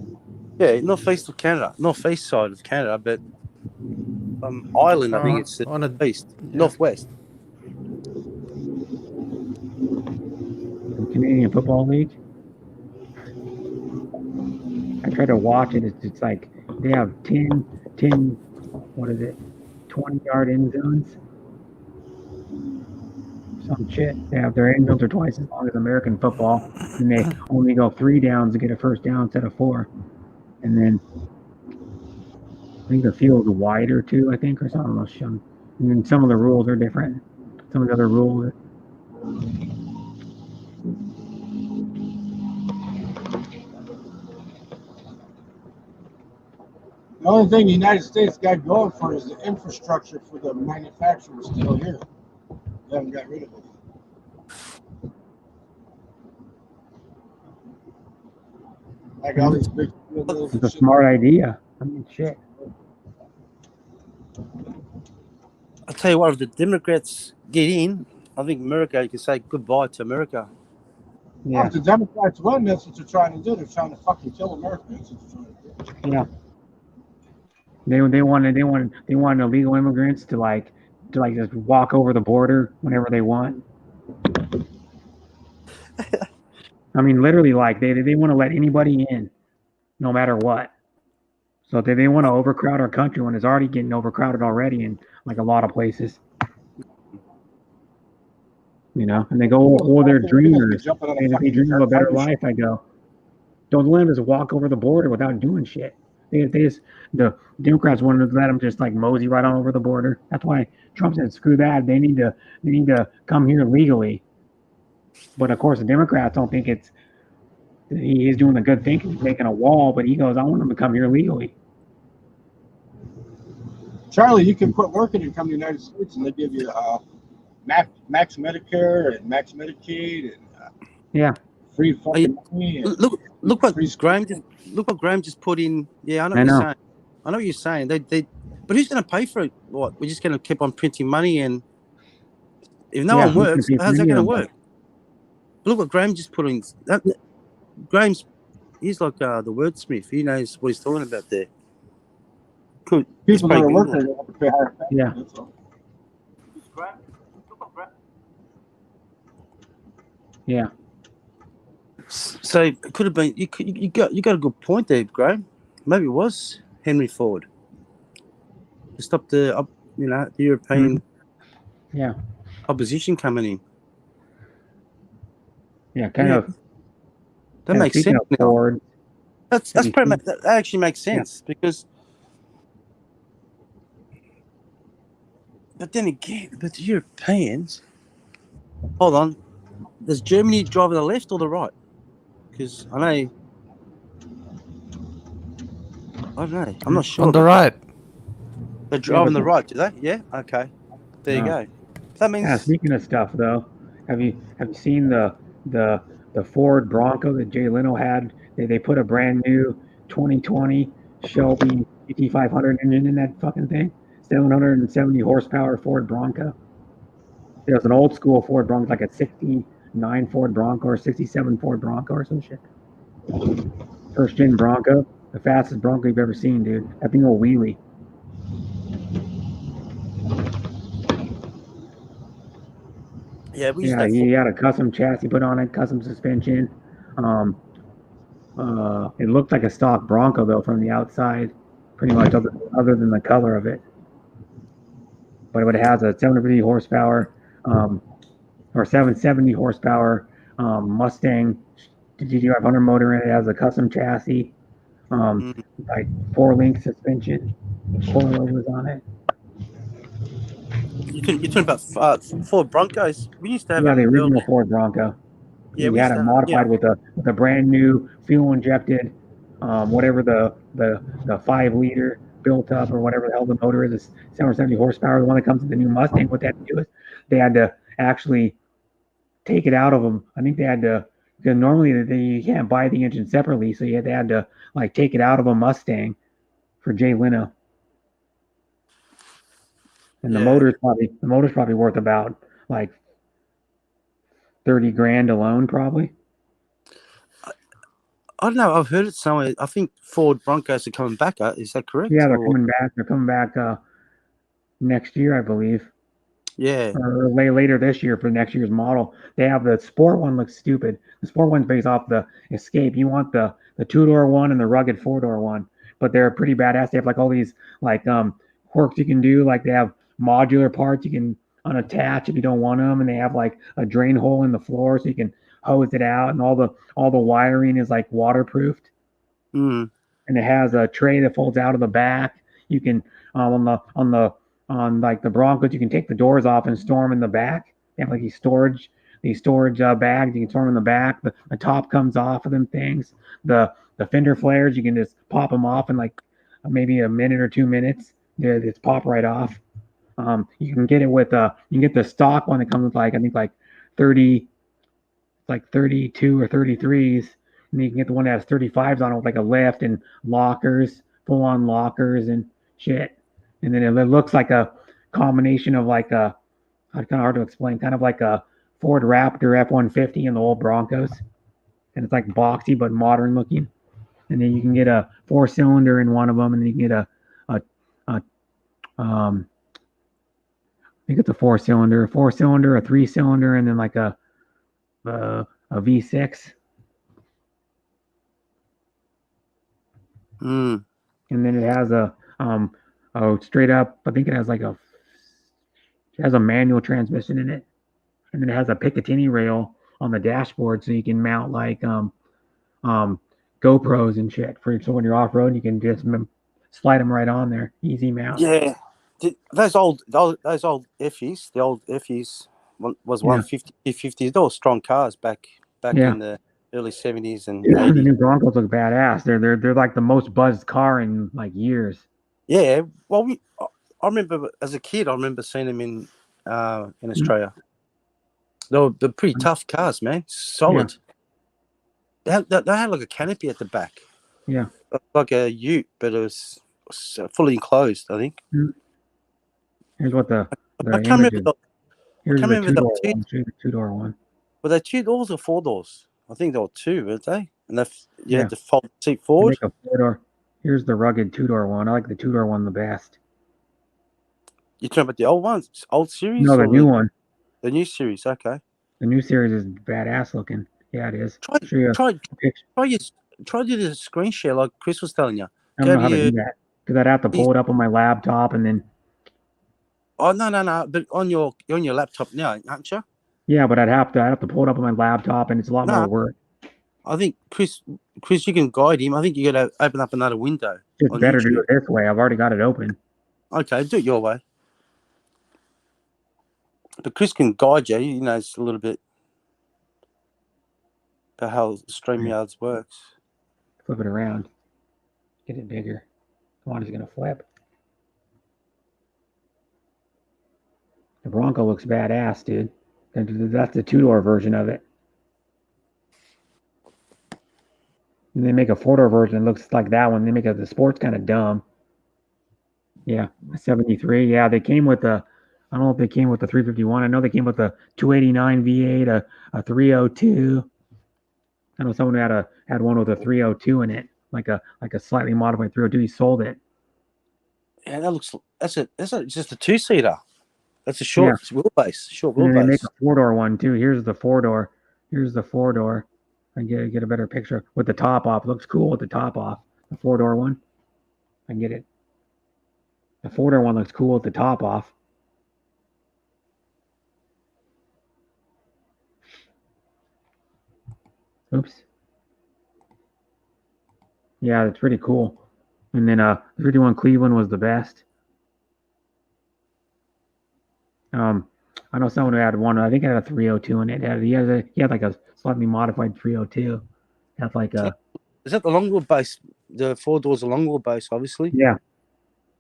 Yeah, northeast of Canada, northeast side of Canada, but Ireland, I think it's the on a east, northwest. The Canadian Football League. I try to watch it. It's like they have 10, what is it, 20-yard end zones. Some shit. They have their end zones are twice as long as American football, and they only go 3 downs to get a first down instead of 4. And then I think the field's wider too, I think, or something. And then some of the rules are different. Some of the other rules are... The only thing the United States got going for is the infrastructure for the manufacturers still here. They haven't got rid of it. Like all these big. It's a smart idea. I mean, shit. I'll tell you what, if the Democrats get in, I think America, you can say goodbye to America. Yeah. If the Democrats win, that's what they're trying to do. They're trying to fucking kill America. That's what they're trying to do. Yeah. They wanted illegal immigrants to just walk over the border whenever they want. I mean, literally, they want to let anybody in, no matter what. So they want to overcrowd our country when it's already getting overcrowded already in like a lot of places. And they go, oh, they're dreamers. And if they dream of a better life, I go, don't let them just walk over the border without doing shit. The Democrats wanted to let them just like mosey right on over the border. That's why Trump said, screw that. They need to come here legally. But of course, the Democrats don't think he's doing the good thing. He's making a wall, but he goes, I want them to come here legally. Charlie, you can quit working and come to the United States, and they give you max Medicare and max Medicaid and free fucking money. Look what Graham just put in. Yeah, I know what you're saying. I know what you're saying. But who's going to pay for it? What? We're just going to keep on printing money, and if no one works, how's that going to work? Look what Graham just put in. He's like the wordsmith. He knows what he's talking about there. Cool. People that are working, they have to pay higher taxes. Yeah. That's all. Yeah. So it could have been. You got a good point there, Graham. Maybe it was Henry Ford to stop the European opposition coming in. Yeah, kind of. That makes sense. Ford, that's pretty much, that actually makes sense because. But then again, the Europeans. Hold on, does Germany drive on the left or the right? Because I don't know. I'm not sure. On the right. They drive on the right, do they? Yeah. Okay. There you go. That means. Yeah, speaking of stuff, though, have you seen the Ford Bronco that Jay Leno had? They put a brand new 2020 Shelby 5500 engine in that fucking thing. 770 horsepower Ford Bronco. It was an old school Ford Bronco, like a 69 Ford Bronco or 67 Ford Bronco or some shit. First gen Bronco, the fastest Bronco you've ever seen, dude. That thing will wheelie. Yeah, we used Yeah, that. he had a custom chassis put on it, custom suspension. It looked like a stock Bronco though from the outside, pretty much other than the color of it. But it has a 750 horsepower, or 770 horsepower Mustang GT500 motor in it. It has a custom chassis, like 4-link suspension, coilovers on it. You're talking about Ford Broncos. We used to have Yeah, the them original early. Ford Bronco. Yeah, He we had used it to have modified with a brand new fuel injected, whatever the 5 liter built up or whatever the hell the motor is, it's 770 horsepower. The one that comes with the new Mustang. What they had to do is they had to actually take it out of them. I think they had to, because normally you can't buy the engine separately, so they had to like take it out of a Mustang for Jay Leno. And the motor's probably worth about like 30 grand alone, probably. I don't know. I've heard it somewhere. I think Ford Broncos are coming back. Is that correct? Yeah, they're Or- coming back. They're coming back next year, I believe. Yeah. Or later this year for next year's model. They have the Sport one looks stupid. The Sport one's based off the Escape. You want the 2-door one and the rugged 4-door one, but they're pretty badass. They have like all these like quirks you can do. Like they have modular parts you can unattach if you don't want them, and they have like a drain hole in the floor so you can hose it out, and all the wiring is like waterproofed. Mm. And it has a tray that folds out of the back. You can on like the Broncos, you can take the doors off and store them in the back. They have like these storage bags. You can store them in the back. The top comes off of them things. The fender flares, you can just pop them off in like maybe a minute or 2 minutes. It's pop right off. You can get it with you can get the stock one that comes with like I think like 32 or 33s. And you can get the one that has 35s on it with like a lift and lockers, full on lockers and shit. And then it looks like a combination of like it's kind of hard to explain, kind of like a Ford Raptor F-150 and the old Broncos. And it's like boxy but modern looking. And then you can get a 4-cylinder in one of them, and then you can get I think it's a 4-cylinder, a 3-cylinder, and then like a V6. Mm. And then it has a straight up, I think it has a manual transmission in it. And then it has a Picatinny rail on the dashboard so you can mount like GoPros and shit so when you're off road you can just slide them right on there, easy mount. Yeah. Those old Effies, the old Effies was 150, 250. They were strong cars back in the early 70s and 80s. The new Broncos look badass. They're like the most buzzed car in like years. Yeah, well, I remember as a kid, I remember seeing them in Australia. They're pretty tough cars, man. Solid. Yeah. They had like a canopy at the back. Yeah. Like a ute, but it was fully enclosed, I think. Here's what the I can't remember. Here's the 2-door one. Were they 2 doors or 4 doors? I think they were 2, weren't they? And you had to fold the seat forward. Make a 4-door. Here's the rugged 2-door one. I like the 2-door one the best. You're talking about the old ones, old series? No, the new one. The new series, okay. The new series is badass looking. Yeah, it is. Try do the screen share like Chris was telling you. I don't know how to do that because I'd have to pull it up on my laptop and then. Oh no! But you're on your laptop now, aren't you? Yeah, but I'd have to pull it up on my laptop, and it's a lot more work. I think Chris, you can guide him. I think you got to open up another window. It's better to do it this way. I've already got it open. Okay, do it your way. But Chris can guide you. He knows a little bit about how StreamYards works. Flip it around. Get it bigger. Come on, it's going to flip. The Bronco looks badass, dude. That's the 2-door version of it. And they make a 4-door version that looks like that one. They make the Sport's kind of dumb. Yeah, 73. Yeah, they came with I don't know if they came with the 351. I know they came with the 289 V8, a 302. I know someone had one with a 302 in it, like a slightly modified 302. He sold it. Yeah, that's just a 2-seater. That's a short wheelbase. Short And then they make wheelbase. a 4-door one too. Here's the 4-door. Here's the 4-door. I can get a better picture with the top off. It looks cool with the top off. The 4-door one. I can get it. The 4-door one looks cool with the top off. Oops. Yeah, that's pretty cool. And then 31 Cleveland was the best. I know someone who had one. I think it had a 302 in it. He had like a slightly modified 302. That's like a. Is that the long wheelbase? The 4 doors are long wheelbase, obviously. Yeah.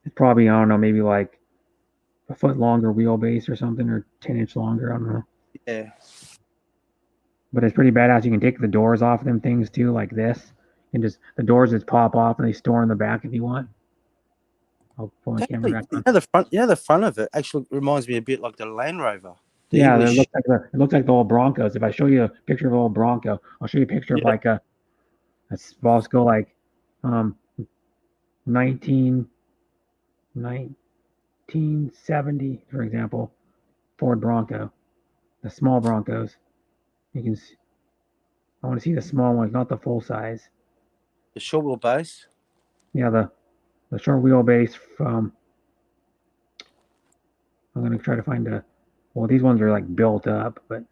It's probably, I don't know, maybe like a foot longer wheelbase or something, or 10-inch longer. I don't know. Yeah. But it's pretty badass. You can take the doors off of them things too, like this. And just the doors just pop off and they store in the back if you want. I'll pull my camera back on. The front of it actually reminds me a bit like the Land Rover. Yeah, it looks like the old Broncos. If I show you a picture of an old Bronco, I'll show you a picture of like a Bosco like 1970, for example, Ford Bronco, the small Broncos. You can see, I want to see the small ones, not the full size. The short wheelbase. Yeah, the short wheelbase from. I'm gonna try to find a. Well, these ones are like built up, but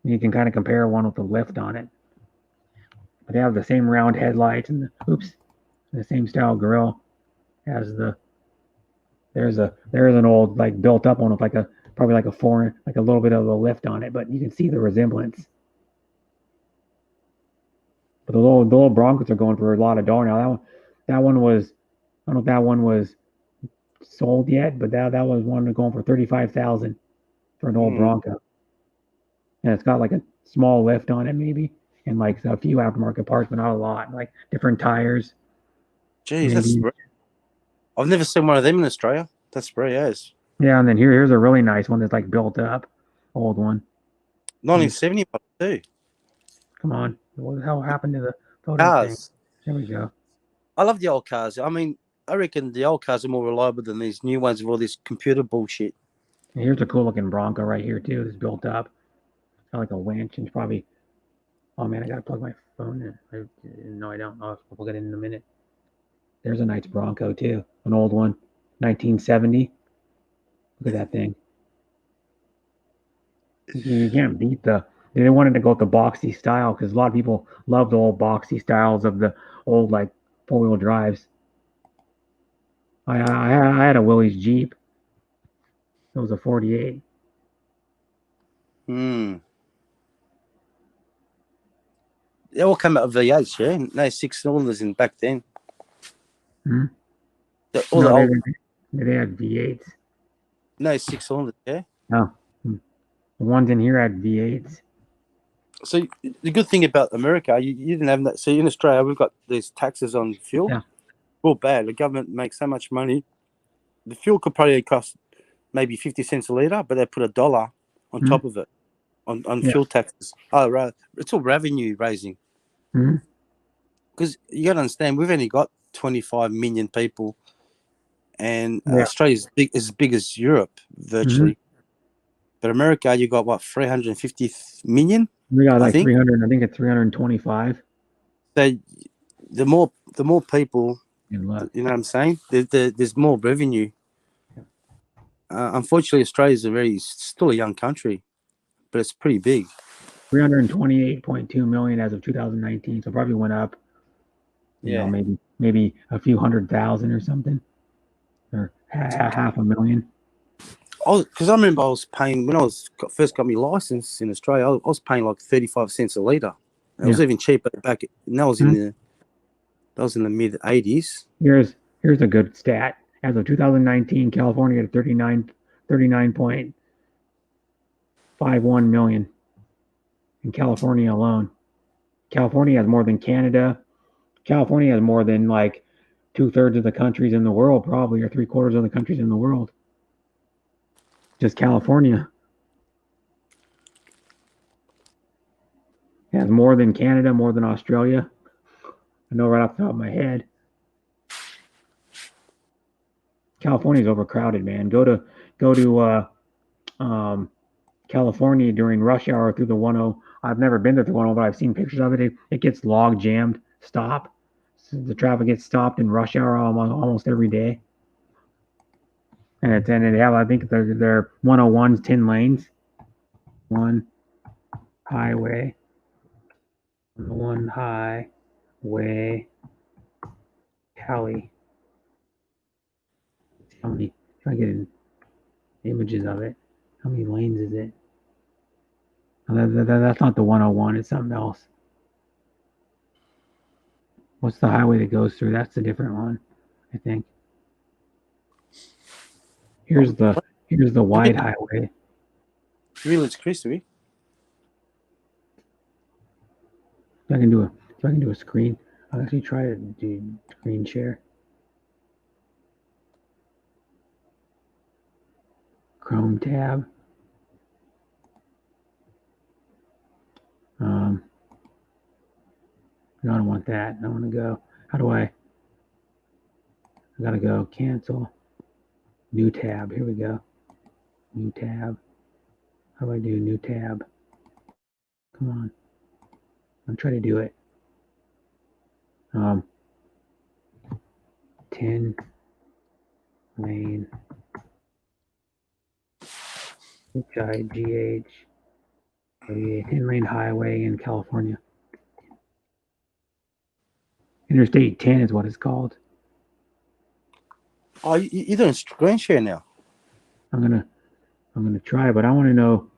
you can kind of compare one with the lift on it. But they have the same round headlights and the same style grille as the. There's an old like built up one with probably like a little bit of a lift on it, but you can see the resemblance. But the little Broncos are going for a lot of dollars now. That one was, I don't know if that one was sold yet, but that was one going for $35,000 for an old Bronco. And it's got like a small lift on it maybe, and like a few aftermarket parts, but not a lot. Like different tires. Jeez, I've never seen one of them in Australia. That's very ass. Yeah, and then here's a really nice one that's like built up, old one. 1970 too. Come on, what the hell happened to the photo cars? Thing? There we go. I love the old cars. I mean, I reckon the old cars are more reliable than these new ones with all this computer bullshit. And here's a cool looking Bronco right here too. That's built up. It's got like a winch and probably. Oh man, I gotta plug my phone in. No, I don't. I'll plug it in a minute. There's a nice Bronco too, an old one, 1970. Look at that thing. You can't beat they wanted to go with the boxy style because a lot of people love the old boxy styles of the old like 4-wheel drives. I had a Willys Jeep. It was a 48. They all come out of V8s, yeah? No 6 cylinders in back then. Hmm? They had V8s. No 6 cylinders, yeah? No. The ones in here had V8s. So the good thing about America, you didn't have that. See, in Australia, we've got these taxes on fuel. Yeah. Real bad. The government makes so much money. The fuel could probably cost maybe 50 cents a litre, but they put $1 on top of it on fuel taxes. Oh, right. It's all revenue raising. Because you got to understand, we've only got 25 million people, and Australia is as big as Europe, virtually. But America, you got what, 350 million? We got like 300. I think it's 325. So the more people, you know what I'm saying? There's more revenue. Unfortunately, Australia is still a young country, but it's pretty big. 328.2 million as of 2019, so probably went up. You know, maybe a few 100,000 or something, or half a million. Because I remember I was paying when I first got my license in Australia. I was paying like 35 cents a litre. It was even cheaper back. And that was in the mid 80s. Here's a good stat. As of 2019, California had 39.51 million in California alone. California has more than Canada. California has more than like 2/3 of the countries in the world, probably, or 3/4 of the countries in the world. Just California has more than Canada, more than Australia. I know right off the top of my head. California's overcrowded, man. Go to California during rush hour through the 10. I've never been there through 10, but I've seen pictures of it. It gets log jammed. Stop. So the traffic gets stopped in rush hour almost every day. And they have, I think they're 101's 10 lanes. One highway. One highway. Cali. How many? If I get images of it, how many lanes is it? That's not the 101. It's something else. What's the highway that goes through? That's a different one, I think. Here's the wide highway. Village Christie. If I can do a screen, I'll actually try to do screen share. Chrome tab. I don't want that. I want to go. How do I gotta go cancel. New tab. Here we go. New tab. How do I do new tab? Come on. I'm trying to do it. 10 lane. HIGH. 10 lane highway in California. Interstate 10 is what it's called. Oh, you're doing screen share now. I'm gonna try, but I want to know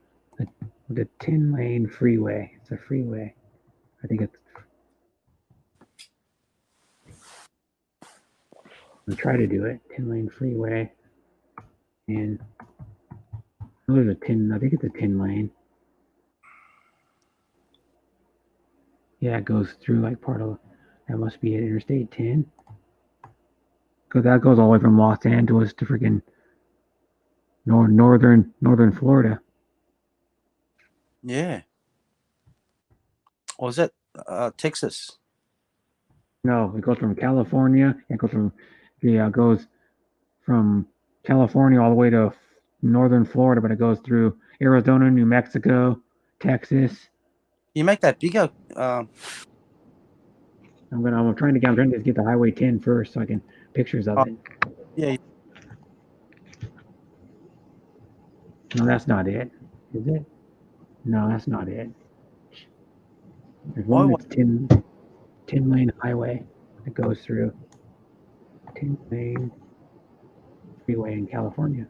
the 10 lane freeway. It's a freeway. I think it's. I'm gonna try to do it. 10 lane freeway, and there's a 10. I think it's a 10 lane. Yeah, it goes through like part of. That must be at Interstate 10. Because that goes all the way from Los Angeles to freaking northern Florida. Yeah. Or is that Texas? No, it goes from California. It goes from California all the way to northern Florida, but it goes through Arizona, New Mexico, Texas. You make that bigger. I'm trying to get the Highway 10 first so I can pictures of it. Yeah. No, that's not it. Is it? No, that's not it. There's one that's 10 lane highway that goes through 10 lane freeway in California.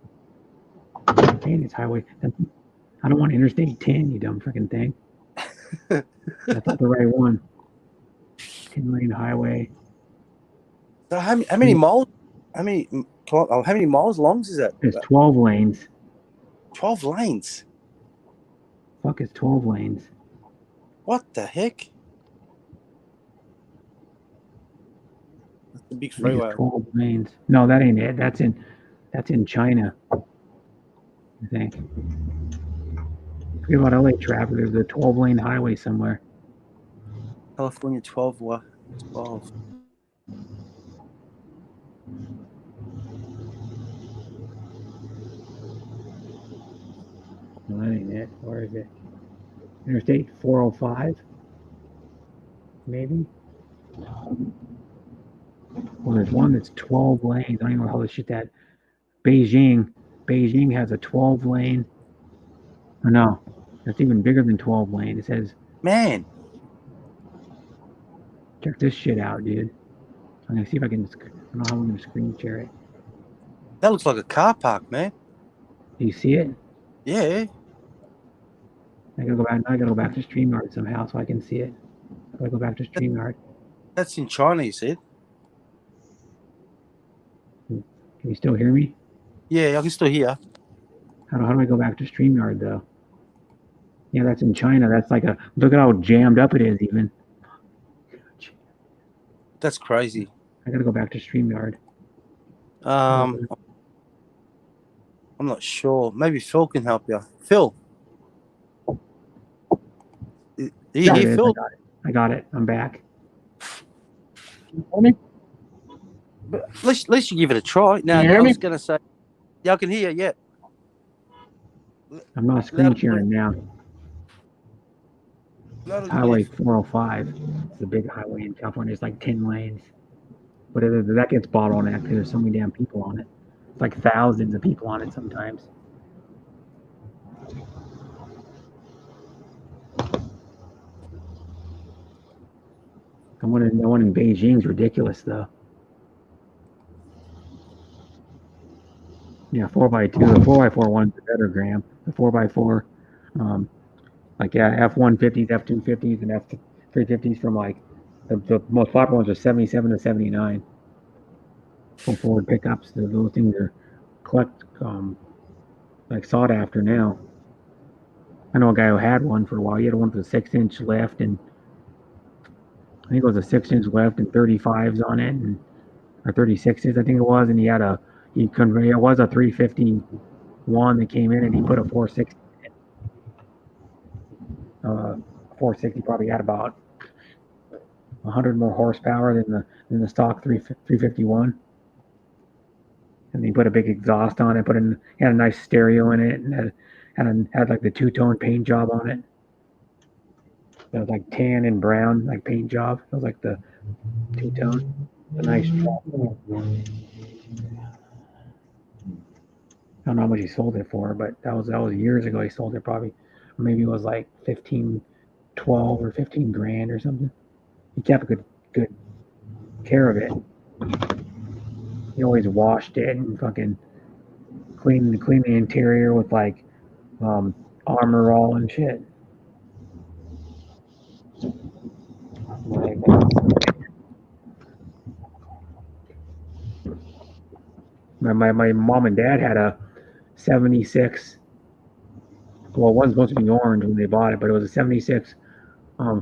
10 is highway. I don't want Interstate 10, you dumb freaking thing. That's not the right one. 10 lane highway. So how many miles? How many miles long is that? It's 12 lanes. 12 lanes. Fuck, it's 12 lanes. What the heck? That's a big freeway. 12 lanes. No, that ain't it. That's in China, I think. Forget about LA traffic. There's a 12 lane highway somewhere. California 12. No, that ain't it. Where is it? Interstate 405? Maybe? Well, there's one that's 12 lanes. I don't even know how to shit that. Beijing has a 12 lane. Or no, that's even bigger than 12 lane. It says, man, check this shit out, dude. I'm gonna see if I can. I don't know how I'm gonna screen share it. that looks like a car park, man. Do you see it? Yeah. I gotta go back. I gotta go back to StreamYard somehow so I can see it. I gotta go back to StreamYard. That's in China, you said? Can you still hear me? Yeah, I can still hear. How do I go back to StreamYard though? Yeah, that's in China. That's like look at how jammed up it is even. That's crazy. I gotta go back to StreamYard. I'm not sure. Maybe Phil can help you. Phil. Are you here, Phil? I got it. I'm back. But at least you give it a try. Now, Can you hear I me? was going to say, yeah, I can hear you, yeah. I'm not screen Lot of- sharing now. lot of- Highway 405. It's a big highway in California. It's like 10 lanes. But that gets bottlenecked because there's so many damn people on it. It's like thousands of people on it sometimes. The one in Beijing's ridiculous though. Yeah, 4x2. The 4x4 one's the better, Graham. The 4x4, like F-150s, F-250s, and F-350s from like the most popular ones are 77 to 79. Full forward pickups. Those things are like sought after now. I know a guy who had one for a while. He had one with a 6-inch lift, and I think it was a 6-inch lift and 35s on it, or 36s, I think it was. And it was a 351 that came in, and he put a 460 in. 460 probably had about 100 more horsepower than the stock 351. And he put a big exhaust on it. Had a nice stereo in it, and had like the two-tone paint job on it. It was like tan and brown, like paint job. It was like the two-tone. A nice truck. I don't know how much he sold it for, but that was years ago. He sold it probably, or maybe it was like 12 or 15 grand or something. He kept good care of it. He always washed it and fucking cleaned the interior with like Armor All and shit. My mom and dad had a 76. Well, it wasn't supposed to be orange when they bought it, but it was a 76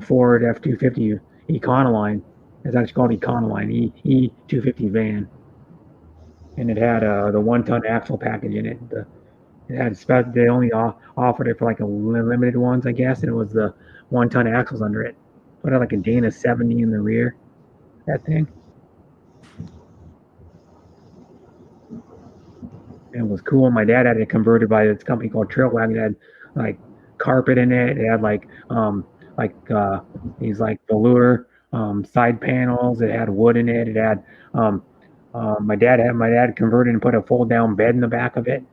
Ford F-250 Econoline. It's actually called Econoline, E250 van. And it had the 1-ton axle package in it. They only offered it for like a limited ones, I guess, and it was the 1-ton axles under it. Put out like a Dana 70 in the rear. That thing. And it was cool. My dad had it converted by this company called Trailwagon. It had like carpet in it. It had like these like velour side panels. It had wood in it. It had my dad converted and put a fold down bed in the back of it.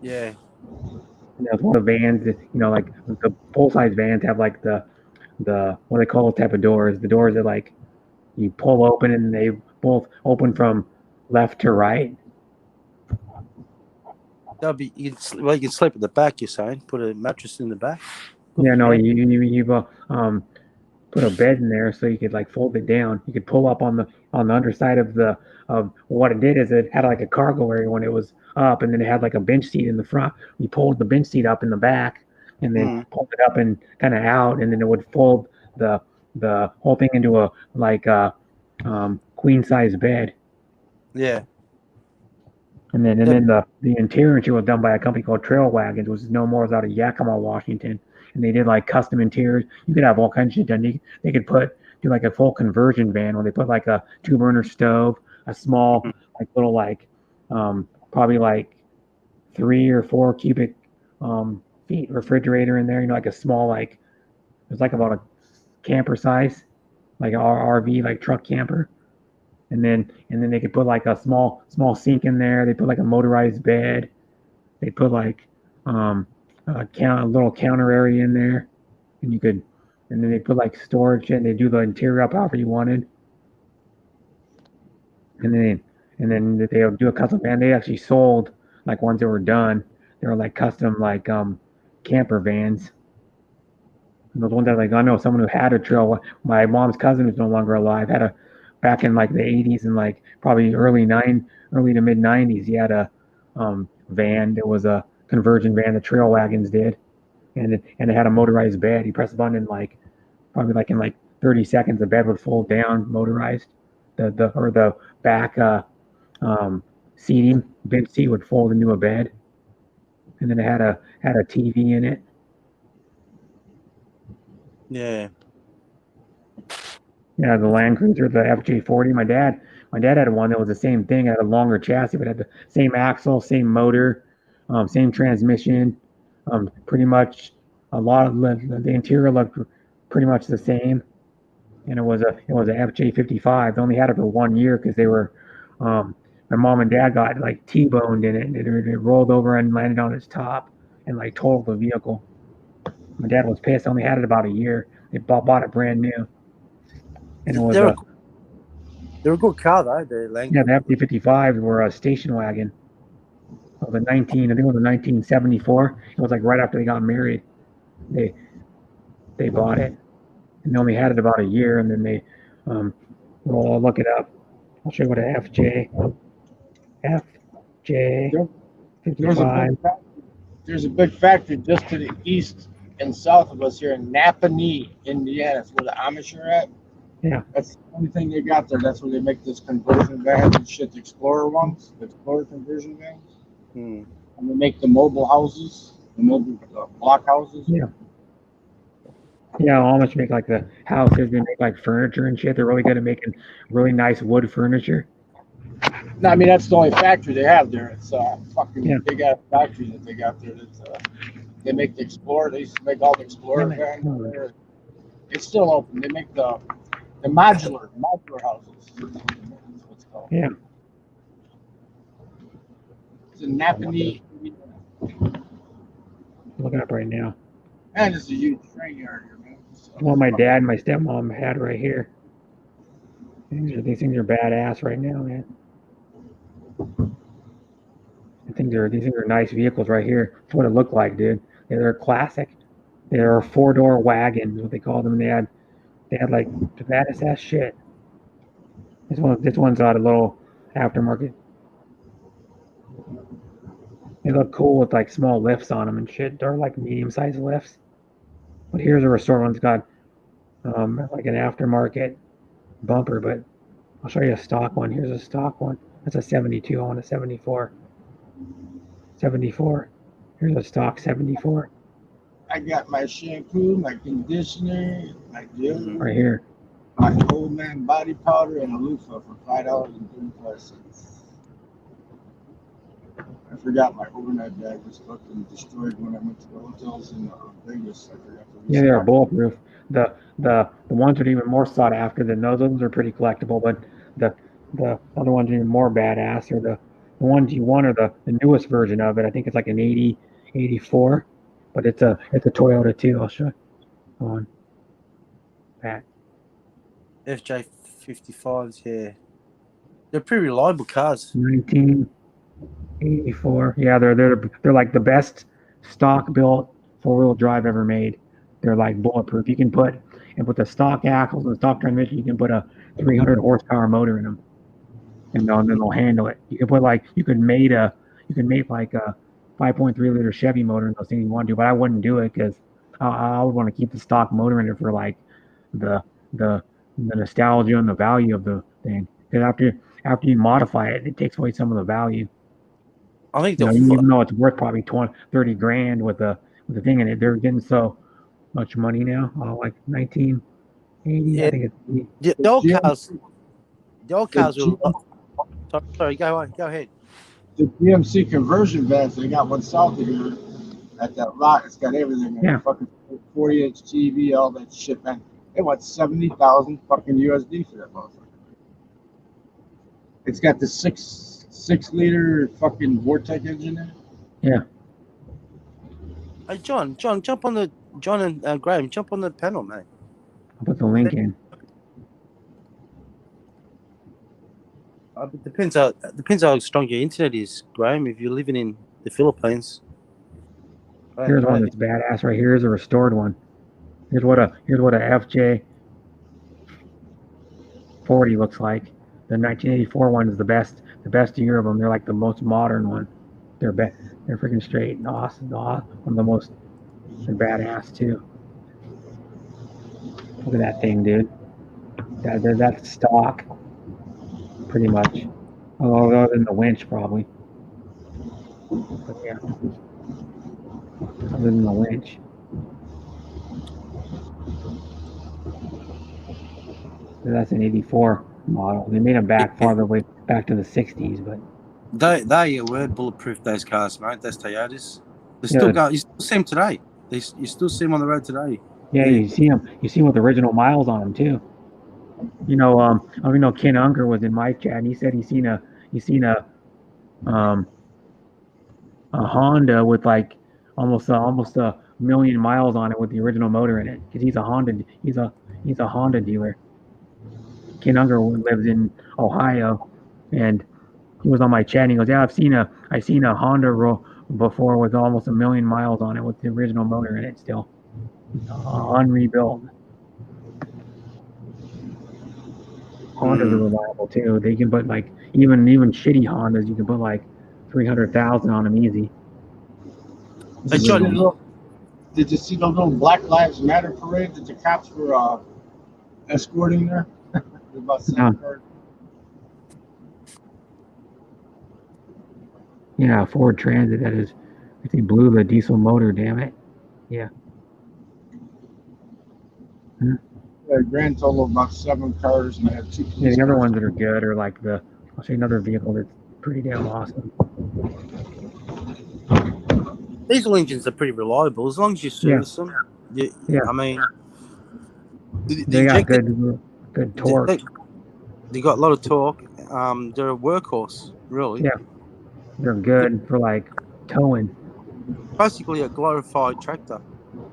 Yeah. And that was one of the vans that, like the full size vans have like the what they call type of doors. The doors that like you pull open and they both open from left to right. That'll be you can sleep at the back. You're saying put a mattress in the back. Yeah, no, you put a bed in there so you could like fold it down. You could pull up on the underside of what it did is it had like a cargo area when it was up, and then it had like a bench seat in the front. You pulled the bench seat up in the back, and then pulled it up and kind of out, and then it would fold the whole thing into a like queen size bed. Yeah. And then the interior was done by a company called Trailwagon, which is no more out of Yakima, Washington. And they did like custom interiors. You could have all kinds of shit done. They could do like a full conversion van where they put like a 2-burner stove, a small like little like probably like 3 or 4 cubic feet refrigerator in there. Like a small like it's like about a camper size, like an RV like truck camper. And then they could put like a small sink in there. They put like a motorized bed. They put like a little counter area in there, and then they put like storage and they do the interior up however you wanted. And then they do a custom van. They actually sold like ones that were done. They were like custom like camper vans. And those ones that like I know someone who had a trail. My mom's cousin who's no longer alive had a. Back in like the 80s and like probably early to mid 90s, he had a van that was a conversion van. The Trail Wagons did, and it had a motorized bed. He pressed a button and like probably like in like 30 seconds, the bed would fold down, motorized. The back seating bench seat would fold into a bed, and then it had a TV in it. Yeah. Yeah, the Land Cruiser, the FJ40. My dad My dad had one that was the same thing. It had a longer chassis, but had the same axle, same motor, same transmission. Pretty much a lot of the interior looked pretty much the same. And it was a FJ55. They only had it for 1 year because they were my mom and dad got like T-boned in it. It rolled over and landed on its top and like totaled the vehicle. My dad was pissed. Only had it about a year. They bought it brand new. And it was they're a good car though. The Land yeah, the F-55s were a station wagon of the 19. I think it was a 1974. It was like right after they got married. They bought it, and they only had it about a year, and then they well, I'll look it up. I'll show you what a FJ55. There's a big factory just to the east and south of us here in Napanee, Indiana. That's where the Amish are at. Yeah. That's the only thing they got there. That's where they make this conversion vans and shit, the Explorer ones, the Explorer conversion vans. And they make the mobile houses, the mobile block houses. Yeah. Yeah, Amish make like the houses. They make like furniture and shit. They're really good at making really nice wood furniture. No, I mean that's the only factory they have there. It's fucking big ass factory that they got there. That's they make the Explorer. They used to make all the Explorer vans there. It's still open. They make the modular houses. That's what it's called. Yeah. It's in Napanee. Look it up right now. Man, it's a huge train yard here, man. Well, my dad and my stepmom had right here. These things are badass right now, man. These things are nice vehicles right here. That's what it looked like, dude. They're classic. They're a 4-door wagon, is what they called them. They had like the baddest ass shit. This one's got a little aftermarket. They look cool with like small lifts on them and shit. They're like medium-sized lifts. But here's a restored one's got like an aftermarket bumper, but I'll show you a stock one. Here's a stock one. That's a 72. I want a 74. 74. Here's a stock 74. I got my shampoo, my conditioner, my deodorant, right here. my old man body powder, and a loofah for $5.35. I forgot my overnight bag was fucking destroyed when I went to the hotels in Vegas. I forgot to Yeah, they're bulletproof. The ones that are even more sought after than those ones are pretty collectible, but the other ones are even more badass. Or the ones you want are the newest version of it. I think it's like an 84, but it's a Toyota too. I'll show you. Hold on. Pat. FJ55s, yeah. They're pretty reliable cars. 1984. Yeah, they're like the best stock built 4-wheel drive ever made. They're like bulletproof. You can put the stock axles and stock transmission. You can put a 300 horsepower motor in them, and then they'll handle it. You can make like a 5.3 liter Chevy motor in those things you want to do, but I wouldn't do it because I would want to keep the stock motor in it for like the nostalgia and the value of the thing. Because after you modify it, it takes away some of the value. I think even though it's worth probably 30 grand with the thing in it, they're getting so much money now. Like 1980, yeah. I think it's The old cars will. Sorry, go ahead. The GMC conversion vans, they got one south of here at that lot. It's got everything. Man. Yeah. Fucking 40-inch TV, all that shit, man. They want 70,000 fucking USD for that motherfucker. It's got the 6-liter fucking Vortec engine in it. Yeah. Hey, John, jump on the John and Graham, jump on the panel, mate. I'll put the link in. It depends how strong your internet is, Graham. If you're living in the Philippines. Here's one that's badass right here. Here's a restored one. Here's what a FJ 40 looks like. The 1984 one is the best year of them. They're like the most modern one. They're freaking straight and awesome. One of the most. They're badass too. Look at that thing, dude. That's stock, pretty much. Other than the winch, probably. But yeah. Other than the winch. That's an 84. model. They made them back farther way back to the 60s, but They were bulletproof, those cars, mate. Those Toyotas. They're Yeah. still going. You still see them today. You still see them on the road today. yeah, you see them. You see them with original miles on them too. You know, Ken Unger was in my chat, and he said he's seen a Honda with like almost a million miles on it with the original motor in it, because he's a Honda dealer. Ken Unger lives in Ohio, and he was on my chat, and he goes, "Yeah, I've seen a Honda before with almost a million miles on it with the original motor in it still, unrebuilt." Hondas are reliable too. They can put like even shitty Hondas, you can put like 300,000 on them easy. Hey, John, Did you see the little Black Lives Matter parade that the cops were escorting there? About 7 cars. Yeah, Ford Transit, that is. I think blew the diesel motor, damn it. Yeah. Yeah, grand total of about 7 cars, and I had 2 Yeah, police the other cars. ones that are good are like I'll show you another vehicle that's pretty damn awesome. diesel engines are pretty reliable as long as you service them. Yeah. I mean, They got good torque. They got a lot of torque. They're a workhorse, really. Yeah. They're good for like towing. Basically a glorified tractor.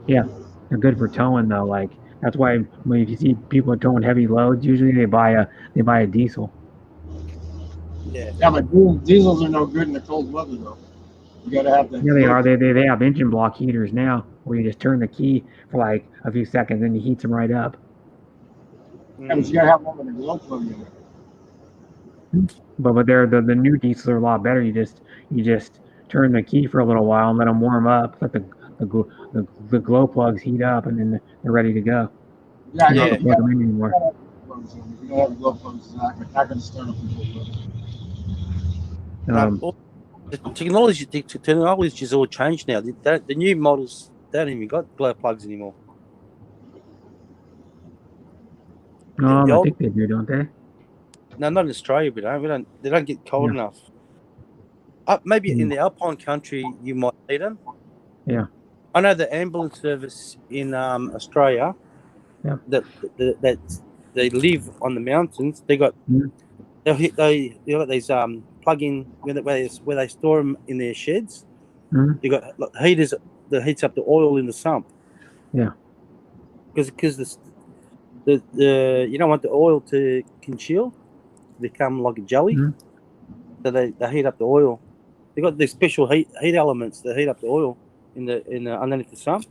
Yeah. They're good for towing though. Like that's why if you see people towing heavy loads, usually they buy a diesel. Yeah. Yeah, but diesels are no good in the cold weather, though. You gotta have that. Yeah, they are. They have engine block heaters now, where you just turn the key for like a few seconds and it heats them right up. Yeah, but you gotta have one with a glow plug in it. But they're the new diesels are a lot better. You just turn the key for a little while and let them warm up, let the glow plugs heat up, and then they're ready to go. Yeah, You yeah. don't plug them in anymore. If you don't have glow plugs, it's not gonna start up in cold weather. The technology has all changed now. The new models don't even got glow plugs anymore. No, I think they do, don't they? No, not in Australia. We don't. They don't get cold enough. Maybe in the Alpine country you might need them. Yeah. I know the ambulance service in Australia. Yeah. That they live on the mountains. They got they got these plug-in where they store them in their sheds. They got heaters that heats up the oil in the sump. Yeah. Because the you don't want the oil to congeal, become like a jelly. So they heat up the oil. They got these special heat elements that heat up the oil in the underneath the sump.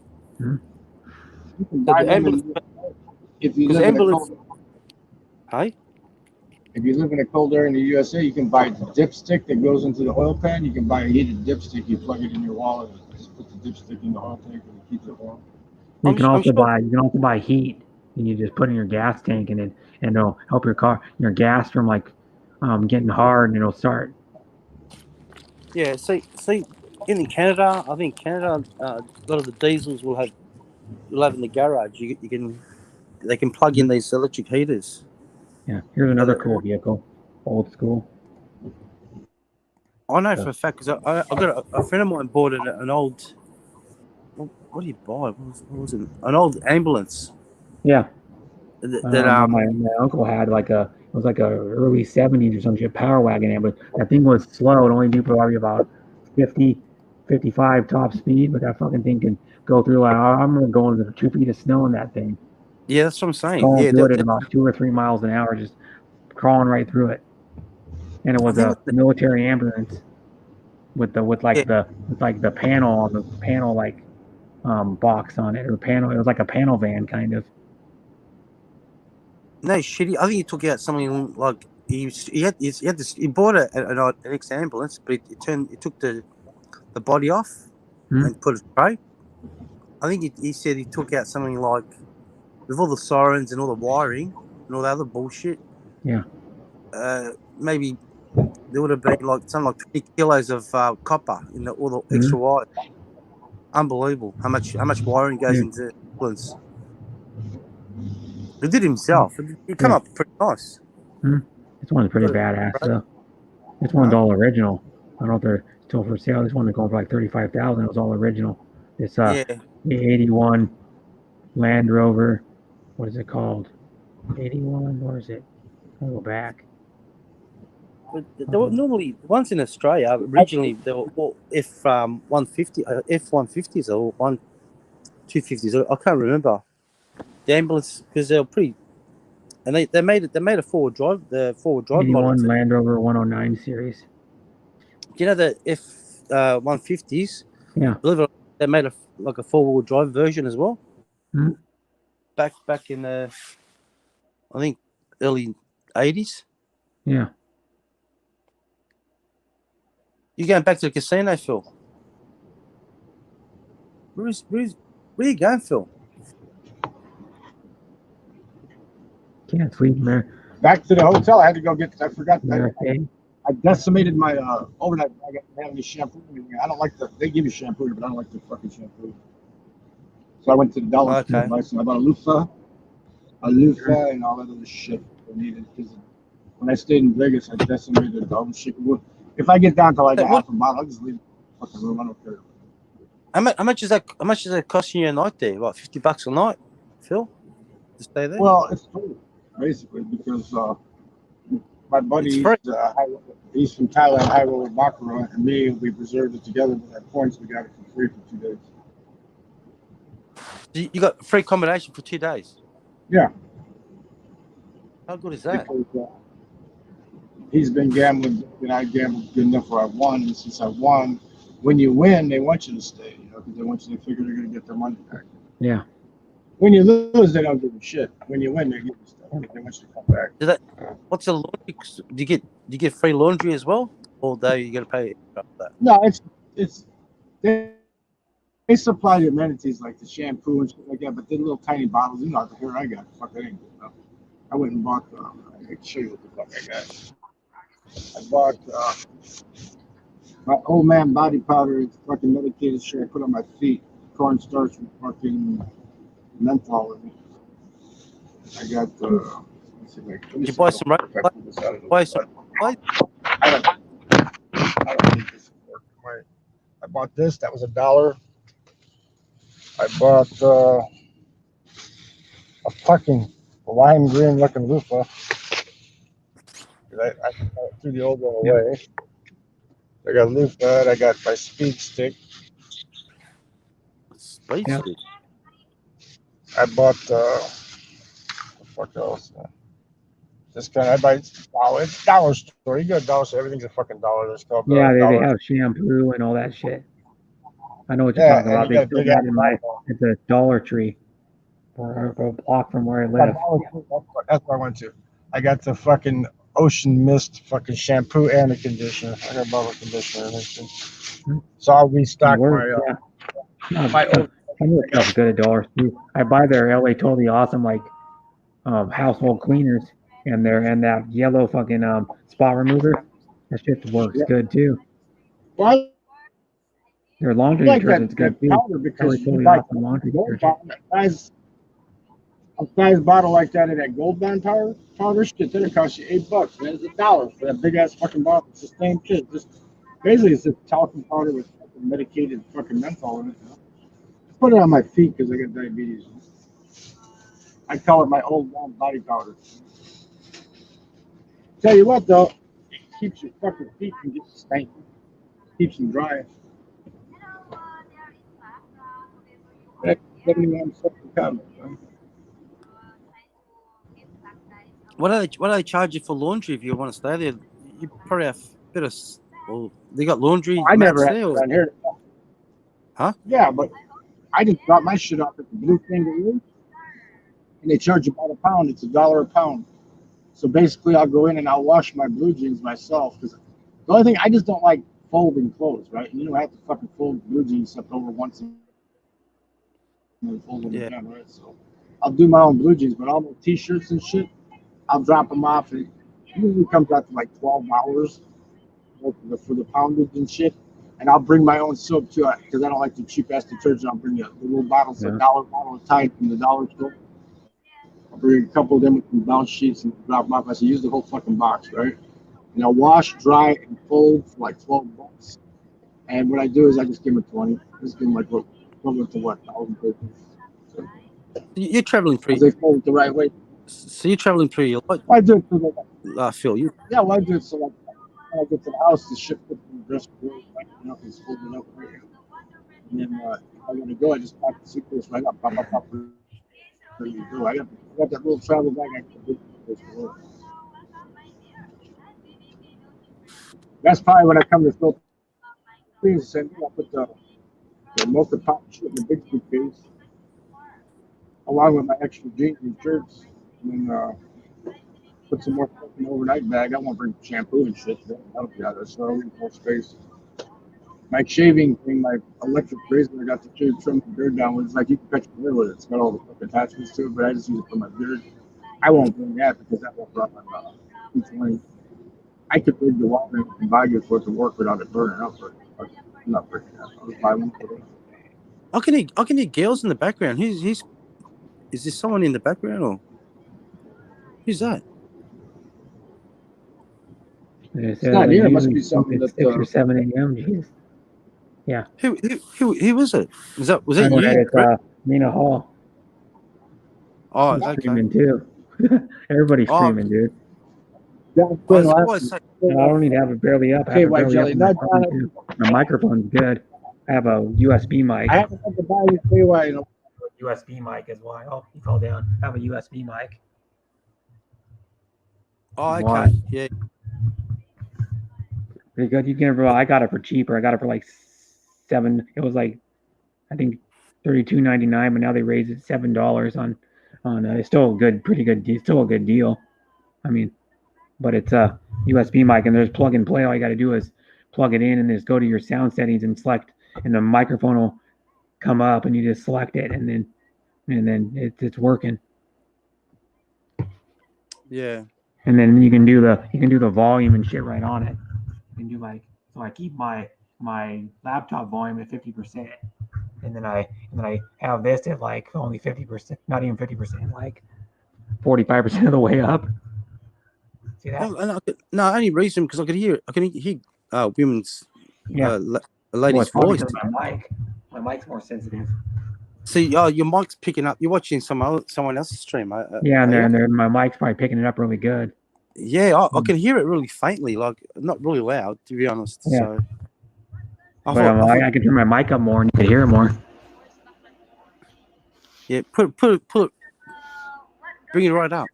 If you live in a cold area in the USA, you can buy the dipstick that goes into the oil pan. You can buy a heated dipstick. You plug it in your wallet and just put the dipstick in the oil tank and it keeps it warm. You can also buy heat, and you just put in your gas tank, and it'll help your gas from like getting hard, and it'll start. Yeah, see, in Canada, I think Canada, a lot of the diesels will have in the garage. They can plug in these electric heaters. Yeah, here's another cool vehicle, old school. I know for a fact because I got a friend of mine bought an old. What do you buy? What was it? An old ambulance. Yeah. My uncle had it was like a early 70s or some shit power wagon, but that thing was slow. It only do probably about 50, 55 top speed, but that fucking thing can go through. Like, I remember going to 2 feet of snow in that thing. Yeah, that's what I'm saying. Crawling through it at about 2 or 3 miles an hour, just crawling right through it. And it was a military ambulance with the panel on the panel box on it, or panel. It was like a panel van kind of. No shitty. I think he took out something like he bought an ex ambulance, but he took the body off and put a tray. I think he said he took out something like with all the sirens and all the wiring and all the other bullshit. Yeah. Maybe there would have been like something like 20 kilos of copper in all the extra wire. Unbelievable how much wiring goes into ambulance. He did himself. It came up pretty nice. This one's pretty badass though. This one's all original. I don't know if they're still for sale. This one is going for like 35,000. It was all original. This Yeah. the 81 Land Rover. What is it called? 81. Where is it? I'll go back. But they were normally ones in Australia. Originally, they were all F-150s or 250s. I can't remember the ambulance because they were pretty. And they made a four-wheel drive. The four-wheel drive 81 model. Land Rover 109 series. Do you know the F-150s? Yeah. Believe it or not, they made a four-wheel drive version as well. Hmm. Back in the, I think, early 80s. Yeah. You going back to the casino, Phil? Where are you going, Phil? Can't sleep, man. Back to the hotel. I had to go get. I forgot. Okay. I decimated my overnight. I didn't have any shampoo. I don't like they give you shampoo, but I don't like the fucking shampoo. So I went to the dollar store and I bought a loofah, and all that other shit I needed. Because when I stayed in Vegas, I decimated all the shit. If I get down to like a half a bottle, I'll just leave the fucking room. I don't care. How much is that? How much is that costing you a night there? What, $50 a night, Phil, to stay there? Well, it's free, basically, because my buddy, he's from Thailand, high roller baccarat, and me, we preserved it together with our points. We got it for free for 2 days. You got free accommodation for 2 days. Yeah. How good is that? Because, he's been gambling, and I gambled good enough where I won. And since I won, when you win, they want you to stay, because they want you to figure they're going to get their money back. Yeah. When you lose, they don't give a shit. When you win, they give you stuff. They want you to come back. What's the laundry? Do you get free laundry as well, or do you got to pay for that? No, it's they supply the amenities like the shampoo and shit like that, but the little tiny bottles. The hair I got, fuck, that ain't good enough. I went and bought. I can show you what the fuck I got. I bought my old man body powder. It's fucking medicated shit I put on my feet. Cornstarch with fucking menthol in it. I got. Did you buy some right? Buy some. I don't need this anymore. I bought this. That was $1. I bought a fucking lime green looking loofah. I threw the old one away. I got a loofah. I got my speed stick. Speed stick. I bought what the fuck else? This kind. I buy it's dollar store. You go to dollar store, everything's a fucking dollar. There's called Yeah, they dollar. have shampoo and all that shit. I know what you're talking about. and you They got still big got ass it in my it's a Dollar Tree, or a block from where I live. That's what I went to. I got the fucking Ocean Mist fucking shampoo and a conditioner. I got a bottle of conditioner and everything. So I'll restock my old. I know stuff's good at Dollar Tree. I buy their LA Totally Awesome household cleaners and that yellow fucking spot remover. That shit works good too. Well, Their laundry like detergent's good too. powder because LA you Totally buy Awesome laundry gold detergent. bond, a size bottle like that of that Gold Bond powder shit, then it costs you $8, man. It's $1 for that big ass fucking bottle. It's the same shit. Just basically it's a talcum powder with fucking medicated fucking menthol in it. Put it on my feet because I got diabetes. I call it my old man body powder. Tell you what though, it keeps your fucking feet from getting stanky. Keeps them dry. Let me know something comment. What do they charge you for laundry if you want to stay there? You probably have a bit of. Well, they got laundry. I never had there, it around here. Huh? Yeah, but I just drop my shit off at the Blue Kangaroo, and they charge about a pound. It's $1 a pound. So basically, I'll go in and I'll wash my blue jeans myself because the only thing I just don't like folding clothes, right? You don't have to fucking fold blue jeans except over once and then fold them again, right? So I'll do my own blue jeans, but all my t-shirts and shit, I'll drop them off. And it usually comes out to like $12 for the poundage and shit. And I'll bring my own soap too because I don't like the cheap ass detergent. I'll bring the little bottles, $1 bottle of Tide from the dollar store. I'll bring a couple of them with some bounce sheets and drop them off. I said, use the whole fucking box, right? And I'll wash, dry, and fold for like $12. And what I do is I just give them a 20. Just give them like what equivalent to what 1,000 pages. So, You're traveling because pretty. they fold it the right way. So you're traveling pretty a lot, I do it so that, Phil. You. yeah, well, I do it so like when I get to the house, the shit put in the dresser drawer, like, you know, it's folded up right here. And then if I want to go, I just pack the suitcase right up, pop, ready to go. I got that little travel bag. I can do this for. That's probably when I come to Philippines. And I put the mocha pot shit in the big suitcase, along with my extra jeans and shirts, and then put some more stuff in the overnight bag. I won't bring shampoo and shit. That'll be out of there, so I'll leave more space. My shaving thing, my electric razor, I got to trim the beard down with. It's like you can cut your hair with it. It's got all the fucking attachments to it, but I just use it for my beard. I won't bring that because that won't run my 220. I could bring the water and buy you for it to work without it burning up, but I'm not bringing that. I'll just buy one for it. I can hear girls in the background. Is this someone in the background or who's that? It's not here. It must be something it's that 6 or 7 a.m. Jeez. Yeah. Who was it? Was that I know you? that it's Nina Hall. Oh, She's okay. streaming too. Everybody's Oh. streaming, dude. Yeah, I was gonna say- And I don't need to have it barely up. I have Okay, it White barely Jelly, up on my not phone, too. My microphone's good. I have a USB mic. I haven't had to buy you tell you why. You know. USB mic is why. Oh, you fell down. I have a USB mic. Oh, okay. Why? Yeah. Pretty good. You can. I got it for cheaper. I got it for like $7. It was like, I think, $32.99, but now they raised it $7 on. It's still a good, pretty good. Still a good deal. I mean, but it's a USB mic, and there's plug and play. All you got to do is plug it in, and just go to your sound settings and select, and the microphone will come up, and you just select it, and then it's working. Yeah. And then you can do the volume and shit right on it. You can do so I keep my laptop volume at 50%, and then I have this at like only 50%, not even 50%, like 45% of the way up. See that? No, only reason because I could hear women's Yeah. a lady's it's probably voice. because of my mic. My mic's more sensitive. See, your mic's picking up. You're watching someone else's stream. Yeah, and my mic's probably picking it up really good. Yeah, I can hear it really faintly, like not really loud, to be honest. Yeah. So, I can turn my mic up more and you can hear it more. Yeah, put, bring it right up.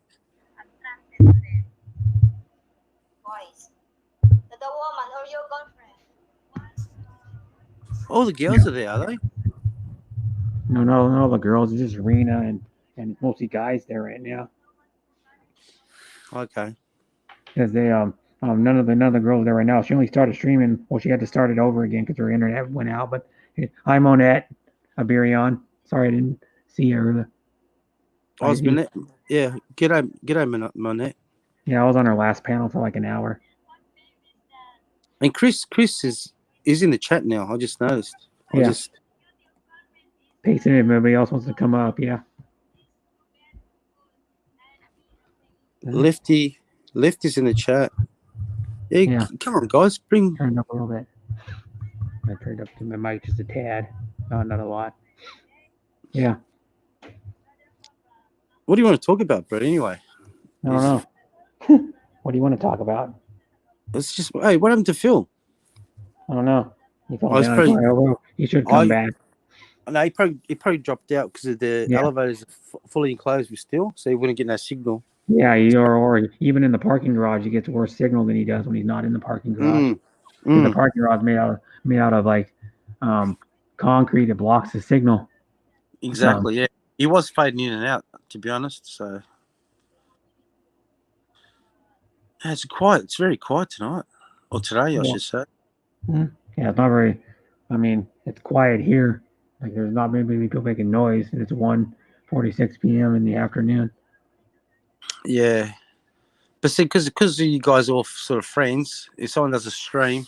All the girls are there, are they? No, the girls. It's just Rena and mostly guys there right now. Okay. Because they none of the girls there right now. She only started streaming. Well, she had to start it over again because her internet went out. But hi, Monette, Abirion. Sorry I didn't see you earlier. Monette. Yeah, g'day, Monette. Yeah, I was on her last panel for like an hour. And Chris is in the chat now. I just noticed. Pacing if everybody else wants to come up. Yeah. Lefty's in the chat. Yeah. Come on, guys, turn it up a little bit. I turned up to my mic just a tad, not a lot. Yeah. What do you want to talk about, Brett? Anyway, I don't know. What do you want to talk about? It's just what happened to Phil? I don't know. He fell down. He should come back. No, he probably dropped out because the elevators are fully enclosed with steel, so he wouldn't get no signal. Yeah, or even in the parking garage, he gets worse signal than he does when he's not in the parking garage. The parking garage is made out of like concrete that blocks the signal. Exactly. Yeah, he was fading in and out, to be honest. So yeah, it's very quiet tonight, or today, I should say. Yeah, it's not very. I mean, it's quiet here. Like there's not many people making noise. It's 1:46 p.m. in the afternoon. Yeah, but see, because you guys are all sort of friends, if someone does a stream,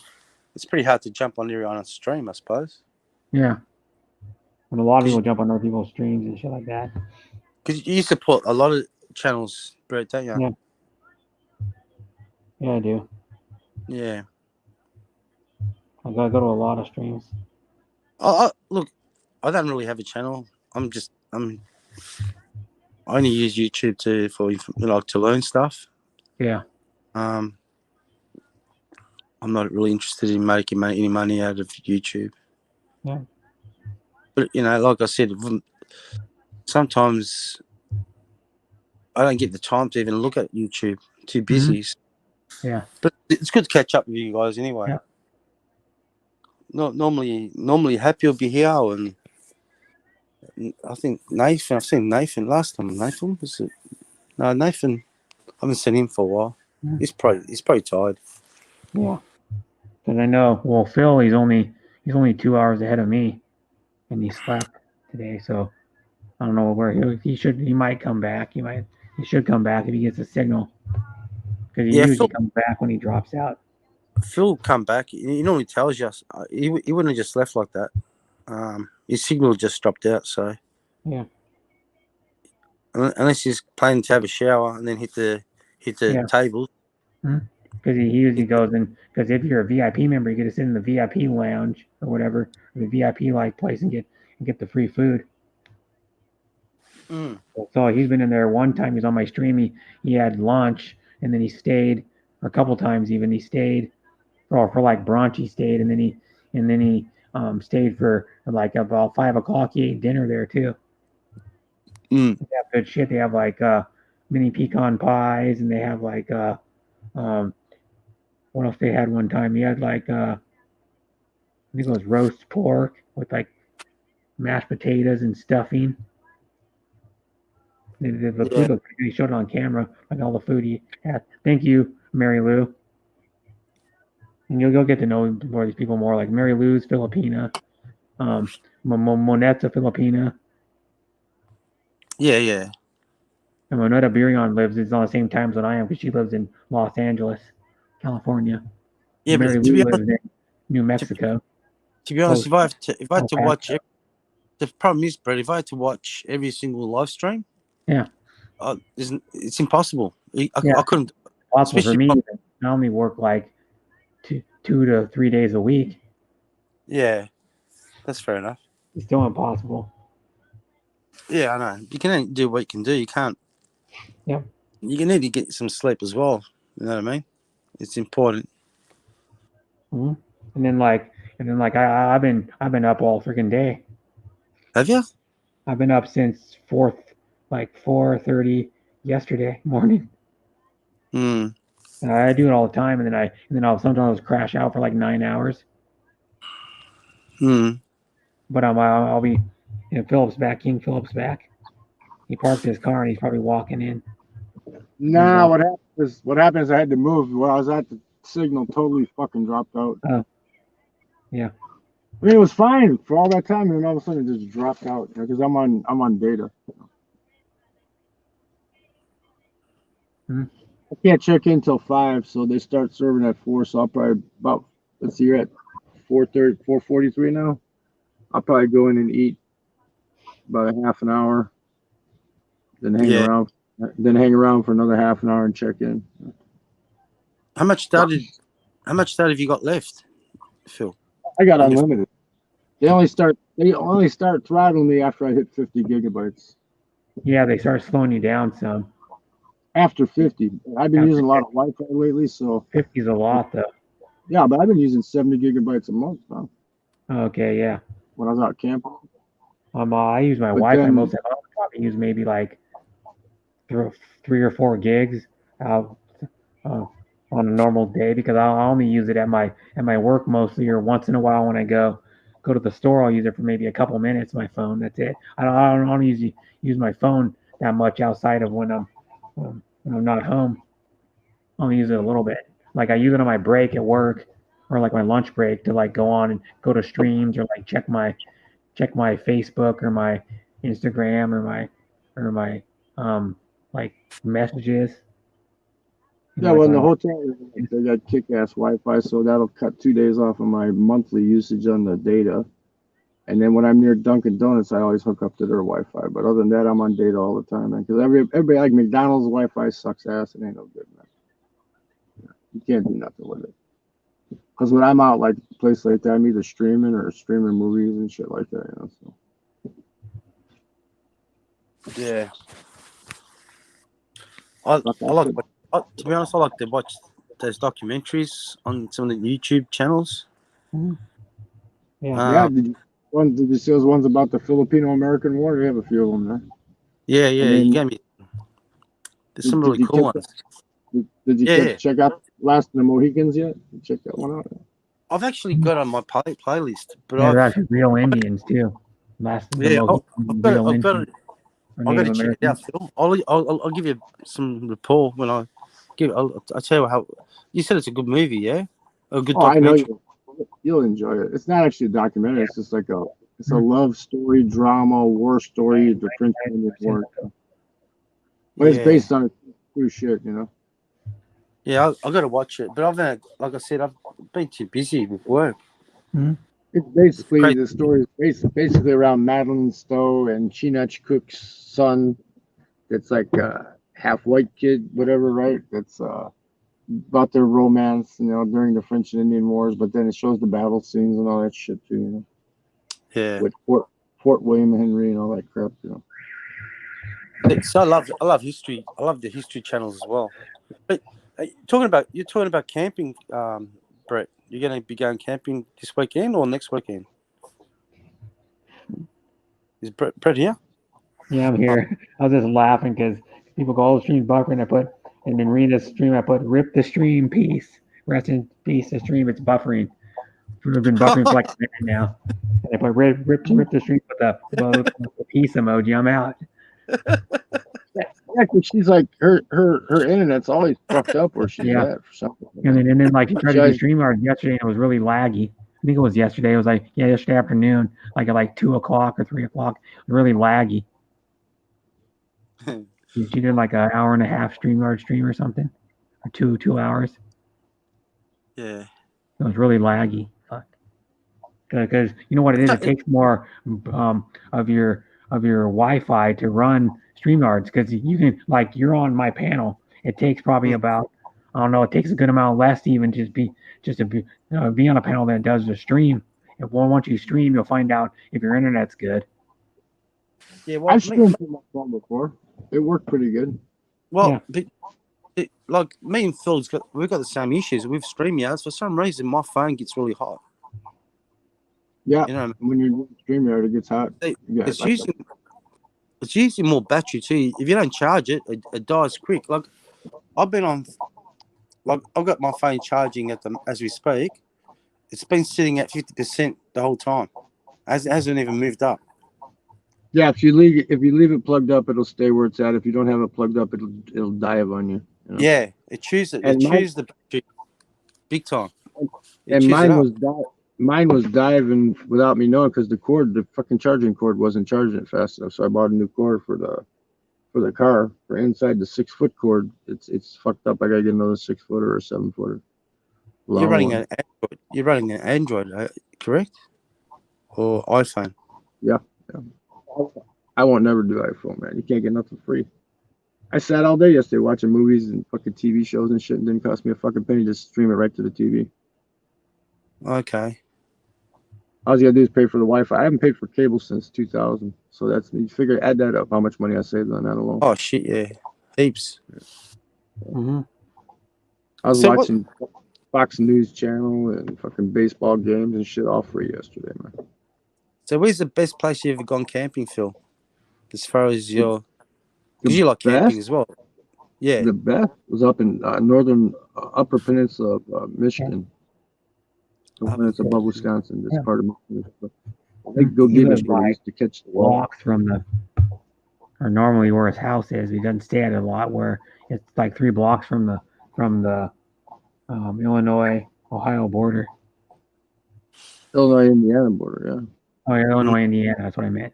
it's pretty hard to jump on everyone on a stream, I suppose. Yeah, when a lot of people jump on other people's streams and shit like that. Because you support a lot of channels, Brett, don't you? Yeah. Yeah, I do. Yeah. I go to a lot of streams. Look, I don't really have a channel. I only use YouTube to learn stuff. Yeah. I'm not really interested in making any money out of YouTube. Yeah. But like I said, sometimes I don't get the time to even look at YouTube. Too busy. Yeah. But it's good to catch up with you guys anyway. Yeah. Normally Happy will be here, and I think Nathan. I've seen Nathan last time. Nathan was it? No, Nathan. I haven't seen him for a while. Yeah. He's probably tired. Yeah. Because I know. Well, Phil, he's only 2 hours ahead of me, and he slept today. So I don't know where he might come back. He should come back if he gets a signal. Because he usually comes back when he drops out. Phil come back. He normally tells us. He wouldn't have just left like that. His signal just dropped out. So yeah. Unless he's planning to have a shower and then hit the table. Because he usually goes in. Because if you're a VIP member, you get to sit in the VIP lounge or whatever, the VIP place, and get the free food. So he's been in there one time. He's on my stream. He had lunch, and then he stayed, or a couple times even. He stayed for like brunch. He stayed, and then he stayed for like about 5 o'clock. He ate dinner there too. They have good shit. They have like mini pecan pies, and they have like what else they had one time? He had like I think it was roast pork with like mashed potatoes and stuffing. The food looked, he showed it on camera, like all the food he had. Thank you, Mary Lou. And you'll get to know more of these people more, like Mary Lou's Filipina, Moneta Filipina. Yeah. And Moneta Birion is on the same time zone I am because she lives in Los Angeles, California. Yeah, Mary but Lou lives in New Mexico. To be honest, if I had to watch, the problem is, Brett, if I had to watch every single live stream, it's impossible. I couldn't. Possible for me. I only work like 2 to 3 days a week. Yeah, that's fair enough. It's still impossible. Yeah, I know. You can only do what you can do. You can't. Yeah. You can need to get some sleep as well. You know what I mean? It's important. Mm-hmm. And then I've been up all freaking day. Have you? I've been up since 4:30 yesterday morning. I do it all the time, and then I'll sometimes crash out for like 9 hours. But I'll be, King Philip's back. He parked his car and he's probably walking in. Nah, what happened is I had to move. Where I was at, the signal totally fucking dropped out. Oh. Yeah. I mean, it was fine for all that time, and then all of a sudden it just dropped out because I'm on data. I can't check in till 5, so they start serving at 4. So I'll probably you're at 4:43 now. I'll probably go in and eat about a half an hour, then hang around for another half an hour and check in. How much data have you got left, Phil? I got unlimited. They only start throttling me after I hit 50 gigabytes. Yeah, they start slowing you down some. After 50. I've been using a lot of Wi-Fi lately, so 50 is a lot though. Yeah, but I've been using 70 gigabytes a month now. Okay, yeah. When I was out camping. I use my Wi-Fi most of the time. I probably use maybe like 3 or 4 gigs on a normal day because I only use it at my work mostly, or once in a while when I go to the store I'll use it for maybe a couple minutes. My phone, that's it. I don't usually use my phone that much outside of when I'm not home. I only use it a little bit. Like I use it on my break at work or like my lunch break to like go on and go to streams or like check my Facebook or my Instagram or my like messages. Yeah, well, in the hotel they got kick-ass Wi-Fi, so that'll cut 2 days off of my monthly usage on the data. And then when I'm near Dunkin' Donuts, I always hook up to their Wi-Fi. But other than that, I'm on data all the time, man. Because everybody like McDonald's Wi-Fi sucks ass. It ain't no good, man. You can't do nothing with it. Because when I'm out, like a place like that, I'm either streaming or streaming movies and shit like that. You know. So. Yeah. I like. To be honest, I like to watch those documentaries on some of the YouTube channels. Yeah. Did you see those ones about the Filipino-American War? We have a few of them there. Yeah. Then, You get me. There's some really cool ones. Did you check out Last of the Mohicans yet? Check that one out. I've actually got on my playlist, but they're actually real Indians too. I've got to check it out, Phil. I'll give you some report when I give. I'll tell you how. You said it's a good movie, yeah? A good documentary. I know you'll enjoy it. It's not actually a documentary. It's just like a love story, drama, war story, the French Indian War. But it's based on true shit, you know. Yeah, I got to watch it, but like I said, I've been too busy with work. It's basically the story is basically around Madeline Stowe and Chinach Cook's son. That's like a half white kid, whatever, right? That's about their romance, you know, during the French and Indian Wars. But then it shows the battle scenes and all that shit too, you know. Yeah. With Fort William Henry and all that crap, you know. So I love history. I love the history channels as well. But you're talking about camping, Brett. You're going to be going camping this weekend or next weekend? Is Brett here? Yeah, I'm here. I was just laughing because people go, "Oh, the stream's buffering." And in Rena's stream, I put "Rip the stream, peace, rest in peace." The stream, it's buffering. We've been buffering for like a minute now. And I put "Rip the stream" with the peace emoji. I'm out. Yeah, cause she's like her internet's always fucked up where she's at for something. And then like she tried to do StreamYard yesterday and it was really laggy. I think it was yesterday. It was like yesterday afternoon, like at like 2 o'clock or 3 o'clock. It was really laggy. She did like an hour and a half StreamYard stream or something, or 2 hours. Yeah. It was really laggy. Because you know what it is, it takes more of your Wi-Fi to run StreamYards, because you can, like, you're on my panel. It takes probably about, I don't know, it takes a good amount less to even just be on a panel than it does to stream. Once you stream, you'll find out if your internet's good. Yeah, well, I've streamed from my phone before. It worked pretty good. Well, like me and Phil's we've got the same issues with StreamYards. For some reason, my phone gets really hot. Yeah, you know, when you're doing StreamYard, it gets hot. It's using more battery too. If you don't charge it, it dies quick. Like I've got my phone charging as we speak. It's been sitting at 50% the whole time. It hasn't even moved up. Yeah, if you leave it plugged up, it'll stay where it's at. If you don't have it plugged up, it'll dive on you. You know? Yeah, it chews it. It chews the battery big time. And mine was diving without me knowing, because the fucking charging cord wasn't charging it fast enough. So I bought a new cord for the car. For inside the 6-foot cord, it's fucked up. I gotta get another 6-footer or 7-footer. You're running an Android. You're running an Android, correct? Or iPhone? Yeah. I won't never do iPhone, man. You can't get nothing free. I sat all day yesterday watching movies and fucking TV shows and shit. It didn't cost me a fucking penny. Just stream it right to the TV. Okay. All you gotta do is pay for the Wi-Fi. I haven't paid for cable since 2000. So you add that up, how much money I saved on that alone. Oh shit, yeah, heaps. Mm-hmm. I was watching Fox News Channel and fucking baseball games and shit all free yesterday, man. So where's the best place you ever gone camping, Phil? As far as because you like camping as well. Yeah. The best was up in northern upper peninsula of Michigan. It's above Wisconsin. This part of Michigan. They go get us to catch the walks from or normally where his house is. He doesn't stay at it a lot. Where it's like 3 blocks from the Illinois Ohio border. Illinois Indiana border, yeah. Oh, yeah, Illinois Indiana. That's what I meant.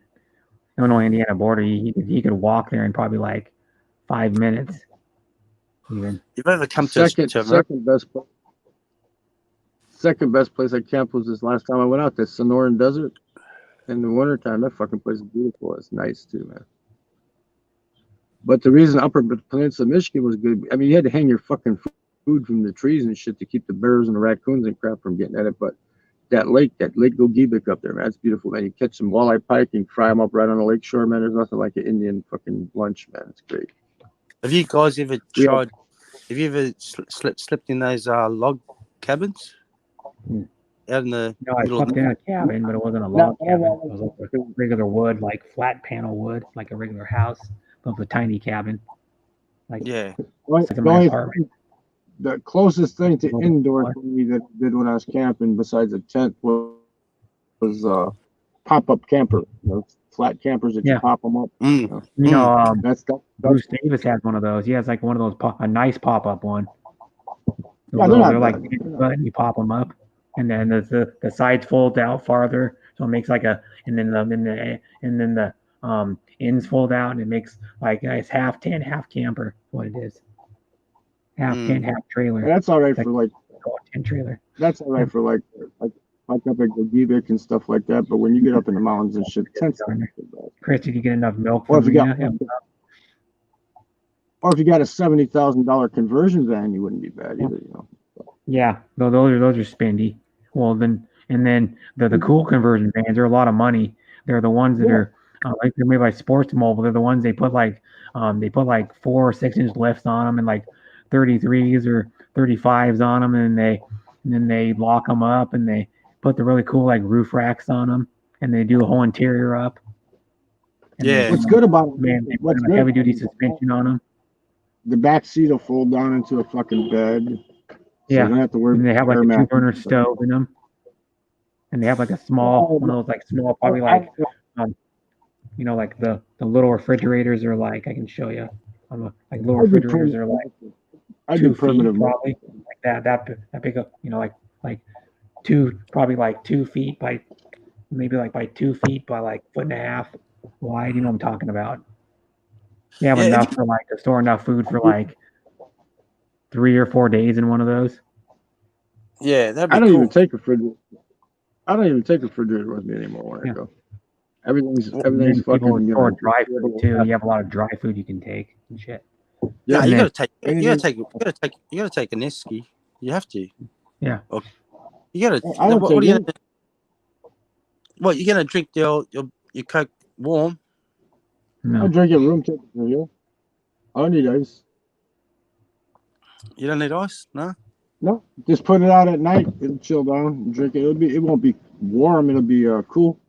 Illinois Indiana border. He could walk there in probably like 5 minutes. Even. You've ever come to second best place I camped was this last time I went out, the Sonoran Desert. in the wintertime, that fucking place is beautiful. It's nice too, man. But the reason Upper Peninsula, Michigan was good, I mean, you had to hang your fucking food from the trees and shit to keep the bears and the raccoons and crap from getting at it. But that Lake Gogebic up there, man, it's beautiful, man. You catch some walleye pike and fry them up right on the lake shore, man. There's nothing like an Indian fucking lunch, man. It's great. Have you guys ever tried? Have you ever slept in those log cabins out in the No, I middle of slept in a cabin, but it wasn't a log cabin. It was like a regular wood, like flat panel wood, like a regular house. It was a tiny cabin. Like yeah. it's like my apartment. The closest thing to indoor for me that I did when I was camping, besides a tent, was pop-up camper. You know, flat campers that you pop them up. You know, that's Bruce Davis has one of those. He has like one of those, a nice pop-up one. Yeah, They're like, you pop them up, and then the sides fold out farther, so it makes like a, and then the ends fold out, and it makes like it's half tent, half camper. What it is, half tent, half trailer. That's all right for like tent trailer. That's all right for like up at Gogebic and stuff like that. But when you get up in the mountains and shit, tents aren't so bad. Chris, did you get enough milk? Or if you got a $70,000 conversion van, you wouldn't be bad either, you know. Yeah, those are spendy. Well, then the cool conversion vans are a lot of money. They're the ones that are like they're made by Sports Mobile. They're the ones they put like 4 or 6 inch lifts on them and like 33s or 35s on them, and then they lock them up and they put the really cool like roof racks on them, and they do a whole interior up. Yeah. What's good about it, man? They put a heavy duty suspension on them. The back seat will fold down into a fucking bed. So Yeah, you don't have to worry. and they have like a about 2-burner stove in them, and they have like a small one of those like small, probably like you know, like the little refrigerators are like, I can show you. Like little refrigerators are like 2 feet probably, like that big up, you know, like 2 probably like 2 feet by maybe like by 2 feet by like 1.5 feet wide. You know what I'm talking about? You have enough for like to store enough food for like 3 or 4 days in one of those. Yeah, that'd be I don't cool. even take refrigerator with me anymore when I go. Everything's People fucking store dry food too. You have a lot of dry food you can take and shit. Yeah, And you then- gotta take a Nesky. You have to. Yeah. Okay. You gotta. I don't What are take you gonna? What you gonna drink your Coke warm? No. I drink it room temperature. Yeah. I don't need ice. You don't need ice, no. No, just put it out at night. It'll chill down and drink it. It won't be warm. It'll be cool.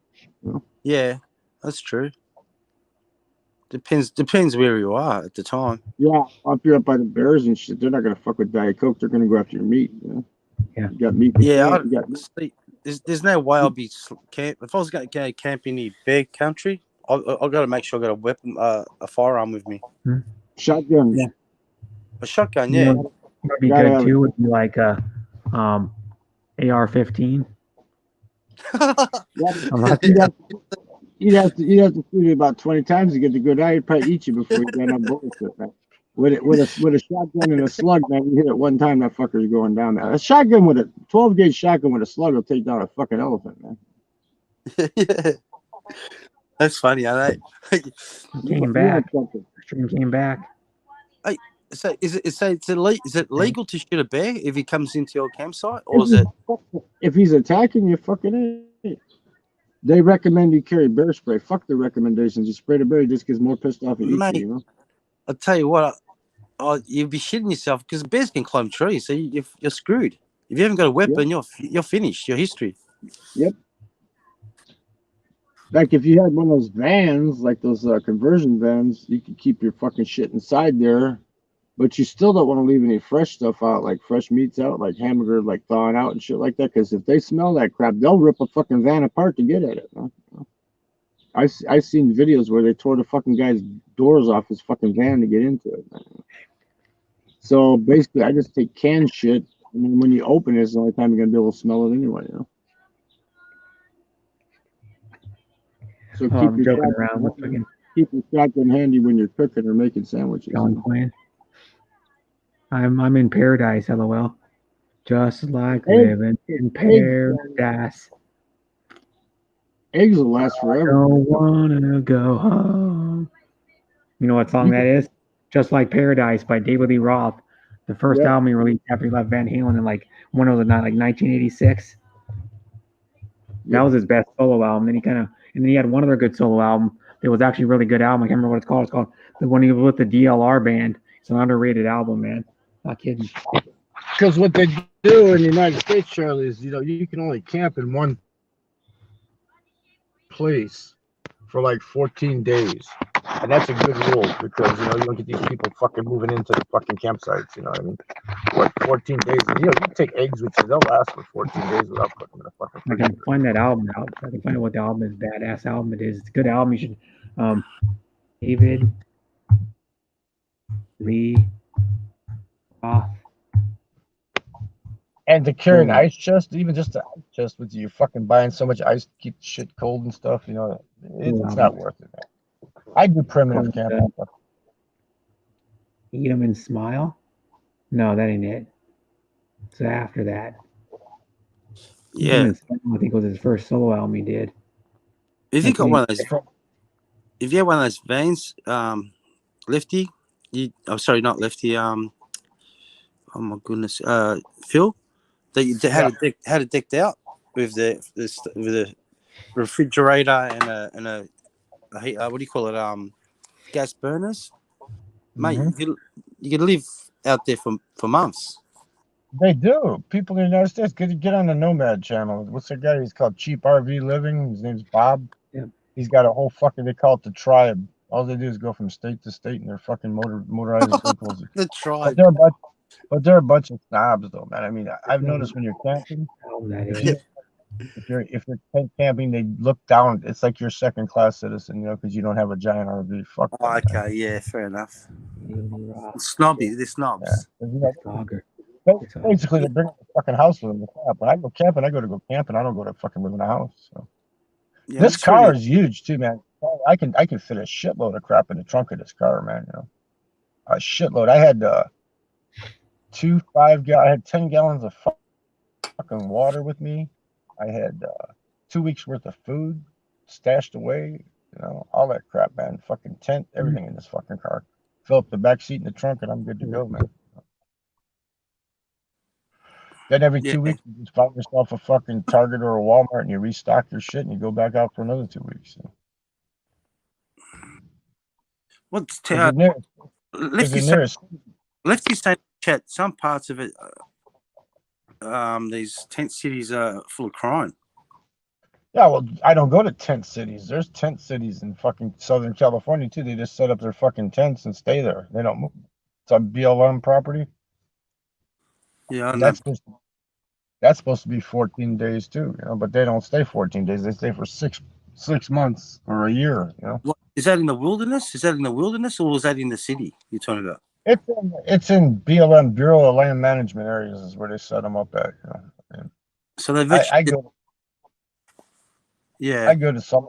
You know? Yeah, that's true. Depends where you are at the time. Yeah, if you're up by the bears and shit, they're not gonna fuck with Diet Coke. They're gonna go after your meat. You know? Yeah. You got meat. Yeah, you got meat. see, there's no way I'll be camp. If I was going to go camping in bear country, I've got to make sure I got a weapon, a firearm with me. Shotgun. Yeah. A shotgun, You yeah. know, what would be Gotta good have too would be like a AR-15. You'd have to shoot it about 20 times to get the good eye. It'd probably eat you before you got enough bullets with that. With a shotgun and a slug, man, you hit it one time, that fucker's going down there. A shotgun with a 12-gauge shotgun with a slug will take down a fucking elephant, man. Yeah. That's funny, I know. Came back. Stream came back. Hey, so is it legal to shoot a bear if he comes into your campsite, or is it? If he's attacking you, fucking A. They recommend you carry bear spray. Fuck the recommendations. You spray the bear, he just gets more pissed off and eats Mate, you, you know? I'll tell you what, you'd be shitting yourself because bears can climb trees, so you're screwed. If you haven't got a weapon, you're finished. Your history. Yep. Like if you had one of those vans, like those conversion vans, you could keep your fucking shit inside there, but you still don't want to leave any fresh stuff out, like fresh meats out, like hamburger, like thawing out and shit like that. Because if they smell that crap, they'll rip a fucking van apart to get at it. Huh? I've seen videos where they tore the fucking guy's doors off his fucking van to get into it. Man. So basically, I just take canned shit, and then when you open it, it's the only time you're gonna be able to smell it anyway. You know. So keep your shotgun handy when you're cooking or making sandwiches. John Quinn. I'm in paradise, LOL. Just like living in paradise. Eggs will last forever. Don't wanna go home. You know what song that is? Just Like Paradise by David Lee Roth. The first album he released after he left Van Halen in like 1986. That was his best solo album. And then he had one other good solo album. It was actually a really good album. I can't remember what it's called. It's called the one he was with the DLR band. It's an underrated album, man. Not kidding. Because what they do in the United States, Charlie, is you can only camp in one place for like 14 days. And that's a good rule because you don't get these people fucking moving into the fucking campsites, you know what I mean? What, 14 days? You take eggs with you, they'll last for 14 days without putting them in a fucking I can find that album out. I can find out what the album is. Badass album it is. It's a good album. You should David Lee Roth. And to carry an ice chest, even just an ice chest with you, you're fucking buying so much ice to keep shit cold and stuff, it's not worth it, man. I do primitive camping. Eat 'em and Smile? No, that ain't it. So after that. Yeah. Eat 'em and Smile, I think was his first solo album he did. If you got one of those, if you have one of those vans, Lefty, sorry, not Lefty, oh my goodness, Phil, that you had it decked out with the refrigerator and a what do you call it? Gas burners, mate. You could live out there for months. They do. People in the United States get on the Nomad channel. What's the guy? He's called Cheap RV Living. His name's Bob. Yeah. He's got a whole fucking. They call it the tribe. All they do is go from state to state in their fucking motorized vehicles. The tribe. But they're a bunch of snobs, though, man. I mean, I've noticed when you're camping, if you're tent camping, they look down. It's like you're second class citizen, because you don't have a giant RV. Fuck. Oh, okay, yeah, fair enough. Snobby, they're snobs. Yeah. Basically, they bring up the fucking house with them to camp. When I go camping, I go camping. I don't go to fucking live in a house. So. Yeah, This car is huge too, man. I can fit a shitload of crap in the trunk of this car, man. A shitload. I had 10 gallons of fucking water with me. I had 2 weeks worth of food stashed away. All that crap, man. Fucking tent, everything in this fucking car. Fill up the back seat and the trunk, and I'm good to go, man. Then every 2 weeks, you just find yourself a fucking Target or a Walmart, and you restock your shit, and you go back out for another 2 weeks. What's Lefty saying chat? Some parts of it, these tent cities are full of crime. Yeah, well, I don't go to tent cities. There's tent cities in fucking Southern California too. They just set up their fucking tents and stay there. They don't move. It's on BLM property. Yeah, that's supposed to be 14 days too, but they don't stay 14 days. They stay for six months or a year, What, is that in the wilderness? Is that in the wilderness, or was that in the city you're talking about? It's in BLM, Bureau of Land Management areas is where they set them up at. So they I go to some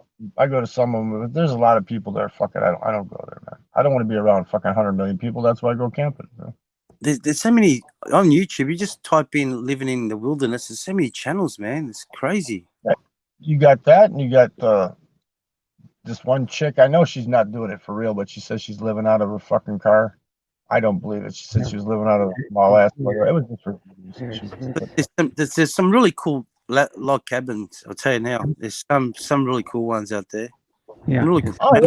of them. But there's a lot of people there. Fuck it, I don't go there, man. I don't want to be around fucking 100 million people. That's why I go camping. There's so many on YouTube. You just type in "living in the wilderness." There's so many channels, man. It's crazy. You got that, and you got this one chick. I know she's not doing it for real, but she says she's living out of her fucking car. I don't believe it. She said she was living out of a small ass. It was just for. There's some really cool log cabins. I'll tell you now. There's some really cool ones out there. Yeah. Really cool. Oh, yeah.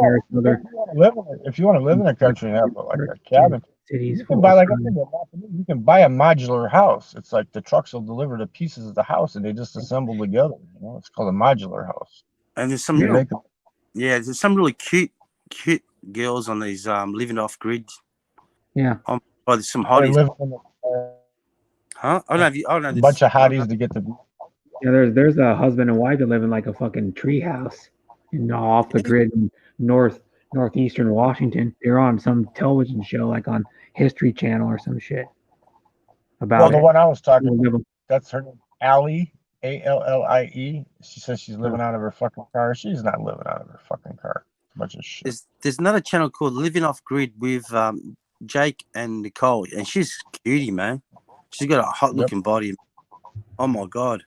If you want to live in a country and have like a cabin, you can buy you can buy a modular house. It's like the trucks will deliver the pieces of the house and they just assemble together. It's called a modular house. And there's some there's some really cute girls on these living off grid. Yeah. There's some hotties. Huh? I don't know. A bunch of hotties to get the. Yeah, there's a husband and wife that live in like a fucking tree house, off the grid in northeastern Washington. They're on some television show, like on History Channel or some shit. About the one I was talking about, that's her name, Allie, Allie. She says she's living out of her fucking car. She's not living out of her fucking car. It's a bunch of shit. There's another channel called Living Off Grid with Jake and Nicole, and she's cutie, man. She's got a hot looking body. Oh my god.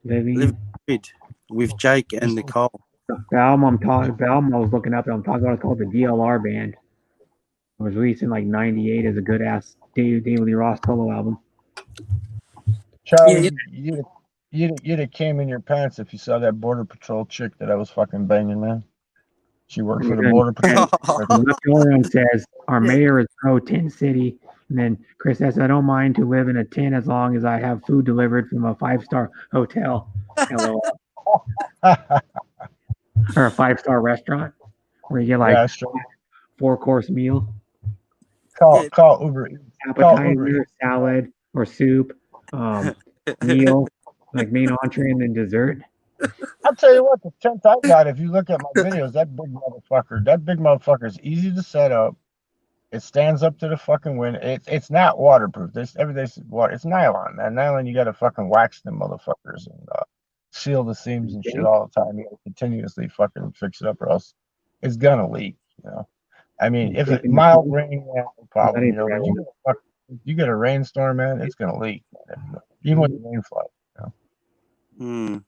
Living with Jake and Nicole. The album the album I was looking up, I'm talking about, it's called the DLR Band. It was released in like '98 as a good ass David Lee Roth solo album. Charlie, you'd have came in your pants if you saw that Border Patrol chick that I was fucking banging, man. She worked for the Border Patrol. The one says, our mayor is pro Tin City. And then Chris says, I don't mind to live in a tin as long as I have food delivered from a 5-star hotel. LOL. Or a 5-star restaurant where you get like 4-course meal. Call Uber Eats. Appetizer, salad, or soup, meal, like main entree and then dessert. I'll tell you what, the tent I got, if you look at my videos, that big motherfucker is easy to set up. It stands up to the fucking wind. It's not waterproof. Everything's water. It's nylon. And nylon, you got to fucking wax them motherfuckers and seal the seams and shit all the time. You got to continuously fucking fix it up, or else it's gonna leak. You know, I mean, if it's mild rain, yeah, no problem. You know, you get a rainstorm, man, it's gonna leak. Even with the rain flood. You know?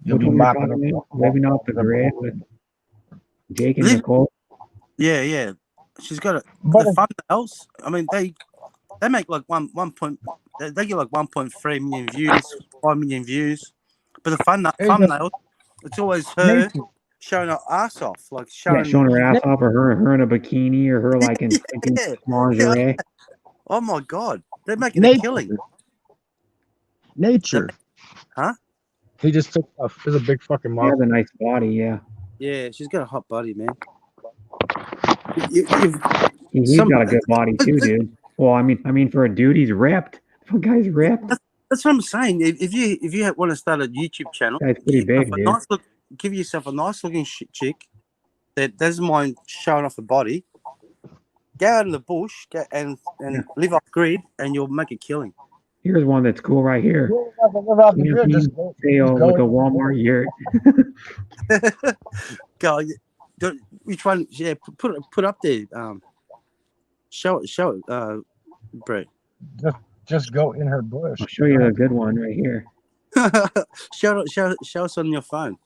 You'll be mopping up. Living off the grid with Jake and Nicole. Yeah. She's got the thumbnails. I mean, they make like they get like 1.3 million views, 5 million views. But the thumbnails, it's always her showing her ass off, like showing her ass off, or her in a bikini, or her like in lingerie. Oh my god, they're making a killing. Nature, huh? He just took off. There's a big fucking model. He has a nice body, yeah. Yeah, she's got a hot body, man. He's got a good body too, dude. Well, I mean, for a dude, he's ripped. The guy's ripped. That's what I'm saying. If you want to start a YouTube channel, that's pretty big, dude. Give yourself a nice looking chick that doesn't mind showing off the body. Go out in the bush and live off grid, and you'll make a killing. Here's one that's cool right here. Sale with a Walmart yurt. Go. Which one? Yeah, put up there. Show it, Brett. Just go in her bush. I'll show you a good one right here. show us on your phone.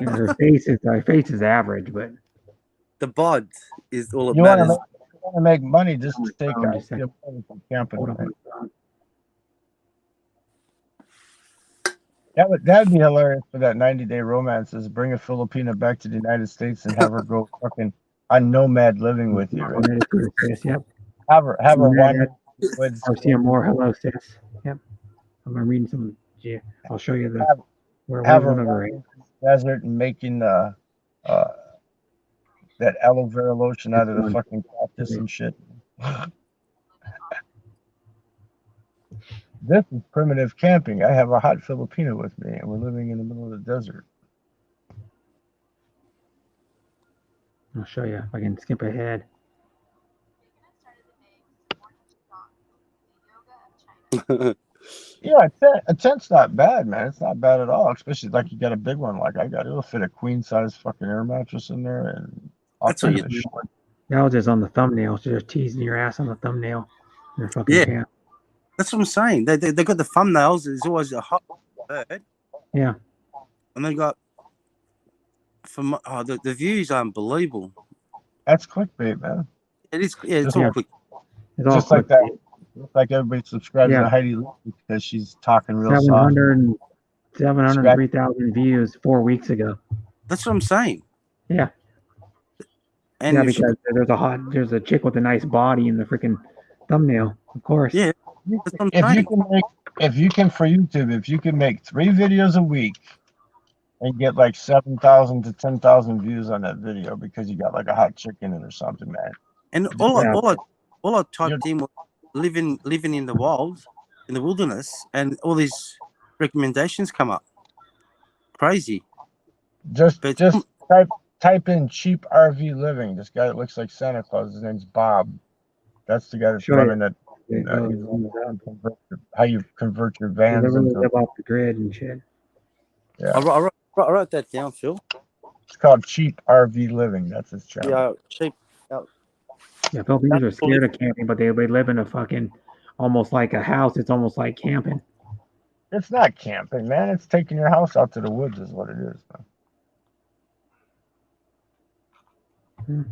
Yeah, her face is average, but the bod is all that you matters. Want to make money, just take out from camping. That'd be hilarious for that 90-day romance, is bring a Filipina back to the United States and have her go fucking on nomad living with you. Right? Yep. Have her wander. Marcia Moore, hello sis. Yep. I'm reading some. Yeah, I'll show you the. Have her in the desert and making that aloe vera lotion out of the fucking cactus and shit. This is primitive camping. I have a hot Filipino with me, and we're living in the middle of the desert. I'll show you if I can skip ahead. Yeah, a tent's not bad, man. It's not bad at all, especially like you got a big one like I got. It'll fit a queen size fucking air mattress in there, and that's what you do. That was just on the thumbnail. So just teasing your ass on the thumbnail. Yeah. That's what I'm saying. They got the thumbnails. There's always a hot bird. Yeah. And they got the views are unbelievable. That's clickbait, man. It is. Yeah, it's all clickbait. It's all just like that. Looks like everybody subscribes to Heidi Lee because she's talking real 703,000 views 4 weeks ago. That's what I'm saying. Yeah. And yeah, because there's a chick with a nice body in the freaking thumbnail, of course. Yeah. If you can for YouTube, if you can make 3 videos a week and get like 7,000 to 10,000 views on that video because you got like a hot chick in it or something, man. And all I typed in was living in the wild, in the wilderness, and all these recommendations come up. Crazy. Just type in cheap RV living. This guy that looks like Santa Claus, his name's Bob. That's the guy that's running that. How you convert your vans into live off the grid and shit. Yeah, I wrote that down, Phil. It's called Cheap RV Living. That's his channel. Yeah, cheap. Yeah, Filipinos are scared of camping, but they live in a fucking almost like a house. It's almost like camping. It's not camping, man. It's taking your house out to the woods, is what it is. Man.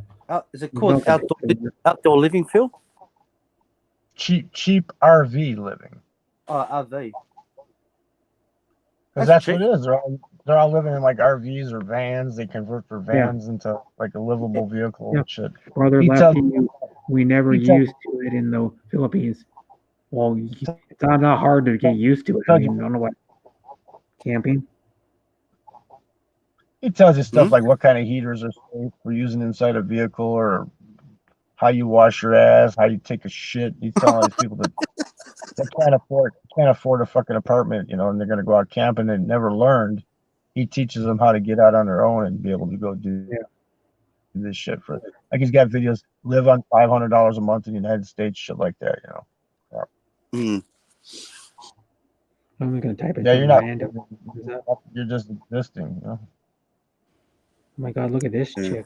Is it called outdoor living, Phil? Cheap RV living. Oh, RV. Because that's what it is. They're all living in like RVs or vans. They convert their Yeah. vans into like a livable vehicle and shit. Brother He tells Lefty, me- we never he tells- used to it in the Philippines. Well, it's not hard to get used to it. I mean, I don't know what camping. He tells you stuff like what kind of heaters are safe for using inside a vehicle, or how you wash your ass, how you take a shit. He's telling all these people that they can't afford a fucking apartment, you know, and they're gonna go out camping and never learned. He teaches them how to get out on their own and be able to go do this shit for like he's got videos, live on $500 a month in the United States, shit like that, you know. I'm not gonna type it. Yeah, you're not. random. What is that? You're just existing, you know. Oh my God, look at this chick, dude.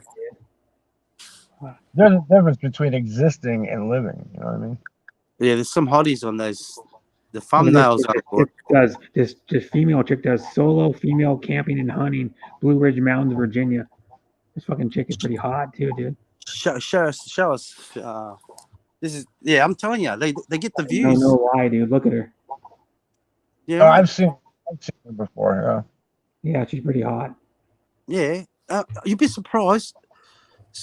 There's a difference between existing and living. You know what I mean? Yeah, there's some hotties on those. The Look at this thumbnails chick. are This female chick does solo female camping and hunting, Blue Ridge Mountains, Virginia. This fucking chick is pretty hot too, dude. show us. This is I'm telling you, they get the I views. don't know why, dude. Look at her. Yeah, Oh, I've seen her before. Yeah, she's pretty hot. yeah. You'd be surprised.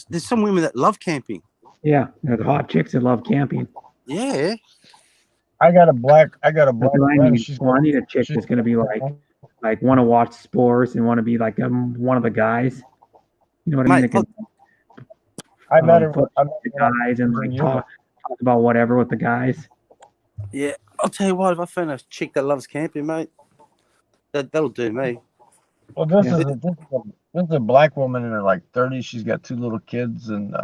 There's some women that love camping. Yeah, there's hot chicks that love camping. Yeah. I got a black That's what I friend. need. Well, I need a chick that's gonna be like want to watch sports and want to be like one of the guys. You know what I mean? Mate, I met her. Put the guys and like talk about whatever with the guys. Yeah, I'll tell you what. If I find a chick that loves camping, mate, that'll do me. Well, this is a black woman in her like 30s. She's got 2 little kids, and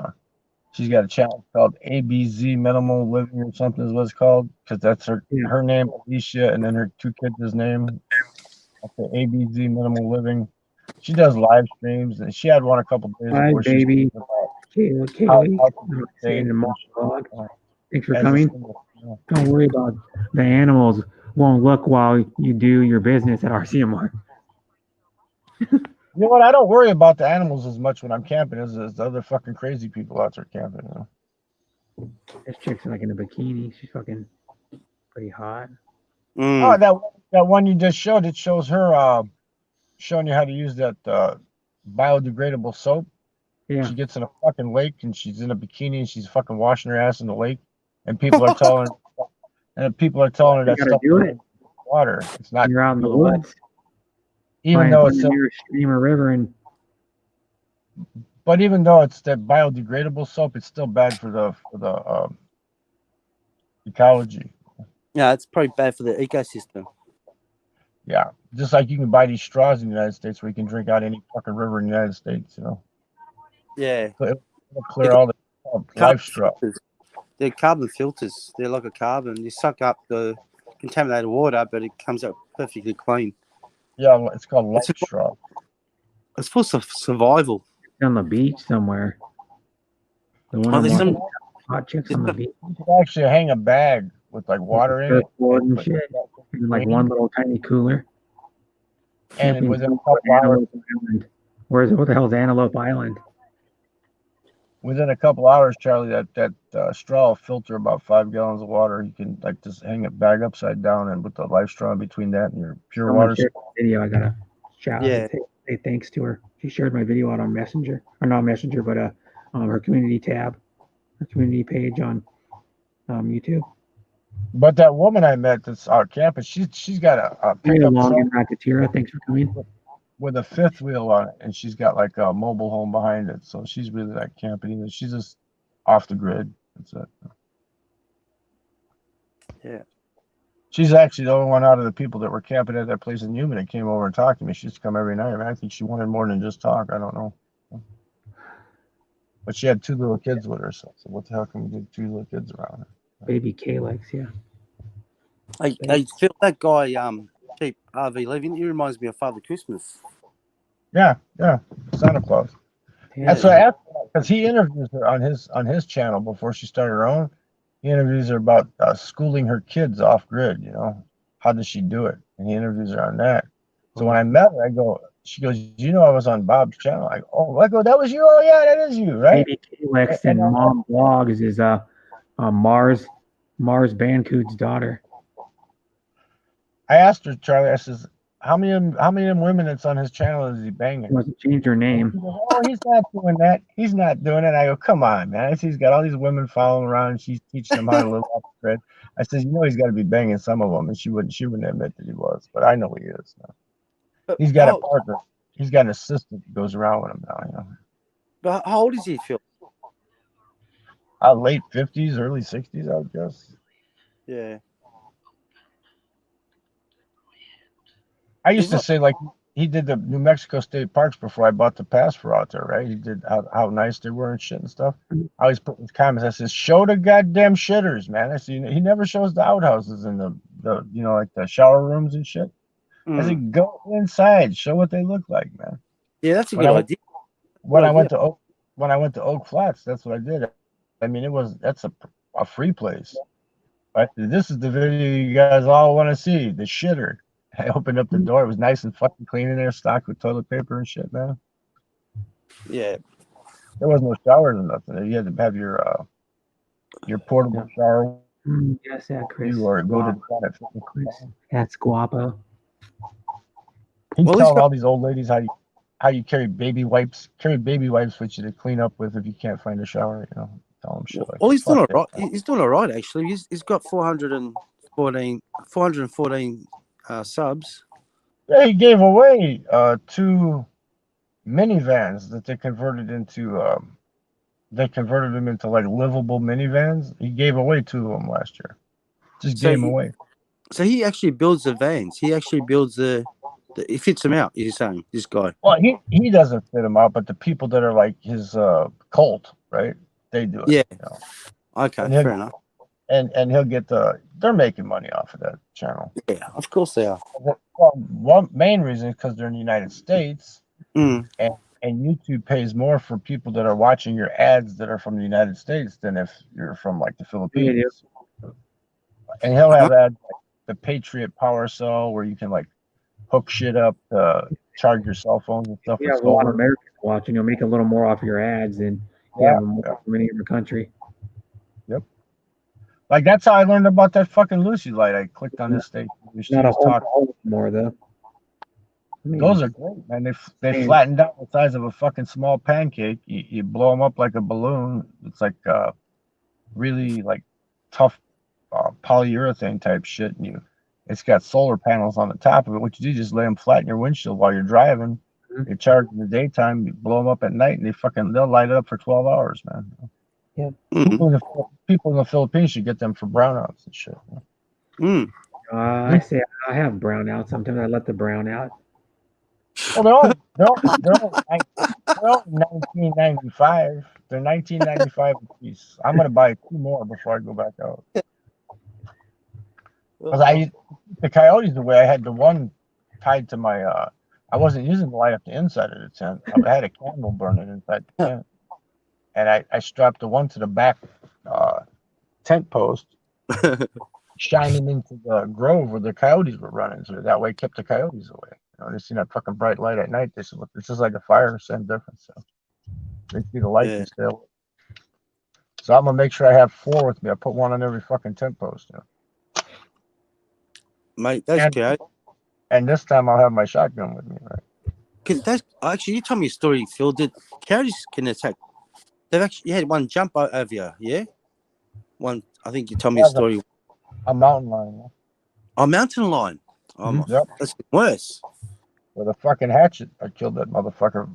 she's got a channel called ABZ Minimal Living or something is what it's called, because that's her name, Alicia, and then her 2 kids' name. Okay, ABZ Minimal Living. She does live streams, and she had one a couple days Hi, ago. baby. Kaylee. Saying the mom vlog. Thanks for coming. Don't worry about the animals. Won't look while you do your business at RCMR. You know what? I don't worry about the animals as much when I'm camping as the other fucking crazy people out there camping. You know? This chick's like in a bikini. She's fucking pretty hot. Oh, that one you just showed, it shows her showing you how to use that biodegradable soap. Yeah. She gets in a fucking lake and she's in a bikini and she's fucking washing her ass in the lake, and people are telling her, that gotta stuff do is it. water. It's not. You're out in the woods. Even though it's near a stream or river, and but even though it's that biodegradable soap, it's still bad for the ecology. Yeah, it's probably bad for the ecosystem. Yeah, just like you can buy these straws in the United States where you can drink out any fucking river in the United States, you know. Yeah. So it'll clear all the life straw. They're carbon filters. They're like a carbon. You suck up the contaminated water, but it comes out perfectly clean. Yeah, it's called life straw. It's for survival. on the beach somewhere. The one there's some hot chicks on the beach. You can actually hang a bag with like water in it. Surfboard and shit. And like one little tiny cooler. And within a couple hours, what the hell is Antelope Island? within a couple hours, Charlie, that straw will filter about 5 gallons of water. You can like just hang a bag upside down and with the life straw in between that and your pure Someone water. shared my video. I gotta shout Yeah. out and say thanks to her. She shared my video out on Messenger, or not Messenger, but her community tab, her community page on YouTube. But that woman I met that's out camping, she's got a Hey, pickup Long truck and Rakatira, thanks for coming. with a 5th wheel on it, and she's got like a mobile home behind it. So she's really not camping either. She's just off the grid. That's it. Yeah. She's actually the only one out of the people that were camping at that place in Newman that came over and talked to me. She used to come every night. I mean, I think she wanted more than just talk. I don't know. But she had 2 little kids with her. So what the hell can we do with 2 little kids around her? Baby K-Lex, yeah. I feel that guy, Cheap RV Living, he reminds me of Father Christmas. Yeah, Santa Claus. That's why, because he interviews her on his channel before she started her own. He interviews her about schooling her kids off grid. You know, how does she do it? and he interviews her on that. So when I met her, I go, she goes, you know, I was on Bob's channel. I go, that was you. Oh yeah, that is you, right? Baby Kalex and Mom Vlogs is Mars Bancoot's daughter. I asked her, Charlie. I says, how many of them women that's on his channel is he banging? He wants to change her name. She goes, oh, he's not doing that. He's not doing it. I go, come on, man. I see he's got all these women following around, and she's teaching them how to live off the grid. I says, you know, he's got to be banging some of them, and she wouldn't admit that he was, but I know he is. Now. He's got a partner. He's got an assistant that goes around with him now. You know. But how old is he, Phil? Late 50s, early 60s, I would guess. Yeah. I used to say, like, he did the New Mexico State Parks before I bought the pass for out there, right? He did how nice they were and shit and stuff. I always put in the comments, I says, show the goddamn shitters, man. I said, he never shows the outhouses and the you know, like the shower rooms and shit. I said, go inside, show what they look like, man. Yeah, that's a good idea. When I went to Oak Flats, that's what I did. I mean, that's a free place. Right? This is the video you guys all want to see, the shitter. I opened up the door. It was nice and fucking clean in there, stocked with toilet paper and shit, man. Yeah. There was no showers or nothing. You had to have your portable shower. Yes, yeah, Chris. Or go to the Planet Chris. That's guapo. He's telling all these old ladies how you carry baby wipes with you to clean up with if you can't find a shower. You know, tell them shit like. Well, he's doing all right. He's doing all right actually. He's got 414 subs. Yeah, he gave away 2 minivans that they converted into. They converted them into like livable minivans. He gave away 2 of them last year. Just gave them away. So he actually builds the vans. He actually builds he fits them out. You're saying this guy? Well, he doesn't fit them out, but the people that are like his cult, right? They do it. Yeah. You know? Okay, fair enough. And he'll get they're making money off of that channel. Yeah, of course they are. Well, one main reason is because they're in the United States, and YouTube pays more for people that are watching your ads that are from the United States than if you're from like the Philippines. And he'll have ads like the Patriot Power Cell where you can like hook shit up, charge your cell phones and stuff. Yeah, a lot of Americans watching. You'll make a little more off your ads than from any other country. Yep. Like that's how I learned about that fucking Lucy light. I clicked on this station. Not a whole more though. Those are great, man. They flatten down the size of a fucking small pancake. You blow them up like a balloon. It's like really like tough polyurethane type shit, and it's got solar panels on the top of it. What you do, just lay them flat in your windshield while you're driving. You charge in the daytime, you blow them up at night, and they'll light it up for 12 hours, man. Yeah. People in the Philippines should get them for brownouts and shit. I say I have brownouts. Sometimes I let the brown out. Well, they're all 1995. They're 1995 a piece. I'm gonna buy 2 more before I go back out. Because the coyotes the way I had the one tied to my I wasn't using the light up the inside of the tent. I had a candle burning inside the tent, and I strapped the one to the back tent post, shining into the grove where the coyotes were running. So that way, it kept the coyotes away. You know, they see that fucking bright light at night. They said, "Look, this is like a fire, same difference." So they see the light and stay away. So I'm gonna make sure I have 4 with me. I put 1 on every fucking tent post. You know? Mate, that's good. And this time I'll have my shotgun with me, right? Because that's actually, you told me a story, Phil. Did coyotes can attack? They've actually had one jump over you, yeah? One, I think you told me a story. A mountain lion. Yeah. A mountain lion. Oh, Yep. That's worse. With a fucking hatchet, I killed that motherfucker.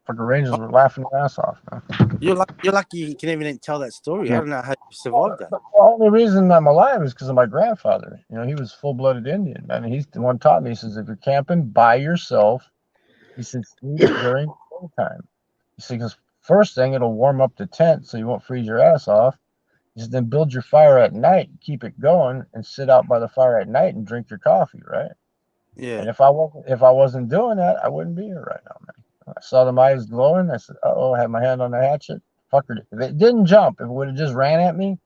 Fucking rangers were laughing their ass off, man. You're lucky you can even tell that story. I don't know how you survived that. The only reason I'm alive is because of my grandfather. You know, he was full-blooded Indian, man. And he's the one taught me. He says, if you're camping by yourself, he says, sleep during daytime. He says, first thing, it'll warm up the tent so you won't freeze your ass off. He says, then build your fire at night, keep it going, and sit out by the fire at night and drink your coffee, right? Yeah. And if I wasn't doing that, I wouldn't be here right now, man. I saw them eyes glowing. I said, "Uh-oh," I had my hand on the hatchet. Fucker, if it didn't jump, if it would have just ran at me,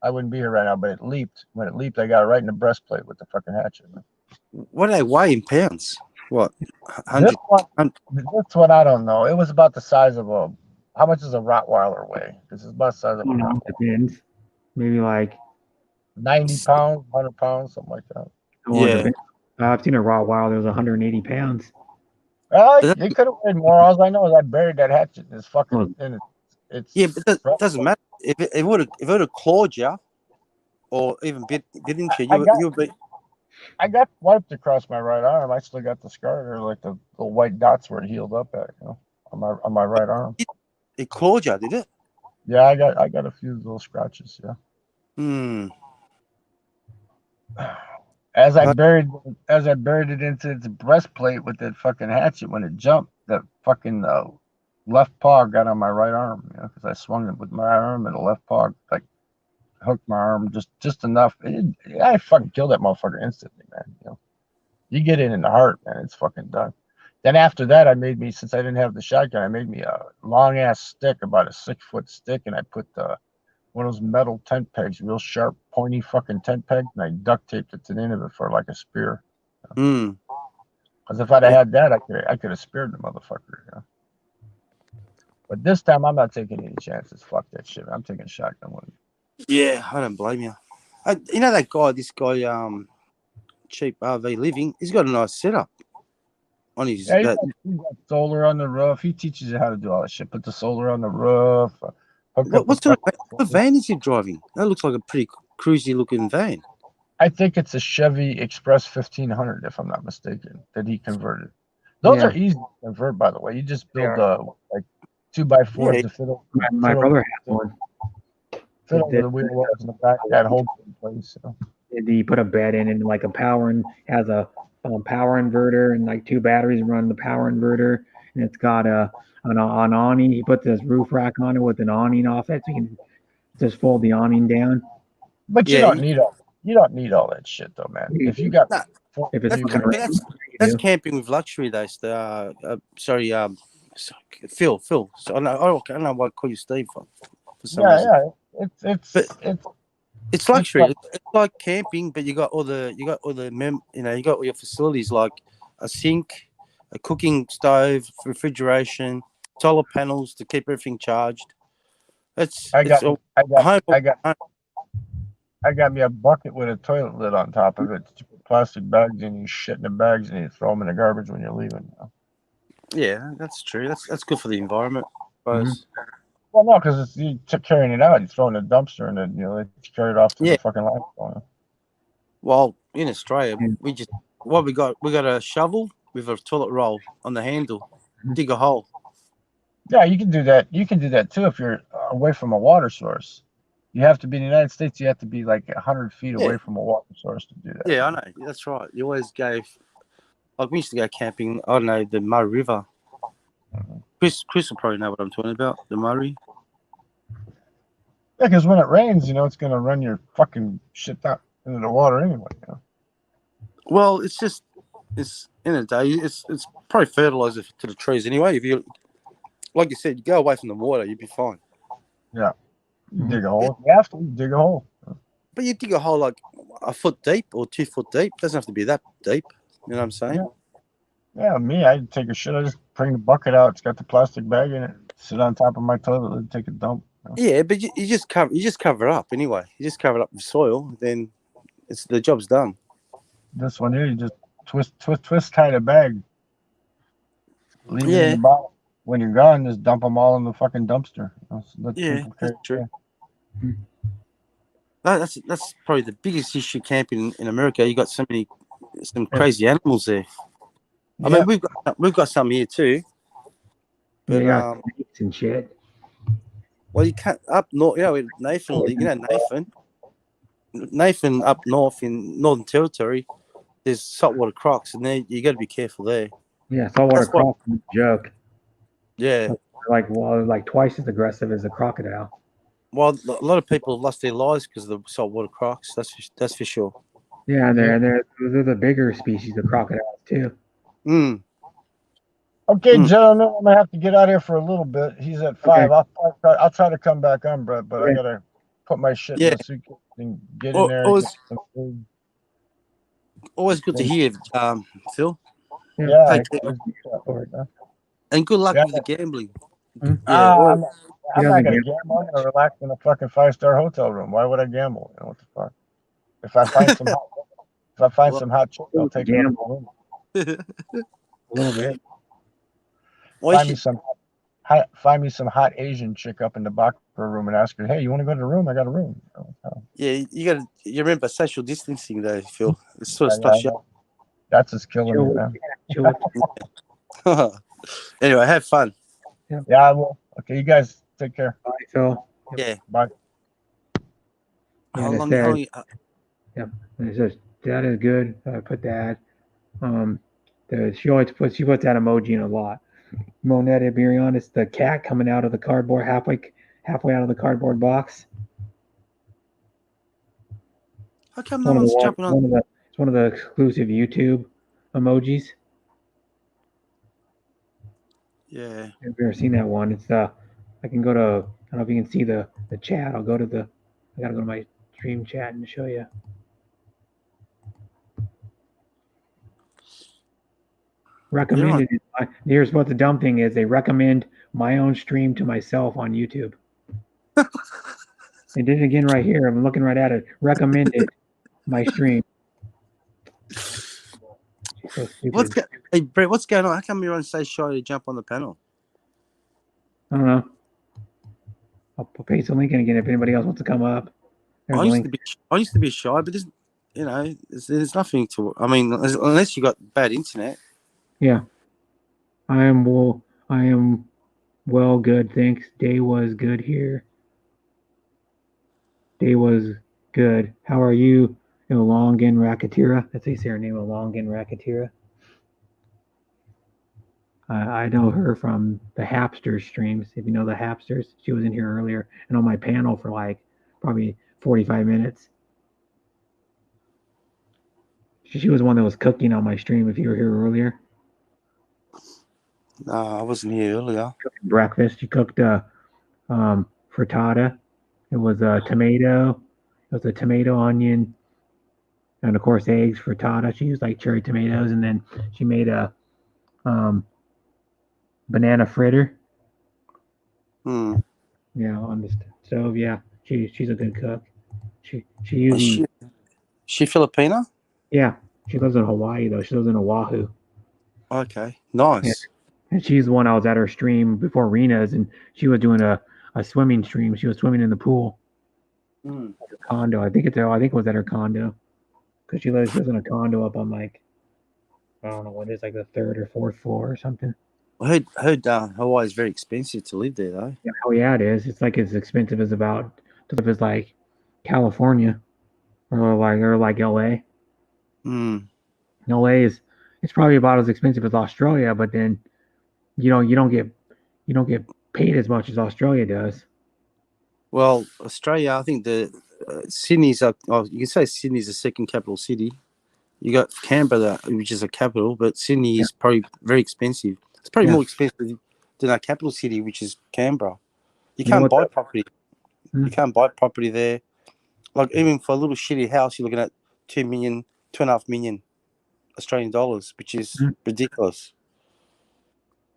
I wouldn't be here right now. But it leaped. When it leaped, I got it right in the breastplate with the fucking hatchet. Man. What do they weigh in pounds? What? 100? This one I don't know. It was about the size of a. How much does a Rottweiler weigh? This is about the size of a Rottweiler. Depends. Maybe like 90 pounds, 100 pounds, something like that. well, it depends. I've seen a Rottweiler that was 180 pounds. It could have weighed more. All I know is I buried that hatchet in this fucking. It's yeah, but it doesn't matter. If it would have clawed you, or even bit into you, you'll be. I got wiped across my right arm. I still got the scar there, like the little white dots where it healed up at, on my right arm. It clawed you, did it? Yeah, I got a few little scratches. Yeah. Hmm. As I buried it into its breastplate with that fucking hatchet, when it jumped, that fucking left paw got on my right arm, because I swung it with my arm, and the left paw like hooked my arm just enough. I fucking killed that motherfucker instantly, man. You get it in the heart, man, it's fucking done. Then after that, since I didn't have the shotgun, I made me a long ass stick, about a 6-foot stick, and I put one of those metal tent pegs, real sharp, pointy fucking tent pegs, and I duct taped it to the end of it for like a spear. Because if I'd have had that, I could have speared the motherfucker. But this time, I'm not taking any chances. Fuck that shit. I'm taking shotgun with me. Yeah, I don't blame you. You know that guy, this guy, Cheap RV Living, he's got a nice setup on his. Yeah, he's got solar on the roof. He teaches you how to do all that shit. Put the solar on the roof. What sort of van is he driving? That looks like a pretty cruisy looking van. I think it's a Chevy Express 1500, if I'm not mistaken, that he converted. Those are easy to convert, by the way. You just build like 2x4s to fit. My brother has one. Fit over the wheel wells in the back. That holds it in place. He put a bed in and like has a power inverter and like 2 batteries run the power inverter, and it's got an awning. He put this roof rack on it with an awning off it, so you can just fold the awning down. But you don't need all that shit though, man. If you got that's camping with luxury, though. Phil. So I don't know why I call you Steve for some reason. It's luxury. It's like camping, but you got all your facilities like a sink, a cooking stove, refrigeration, solar panels to keep everything charged. I got me a bucket with a toilet lid on top of it. You put plastic bags in, you shit in the bags, and you throw them in the garbage when you're leaving. Yeah, that's true. That's good for the environment, I suppose. Well, no, because you carrying it out, you throw it in a dumpster, and then they carry it off to the fucking landfill. Well, in Australia, we got a shovel with a toilet roll on the handle. Dig a hole. Yeah, you can do that. You can do that too if you're away from a water source. You have to be in the United States. You have to be like 100 feet away from a water source to do that. Yeah, I know. That's right. You always gave. Like we used to go camping. I don't know, the Murray River. Chris will probably know what I'm talking about. The Murray. Yeah, because when it rains, it's going to run your fucking shit out into the water anyway. Well, it's in a day. It's probably fertilizer to the trees anyway. If you, like you said, you go away from the water, you'd be fine. Yeah. Dig a hole. You have to dig a hole. But you dig a hole like a foot deep or 2 foot deep. It doesn't have to be that deep. You know what I'm saying? Yeah, me, I take a shit. I just bring the bucket out. It's got the plastic bag in it. Sit on top of my toilet and take a dump. Yeah, but you just cover it up anyway. You just cover it up with soil. Then the job's done. This one here, you just twist tie the bag. Leave it in the bottom. When you're gone, just dump them all in the fucking dumpster. That's true. That's probably the biggest issue camping in America. You got some crazy animals there. I mean, we've got some here too. But snakes and shit. Well, you can't up north. Nathan up north in Northern Territory. There's saltwater crocs, and there you got to be careful there. Yeah, saltwater crocs is a joke. Yeah, like twice as aggressive as a crocodile. Well, a lot of people have lost their lives because of the saltwater crocs. That's for sure. Yeah, they're the bigger species of crocodiles too. Okay, gentlemen, I'm gonna have to get out here for a little bit. He's at 5. Okay. I'll try to come back on, Brett, but I gotta put my shit in the suitcase and get in there. And get some food. always good to hear, Phil. Yeah, Take I care. always do that for it, huh? And good luck Yeah. with the gambling. Hmm? Yeah. I'm He not doesn't gonna gamble. gamble. I'm gonna relax in a fucking 5-star hotel room. Why would I gamble? You know what the fuck? If I find some hot chick, I'll take her to the room. A little bit. Find me some hot Asian chick up in the box room and ask her, hey, you want to go to the room? I got a room. Yeah, you remember social distancing though, Phil. It's sort of Yeah, stuff. that's just killing me, man. Anyway, have fun. Yeah, I will. Okay, you guys take care. Bye, Phil. Yeah. Bye. How And long? it How says, long? yep. And it says that is good. I put that. She puts that emoji in a lot. Monette Iberion is the cat coming out of the cardboard halfway out of the cardboard box. How come no one's jumping on? It's one of the exclusive YouTube emojis. Yeah. Have you ever seen that one? It's I can go to, I don't know if you can see the chat. I gotta go to my stream chat and show you. Recommended. Here's what the dumb thing is. They recommend my own stream to myself on YouTube. They did it again right here. I'm looking right at it. Recommended my stream. So stupid. Hey Brett, what's going on? How come you're on so shy to jump on the panel? I don't know. I'll paste the link in again if anybody else wants to come up. There's I a used link. to be shy, but there's nothing to. I mean, unless you got bad internet. Yeah. I am well, good, thanks. Day was good here. Day was good. How are you, Ilongan Rakatira? That's how you say her name, Ilongan Rakatira. I know her from the Hapsters streams. If you know the Hapsters, she was in here earlier and on my panel for like probably 45 minutes. She was the one that was cooking on my stream if you were here earlier. No, I wasn't here earlier. Breakfast. She cooked frittata. It was a tomato. It was a tomato, onion, and of course eggs. Frittata. She used like cherry tomatoes, and then she made a banana fritter. Yeah, on the stove. Yeah, she's a good cook. She usually. She Filipina? Yeah, she lives in Hawaii though. She lives in Oahu. Okay, nice. Yeah. And she's the one I was at her stream before Rena's, and she was doing a swimming stream. She was swimming in the pool. At her condo. I think it was at her condo, because she lives in a condo up on like, I don't know what it is, like the 3rd or 4th floor or something. I heard Hawaii is very expensive to live there though. Yeah, oh yeah, it is. It's like as expensive as to live as like California or like LA. LA it's probably about as expensive as Australia, but then you don't get paid as much as Australia does. Well, Australia, I think the Sydney's you can say Sydney's the second capital city. You got Canberra, which is a capital, but Sydney is probably very expensive. It's probably more expensive than our capital city, which is Canberra. You can't buy property. You can't buy property there. Like even for a little shitty house, you're looking at 2.5 million Australian dollars, which is ridiculous.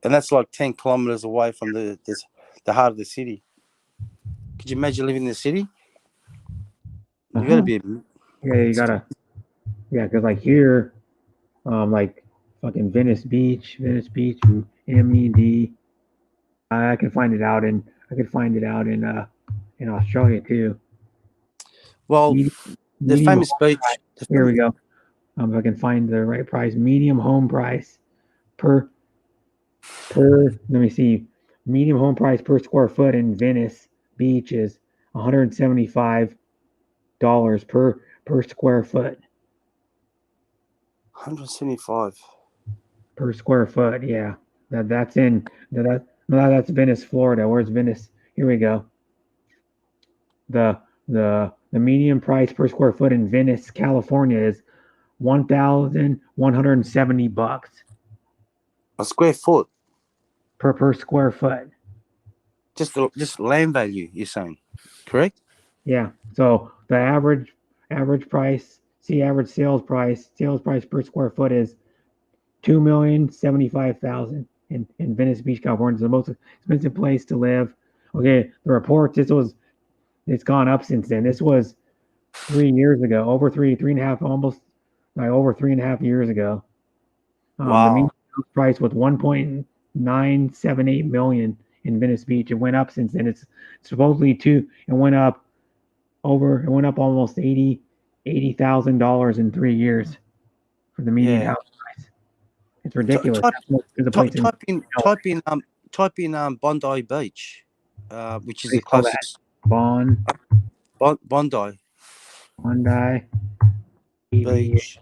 And that's like 10 kilometers away from the heart of the city. Could you imagine living in the city? You gotta be. Because like here, like fucking Venice Beach, MED. I could find it out in Australia too. Well, the famous beach. Here we go. If I can find the right price, medium home price per. Let me see. Medium home price per square foot in Venice Beach is $175 per square foot. 175 per square foot. Yeah, that's Venice, Florida. Where's Venice? Here we go. The median price per square foot in Venice, California is $1,170 a square foot per square foot. Just land value, you're saying, correct? Yeah. So the average price see average sales price per square foot is $2,075,000 in Venice Beach, California. It's the most expensive place to live. Okay, the reports, it's gone up since then. This was 3 years ago, over three and a half, almost like over 3.5 years ago. The median house price was 1.978 million in Venice Beach. It went up since then. It's supposedly it went up almost $80,000 in 3 years for the median house price. It's ridiculous. Type in Bondi Beach, which is They the call that closest. Bondi Beach.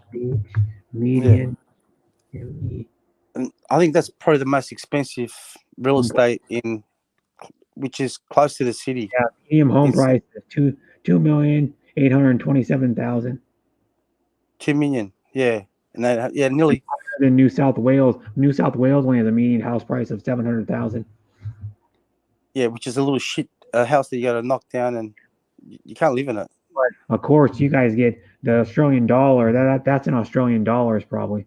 Median. And I think that's probably the most expensive real estate which is close to the city. Yeah, medium home price is $2,827,000. 2 million, yeah, and nearly. In New South Wales. New South Wales only has a median house price of $700,000. Yeah, which is a little shit house that you got to knock down and you can't live in it. But of course, you guys get the Australian dollar. That's in Australian dollars, probably.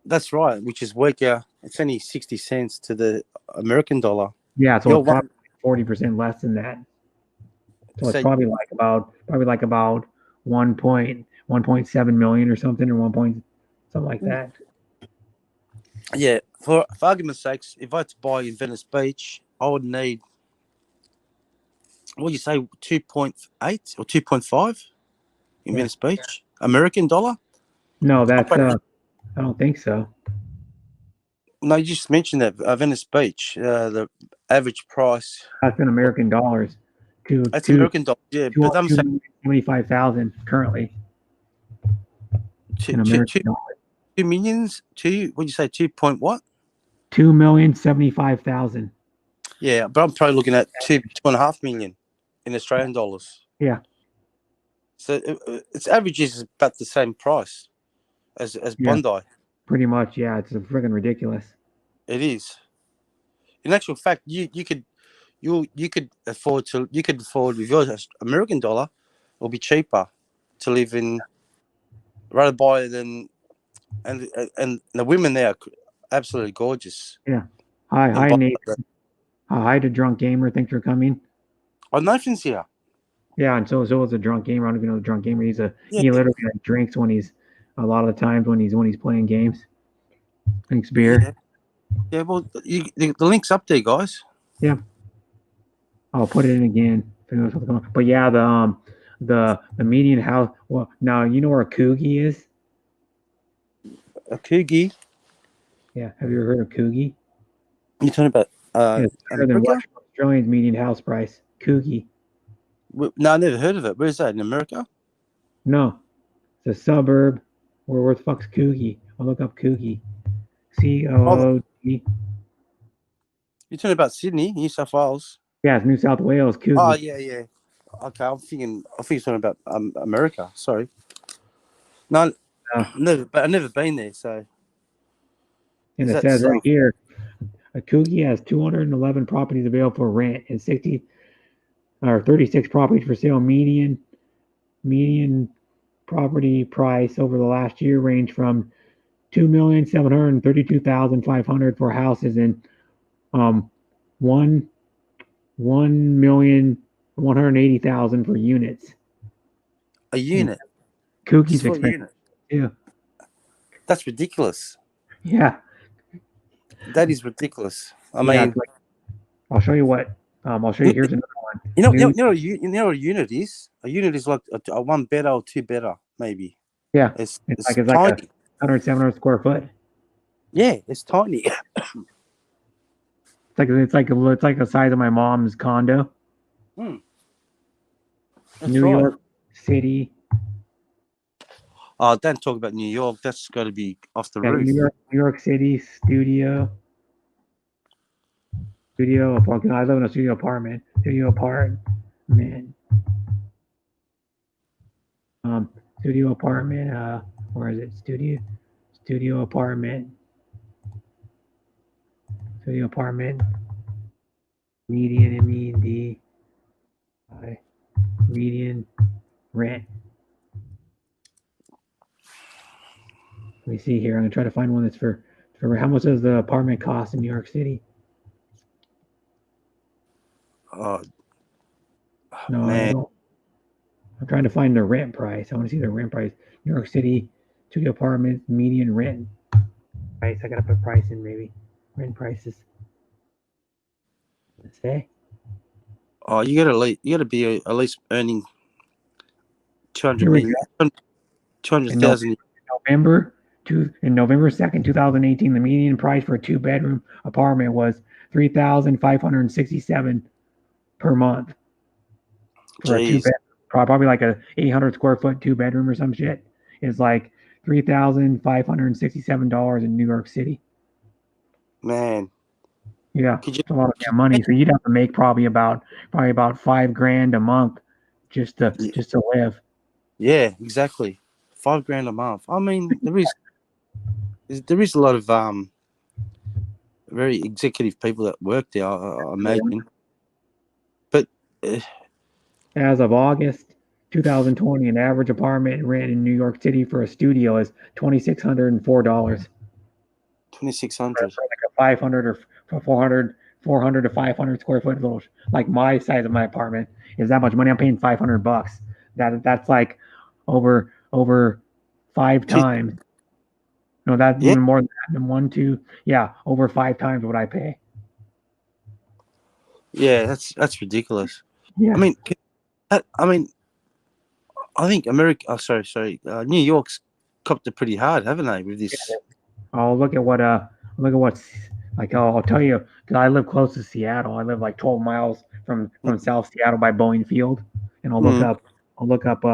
That's right, which is weaker. It's only 60 cents to the American dollar. Yeah, so it's probably 40% less than that. So it's probably like about 1.7 million or something, or something like that. Yeah, for argument's sakes, if I had to buy in Venice Beach, I would need, what do you say, 2.8 or 2.5 in Venice Beach? American dollar? No, that's I don't think so. No, you just mentioned that Venice Beach, the average price. That's in American dollars. That's American dollars, yeah. But I'm saying 25,000 currently. In American dollars. 2 millions. What do you say? 2 point what? 2,075,000. Yeah, but I'm probably looking at 2.5 million in Australian dollars. Yeah. So its average is about the same price as Bondi. Pretty much, yeah. It's friggin' ridiculous. It is. In actual fact, you could afford with your American dollar, it'll be cheaper to live in rather buy than and the women there are absolutely gorgeous. Yeah. Hi, Nathan. Hi to Drunk Gamer. Thanks for coming. Oh, Nathan's here. Yeah, and so is a Drunk Gamer. I don't even know the Drunk Gamer. He literally drinks a lot of the times when he's playing games. Drinks beer. Yeah, well, the link's up there, guys. Yeah. I'll put it in again. But yeah, the median house. Well, now you know where a Coogee is. A Coogee? Yeah. Have you ever heard of Coogee? You're talking about it's better than Australia's median house price. Coogee. No, I never heard of it. Where is that? In America? No. It's a suburb. Where the fuck's Coogee? I'll look up Coogee. C-O-O-G. You're talking about Sydney, New South Wales? Yeah, it's New South Wales. Coogee. Oh, yeah. Okay, I think you're talking about America. Sorry. No, I've never been there, so. And it says right here, a Coogee has 211 properties available for rent and 36 properties for sale. Median property price over the last year range from $2,732,500 for houses and $1,180,000 for units. A unit. Cookies expensive. Yeah. That's ridiculous. Yeah. That is ridiculous. I mean, I'll show you what. I'll show you. Here's another one. You know what a unit is? A unit is like a one better or two better, maybe. Yeah. It's like 100, 700 square foot. Yeah, it's tiny. It's like the size of my mom's condo. New York City. Oh, don't talk about New York. That's got to be off the roof. New York City studio. I live in a studio apartment. Studio apartment. Where is it? Studio apartment. Median MED. Median rent. me see here. I'm gonna try to find one that's for how much does the apartment cost in New York City? Oh, No, I man. don't. I'm trying to find the rent price. I want to see the rent price. New York City, studio apartment, median rent price. I gotta put price in maybe. Rent prices. Let's say. Oh, you gotta be at least earning 200 Here we million, go. 200,000. In November 2nd, 2018, the median price for a 2-bedroom apartment was $3,567 per month for a Jeez, 2-bedroom. Probably like a 800 square foot 2-bedroom or some shit. Is like $3,567 in New York City. man. Yeah, Could you? it's a lot of damn money. So you'd have to make probably about $5,000 a month just to live. Yeah, exactly. $5,000 a month. I mean, there is a lot of very executive people that work there. I imagine. But As of August 2020, an average apartment rent in New York City for a studio is $2,604. $2,600. For like a 500 or 400 to 500 square foot little, like my size of my apartment is that much money. I'm paying $500. That's like over 5 times. No, that's Yeah. even more than 2. Over 5 times what I pay. Yeah, that's ridiculous. Yeah. I mean, I think America. Oh, sorry. New York's copped it pretty hard, haven't they? With this. Oh, look at what's like. I'll tell you, because I live close to Seattle. I live like 12 miles from South Seattle by Boeing Field, and I'll look up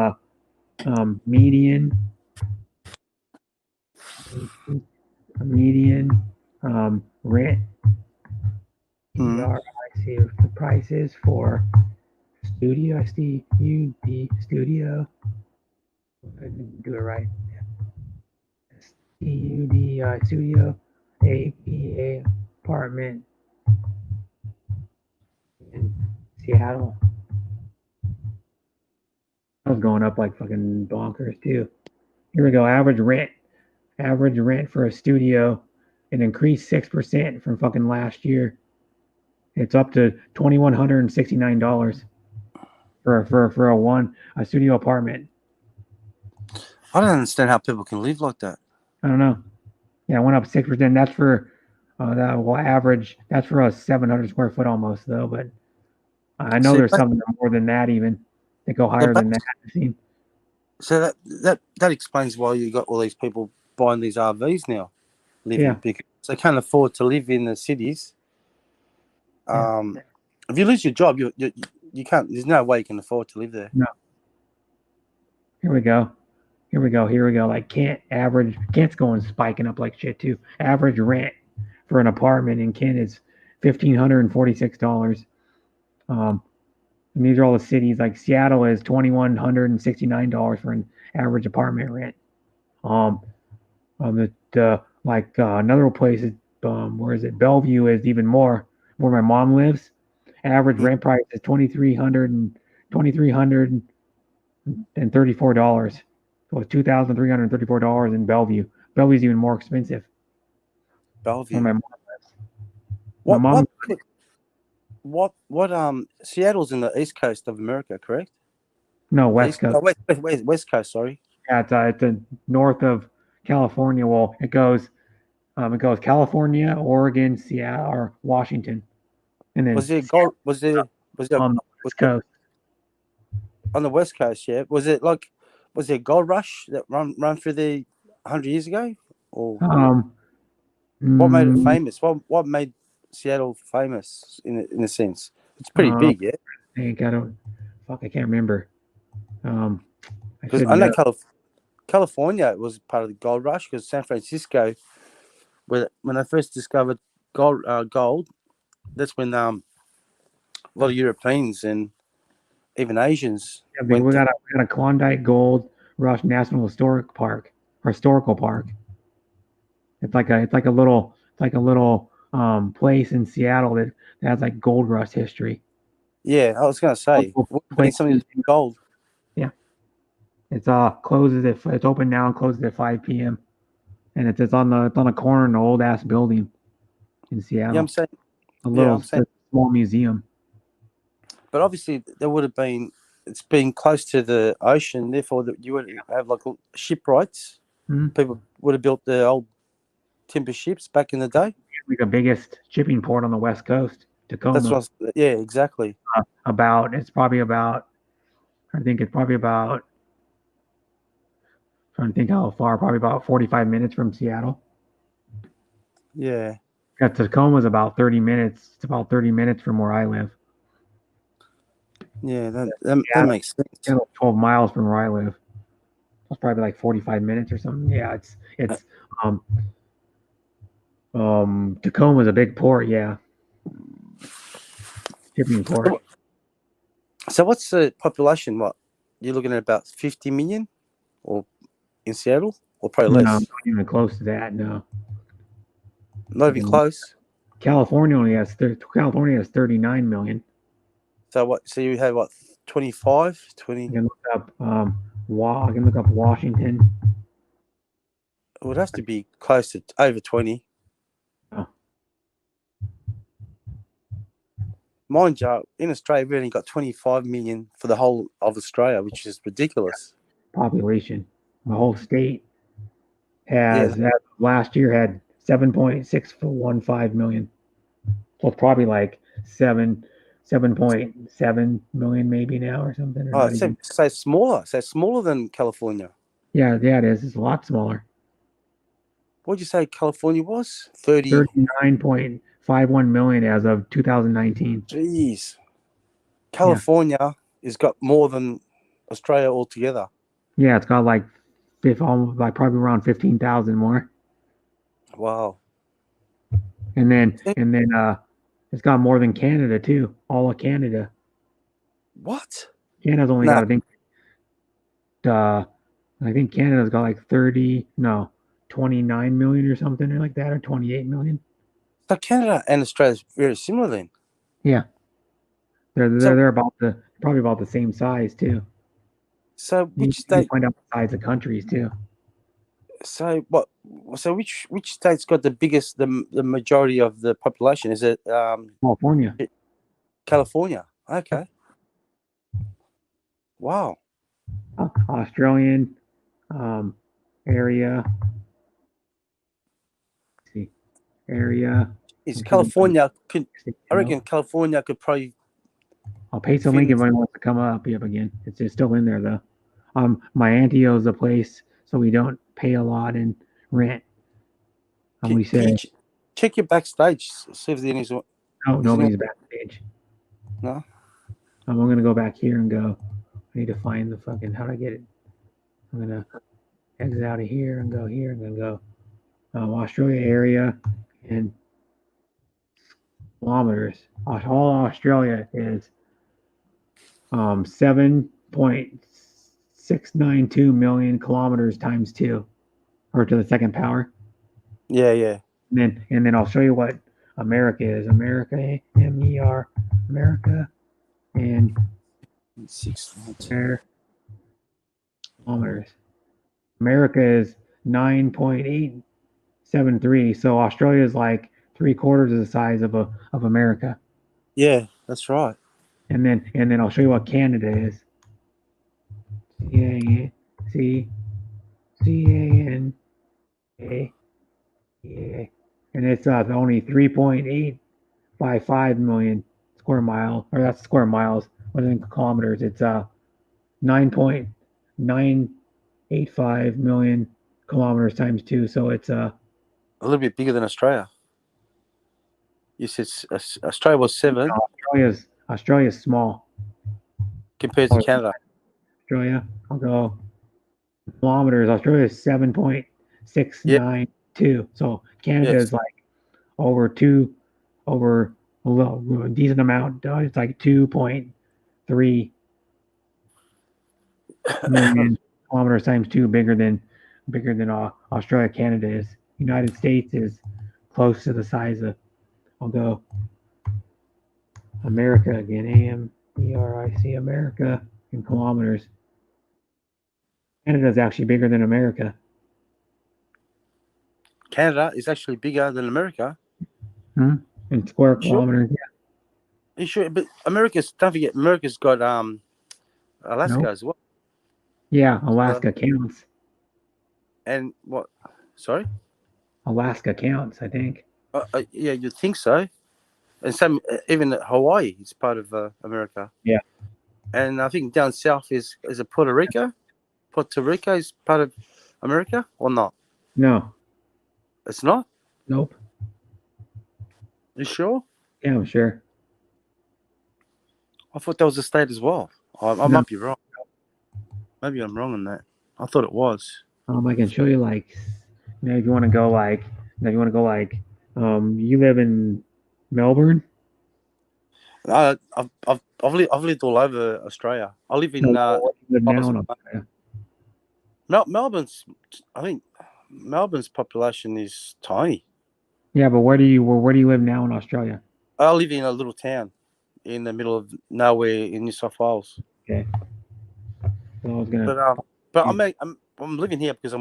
median rent. I see the prices for studio. I see UD studio. I didn't do it right. STUD studio, APA apartment in Seattle. I was going up like fucking bonkers too. Here we go. Average rent for a studio, it increased 6% from fucking last year. It's up to $2,169 for a studio apartment. I don't understand how people can live like that. I don't know. Yeah, it went up 6%. That's for that will average. That's for a 700 square foot almost though. But I know there's some that are more than that even. They go higher than that. I've seen. So that explains why you got all these people buying these RVs now, living because they can't afford to live in the cities. If you lose your job, you can't. There's no way you can afford to live there. No. Here we go. Like Kent's going spiking up like shit too. Average rent for an apartment in Kent is $1,546. And these are all the cities. Like Seattle is $2,169 for an average apartment rent. Another place is where is it? Bellevue is even more. Where my mom lives, average rent price is $2,334. So it's $2,334 in Bellevue. Bellevue's even more expensive. Bellevue. Where my mom lives. What Seattle's in the east coast of America, correct? No, west coast. West coast, sorry. Yeah, it's north of California. Well, it goes California, Oregon, Seattle, or Washington, and then Was there on the west coast? On the west coast, yeah. Was there gold rush that run through there 100 years ago? Or what made it famous? What made Seattle famous in a sense? It's pretty big, yeah. I can't remember. Because I know California was part of the gold rush because San Francisco, when they first discovered gold, that's when a lot of Europeans and even Asians. Yeah, we got a Klondike Gold Rush National Historical Park. It's like a little place in Seattle that has like gold rush history. Yeah, I was gonna say something gold. Yeah, it's closes it's open now and closes at 5 p.m. and it's on a corner in an old ass building in Seattle. Yeah, I'm saying. a Yeah, little I'm saying. small museum. But obviously, there would have been. It's been close to the ocean, therefore you would have like shipwrights. Mhm. People would have built the old timber ships back in the day. Like the biggest shipping port on the west coast, Tacoma. That's what. Yeah, exactly. It's probably about. I think it's probably about. Trying to think how far. Probably about 45 minutes from Seattle. Yeah. Yeah, Tacoma's about 30 minutes. It's about 30 minutes from where I live. Yeah, that makes sense. Yeah, 12 miles from where I live. It's probably like 45 minutes or something. Yeah, it's Tacoma's a big port. Yeah, shipping port. So what's the population? What you're looking at about 50 million, or in Seattle, or probably No, less? not even close to that. No, Not even close. California has 39 million. So what? So you have what? 25, 20? I can look up I can look up Washington. It would have to be close to over 20. Oh. Mind you, in Australia, we only got 25 million for the whole of Australia, which is ridiculous. Population. The whole state has last year had 7.615 million. So it's probably like 7.7 million maybe now or something. Or Oh, not even. so it's smaller. So it's smaller than California. Yeah, it is. It's a lot smaller. What did you say California was? 39.51 million as of 2019. Jeez. California has got more than Australia altogether. Yeah, it's got like probably around 15,000 more. Wow. And then it's got more than Canada too. All of Canada. What? Canada's only got I think Canada's got like 29 million or something like that, or 28 million. So Canada and Australia is very similar then. Yeah. They're probably about the same size too. So which you state? Find out the size of countries too. So what? So which state's got the biggest, the majority of the population? Is it California? California. Okay. Wow. Australian area. Let's see, area. Is California? I reckon California could probably. I'll paste a link if anyone wants to come up again. It's still in there though. My auntie owns a place, so we don't pay a lot in rent. We say check your backstage. See if there's any. No, nobody's backstage. No. I'm gonna go back here and go. I need to find the fucking. How do I get it? I'm gonna exit out of here and go here and then go Australia area and kilometers. All Australia is 7.692 million kilometers times 2, or to the second power. Yeah. And then I'll show you what America is. America, MER, America, and 6 kilometers. America is 9.873. So Australia is like 3/4 of the size of America. Yeah, that's right. And then I'll show you what Canada is. CANA. And it's only 3.855 million square mile, or that's square miles. Within kilometers, it's 9.985 million kilometers times 2. So it's a little bit bigger than Australia. You said Australia was 7. Australia's small compared to Canada. Australia, I'll go kilometers. Australia is 7.692. So Canada is like over a decent amount. It's like 2.3 million kilometers times 2, bigger than Australia. Canada is. United States is close to the size of. I'll go America again. AMERIC, America in kilometers. Canada is actually bigger than America. Canada is actually bigger than America. In square Sure. kilometers. Yeah. You sure? But don't forget, America's got Alaska Nope. as well. Yeah, Alaska counts. And what? Sorry? Alaska counts, I think. Yeah, you'd think so. And some even Hawaii is part of America. Yeah. And I think down south is it Puerto Rico? Puerto Rico is part of America or not? No. It's not? Nope. You sure? Yeah, I'm sure. I thought that was a state as well. I No. might be wrong. Maybe I'm wrong on that. I thought it was. I can show you like, if you want to go like, you live in Melbourne. I've lived all over Australia. I live in You live now in Australia. Melbourne's. I think Melbourne's population is tiny. Yeah, but where do you live now in Australia? I live in a little town in the middle of nowhere in New South Wales. Okay. Well, I was gonna. But I'm living here because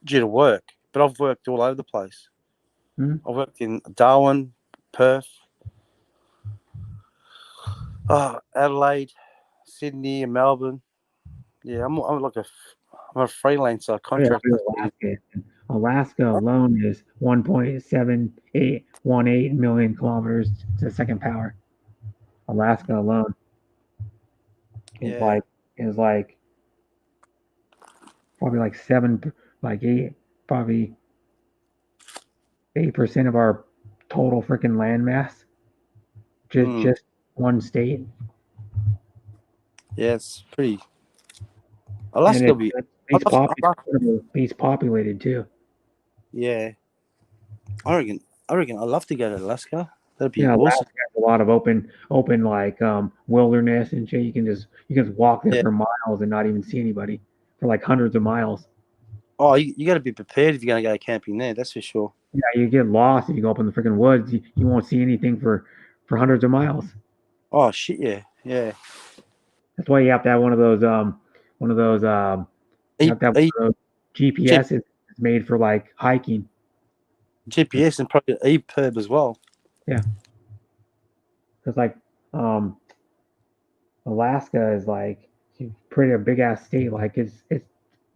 due to work. But I've worked all over the place. I've worked in Darwin, Perth, Adelaide, Sydney, and Melbourne. Yeah, I'm like a freelancer contractor. Alaska alone is 1.7818 million kilometers to the second power. Alaska alone is like probably like 8% of our total freaking land mass. Just one state. Yeah, it's pretty. Alaska he's populated too. Yeah, I reckon I'd love to go to Alaska. That'd be Alaska awesome. has a lot of open like wilderness and shit. You can just walk there for miles and not even see anybody for like hundreds of miles. Oh, you got to be prepared if you're going to go camping there. That's for sure. Yeah, you get lost if you go up in the freaking woods. You won't see anything for hundreds of miles. Oh shit! Yeah. That's why you have to have one of those GPS is made for like hiking. GPS and probably EPIRB as well. Yeah. It's like Alaska is like pretty a big ass state. Like it's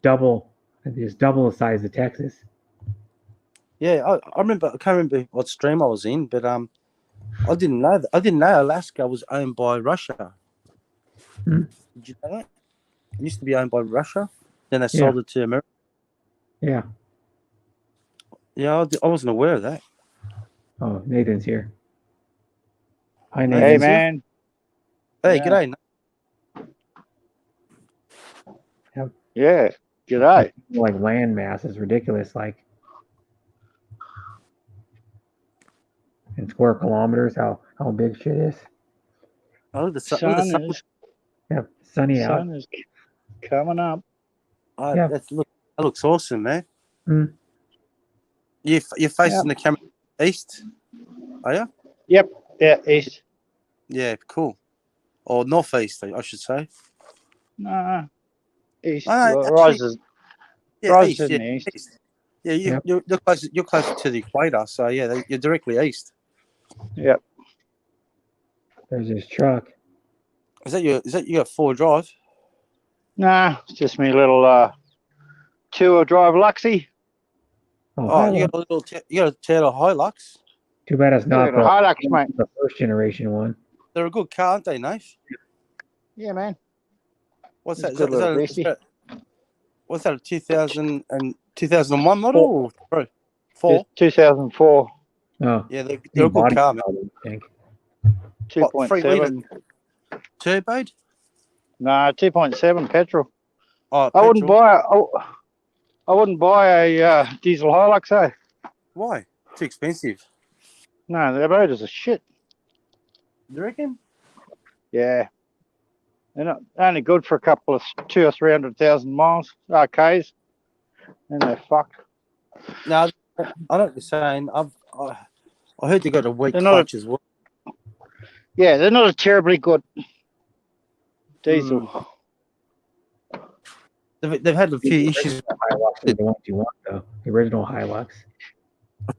double the size of Texas. Yeah, I remember. I can't remember what stream I was in, but I didn't know that. I didn't know Alaska was owned by Russia. Did you know that? It used to be owned by Russia. Then they sold it to America. Yeah. Yeah, I wasn't aware of that. Oh, Nathan's here. Hi, Nathan. Hey, man. Hey, g'day. Yeah, g'day. Like land mass is ridiculous. Like in square kilometers, how big shit is. Oh, the sun is sunny out. sun is coming up. That looks awesome, man. Mm. You're facing the camera east, are you? Yep. Yeah, east. Yeah, cool. Or northeast, I should say. Nah, east. Oh, Well, rises. Yeah, rises east, in the east. Yeah, you're closer to the equator, so yeah, you're directly east. Yep. There's this truck. Is that you got 4 drive? Nah, it's just me little 2-wheel drive Luxie. Oh, you got a Toyota Hilux. Too bad it's not the Hilux, mate. The first generation one. They're a good car, aren't they, Nath? Yeah, man. What's It's that? a good little beastie. What's that? A 2001 model or 4? 2004. Oh, yeah, they're a good car, man. I think. 2.7. Turboed? Nah, 2.7 petrol. Oh, I wouldn't buy a diesel Hilux, eh? Why? Too expensive. No, the motors are shit. You reckon? Yeah. They're not only good for a couple of 200,000 or 300,000 miles, Ks, and they're fucked. No, I know what you're saying. I heard they got a weak They're not clutch as well. Yeah, they're not a terribly good diesel. they've had a few issues. Hilux are the ones you want, though. The original Hilux.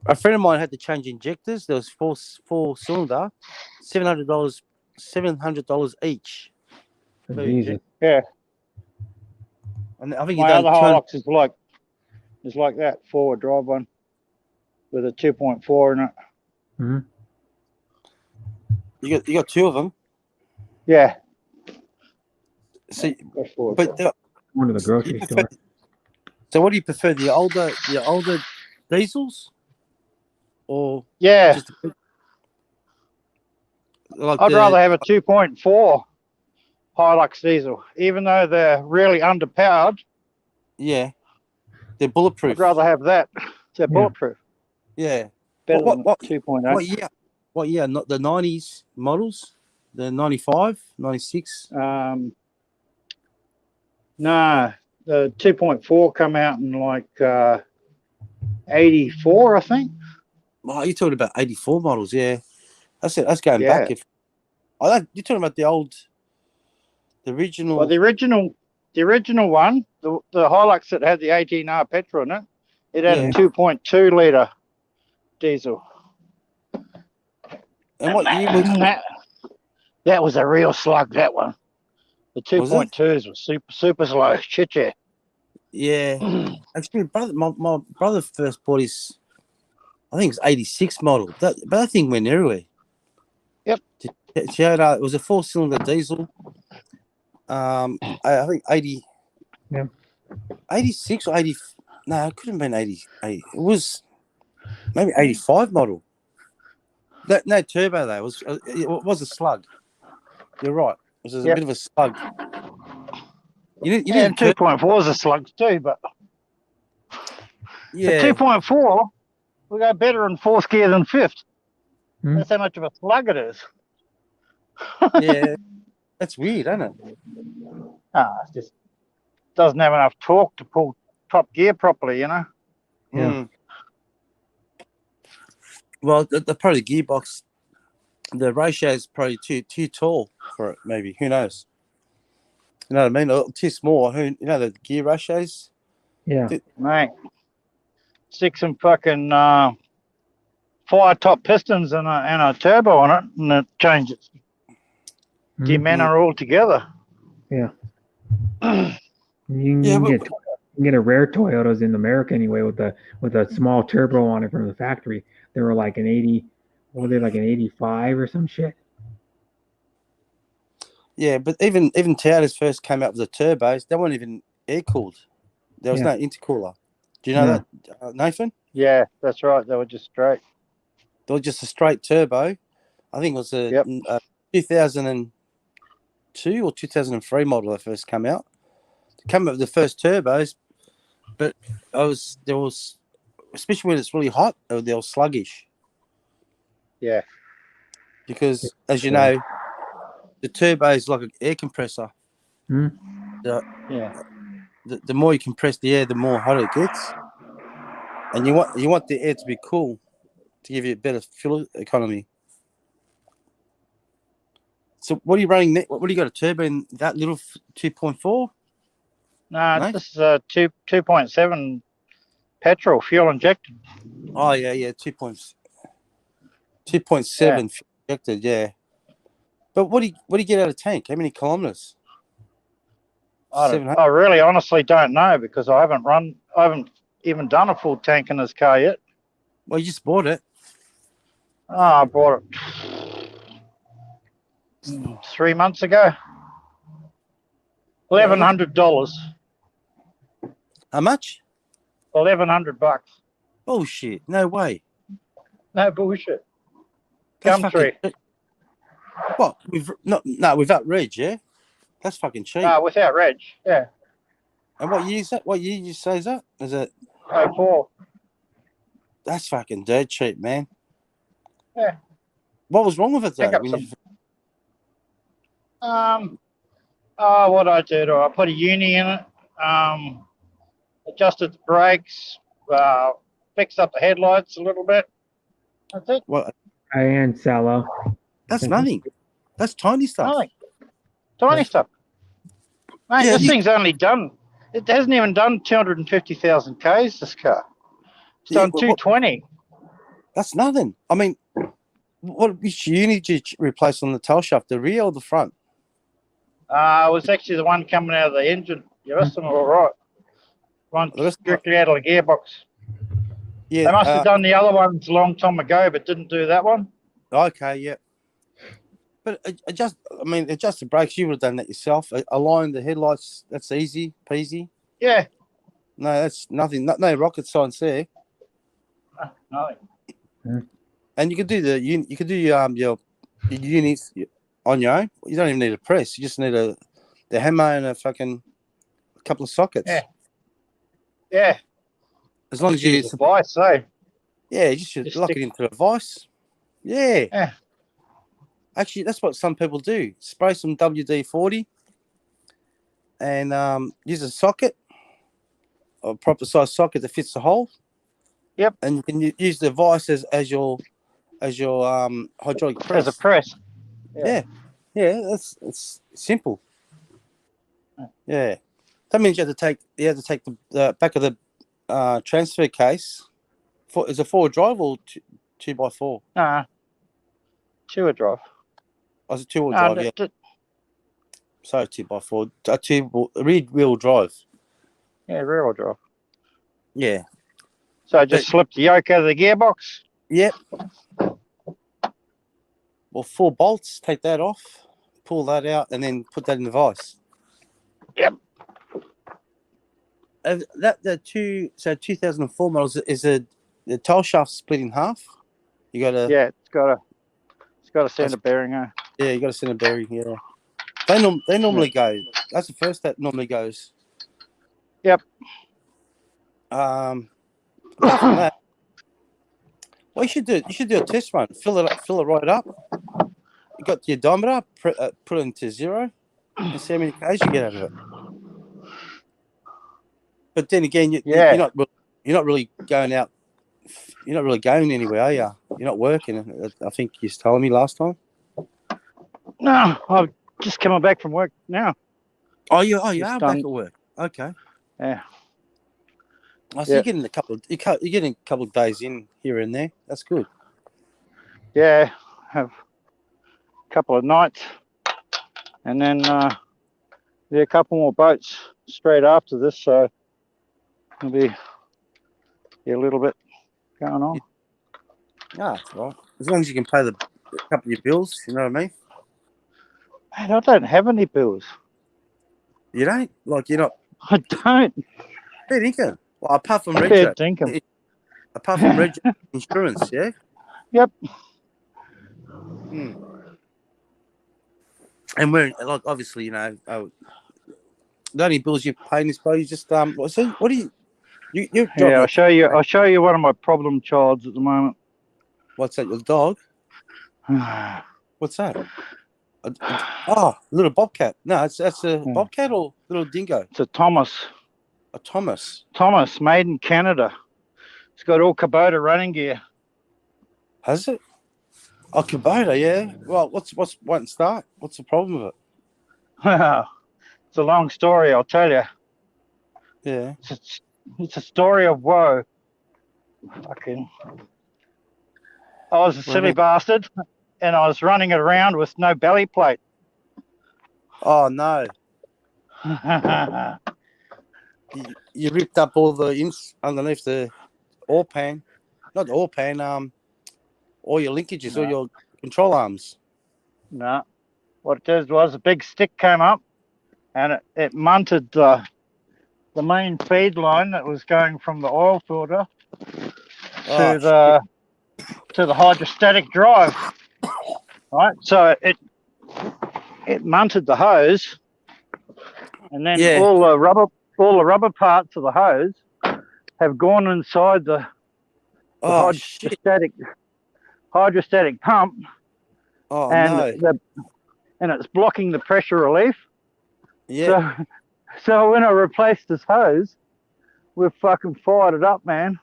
A friend of mine had to change injectors. There was four cylinder, $700 each. Jesus. Yeah. And I think you My done other 200 Hilux is like that forward drive one with a 2.4 in it. Hmm. You got two of them. Yeah. So, That's forward but drive. One to the grocery store. So, what do you prefer, the older diesels, or Yeah. just like I'd rather have a 2.4 Hilux diesel, even though they're really underpowered. Yeah, they're bulletproof. I'd rather have that. They're bulletproof. Yeah. Better What than 2.8. What year? What year? Not the 90s models? The 95, 96? No, the 2.4 come out in like 84, I think. Oh, you're talking about 84 models, yeah. That's it. That's going back. You're talking about the original. Well, the original one, the Hilux that had the 18R petrol in it, it had a 2.2 litre diesel. And what year was that was a real slug, that one. The 2.2s were super slow. Shit, yeah. Yeah. Actually, my brother first bought his, I think it's 86 model. But that thing went everywhere. Yep. It was a 4-cylinder diesel. I think 80. Yeah. 86 or 80. No, it couldn't have been 80. It was maybe 85 model. No turbo though. It was a slug. You're right. It was a bit of a slug. You didn't 2.4 is a slug too, but yeah, the 2.4 will go better in fourth gear than fifth. That's how much of a slug it is. Yeah, that's weird, isn't it? It just doesn't have enough torque to pull top gear properly, you know. Yeah. Well, probably the gearbox, the ratio is probably too tall for it. Maybe, who knows? You know what I mean? A little too small. The gear ratios? Yeah. Mate, stick some fucking fire top pistons and a turbo on it, and it changes gear manner altogether. Yeah. You can get a rare Toyotas in America anyway with a small turbo on it from the factory. They were like an 80. What were they, like an 85 or some shit? Yeah, but even Toyotas first came out with the turbos, they weren't even air cooled. There was no intercooler. Do you know that, Nathan? Yeah, that's right. They were just straight. They were just a straight turbo. I think it was a 2002 or 2003 model that first came out. They came out with the first turbos, but there was, especially when it's really hot, they were sluggish. Yeah. Because, as you know, the turbo is like an air compressor. The more you compress the air, the more hot it gets. And you want the air to be cool to give you a better fuel economy. So what are you running? What do you got, a turbo in that little 2.4? No, this is a 2.7 petrol fuel injected. Oh yeah, 2.7 fuel injected, yeah. But what do you get out of tank? How many kilometers? I really honestly don't know, because I haven't even done a full tank in this car yet. Well, you just bought it. Oh, I bought it 3 months ago. $1,100. How much? $1,100. Bullshit! No way. No bullshit. Gumtree. What? Without reg, yeah? That's fucking cheap. No, without reg, yeah. And what year is that? What year you say is that? Is it 04? That's fucking dirt cheap, man. Yeah. What was wrong with it though? What I did, I put a uni in it, adjusted the brakes, fixed up the headlights a little bit. That's it. What? And sallow. That's nothing. That's tiny stuff. Nothing. Tiny stuff. Mate, this thing's only done It hasn't even done 250,000 Ks, this car. It's Yeah, done but what- 220. That's nothing. I mean, which unit did you replace on the tail shaft, the rear or the front? It was actually the one coming out of the engine. The rest of them were all right. One The rest- directly out of the gearbox. Yeah. They must have done the other ones a long time ago, but didn't do that one. Okay, yeah. But adjust the brakes. You would have done that yourself. Align the headlights. That's easy peasy. Yeah. No, that's nothing. No rocket science there. No. And you could do your units on your own. You don't even need a press. You just need the hammer and a couple of sockets. Yeah. Yeah. As long as you use the vice, eh? Yeah, you just lock it into a vice. Yeah. Yeah. Actually, that's what some people do. Spray some WD-40 and use a socket, a proper size socket that fits the hole. Yep. And you can use the vice as your hydraulic press. As a press. Yeah. Yeah, it's simple. Yeah. That means you have to take the back of the transfer case. Is it 4-wheel drive or 2x4? 2-wheel drive. Oh, it's a 2-wheel drive, yeah. So 2x4, rear-wheel drive. Yeah, rear-wheel drive. Yeah. So I just slip the yoke out of the gearbox. Yep. Well, 4 bolts, take that off, pull that out, and then put that in the vise. Yep. The 2004 models is the tail shaft split in half. You got to it's got a center bearing. Yeah, you got a center bearing. Yeah, they normally go. That's the first that normally goes. Yep. Apart from that, what you should do a test run. Fill it right up. You got your odometer, put it into 0, and see how many Ks you get out of it. But then again, you're not really going out. You're not really going anywhere, are you? You're not working. I think you told me last time. No, I've just coming back from work now. Oh, you are back at work. Okay. Yeah. I see you're getting a couple of days in here and there. That's good. Yeah, have a couple of nights, and then a couple more boats straight after this. So there'll be a little bit going on. That's right. As long as you can pay a couple of your bills, you know what I mean? Man, I don't have any bills. You don't? Like you're not? I don't. Fair income. Well, apart from Fair income. Apart from insurance, yeah? Yep. And we're like obviously, you know, the only bills you pay in this boat is just what do you I'll show you one of my problem childs at the moment. What's that? Your dog? What's that? Little bobcat. No, that's a bobcat or little dingo. It's a Thomas. A Thomas. Thomas, made in Canada. It's got all Kubota running gear. Has it? Oh, Kubota, yeah. Well, what's won't start? What's the problem with it? It's a long story, I'll tell you. Yeah. It's a story of woe. Fucking. I was a silly bastard, and I was running it around with no belly plate. Oh no. You ripped up all the underneath the oil pan. Not the oil pan, all your linkages, all your control arms. No. What it did was a big stick came up and it munted the main feed line that was going from the oil filter to the hydrostatic drive. Right? So it munted the hose, and then all the rubber parts of the hose have gone inside the hydrostatic pump. Oh, and no. And it's blocking the pressure relief. Yeah. So when I replaced this hose, we've fucking fired it up, man.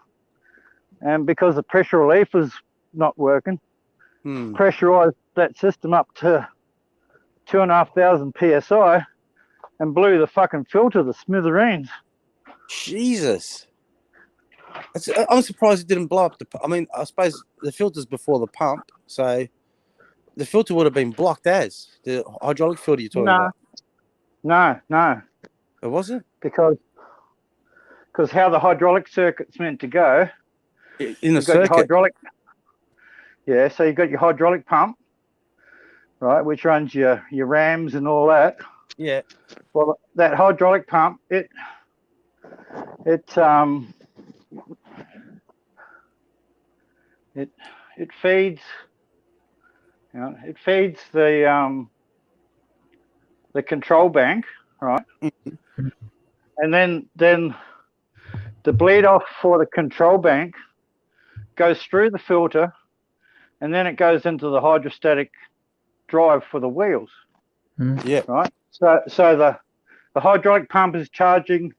And because the pressure relief is not working, pressurized that system up to 2,500 psi, and blew the fucking filter to smithereens. Jesus. I'm surprised it didn't blow up. I mean, I suppose the filter's before the pump, so the filter would have been blocked as the hydraulic filter you're talking about. No. It wasn't? Because how the hydraulic circuit's meant to go. In the You've got circuit? your hydraulic. Yeah, so you've got your hydraulic pump, right, which runs your rams and all that. Yeah. Well, that hydraulic pump, it feeds, it feeds the control bank, right? And then the bleed off for the control bank goes through the filter, and then it goes into the hydrostatic drive for the wheels. Yeah. Right. So the hydraulic pump is charging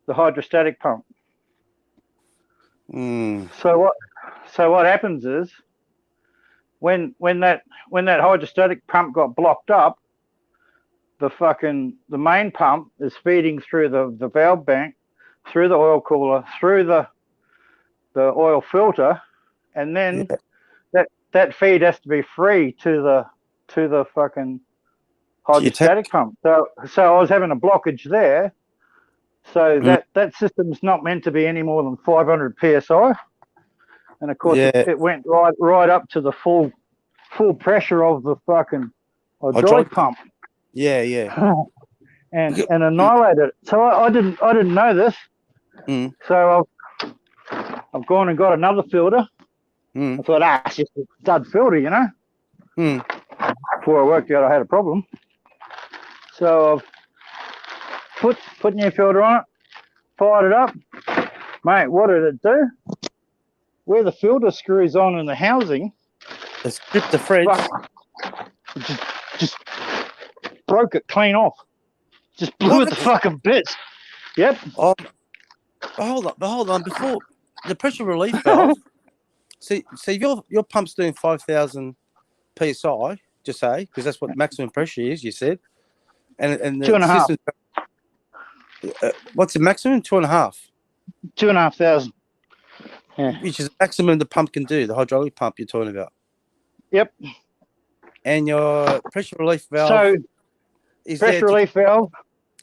the hydrostatic pump. So what happens is when that hydrostatic pump got blocked up, the main pump is feeding through the valve bank, through the oil cooler, through the oil filter, and then that feed has to be free to the fucking hydrostatic pump. So I was having a blockage there. So that system's not meant to be any more than 500 psi, and of course it went right up to the full pressure of the fucking hydraulic pump. Yeah. and annihilated it. So I didn't know this. So I've gone and got another filter. I thought, it's just a stud filter, you know. Before I worked out I had a problem. So I've put new filter on it, fired it up. Mate, what did it do? Where the filter screws on in the housing, it stripped the fridge. Just broke it clean off. Just blew it to fucking bits. Yep. But hold on. Before the pressure relief valve, see your pump's doing 5,000 psi, just say, because that's what maximum pressure is. You said, and the 2.5. What's the maximum? 2.5. 2,500. Yeah. Which is the maximum the pump can do. The hydraulic pump you're talking about. Yep. And your pressure relief valve. So is pressure relief valve.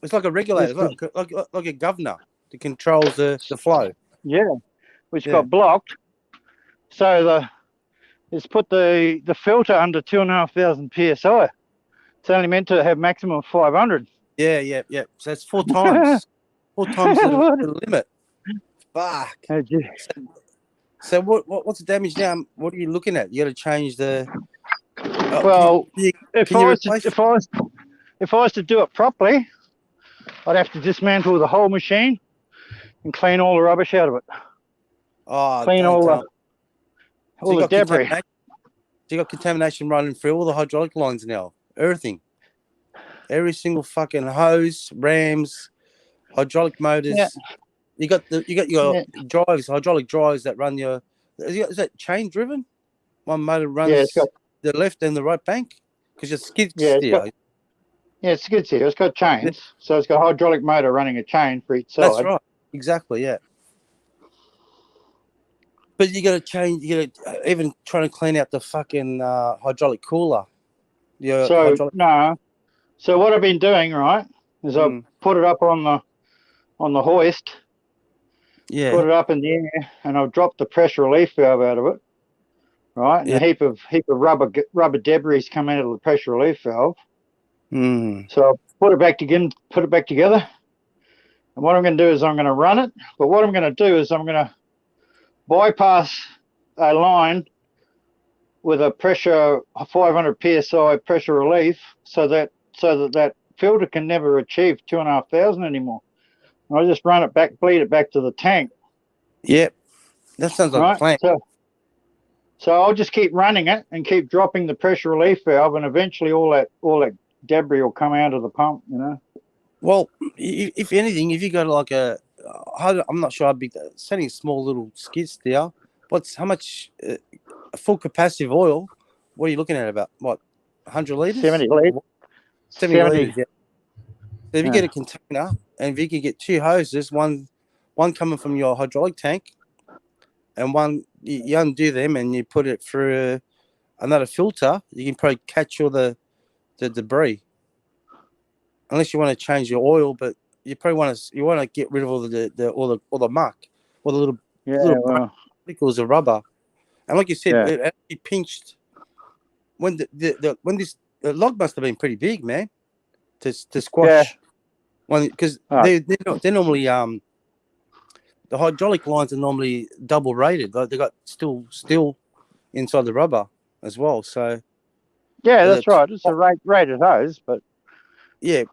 It's like a regulator, like a governor that controls the flow. Yeah, which got blocked. So it's put the filter under 2,500 psi. It's only meant to have maximum 500. Yeah. So that's 4 times. 4 times the limit. Fuck. So what's the damage now? What are you looking at? You got to change the. If I was to do it properly, I'd have to dismantle the whole machine and clean all the rubbish out of it. Clean all the debris. So you got contamination running through all the hydraulic lines now. Everything. Every single fucking hose, rams, hydraulic motors. Yeah. You got your drives, hydraulic drives that run your. Is that chain driven? One motor runs the left and the right bank because your skid steer. It's skid steer. It's got chains, so it's got a hydraulic motor running a chain for each side. That's right. Exactly. Yeah. But you got to change. You got to even trying to clean out the fucking hydraulic cooler. So what I've been doing, right, is I've put it up on the hoist. Yeah. Put it up in the air, and I've dropped the pressure relief valve out of it. Right, and a heap of rubber debris come out of the pressure relief valve. So I'll put it back together. And what I'm going to do is I'm going to run it. But what I'm going to do is I'm going to bypass a line with a pressure 500 psi pressure relief, so that filter can never achieve 2,500 anymore. And I'll just run it back, bleed it back to the tank. Yep, that sounds like a plan. So I'll just keep running it and keep dropping the pressure relief valve, and eventually all that debris will come out of the pump, you know. Well, if anything, if you got like I'm not sure, I'd be setting a small little skid steer. How much full capacity of oil? What are you looking at? About what, 100 liters? 70 liters. 70 liters. Yeah. So if you get a container, and if you can get 2 hoses, one coming from your hydraulic tank, and one you undo them and you put it through another filter, you can probably catch all the debris. Unless you want to change your oil, but you probably want to get rid of all the muck, all the little particles of rubber. And like you said, it actually pinched when the log must have been pretty big, man, to squash one, because they're normally the hydraulic lines are normally double rated. Like they got still inside the rubber as well. So that's right. It's a rated hose, but it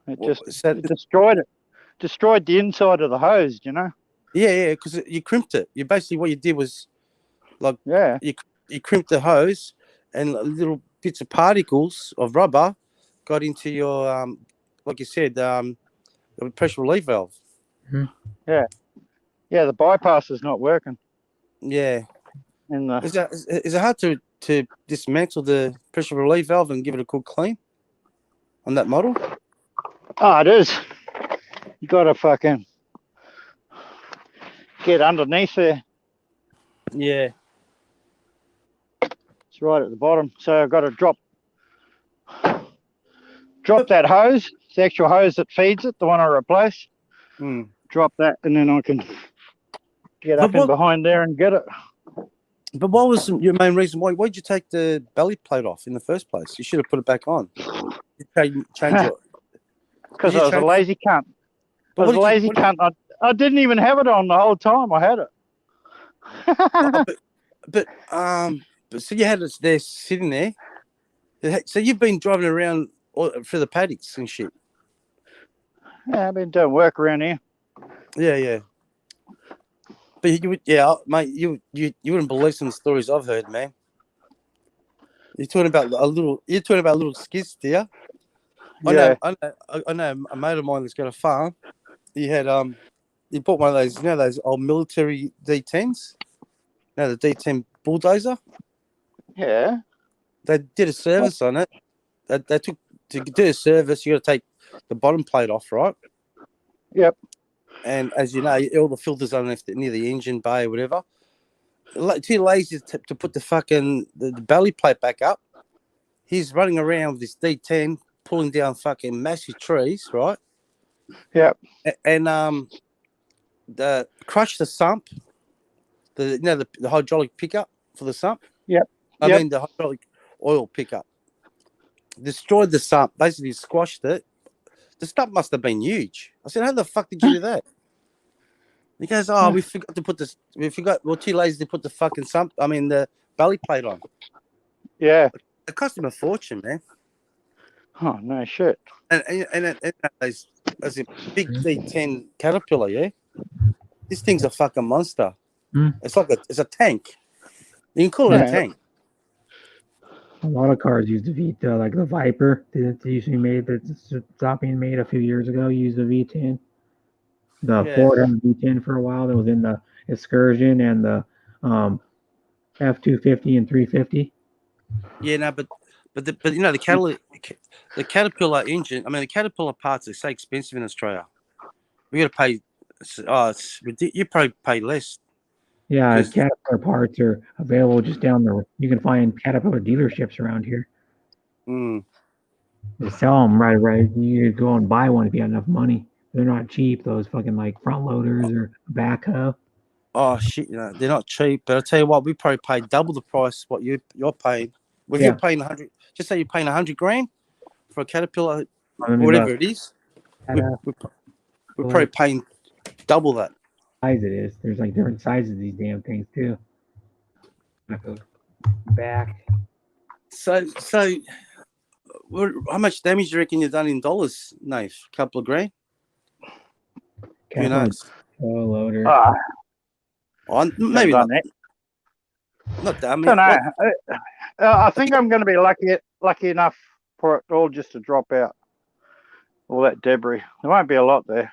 destroyed the inside of the hose. You know. Yeah, because you crimped it. You basically what you did was you crimped the hose, and little bits of particles of rubber got into your like you said, the pressure relief valve. Yeah, the bypass is not working. Yeah. And is it hard to dismantle the pressure relief valve and give it a good clean on that model? Oh, it is. You got to fucking get underneath there. Yeah. It's right at the bottom. So I've got to drop that hose, the actual hose that feeds it, the one I replaced. Drop that, and then I can get up in behind there and get it. But what was your main reason? Why did you take the belly plate off in the first place? You should have put it back on. Change it. Because I was a lazy cunt. I was a lazy cunt. I didn't even have it on the whole time. I had it. but so you had it there sitting there. So you've been driving around through the paddocks and shit. Yeah, I've been doing work around here. Yeah. But mate, you wouldn't believe some of the stories I've heard, man. You're talking about a little skids there. I know a mate of mine that's got a farm. He had he bought one of those, those old military D10s. The D10 bulldozer. Yeah. They did a service on it. They took to do a service. You got to take the bottom plate off, right? Yep. And as you know, all the filters underneath near the engine bay or whatever. Too lazy to put the fucking the belly plate back up. He's running around with this D10, pulling down fucking massive trees, right? Yep. And crushed the sump. The hydraulic pickup for the sump. Yep. I mean the hydraulic oil pickup. Destroyed the sump. Basically squashed it. The stump must have been huge. I said, how the fuck did you do that? He goes, we forgot to put this. We're too lazy to put the fucking the belly plate on. Yeah. It cost him a fortune, man. Oh, no shit. And there's a big D10 Caterpillar, yeah? This thing's a fucking monster. It's like it's a tank. You can call it a tank. A lot of cars use the V10, like the Viper that usually made, that stopped being made a few years ago, used the V10. The Ford had the V10 for a while. That was in the Excursion and the F-250 and 350. Yeah, no, but the Caterpillar engine. I mean, the Caterpillar parts are so expensive in Australia. We got to pay. It's ridiculous. You probably pay less. Yeah, Caterpillar parts are available just down there. You can find Caterpillar dealerships around here. They sell them right. You could go and buy one if you got enough money. They're not cheap. Those fucking like front loaders or backhoe. Oh shit! They're not cheap. But I tell you what, we probably pay double the price what you're paying. Well, if you're paying 100, just say you're paying $100,000 for a Caterpillar, whatever it is. We're probably paying double that. Size it is. There's like different sizes of these damn things too. Back. So, how much damage do you reckon you've done in dollars, Nate? A couple of grand? Who knows? Loader. Maybe not that. Not that. I mean, don't know. I think I'm going to be lucky enough for it all just to drop out. All that debris. There won't be a lot there.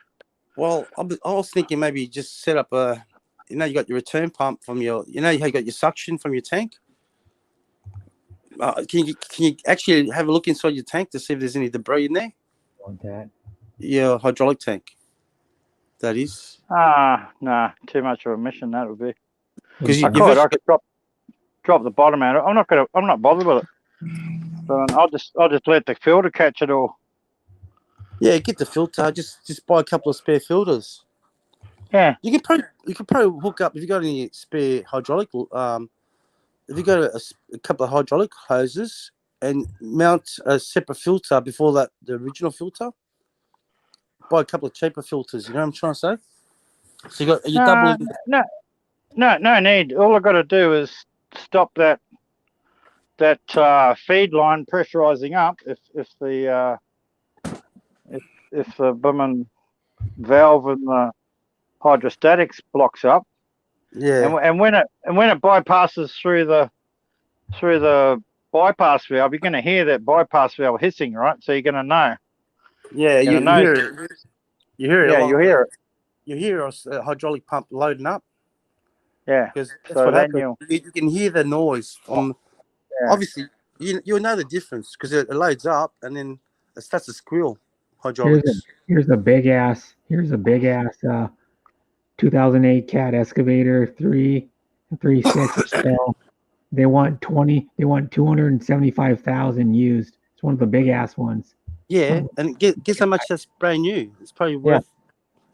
Well, I was thinking maybe just set up a, you got your return pump from your, you got your suction from your tank. Can you actually have a look inside your tank to see if there's any debris in there? Want that? your hydraulic tank. That is. Nah, too much of a mission that would be. Because I could drop the bottom out. I'm not bothered with it. But I'll just let the filter catch it all. Yeah, get the filter. Just buy a couple of spare filters. Yeah. You can probably hook up if you got any spare hydraulic. If you got a couple of hydraulic hoses and mount a separate filter before the original filter. Buy a couple of cheaper filters. You know what I'm trying to say? So you doubling. No need. All I got to do is stop that feed line pressurizing up if the blooming valve and the hydrostatics blocks up. Yeah. And when it bypasses through the bypass valve, you're going to hear that bypass valve hissing, right? So you're going to know. Yeah, you hear it. You hear it. Yeah, you hear it. You hear a hydraulic pump loading up. Yeah. Because that's So what then happens. You can hear the noise from. Yeah. Obviously, you'll know the difference because it loads up and then it starts to squeal. Hydraulics. Here's a big ass 2008 Cat excavator 336. So they want 275,000 used. It's one of the big ass ones. Yeah, and guess how much that's brand new? It's probably worth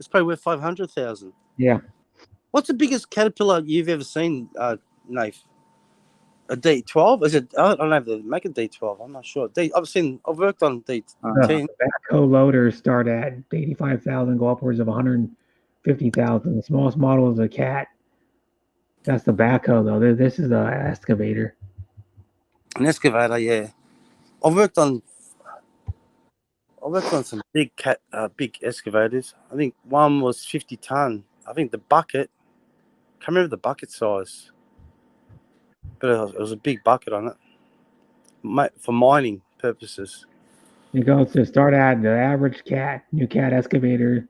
500,000. Yeah. What's the biggest Caterpillar you've ever seen, Nath? A D12? Is it? I don't know if they make a D12. I'm not sure. I've worked on D10. Backhoe loaders start at 85,000, go upwards of 150,000. The smallest model is a Cat. That's the backhoe though. This is the excavator. An excavator, yeah. I've worked on some big excavators. I think one was 50 ton. I think the bucket. Can't remember the bucket size. But it was a big bucket on it, for mining purposes. It goes to start at the average new Cat excavator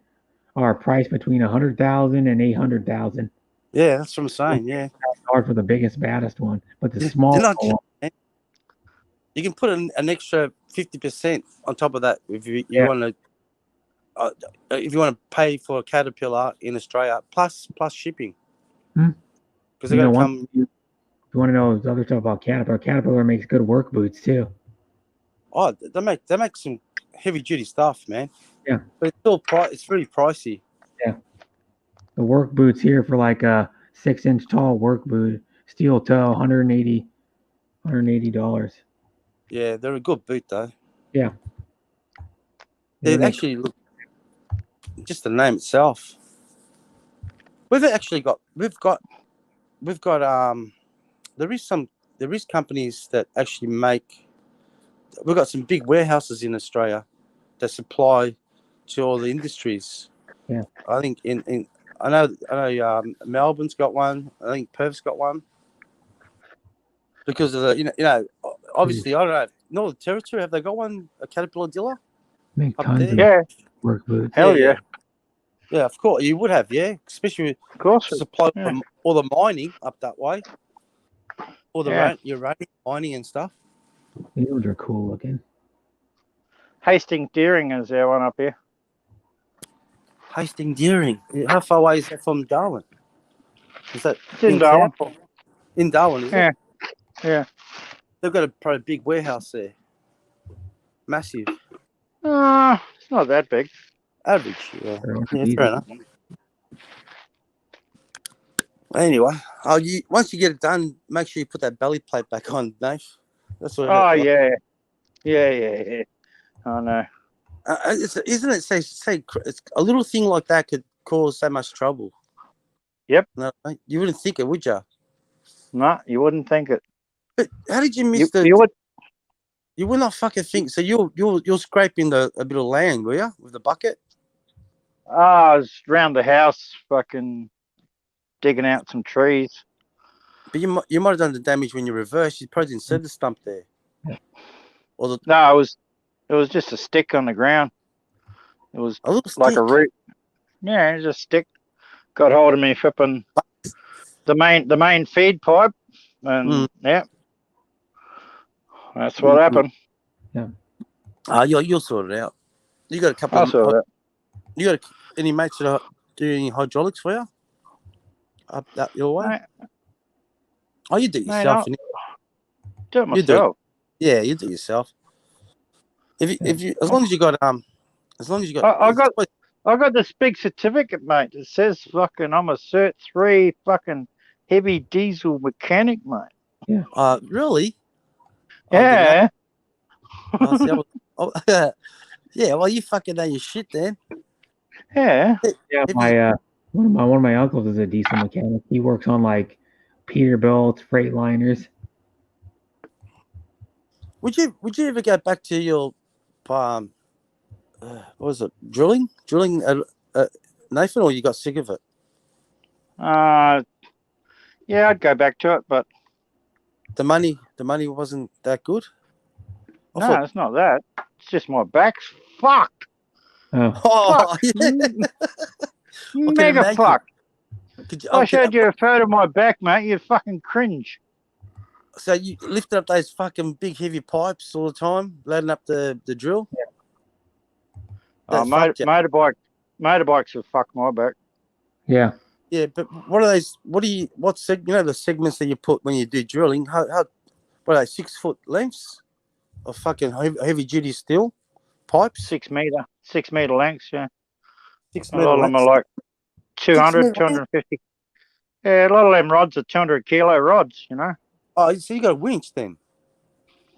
are priced between 100,000 and 800,000. Yeah, that's what I'm saying. Yeah, hard for the biggest, baddest one, but the small one. You can put an extra 50% on top of that if you want to. If you want to pay for a Caterpillar in Australia, plus shipping. Because they're going to come. If you want to know other stuff about Caterpillar makes good work boots too. Oh, they make some heavy duty stuff, man. Yeah, but it's very pricey. Yeah, the work boots here for like a 6-inch tall work boot, steel toe, $180. Yeah, they're a good boot though. Yeah, they actually look. Just the name itself. We've got. There is companies that actually make. We've got some big warehouses in Australia that supply to all the industries. Yeah, I think I know Melbourne's got one. I think Perth's got one. Because of the obviously I don't know. Northern Territory, have they got one? A Caterpillar dealer? Make up tons there? of work boots. Hell yeah. Yeah, of course you would have. Yeah, especially of course supply from all the mining up that way. All the uranium mining and stuff. These are cool looking. Hastings Deering is there one up here. Hastings Deering. How far away is that from Darwin? Is that it's in Darwin? In Darwin, is it? Yeah. They've got a big warehouse there. Massive. It's not that big. Average, yeah. Yeah, fair enough. Anyway, once you get it done, make sure you put that belly plate back on, Dave. That's what. Yeah. I know. Isn't it? Say, it's a little thing like that could cause so much trouble. Yep. No, you wouldn't think it, would you? No, you wouldn't think it. But how did you miss You would not fucking think. So you're scraping a bit of land, were you, with the bucket? I was around the house, fucking digging out some trees. But you might have done the damage when you reversed. You probably didn't see the stump there. No, it was just a stick on the ground. It was like a root. Yeah, it was just a stick. Got hold of me flipping the main feed pipe, and that's what happened. Yeah. You'll sort it out. You got a couple I of saw that. you got any mates that are doing hydraulics for you? Up your way? Mate, Oh, you do it mate, yourself. I'll do it You do it. myself. Yeah, you do it yourself. If you as long as you got I got this big certificate, mate. It says fucking I'm a Cert 3 fucking heavy diesel mechanic, mate. really? Yeah. Oh, see, yeah, well, you fucking know your shit then. Yeah. Yeah, one of my uncles is a diesel mechanic. He works on like Peterbilt, Freightliners. Would you ever go back to your what was it, drilling Nathan, or you got sick of it? Yeah, I'd go back to it, but the money wasn't that good. no, it's not that. It's just my back's fucked. Oh, yeah. Mega fucked. If I showed you a photo of my back, mate, you'd fucking cringe. So you lifted up those fucking big heavy pipes all the time, loading up the drill? Yeah. Motorbikes have fucked my back. Yeah. Yeah, but what are those? The segments that you put when you do drilling? How what are they? 6 foot lengths of fucking heavy duty steel pipes? 6 meter lengths. Yeah. 6 A meter lot of them are like 200, 250. Yeah, a lot of them rods are 200 kilo rods. You know. Oh, so you got a winch then?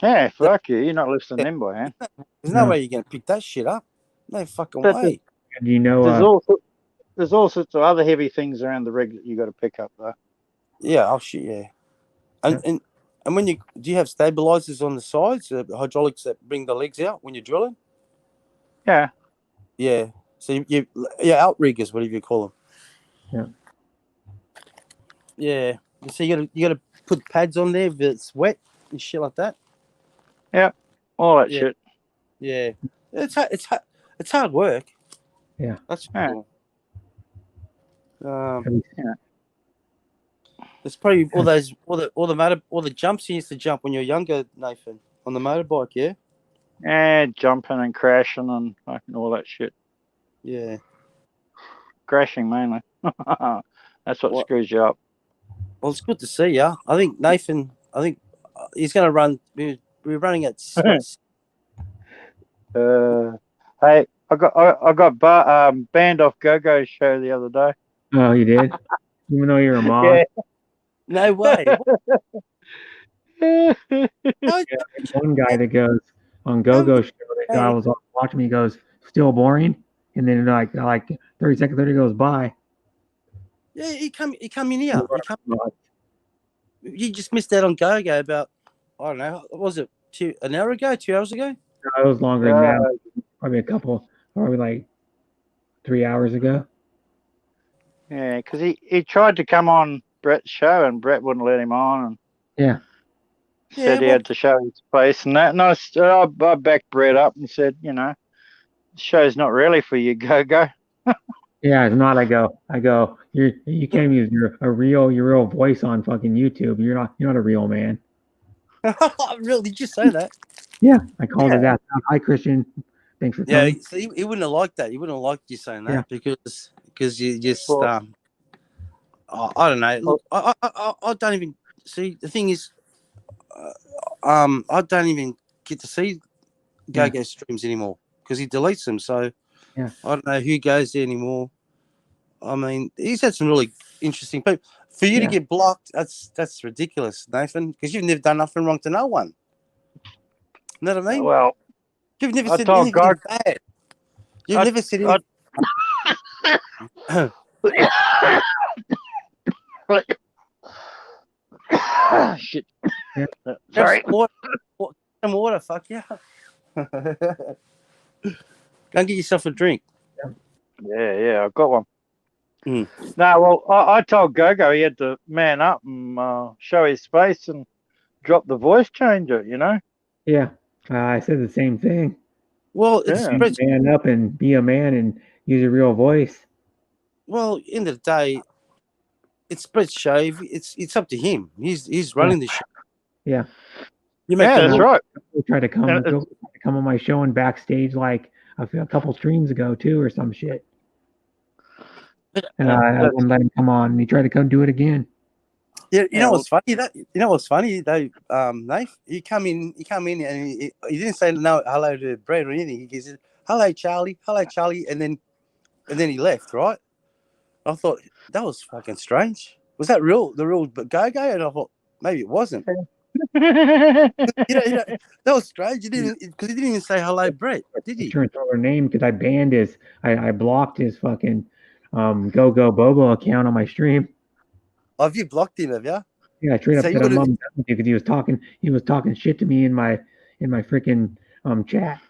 Yeah, fuck you. You're not lifting them by hand. There's no way you're gonna pick that shit up. No fucking But way. Do you know? There's all sorts of other heavy things around the rig that you got to pick up though. Yeah, oh shit, yeah. And when do you have stabilizers on the sides, hydraulics that bring the legs out when you're drilling? Yeah. Yeah. So you outriggers, whatever you call them. Yeah. Yeah. So you gotta put pads on there if it's wet and shit like that. Yeah. All that shit. Yeah. It's hard work. Yeah. That's cool. It's probably all the jumps you used to jump when you were younger, Nathan, on the motorbike, yeah? Yeah, jumping and crashing and fucking all that shit. Yeah. Crashing mainly. That's what screws you up. Well, it's good to see you. I think Nathan, he's going to run. We're running at. Hey, I got banned off Go-Go's show the other day. Oh, you did? Even though you're a mom? Yeah. No way. Yeah, one guy that goes on Go-Go show, that guy was watching me, he goes, still boring? And then like 30 seconds later goes by. Yeah, he come in here. You just missed out on Go-Go about, I don't know, what was it, 2 hours ago? No, it was longer than that. Probably like 3 hours ago. Yeah, because he tried to come on Brett's show and Brett wouldn't let him on. And yeah. Said he had to show his face and that. And I backed Brett up and said, the show's not really for you, Go-Go. Yeah, it's not. I go. You can't use your real voice on fucking YouTube. You're not a real man. Really? Did you say that? Yeah, I called it that. Hi, Christian. Thanks for coming. Yeah, so he wouldn't have liked that. He wouldn't have liked you saying that because you just I don't know. Look, I don't even see. The thing is, I don't even get to see Go-Go streams anymore because he deletes them. So I don't know who goes there anymore. I mean, he's had some really interesting people. For you to get blocked, that's ridiculous, Nathan, because you've never done nothing wrong to no one. You know what I mean? Well, you've never said anything bad. You've never said anything. Shit. Yeah. Sorry. Some water, fuck yeah. Go and get yourself a drink. Yeah, I've got one. No, well, I told Go-Go he had to man up and show his face and drop the voice changer, Yeah, I said the same thing. Well, it's man up and be a man and use a real voice. Well, end of the day, it's Brett's show. It's up to him. He's running the show. Yeah. That's right. Try to come on my show and backstage like a couple streams ago too, or some shit. But, And I wouldn't let him come on, and he tried to come do it again. Yeah, you know what's funny? You know what's funny though, Nath? He come in, and he didn't say no hello to Brad or anything. He said hello, Charlie, and then he left. Right? I thought that was fucking strange. Was that real? The real go-go? And I thought maybe it wasn't. That was strange. He didn't even say hello, Brett, did he? Trying to throw her name because I banned I blocked his fucking Go Go Bobo account on my stream. Oh, have you blocked him? Have you? Yeah, I straight up said I'm done with you because he was talking shit to me in my freaking chat.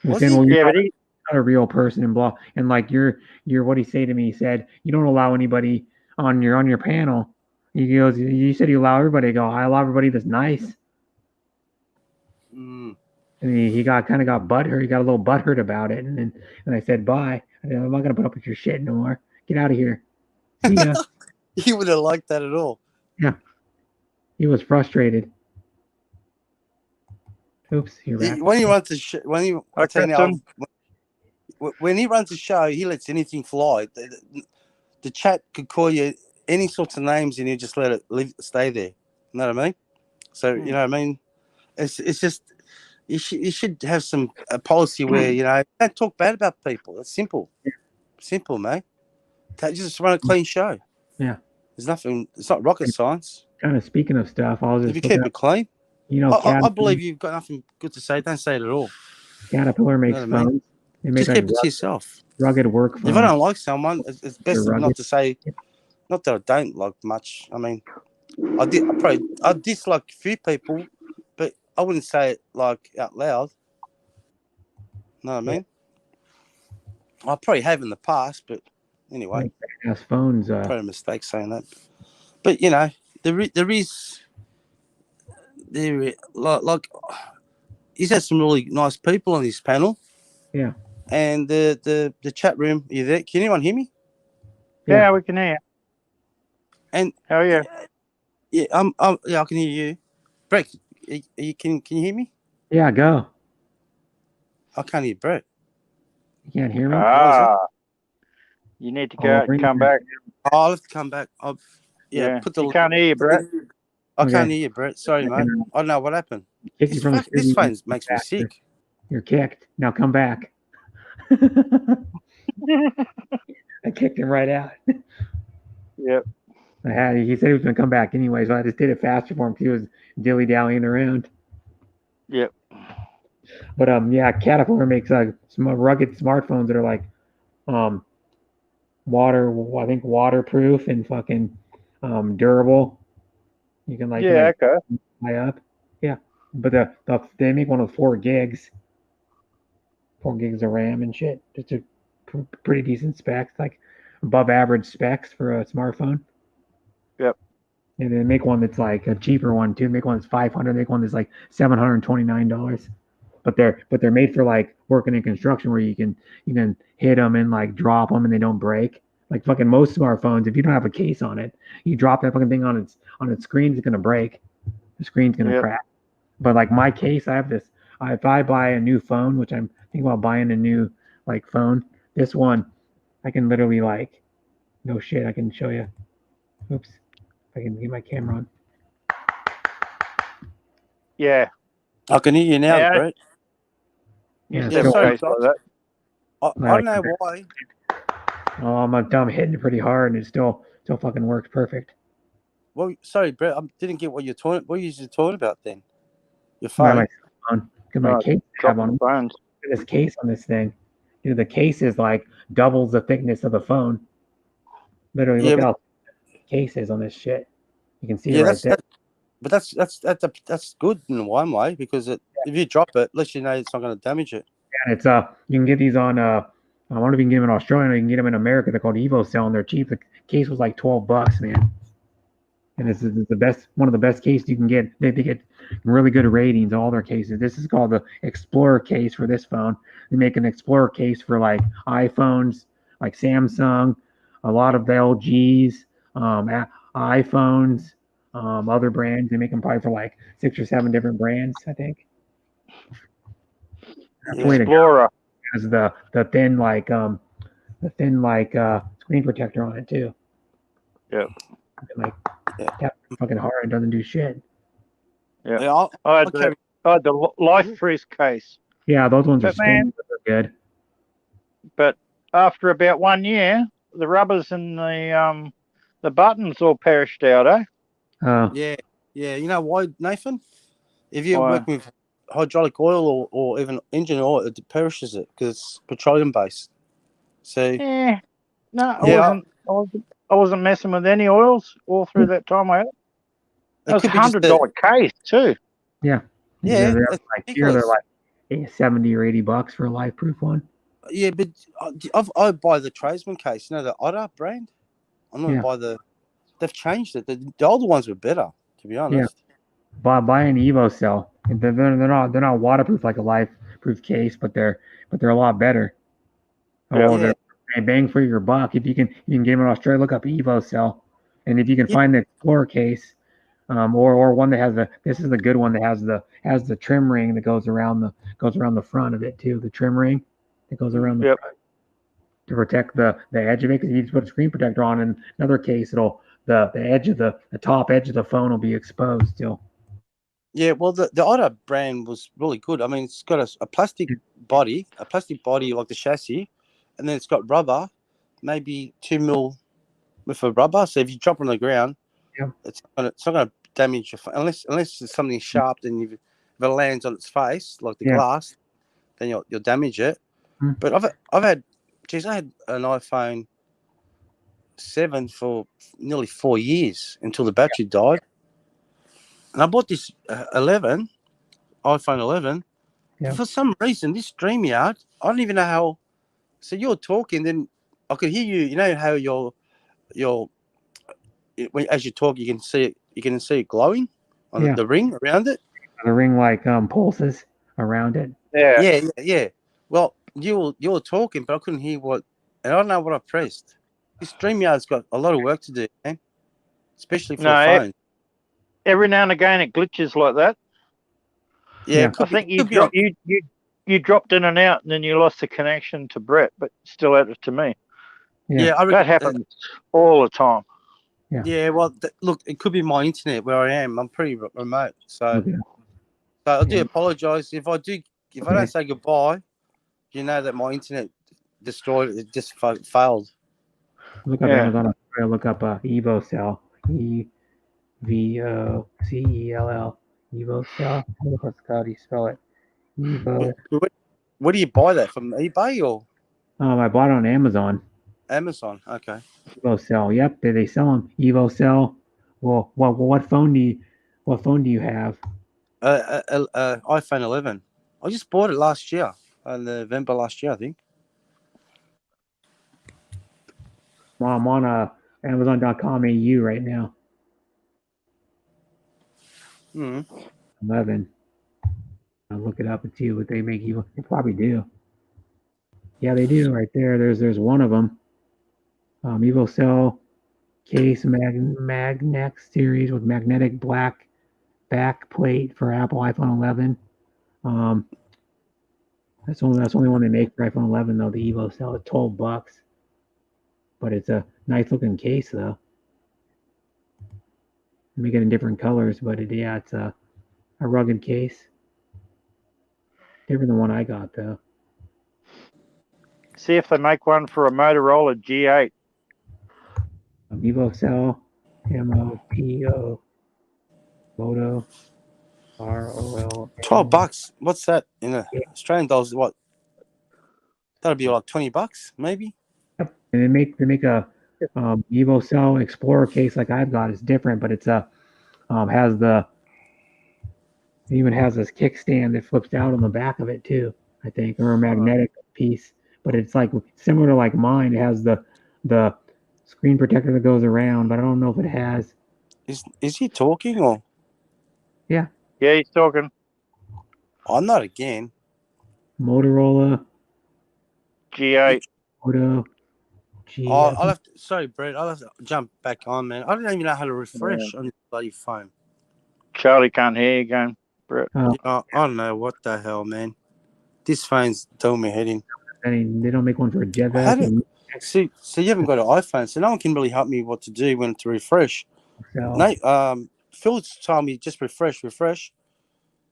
He was saying, well, you're not a real person and blah. And like you're what he say to me, he said, you don't allow anybody on your panel. He goes, you said you allow everybody. I go, I allow everybody that's nice. Mm. And he got butthurt. He got a little butthurt about it. And I said, bye. I'm not gonna put up with your shit no more. Get out of here. See ya. He wouldn't have liked that at all. Yeah. He was frustrated. Oops. When he runs the when he runs the show, he lets anything fly. The chat could call you any sorts of names, and you just let it stay there. You know what I mean? So you know what I mean. It's just you should have some policy where don't talk bad about people. It's simple, mate. Just run a clean show. Yeah. There's nothing. It's not rocket science. Kind of speaking of stuff, I was just if you keep it clean. I believe you've got nothing good to say. Don't say it at all. Caterpillar makes phones. They make just keep it to yourself. Rugged work phones. If I don't like someone, it's best not to say. Not that I don't like much. I mean, I dislike a few people, but I wouldn't say it like out loud. Know what I mean? I probably have in the past, but anyway. House phones. Probably a mistake saying that. But there is like he's had some really nice people on his panel. Yeah. And the chat room, are you there? Can anyone hear me? Yeah, we can hear you. And how are you? Yeah, I can hear you. Brett, can you hear me? Yeah, go. I can't hear Brett. You can't hear me? You need to go out and come back. I'll have to come back. Put the. You can't hear you, Brett. I can't hear you, Brett. Sorry, mate. I don't know what happened. This phone makes me sick. You're kicked. Now come back. I kicked him right out. Yep. He said he was going to come back anyway, so I just did it faster for him because he was dilly-dallying around. Yep. But Caterpillar makes some rugged smartphones that are like waterproof and fucking durable. You can high up. Yeah. But they make one with 4 gigs. 4 gigs of RAM and shit. Just a pretty decent specs, like above average specs for a smartphone. Yep. And they make one that's like a cheaper one too. Make one that's $500. Make one that's like $729. But they're made for like working in construction where you can hit them and like drop them and they don't break. Like fucking most smartphones, if you don't have a case on it, you drop that fucking thing on its screen, it's gonna break. The screen's gonna crack. But like my case, I have this. If I buy a new phone, which I'm thinking about buying a new like phone, this one, I can literally like, no shit, I can show you. Oops, if I can get my camera on. Yeah. I can hear you now, Brett. Yeah, sorry about that. I don't know why. Oh, I'm hitting it pretty hard, and it still fucking works perfect. Well, sorry, Brett. I didn't get what you're talking. What are you talking about then? Your phone. My case I have on this case on this thing. The case is like doubles the thickness of the phone. Literally, look at how thick the case is on this shit. You can see it right there. But that's good in one way because if you drop it, let you know it's not going to damage it. And it's you can get these on I wonder if you can get them in Australia or you can get them in America. They're called EvoCell and they're cheap. The case was like $12, man. And this is one of the best cases you can get. They get really good ratings, all their cases. This is called the Explorer case for this phone. They make an Explorer case for like iPhones, like Samsung, a lot of the LGs, iPhones, other brands. They make them probably for like 6 or 7 different brands, I think. That's the way to go. Explorer. Has the thin screen protector on it too. Yep. Like tap fucking hard and doesn't do shit. Yeah. Yeah, I had the Life Freeze case. Yeah, those ones are But man, stupid. They're good. but after about 1 year, the rubbers and the buttons all perished out, eh? Oh. Yeah, yeah. You know why, Nathan? If you're Why? working with hydraulic oil or even engine oil, it perishes it because it's petroleum based. So Yeah. No, Yeah, I wasn't messing with any oils all through that time I had it. That was could be just $100 case too. Yeah. Yeah, They're that's like here they're ridiculous. like 70 or 80 bucks for a life proof one. Yeah, but I buy the tradesman case. You know the Otter brand. I'm not Yeah. buy the. They've changed it. The older ones were better, to be honest. Buy an Evo cell. They're not waterproof like a life proof case, but they're a lot better. Oh, Yeah. they're bang for your buck. If you can get them in Australia, look up Evo cell, and if you can find the Explorer case, or one that has this is the good one that has the trim ring that goes around the front of it too. The trim ring that goes around the front to protect the edge of it. Because you just put a screen protector on, in another case, it'll the edge of the top edge of the phone will be exposed still. Yeah, well, the Otter brand was really good. I mean, it's got a plastic body like the chassis, and then it's got rubber, maybe 2 mil with a rubber. So if you drop on the ground, it's not gonna damage your phone unless it's something sharp. Then if it lands on its face like the glass, then you'll damage it. But I had an iPhone 7 for nearly 4 years until the battery died. And I bought this iPhone 11. Yeah. For some reason, this StreamYard, I don't even know how. So you're talking, then I could hear you. You know how as you talk, you can see it glowing on the ring around it. The ring like pulses around it. Yeah. Well, you were talking, but I couldn't hear what, and I don't know what I pressed. This StreamYard's got a lot of work to do, man. Especially for a phone. Every now and again it glitches like that. Yeah, I think you dropped in and out, and then you lost the connection to Brett, but still out to me. Yeah, that happens all the time. Yeah, well, look, it could be my internet where I am. I'm pretty remote, so I do apologise if I don't say goodbye. You know that my internet destroyed. It just failed. Look up Amazon Australia. Look up Evo cell. EVOCELL. Evo cell. How do you spell it? Evo. Where do you buy that from? eBay or? I bought it on Amazon. Amazon, okay. Evo cell. Yep, they sell them. Evo cell. Well, what phone do you have? iPhone 11. I just bought it last year, November last year, I think. I'm on Amazon.com AU right now. 11. I'll look it up and see what they make. Evo. They probably do. Yeah, they do right there. There's one of them. Evo cell case Magnex series with magnetic black back plate for Apple iPhone 11. That's only one they make for iPhone 11 though. The Evo cell at $12, but it's a nice looking case though. They make it in different colors, but it's a rugged case. Different than one I got though. See if they make one for a Motorola G8. Evo cell, MOTO, Moto, ROL. $12. What's that in Australian dollars? What? That'll be like $20, maybe. Yep. And they make a Evo cell Explorer case like I've got. It's different, but it's it even has this kickstand that flips out on the back of it too, I think, or a magnetic piece. But it's like similar to like mine. It has the screen protector that goes around, but I don't know if it has. Is he talking or? Yeah, he's talking. I'm not again. Motorola G8. Moto G. I'll have to. Sorry, Brett. I'll have to jump back on, man. I don't even know how to refresh on this bloody phone. Charlie can't hear you again, Brett. I don't know what the hell, man. This phone's doing me head in. I mean, they don't make one for a How JetBrack. do, see, so you haven't got an iPhone, so no one can really help me what to do when to refresh. So, Nate, Phil's told me just refresh.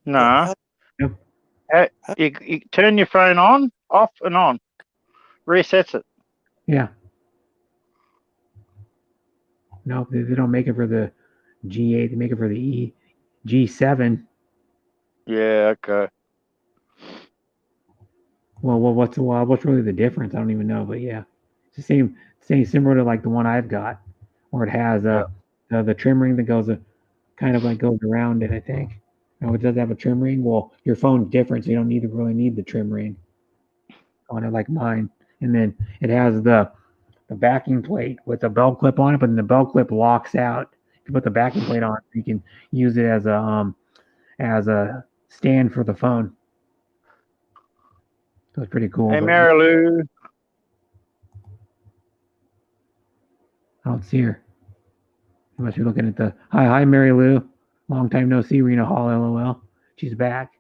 No. Yep. You turn your phone on, off and on. Resets it. yeah. No, they don't make it for the G8. They make it for the G7. Yeah, okay. Well, what's really the difference? I don't even know, but yeah, it's the same similar to like the one I've got, where it has the trim ring that goes kind of like goes around it. I think. No, it does have a trim ring. Well, your phone's different, so you don't really need the trim ring on it like mine. And then it has the backing plate with a belt clip on it, but then the belt clip locks out. You put the backing plate on, you can use it as a stand for the phone. So it's pretty cool. Hey, but Mary Lou. I don't see her. You must be looking at the hi Mary Lou. Long time no see, Rena Hall, LOL. She's back.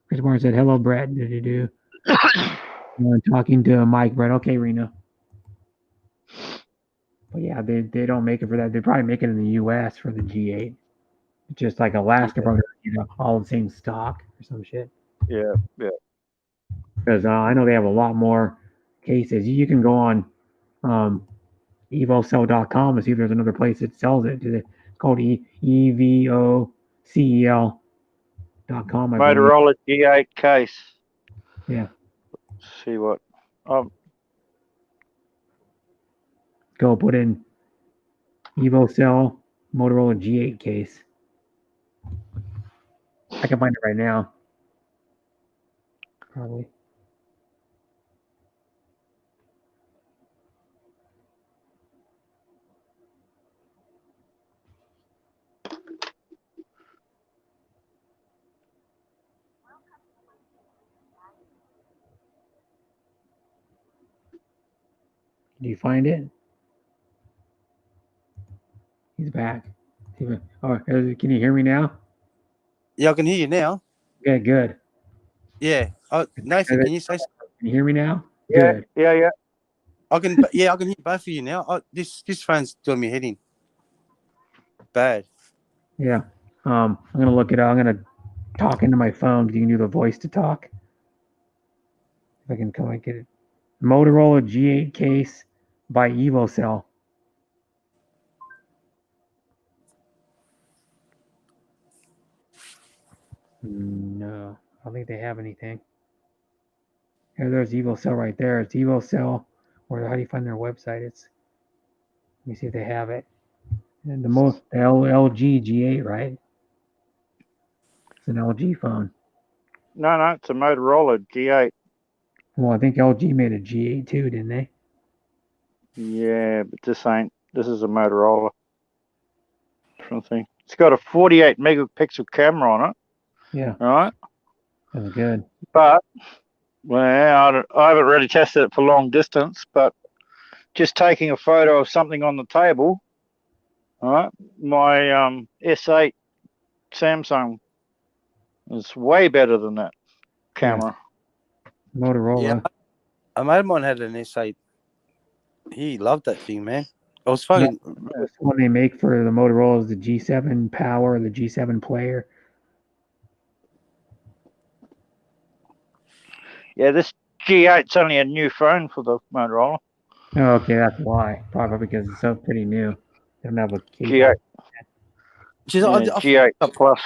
Chris Moore said, hello, Brett. Do. Talking to Mike, Brett. Okay, Rena. But yeah, they don't make it for that. They probably make it in the US for the G8. Just like Alaska, probably, all the same stock or some shit. Yeah. Because I know they have a lot more cases. You can go on evocell.com and see if there's another place that sells it. It's called evocel.com. Motorola G8 case. Yeah. Let's see what. Go put in evocell Motorola G8 case. I can find it right now. Probably. Do you find it? He's back. Oh, can you hear me now? Yeah, I can hear you now. Okay, good. Yeah. Nathan, can you say? Can you hear me now? Yeah, Good. yeah. I can hear both of you now. This phone's doing me head in. Bad. Yeah. I'm gonna look it up. I'm gonna talk into my phone. You can do the voice to talk. If I can come and get it. Motorola G8 case by evocell. No, I don't think they have anything. Here, there's evocell right there. It's evocell. Or how do you find their website? Let me see if they have it. And the LG G8, right? It's an LG phone. No, it's a Motorola G8. Well, I think LG made a G8 too, didn't they? Yeah, but this is a Motorola. Something. It's got a 48 megapixel camera on it. Yeah. Right? That's good. But, well, I haven't really tested it for long distance, but just taking a photo of something on the table, all right, my S8 Samsung is way better than that camera. Yeah. Motorola. Yeah. A mate of mine had an S8. He loved that thing, man. I was fucking. The one they make for the Motorola is the G7 Power, the G7 Player. Yeah, this G8's only a new phone for the Motorola. Oh, okay, that's why. Probably because it's so pretty new. They don't have a case. G8. G8 Plus.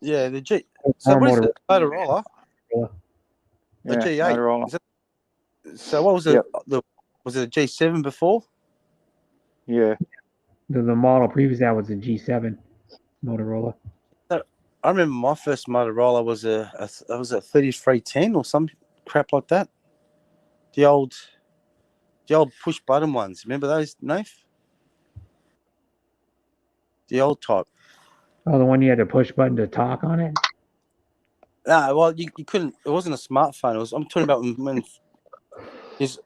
Yeah, the G. So what is it? Motorola? The Yeah, G8. Motorola. So what was it? Was it a G7 before? Yeah. The model previous to that was the G7 Motorola. I remember my first Motorola was a 3310 or some crap like that. The old push button ones. Remember those, Nath? The old type. Oh, the one you had to push button to talk on it? No, well, you couldn't. It wasn't a smartphone. I'm talking about when. I think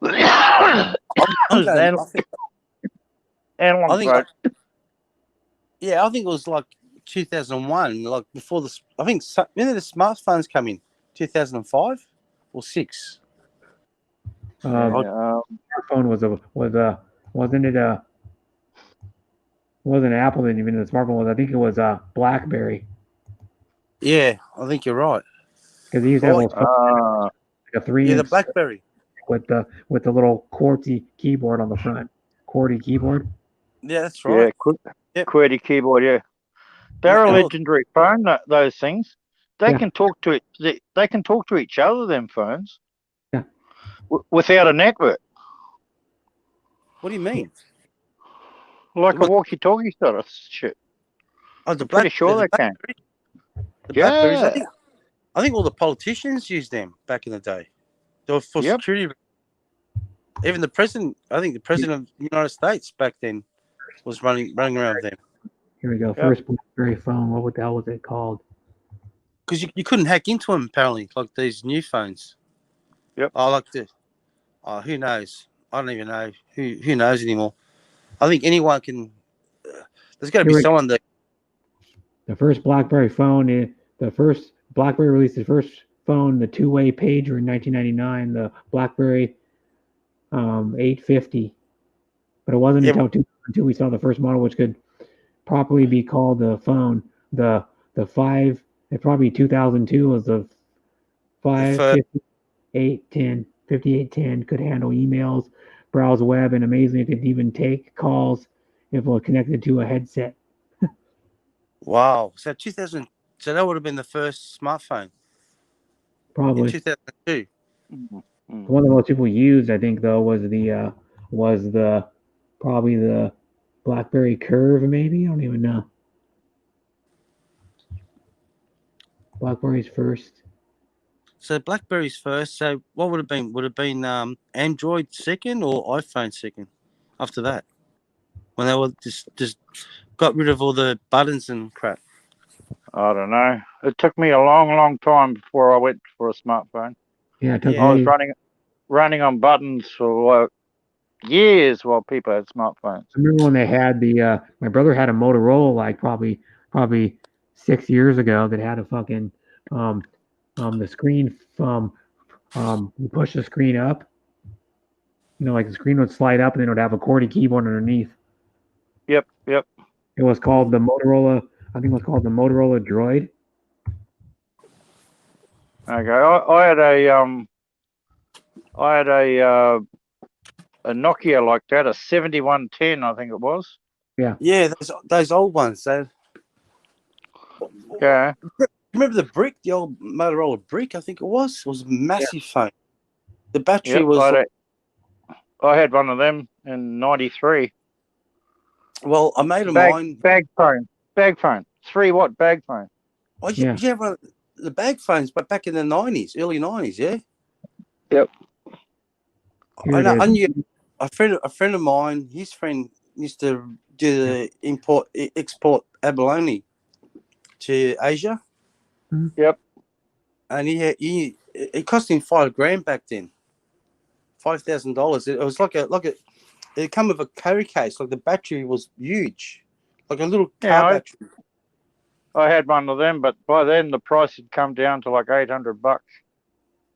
it was like 2001, like before the. I think when did the smartphones come in? 2005. or 6. Smartphone wasn't it wasn't Apple that even the smartphone was. I think it was BlackBerry. Yeah, I think you're right. Because he used to have those phones, like a 3-inch the BlackBerry with the little QWERTY keyboard on the front. QWERTY keyboard. Yeah, that's right. Yeah, QWERTY keyboard. Yeah, they're a legendary phone. Those things. They can talk to it. They can talk to each other. Them phones. Yeah. Without a network. What do you mean? Like a walkie-talkie sort of shit. Oh, the Pretty sure they can. The Blackberries. I think all the politicians used them back in the day. They were for security. Even the president, I think the president of the United States back then was running around with them. Here we go. First BlackBerry phone. What the hell was it called? Because you couldn't hack into them apparently, like these new phones. Yep. Who knows? I don't even know who knows anymore. I think anyone can. There's got to be someone that. The first BlackBerry phone. The first BlackBerry released the first phone, the two-way pager in 1999, the BlackBerry 850. But it wasn't until 2002 we saw the first model, which could properly be called the phone. The 5. It probably 2002 was the 5810. 5810 could handle emails, browse web, and amazingly, it could even take calls if it was connected to a headset. Wow! So 2000. So that would have been the first smartphone. Probably. In 2002. One of the most people used, I think, though, was probably the BlackBerry Curve, maybe. I don't even know. BlackBerry's first. So BlackBerry's first. So what would have been? Would have been Android second or iPhone second? After that, when they were just got rid of all the buttons and crap. I don't know. It took me a long time before I went for a smartphone. Yeah, I was running on buttons for years while people had smartphones. I remember when they had my brother had a Motorola like probably 6 years ago that had a fucking the screen you push the screen up, like the screen would slide up and then it would have a QWERTY keyboard underneath. Yep. It was called the Motorola. I think it was called the Motorola Droid. Okay, I had a Nokia like that, a 7110, I think it was. Yeah. Yeah, those old ones. Yeah. Remember the brick, the old Motorola brick? I think it was. It was a massive phone. The battery was. I had one of them in '93. Well, I made a mine. Bag phone. 3-watt bag phone. Oh, you have one of the bag phones, but back in the '90s, early '90s, yeah. Yep. I knew a friend of mine. His friend used to do the export abalone to Asia. Yep. And it cost him $5,000 back then. $5,000. It was like it come with a carry case. Like the battery was huge, like a little car battery. I had one of them, but by then the price had come down to like $800.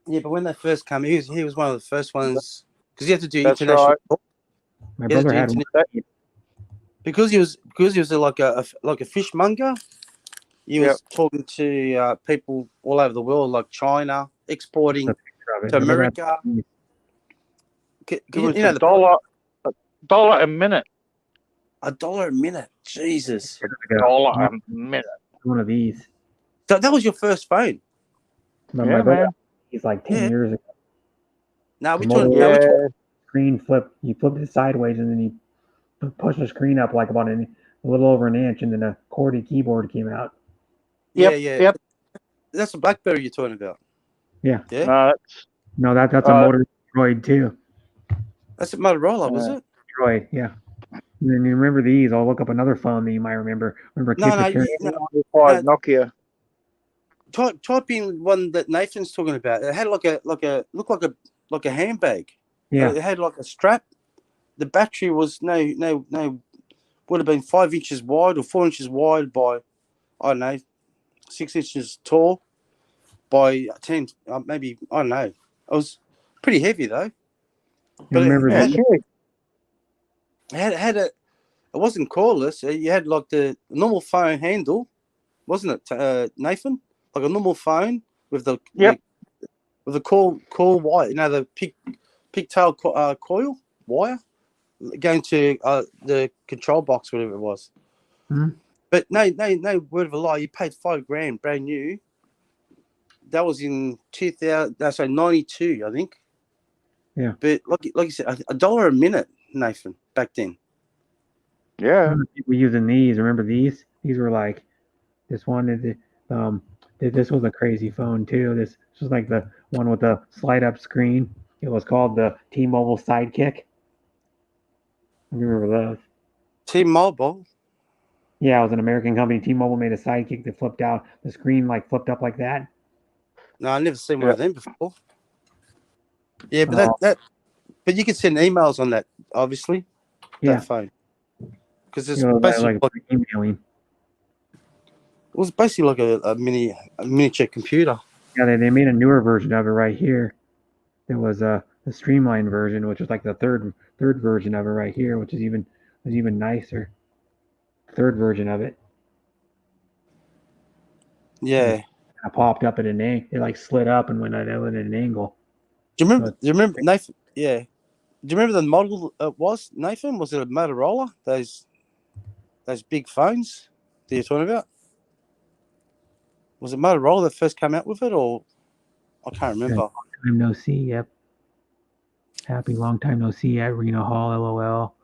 Yeah, but when they first came, he was one of the first ones because he had to do That's international. right. My brother had one. Because he was like a fishmonger. He was talking to people all over the world, like China, exporting to America. It was $1 a minute. $1 a minute. Jesus. $1 a minute. One of these. So that was your first phone? My brother, he's like 10 years ago. Now we're talking screen flip. You flip it sideways and then you push the screen up like about a little over an inch, and then a QWERTY keyboard came out. Yep. That's a BlackBerry you're talking about. Yeah. Yeah. No, that's a Motorola Droid too. That's a Motorola, was it? Droid, yeah. And then you remember these? I'll look up another phone that you might remember. Nokia. Type in one that Nathan's talking about. It had looked like a handbag. Yeah. It had like a strap. The battery was no would have been 5 inches wide or 4 inches wide by, I don't know, 6 inches tall by 10, maybe, I don't know. It was pretty heavy though. You But remember it that? had it wasn't cordless. You had like the normal phone handle, wasn't it, Nathan? Like a normal phone with the with the coil wire, the pigtail coil wire going to the control box, whatever it was. Hmm? But no word of a lie. You paid $5,000 brand new. That was in 92, I think. Yeah. But like you said, $1 a minute, Nathan, back then. Yeah. People using these. Remember these? These were like this one. This was a crazy phone too. This was like the one with the slide up screen. It was called the T-Mobile Sidekick. I remember those. T-Mobile. Yeah, it was an American company. T-Mobile made a Sidekick that flipped out. The screen like flipped up like that. No, I never seen one of them before. Yeah, but but you can send emails on that, obviously. Yeah. That phone. Because it's You know, basically like emailing. it was basically like a miniature computer. Yeah, they made a newer version of it right here. There was the streamlined version, which was like the third version of it right here, which is even nicer. Third version of it. Yeah. Kind of popped up at an angle. It like slid up and went at an angle. Do you remember Nathan? Yeah. Do you remember the model it was, Nathan? Was it a Motorola? Those big phones that you're talking about? Was it Motorola that first came out with it, or I can't remember. Long time no see. Yep. Happy long time no see at Reno Hall. LOL.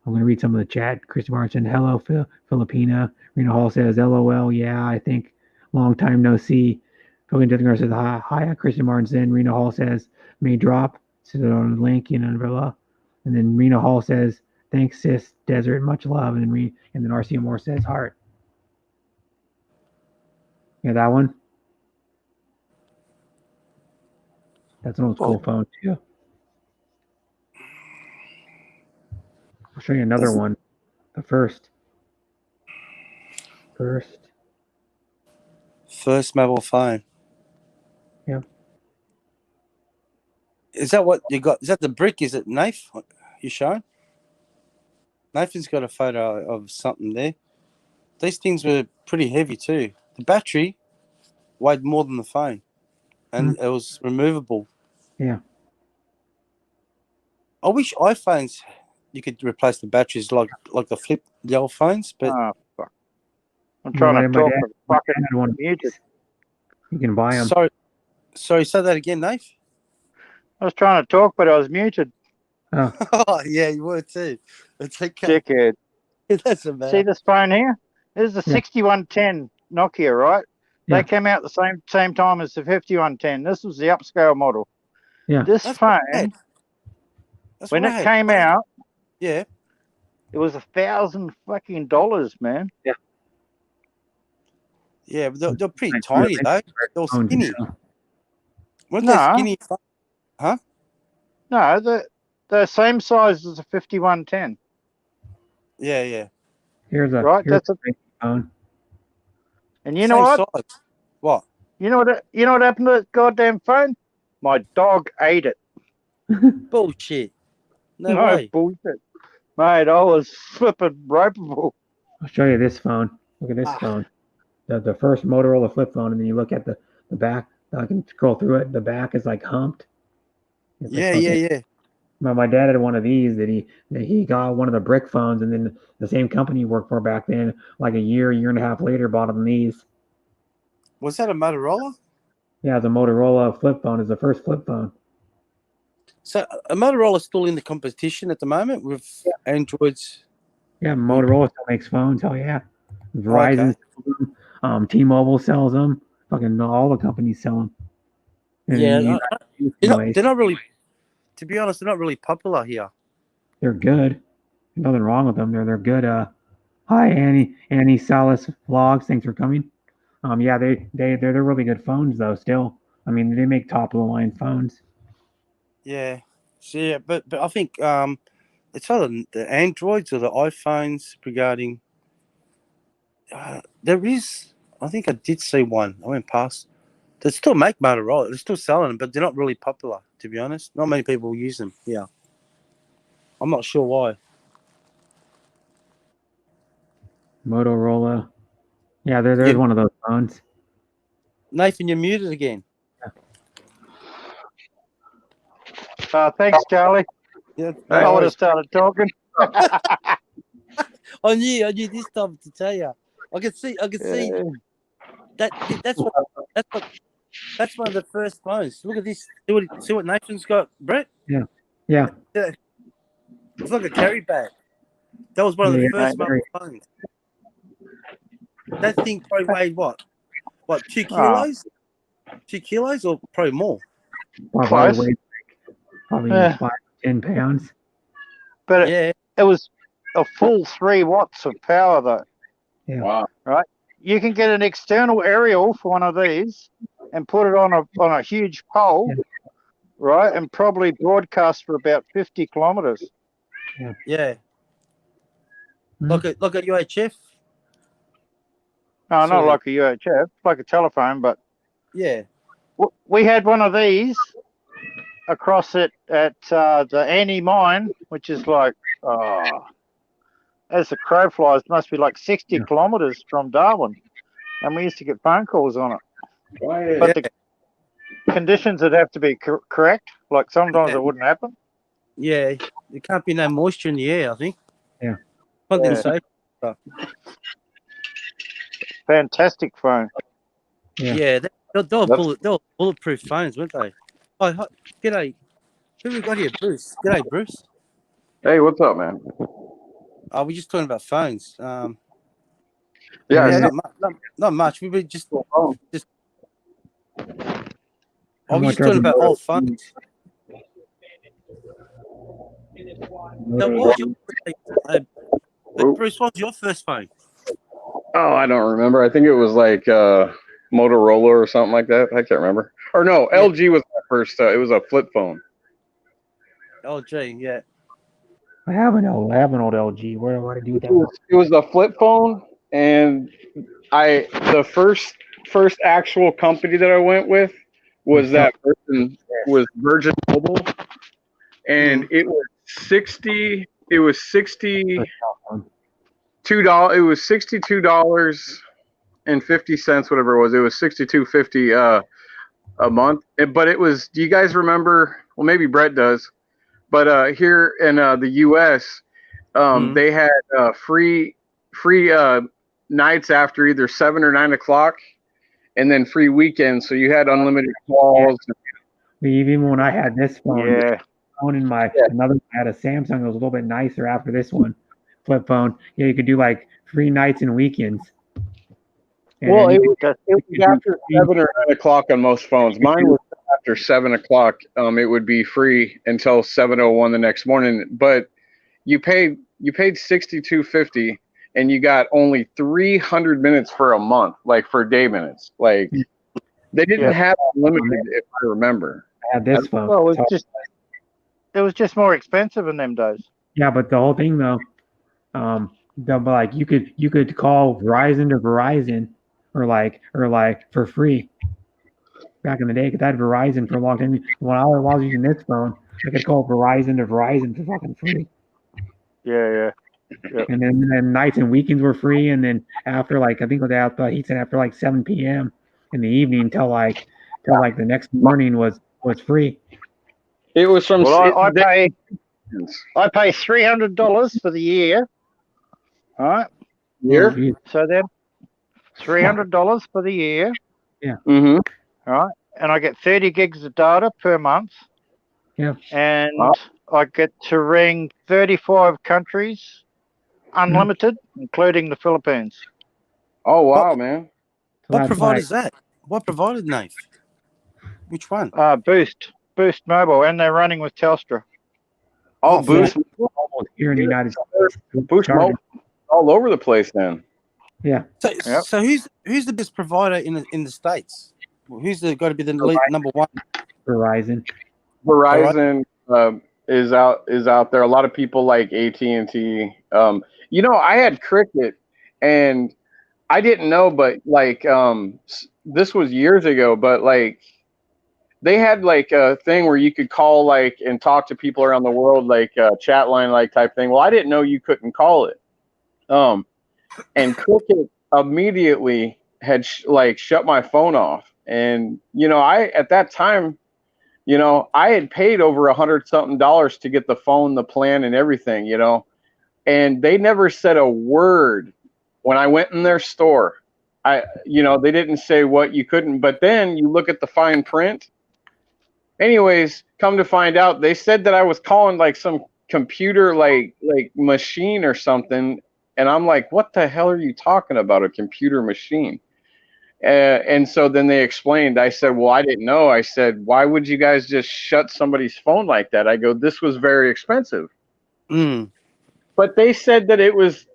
I'm going to read some of the chat. Christy Martin, hello, Filipina. Reno Hall says, LOL. Yeah, I think long time no see. Philip Jettinger says, hi. Christy Martin. Reno Hall says, may drop. Says it on the link, umbrella. And then Reno Hall says, thanks, sis, desert, much love. And then RC Moore says, heart. Yeah, that one. That's an old school phone, too. I'll show you another one. The first mobile phone. Yeah. Is that what you got? Is that the brick? Is it Nath? You showing? Nathan's got a photo of something there. These things were pretty heavy too. The battery weighed more than the phone, and it was removable. Yeah. I wish iPhones you could replace the batteries like the old phones, but fuck. I'm trying to talk. Fucking muted. You can buy them. Sorry, say that again, Nate. I was trying to talk, but I was muted. Oh, oh yeah, you were too. It's okay. Dickhead. It doesn't matter. See this phone here? This is the 6110 Nokia, right? Yeah. They came out the same time as the 5110. This was the upscale model. Yeah. This phone, when it came out, it was $1,000 fucking dollars, man. Yeah. Yeah, but they're pretty tiny though. They're skinny. Weren't they skinny? Huh? No, the same size as the 5110. Yeah. Here's a that's a phone. And you know what? Size. What? You know what happened to that goddamn phone? My dog ate it. Bullshit. No way. Bullshit. Mate, I was flipping ropeable. I'll show you this phone. Look at this phone. The first Motorola flip phone, and then you look at the back. I can scroll through it. The back is like humped. Yeah. My dad had one of these that he got one of the brick phones, and then the same company he worked for back then, like a year and a half later, bought him these. Was that a Motorola? Yeah, the Motorola flip phone is the first flip phone. So a Motorola still in the competition at the moment with Androids. Yeah, Motorola still makes phones. Hell yeah, Verizon sells them. T-Mobile sells them. Fucking all the companies sell them. Yeah, they're not really. To be honest, they're not really popular here. They're good. Nothing wrong with them. They're good. Hi Annie Salas Vlogs. Thanks for coming. Yeah, they're really good phones though. Still, I mean, they make top of the line phones. Yeah, so yeah, but I think it's either the Androids or the iPhones regarding. There is, I think I did see one. I went past. They still make Motorola. They're still selling them, but they're not really popular, to be honest. Not many people use them. Yeah. I'm not sure why. Motorola. Yeah, there's one of those phones. Nathan, you're muted again. Thanks, Charlie. Yeah, I would have started talking. I knew this time to tell you. I could see that's one of the first phones. Look at this. See what Nathan's got, Brett? Yeah. It's like a carry bag. That was one of the Yeah, first mobile phones. That thing probably weighed what? 2 kilos? 2 kilos or probably more? Probably Yeah. 5 to 10 pounds. But Yeah. it was a full 3 watts of power, though. Yeah. Wow. Right? You can get an external aerial for one of these and put it on a huge pole, right? And probably broadcast for about 50 kilometers. Yeah. Look at UHF. No, So- not like a UHF, like a telephone, but Yeah. we had one of these across it at the Annie Mine, which is like, as the crow flies, must be like 60 kilometers from Darwin. And we used to get phone calls on it. But the conditions would have to be correct. Like sometimes it wouldn't happen. Yeah. There can't be no moisture in the air, I think. Yeah. Something Yeah. safe. Fantastic phone. Yeah, they were bulletproof phones, weren't they? Oh, g'day. Who we got here? Bruce. G'day, Bruce. Hey, what's up, man? Oh, we're just talking about phones. Yeah, not much. We were just. Oh, How we're much just talking are about they? old phones. Now, what was your, Bruce, what was your first phone? Oh, I don't remember. I think it was like Motorola or something like that. I can't remember. Or no, LG was my first. It was a flip phone. LG, yeah. I have an old LG. What do I do with that? It was a flip phone, and the first actual company that I went with was that person was Virgin Mobile, and it was $62. It was $62. It was $62.50, whatever it was. It was $62.50 a month. But it was. Do you guys remember? Well, maybe Brett does. But here in the U.S., they had free nights after either 7 or 9 o'clock, and then free weekends. So you had unlimited calls. Even when I had this phone, Yeah. another I had a Samsung that was a little bit nicer after this one, flip phone. Yeah, you could do like free nights and weekends. And Well, then it you was after 7 or 9 o'clock on most phones. Mine was after 7 o'clock. It would be free until 7:01 the next morning. But you paid $62.50, and you got only 300 minutes for a month, like for day minutes. Like they didn't have unlimited, if I remember. I had this phone. Well, it was just more expensive in them days. Yeah, but the whole thing though, like you could call Verizon to Verizon or like for free back in the day. Cause I had Verizon for a long time. When I was using this phone, I could call Verizon to Verizon for fucking free. Yeah. And then nights and weekends were free. And then after like he said after like 7 p.m. in the evening till like the next morning was free. It was from. Well, I pay $300 for the year. All right. Year? So then $300 for the year. Yeah. Mm-hmm. All right. And I get 30 gigs of data per month. Yeah. And I get to ring 35 countries unlimited, including the Philippines. Oh wow, man! What provider is that? What provider, Nate? Which one? Boost Mobile, and they're running with Telstra. Oh, Boost here in the United States. Boost Mobile all over the place then. Yeah. So who's the best provider in the States? Who's got to be the number one? Verizon. Verizon is out there. A lot of people like AT&T. I had Cricket, and I didn't know, but like this was years ago, but like they had like a thing where you could call like and talk to people around the world, like a chat line like type thing. Well, I didn't know you couldn't call it. And Cricket immediately had like shut my phone off. And I at that time, I had paid over $100-something to get the phone, the plan, and everything. And they never said a word when I went in their store. They didn't say what you couldn't. But then you look at the fine print. Anyways, come to find out, they said that I was calling like some computer like machine or something. And I'm like, what the hell are you talking about, a computer machine? And so then they explained. I said, well, I didn't know. I said, why would you guys just shut somebody's phone like that? I go, this was very expensive. But they said that it was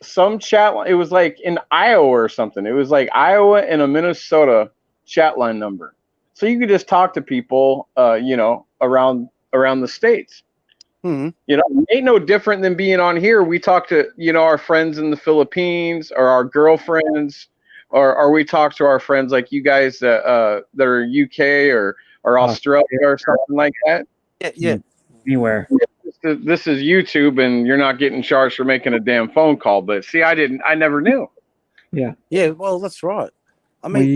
some chat line. It was like in Iowa or something. It was like Iowa and a Minnesota chat line number. So you could just talk to people, around the states. It ain't no different than being on here. We talk to, our friends in the Philippines or our girlfriends, or we talk to our friends like you guys that are UK or Australia or something like that. Yeah. Anywhere. This is YouTube, and you're not getting charged for making a damn phone call. But see, I never knew. Yeah. Yeah, well, that's right. I mean,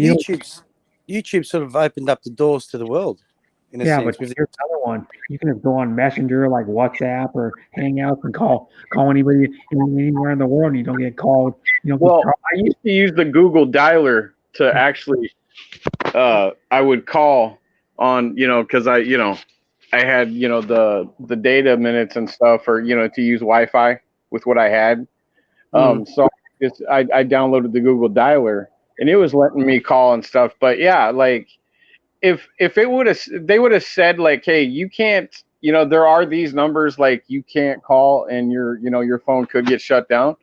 YouTube sort of opened up the doors to the world. In a sense, but here's another one. You can just go on Messenger, like WhatsApp or Hangouts, and call anybody anywhere in the world, and you don't get called. Well, I used to use the Google Dialer to actually. I would call on, because I had the data minutes and stuff, or to use Wi-Fi with what I had. So I downloaded the Google Dialer, and it was letting me call and stuff. But yeah, like. If they would have said like, hey, you can't, there are these numbers like you can't call, and your phone could get shut down,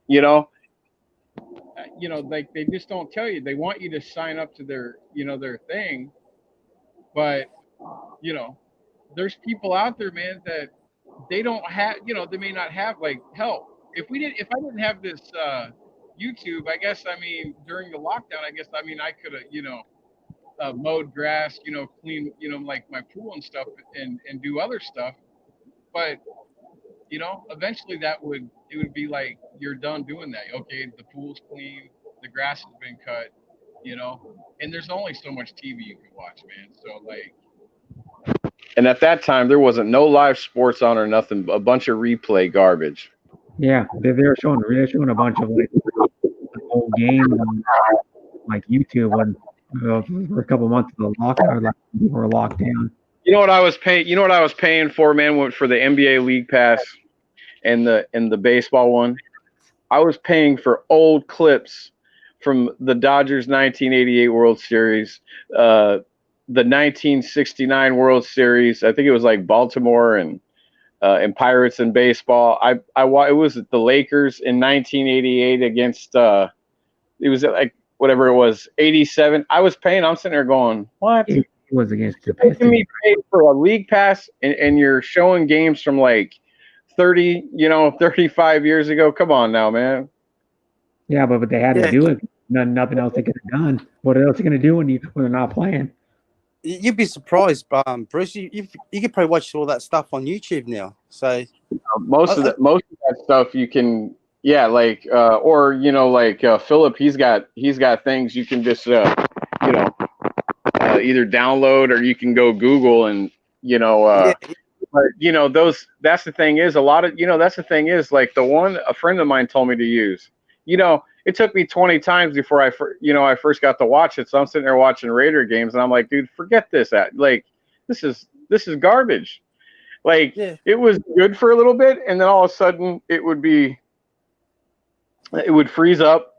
like they just don't tell you. They want you to sign up to their their thing, but there's people out there, man, that they don't have, they may not have like help. If I didn't have this YouTube, I guess, during the lockdown, I could have, mowed grass, clean, like my pool and stuff, and do other stuff. But, eventually it would be like, you're done doing that. Okay, the pool's clean, the grass has been cut, and there's only so much TV you can watch, man. So like, and at that time there wasn't no live sports on or nothing, a bunch of replay garbage. Yeah, they're showing a bunch of like old games on like YouTube when. For a couple of months of the lockdown, like people were locked down. You know what I was paying for, man, for the NBA League Pass and the baseball one. I was paying for old clips from the Dodgers 1988 World Series, the 1969 World Series. I think it was like Baltimore and Pirates in baseball. It was the Lakers in 1988 against it was like whatever it was, 87. I'm sitting there going, what? It was against the Pistons. Making me pay for a league pass, and you're showing games from like 35 years ago. Come on now, man. Yeah, but they had to do it. Nothing else they could have done. What else are they going to do when they're not playing? You'd be surprised, Bruce. You could probably watch all that stuff on YouTube now. So most of that stuff you can. Yeah, like or like Philip, he's got things you can just either download, or you can go Google and but that's the thing is, a lot of that's the thing is, like the one a friend of mine told me to use. It took me 20 times before I first got to watch it. So I'm sitting there watching Raider games, and I'm like, dude, forget this. Like this is garbage. Like it was good for a little bit, and then all of a sudden it would freeze up,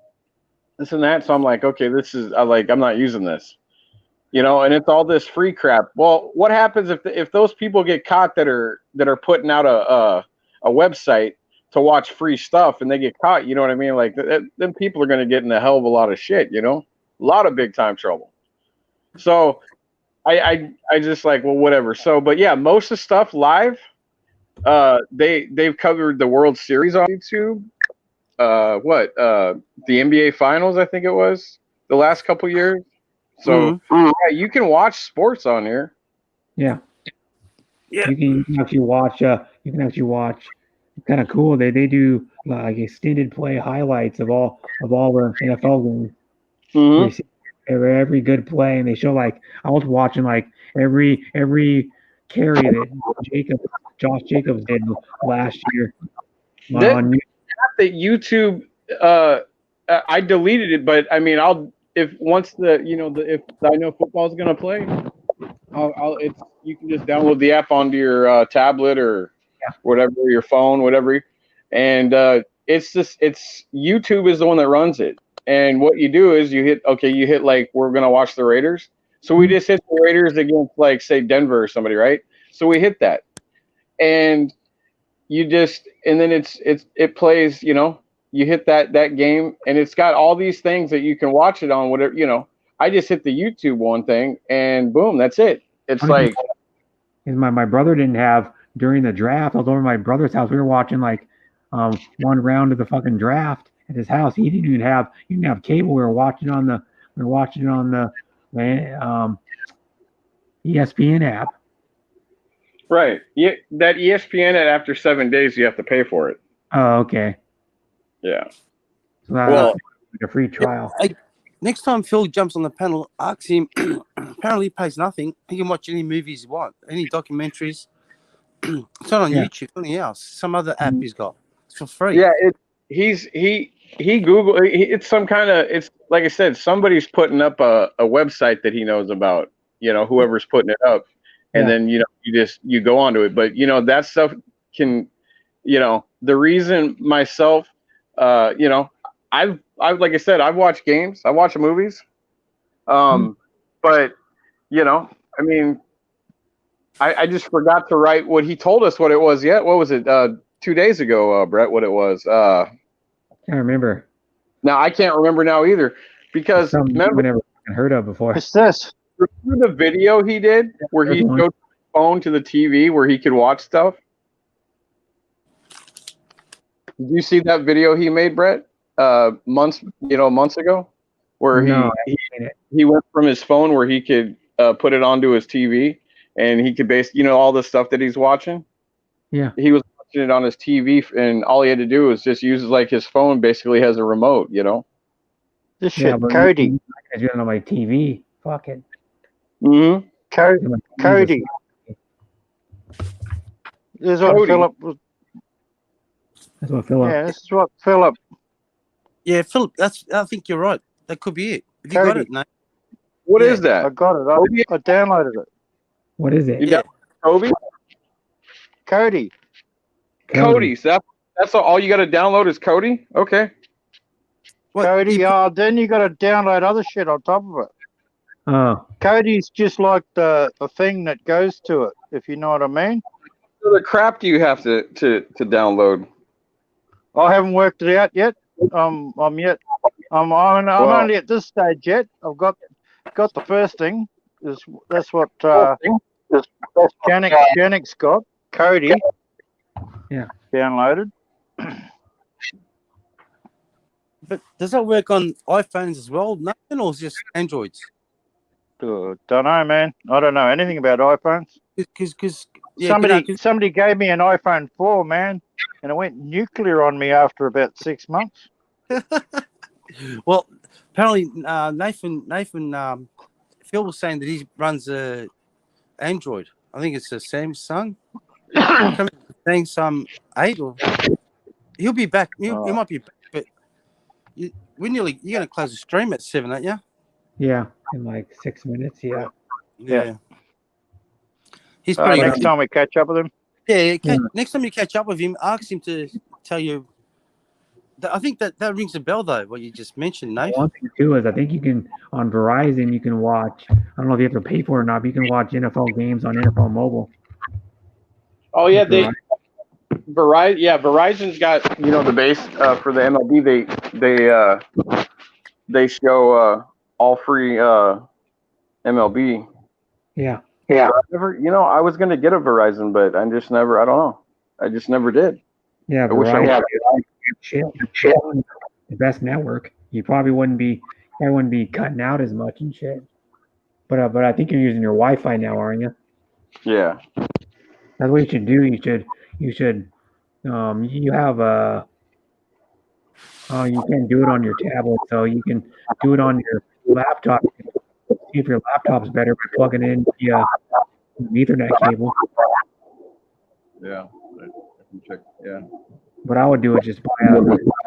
this and that. So I'm like, okay, I'm not using this, and it's all this free crap. Well, what happens if those people get caught that are putting out a website to watch free stuff, and they get caught? You know what I mean? Like then people are going to get in a hell of a lot of shit, a lot of big time trouble. So I just like, well, whatever. So, but yeah, most of the stuff live, they've covered the World Series on YouTube. the NBA Finals, I think it was the last couple years. So yeah, you can watch sports on here. Yeah. Yeah. You can actually watch. You can actually watch. Kind of cool. They do like extended play highlights of all the NFL games. Mhm. They see every good play, and they show like I was watching like every carry that Josh Jacobs did last year on That YouTube, I deleted it, but I mean, if I know football's gonna play, you can just download the app onto your tablet or whatever, your phone, whatever, and it's YouTube is the one that runs it. And what you do is you hit like we're gonna watch the Raiders, so we just hit the Raiders against like say Denver or somebody, right? So we hit that, and then it plays, you hit that game, and it's got all these things that you can watch it on, whatever, I just hit the YouTube one thing, and boom, that's it. It's like my brother didn't have during the draft. I was over at my brother's house. We were watching like one round of the fucking draft at his house. He didn't have cable. We were watching it on the ESPN app. right. Yeah, that ESPN after 7 days you have to pay for it. Oh, okay. Yeah. So that's Well, like a free trial. Next time Phil jumps on the panel, ask him. Apparently, he pays nothing. He can watch any movies he wants, any documentaries. It's not on YouTube, anything else. Some other app he's got. It's for free. Yeah, he Google. It's some kind of. It's like I said, somebody's putting up a website that he knows about. Whoever's putting it up, and then you go onto it. But that stuff can, the reason myself, I've like I said, I've watched games, I watch movies, but I mean, I just forgot to write what he told us what it was yet. What was it? 2 days ago, Brett, what it was. Can't remember. Now I can't remember now either, because Something I've never heard of before. What's this? Remember the video he did where he'd go to the phone to the TV where he could watch stuff? Did you see that video he made, Brett? Months ago, where he went from his phone where he could put it onto his TV, and he could all the stuff that he's watching. Yeah. He was watching it on his TV, and all he had to do was just use like his phone basically has a remote, This shit, Cody. I do it on my TV. Fuck it. Mm-hmm. Cody. This is what Philip was. That's what Philip. Yeah, this is what Philip. Yeah, Philip. I think you're right. That could be it. If you got Cody. it, no. What is that? I got it. I downloaded it. What is it? Yeah. Kobe? Cody. Cody. So that's all you got to download is Cody? Okay. Cody, then you got to download other shit on top of it. Oh. Cody's just like the thing that goes to it, if you know what I mean. So the crap do you have to download? I haven't worked it out yet. I'm only at this stage yet. I've got the first thing. That's what Janik's got. Cody. Yeah. Downloaded. But does that work on iPhones as well? Nothing, or just Androids? Don't know, man. I don't know anything about iPhones. Because somebody gave me an iPhone 4, man, and it went nuclear on me after about 6 months. Well, apparently Nathan, Phil was saying that he runs a Android. I think it's a Samsung. Samsung 8, or he'll be back. He might be back, but you're going to close the stream at 7, aren't you? Yeah, in like 6 minutes. Yeah. He's pretty next time we catch up with him. Next time you catch up with him, ask him to tell you. I think that rings a bell, though, what you just mentioned, Nate. One thing too is I think you can on Verizon you can watch. I don't know if you have to pay for it or not, but you can watch NFL games on NFL Mobile. Oh yeah, Verizon's got the base for the MLB. They show all free MLB. Yeah. Yeah. I was gonna get a Verizon, but I just never. I don't know. I just never did. Yeah. I wish I had. shit. The best network. You probably wouldn't be cutting out as much and shit. But I think you're using your Wi-Fi now, aren't you? Yeah. That's what you should do. You should you have a you can do it on your tablet, so you can do it on your laptop. See if your laptop's better by plugging in via an Ethernet cable. Yeah. I can check. Yeah. What I would do is just buy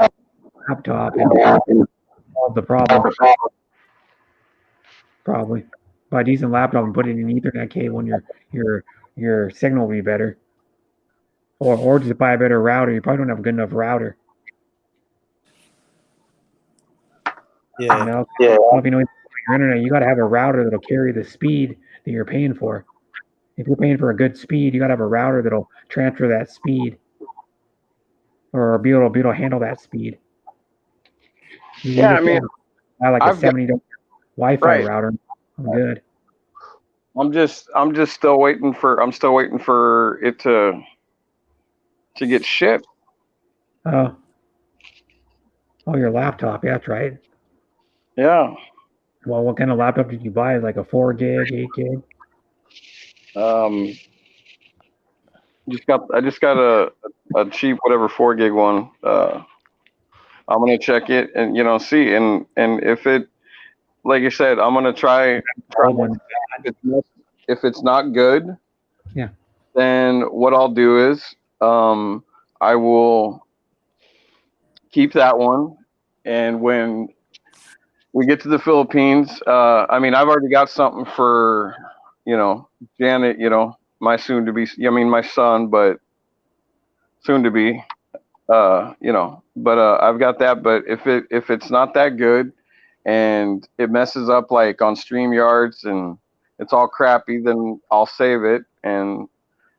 a laptop and solve the problem. Probably buy a decent laptop and put it in an Ethernet cable, and your signal will be better. Or just buy a better router. You probably don't have a good enough router. Yeah. You know, if you know your internet, you got to have a router that'll carry the speed that you're paying for. If you're paying for a good speed, you got to have a router that'll transfer that speed, or be able to handle that speed. Yeah, I mean, I like I've a $70 Wi-Fi Right. router. I'm good. I'm just still waiting for it to get shipped. Oh, your laptop. Yeah, that's right. Yeah. Well, what kind of laptop did you buy? Like a 4 gig, 8 gig? I just got a cheap whatever 4 gig one. I'm gonna check it and see and if it, like you said, I'm gonna try one. if it's not good, Yeah. then what I'll do is I will keep that one, and when we get to the Philippines, I mean, I've already got something for Janet, my soon to be, my son, but soon to be, but I've got that. But if it's not that good and it messes up like on StreamYards and it's all crappy, then I'll save it and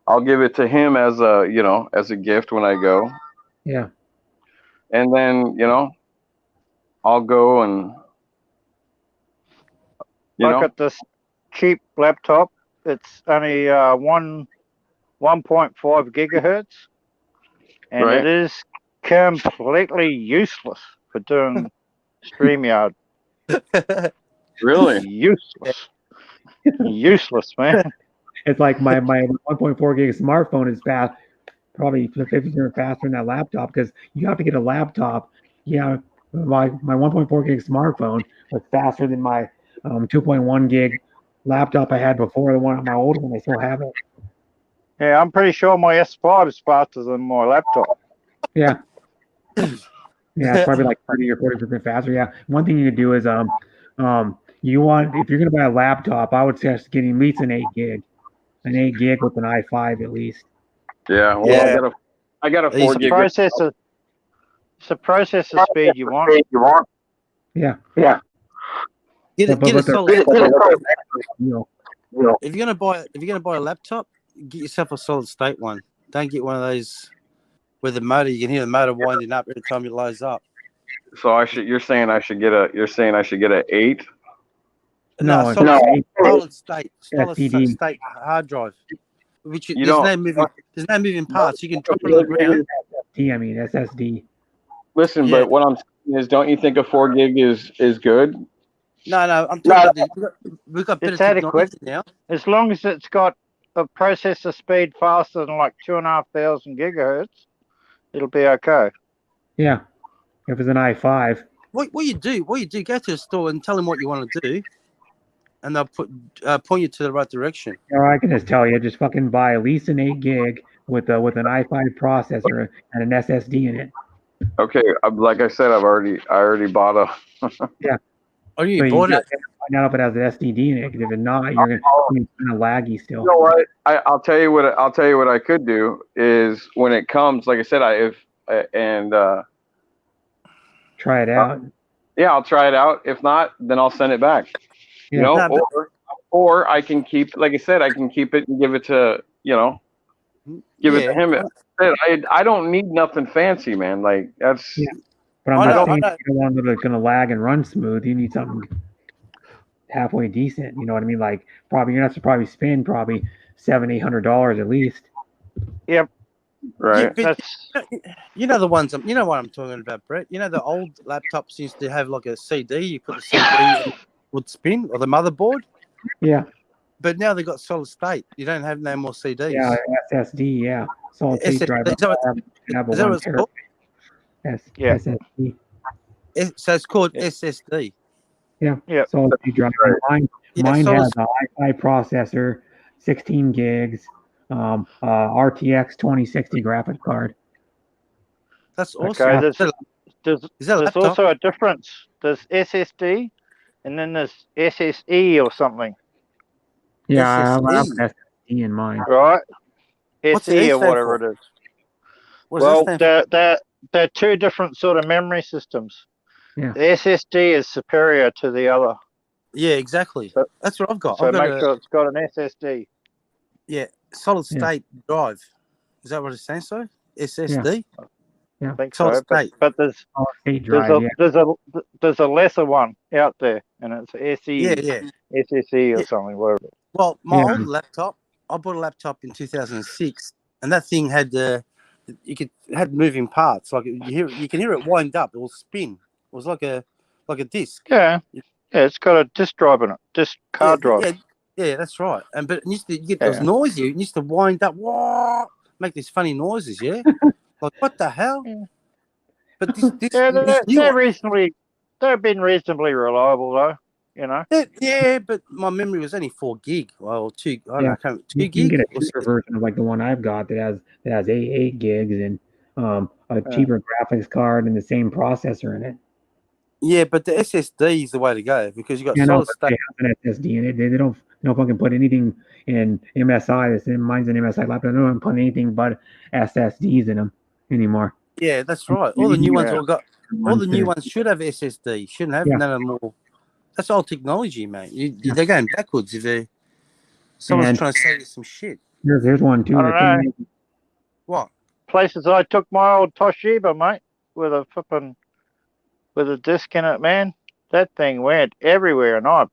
I'll give it to him as a gift when I go. Yeah. And then, I'll go and Look at this cheap laptop. It's only 1.5 gigahertz, and Right. it is completely useless for doing StreamYard. Really? Useless. Useless, man. It's like my 1.4 gig smartphone is fast, probably 50% faster than that laptop, because you have to get a laptop. Yeah, my 1.4 gig smartphone was faster than my 2.1 gig laptop I had before, the one on my old one. I still have it. Yeah, I'm pretty sure my S5 is faster than my laptop. Yeah. Yeah, it's probably like 30 or 40% faster. Yeah. One thing you could do is if you're gonna buy a laptop, I would suggest getting at least an 8 gig. An 8 gig with an i5 at least. Yeah. Well, Yeah. I got a It's 4 the gig. processor. It's the processor speed you want. Yeah. Yeah. Get a But solid. you know, If you're gonna buy a laptop, get yourself a solid state one. Don't get one of those where the motor, you can hear the motor winding up every time it loads up. So you're saying I should get a 8? No, solid state SSD. state hard drive. Which You there's don't- no moving parts. You can drop it on the ground. SSD. Listen, Yeah. but what I'm saying is, don't you think a 4 gig is good? No, I'm talking about we've got better It's adequate. technology now. As long as it's got a processor speed faster than like 2,500 gigahertz, it'll be okay. Yeah. If it's an i5. What you do, go to the store and tell them what you want to do, and they'll point you to the right direction. Or I can just tell you, just fucking buy at least an 8 gig with an i5 processor and an SSD in it. Okay, like I said, I already bought a. Yeah. Oh, you So bought it? gotta find out if it has an SSD in it. Because if it's not, you're gonna be kind of laggy still. You know what? I'll tell you what I could do is when it comes, like I said, Try it out. Yeah, I'll try it out. If not, then I'll send it back. Yeah. You know, No, or I can keep, like I said, I can keep it and give it to give it to him. I don't need nothing fancy, man. Like that's. Yeah. But I'm not saying you don't want that's gonna lag and run smooth. You need something halfway decent. You know what I mean? Like you're gonna have to spend $700-800 at least. Yep. Right. but you know the ones. You know what I'm talking about, Brett. You know the old laptops used to have like a CD. You put the CD and it would spin, or the motherboard. Yeah. But now they've got solid state. You don't have no more CDs. Yeah, SSD, yeah. Solid state SSD, drive. is that what- Have a is that 1 what it's called? Yeah. SSD. So it's called SSD. Yeah. Yeah. Solid state drive. Mine Yeah, solid has a i5 processor, 16 gigs, RTX 2060 graphic card. That's awesome. Okay, there's Is that a there's laptop? also a difference. There's SSD, and then there's SSE or something, Yeah, I have SSD. an SSD in mine. right? What's the E SE or stand whatever for? it is. What does Well, that stand for? they're two different sort of memory systems. Yeah. The SSD is superior to the other, Yeah, exactly. So- That's what I've got. so I've got make sure it's got an SSD. solid Yeah. state drive. Is that what it stands for? SSD? Yeah. I think Solid so, but, state. but there's Solid state there's drive, a there's a lesser one out there, and it's SE, Yeah. SSE or Yeah. something, whatever. Well, my Yeah. old laptop, I bought a laptop in 2006, and that thing had had moving parts. Like you can hear it wind up. It will spin. It was like a disc. Yeah, it's got a disk drive in it, disk card drive. Yeah, that's right. And but it used to get those Yeah. noises. It used to wind up, wah, make these funny noises. Yeah, like what the hell? Yeah. But this Yeah, new they've been reasonably reliable though. You know. yeah, but my memory was only 4 gig. Well, 2. I don't Yeah. know, 2 You gig. can get a or cheaper version of like the one I've got that has 8 gigs and a cheaper graphics card and the same processor in it. Yeah, but the SSD is the way to go because you got Yeah, no, solid but they state. have an SSD in it. They don't fucking put anything in MSI. Mine's an MSI laptop. They don't put anything but SSDs in them anymore. Yeah, that's right. All the new ones Yeah. all got. All the new ones should have SSD. Shouldn't have Yeah. none of them all. That's old technology, mate. They're going backwards. If someone's And- trying to sell you some shit. Here's one too. I The don't thing know. is- What? Places I took my old Toshiba, mate, with a disc in it, man. That thing went everywhere, and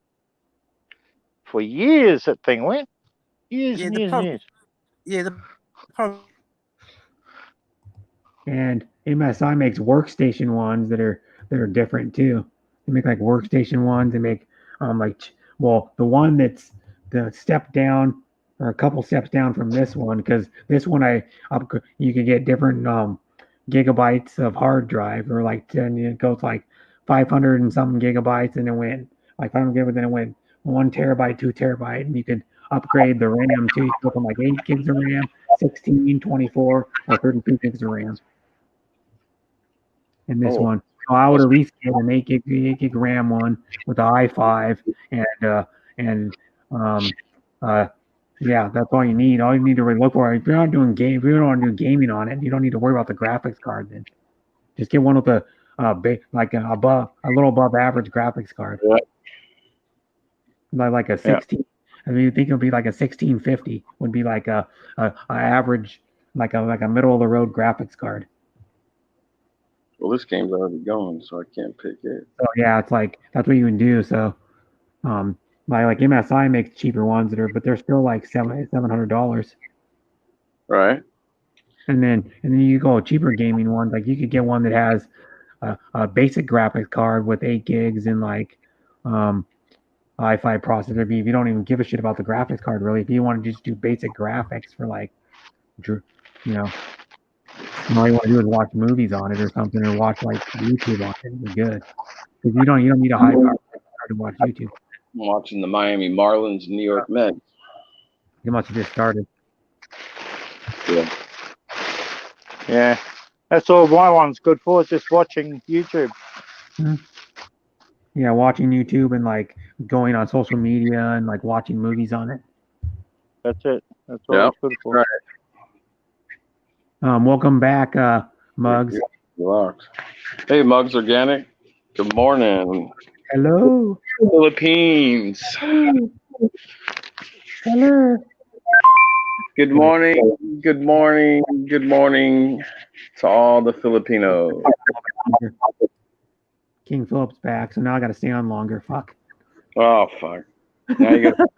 for years that thing went. Years Yeah, and the years and problem- years. Yeah, the problem. And MSI makes workstation ones that are different too. They make like workstation ones. They make the one that's the step down or a couple steps down from this one, because this one you can get different gigabytes of hard drive, or like it goes like 500 and something gigabytes, and it went like 500 gigabytes, then it went 1 terabyte, 2 terabyte, and you could upgrade the RAM too. You go from like 8 gigs of RAM, 16, 24, or 32 gigs of RAM. In this one, so I would at least get an 8 gig RAM one with the i5, yeah, that's all you need. All you need to really look for, if you're not doing if you don't want to do gaming on it, you don't need to worry about the graphics card. Then just get one with a a little above average graphics card, like a 16. I mean, you think it'll be like a 1650 would be like a average, like a middle of the road graphics card. Well, this game's already going, so I can't pick it. So yeah, it's like that's what you can do. So, like MSI makes cheaper ones but they're still like $700. Right. And then you go cheaper gaming ones. Like you could get one that has a basic graphics card with 8 gigs and like i5 processor. If you don't even give a shit about the graphics card, really, if you want to just do basic graphics for like, all you want to do is watch movies on it or something, or watch like YouTube on it. You're good, because you don't need a high power to watch YouTube. I'm watching the Miami Marlins, New York Mets. You must have just started. Yeah, that's all my one's good for. Just watching YouTube. Yeah, watching YouTube and like going on social media and like watching movies on it. That's it. That's all it's good for. Right. Welcome back, Muggs. Relax. Hey, Muggs Organic. Good morning. Hello. Philippines. Hello. Good morning. Good morning. Good morning to all the Filipinos. King Philip's back, so now I got to stay on longer. Fuck. Oh fuck. Now you got.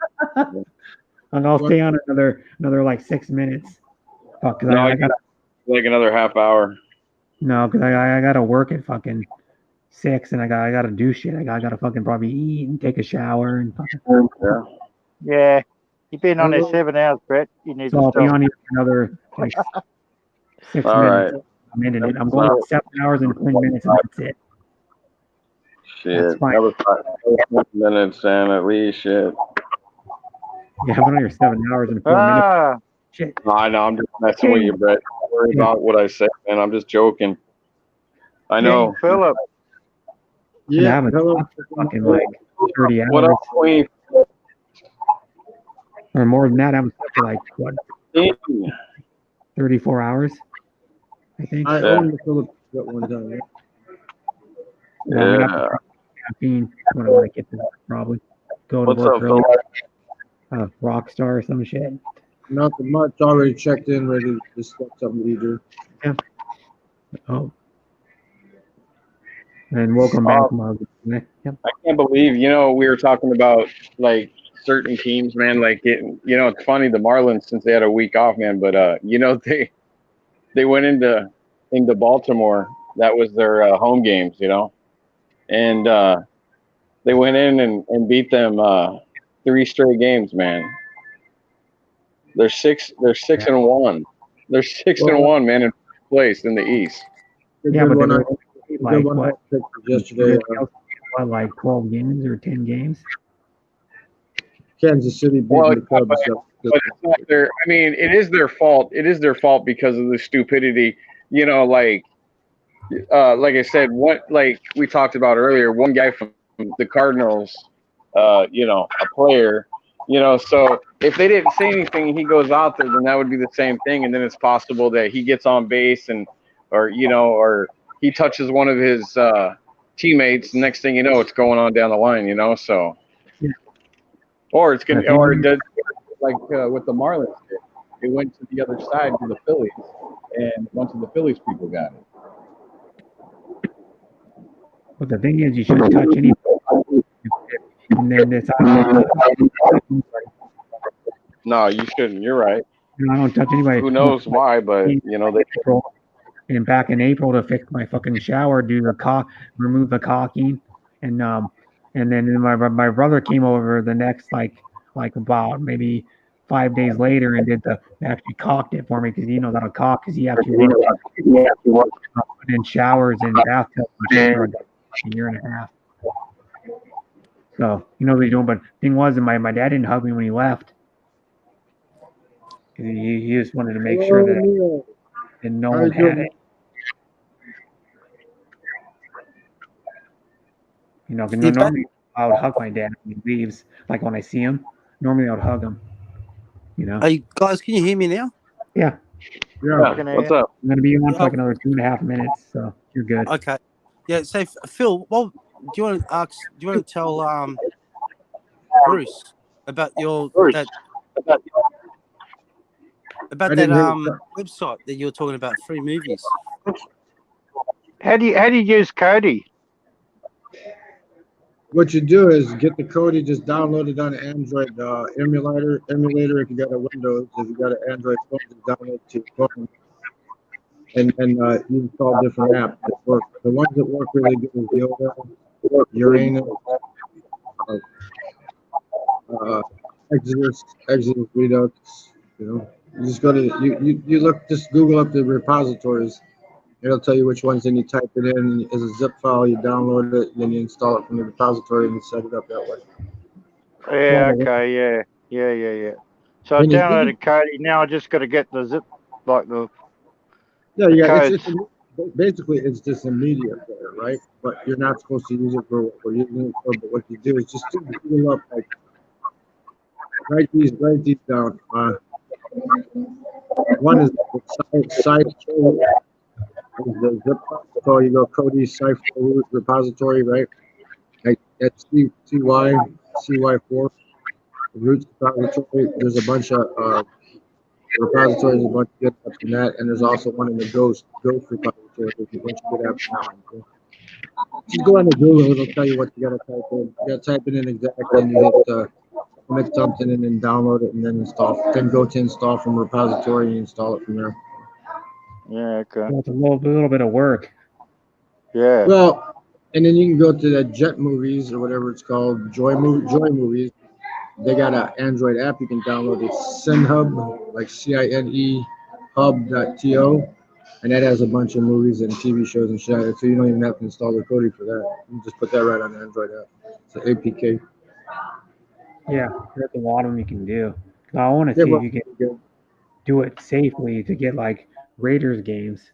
And I'll stay on another like 6 minutes. Fuck, 'cause No, I got like another half hour. No, because I gotta work at fucking 6, and I gotta do shit. I gotta fucking probably eat and take a shower and fucking. Yeah. Yeah. You've been on there 7 hours, Brett. You need So to I'll be stop. on here for another like 6 All minutes. right. I'm ending it. I'm going 7 hours and 20 minutes, and that's it. Shit. That's fine. Another 5 minutes and at least shit. Yeah, I'm on here 7 hours and 4 minutes. Ah, Shit. No, I know. I'm just messing with you, Brett. Don't worry about what I say, man. I'm just joking. I know. King Philip. And I haven't talked for fucking like 30 hours. What else, Queen? Or more than that. I haven't talked for like, what, 34 hours? I think. I Yeah. owned the Philips at one time. Yeah. Yeah, I'm gonna have Yeah. to try caffeine when I want to get to probably go to What's work up, early. Phil? Rockstar or some shit. Nothing much. Already checked in, ready to discuss something to do. Oh. And welcome back, Mark. Yep. I can't believe, we were talking about like certain teams, man. Like, it's funny, the Marlins, since they had a week off, man. But they went into Baltimore. That was their home games, and they went in and beat them 3 straight games, man. They're 6-1. They're 6-1, man, in first place in the East. Yeah, but they were Good like one I what? picked yesterday. What, like 12 games or 10 games? Kansas City beating Well, the Cubs. but it's not their. I mean, it is their fault. It is their fault because of the stupidity. Like I said, like we talked about earlier, one guy from the Cardinals, a player, so if they didn't say anything and he goes out there, then that would be the same thing. And then it's possible that he gets on base or he touches one of his teammates. Next thing you know, it's going on down the line, so. Yeah. Or it's going to, or it does like with the Marlins, it went to the other side to the Phillies, and a bunch of the Phillies people got it. But the thing is, you shouldn't touch anybody. And then it's No, you shouldn't. You're right. I don't touch anybody. Who knows why, but they. And back in April to fix my fucking shower, remove the caulking, and then my brother came over the next like about maybe 5 days later and actually caulked it for me because he knows how to caulk because he actually worked in showers and bathtubs for a year and a half. So he knows what he's doing. But the thing was, my dad didn't hug me when he left. He just wanted to make sure that no one had it. Normally I would hug my dad when he leaves. Like when I see him, normally I would hug him. Hey guys, can you hear me now? Yeah. Yeah. What's up? I'm gonna be on for like another 2.5 minutes, so you're good. Okay. Yeah. So Phil, do you want to tell Bruce about that website that you were talking about, free movies? How do you use Cody? What you do is get the Kodi, just download it on an Android emulator. If you got a Windows, if you got an Android phone, just download it to your phone. And you install different apps that work. The ones that work really good is Yoda, Uranus, Exodus Redux. You just go to you look, just Google up the repositories. It'll tell you which ones, and you type it in as a zip file, you download it, and then you install it from the repository and set it up that way. Yeah, okay, yeah. So I downloaded Cody, now I just got to get the zip, like the it's basically it's just a media player, right? But you're not supposed to use it for what we're using it for, but what you do is just Google up, like, write these down. One is the site the zip file. So you go Kodi Cipher Root repository, right? Like that's CY4 Roots repository. There's a bunch of repositories, a bunch of good apps in that, and there's also one in the Ghost repository. There's a bunch of good apps in that one. Just go on to Google, it'll tell you what you gotta type in. You gotta type it in exactly, and you hit commit something and then download it and then install. Then go to install from repository and install it from there. Yeah, okay. So it's a little bit of work. Yeah. Well, and then you can go to the Jet Movies or whatever it's called, Joy Movies. They got an Android app you can download. It's CineHub, like CINE hub.to, and that has a bunch of movies and TV shows and shit. So you don't even have to install the Kodi for that. You just put that right on the Android app. It's an APK. Yeah, there's a lot of them you can do. I want to Yeah, see well, if you can do it safely to get like Raiders games.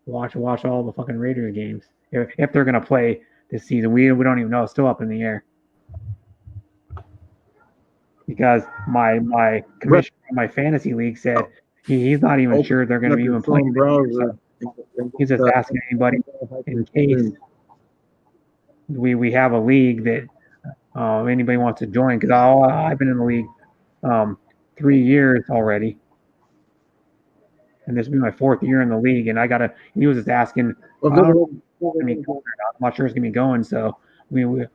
Watch all the fucking Raiders games if they're gonna play this season. We don't even know. It's still up in the air because my commissioner in my fantasy league said he's not even sure they're gonna be even playing. Browser. He's just asking anybody in case we have a league that anybody wants to join, because I've been in the league 3 years already, and this will be my 4th year in the league, and he was just asking, I'm not sure it's gonna be going, so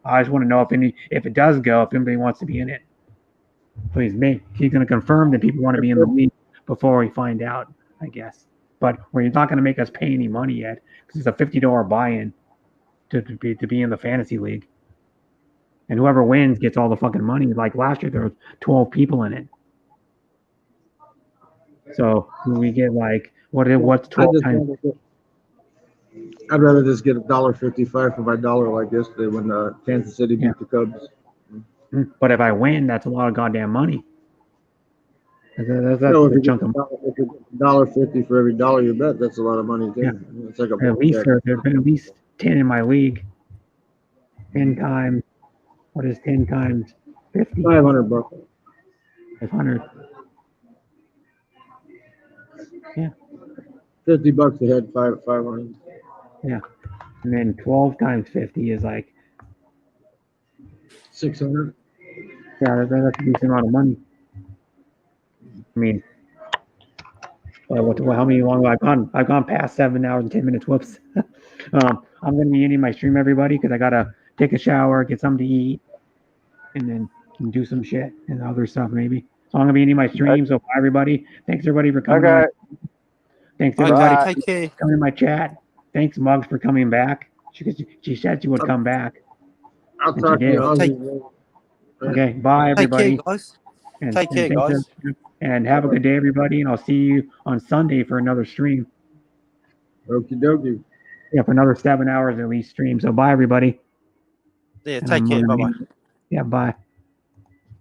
I just want to know if it does go, if anybody wants to be in it. Please, he's gonna confirm that people want to be in the league before we find out, I guess. But we're not gonna make us pay any money yet, because it's a $50 buy-in to be in the fantasy league. And whoever wins gets all the fucking money. Like last year, there were 12 people in it. So we get like, what's 12 times? I'd rather just get $1.55 for my dollar like yesterday when Kansas City beat the Cubs. But if I win, that's a lot of goddamn money. That's No, a chunk of if you get $1.50 for every dollar you bet, that's a lot of money too. Yeah. It's like a at least there have been at least 10 in my league. 10 times, what is 10 times 50? $500. 500. Yeah. $50 a head, 500. Yeah. And then 12 times 50 is like 600. Yeah, that's a decent amount of money. I mean, how many long I've gone past 7 hours and 10 minutes. Whoops. I'm gonna be ending my stream, everybody, because I gotta take a shower, get something to eat, and then do some shit and other stuff maybe. So I'm gonna be ending my stream. So bye, everybody. Thanks everybody for coming. Okay. Thanks Bye, everybody guys. Take care. for coming in my chat. Thanks Muggs for coming back. She said she would come back. I'll And talk she to did. you. Okay, bye Take everybody. care, guys. And Take care, thanks, guys. and have a good day, everybody. And I'll see you on Sunday for another stream. Okie dokie. Yeah, for another 7 hours at least stream. So bye, everybody. Yeah, And take I'm care. gonna Bye bye. Yeah, bye.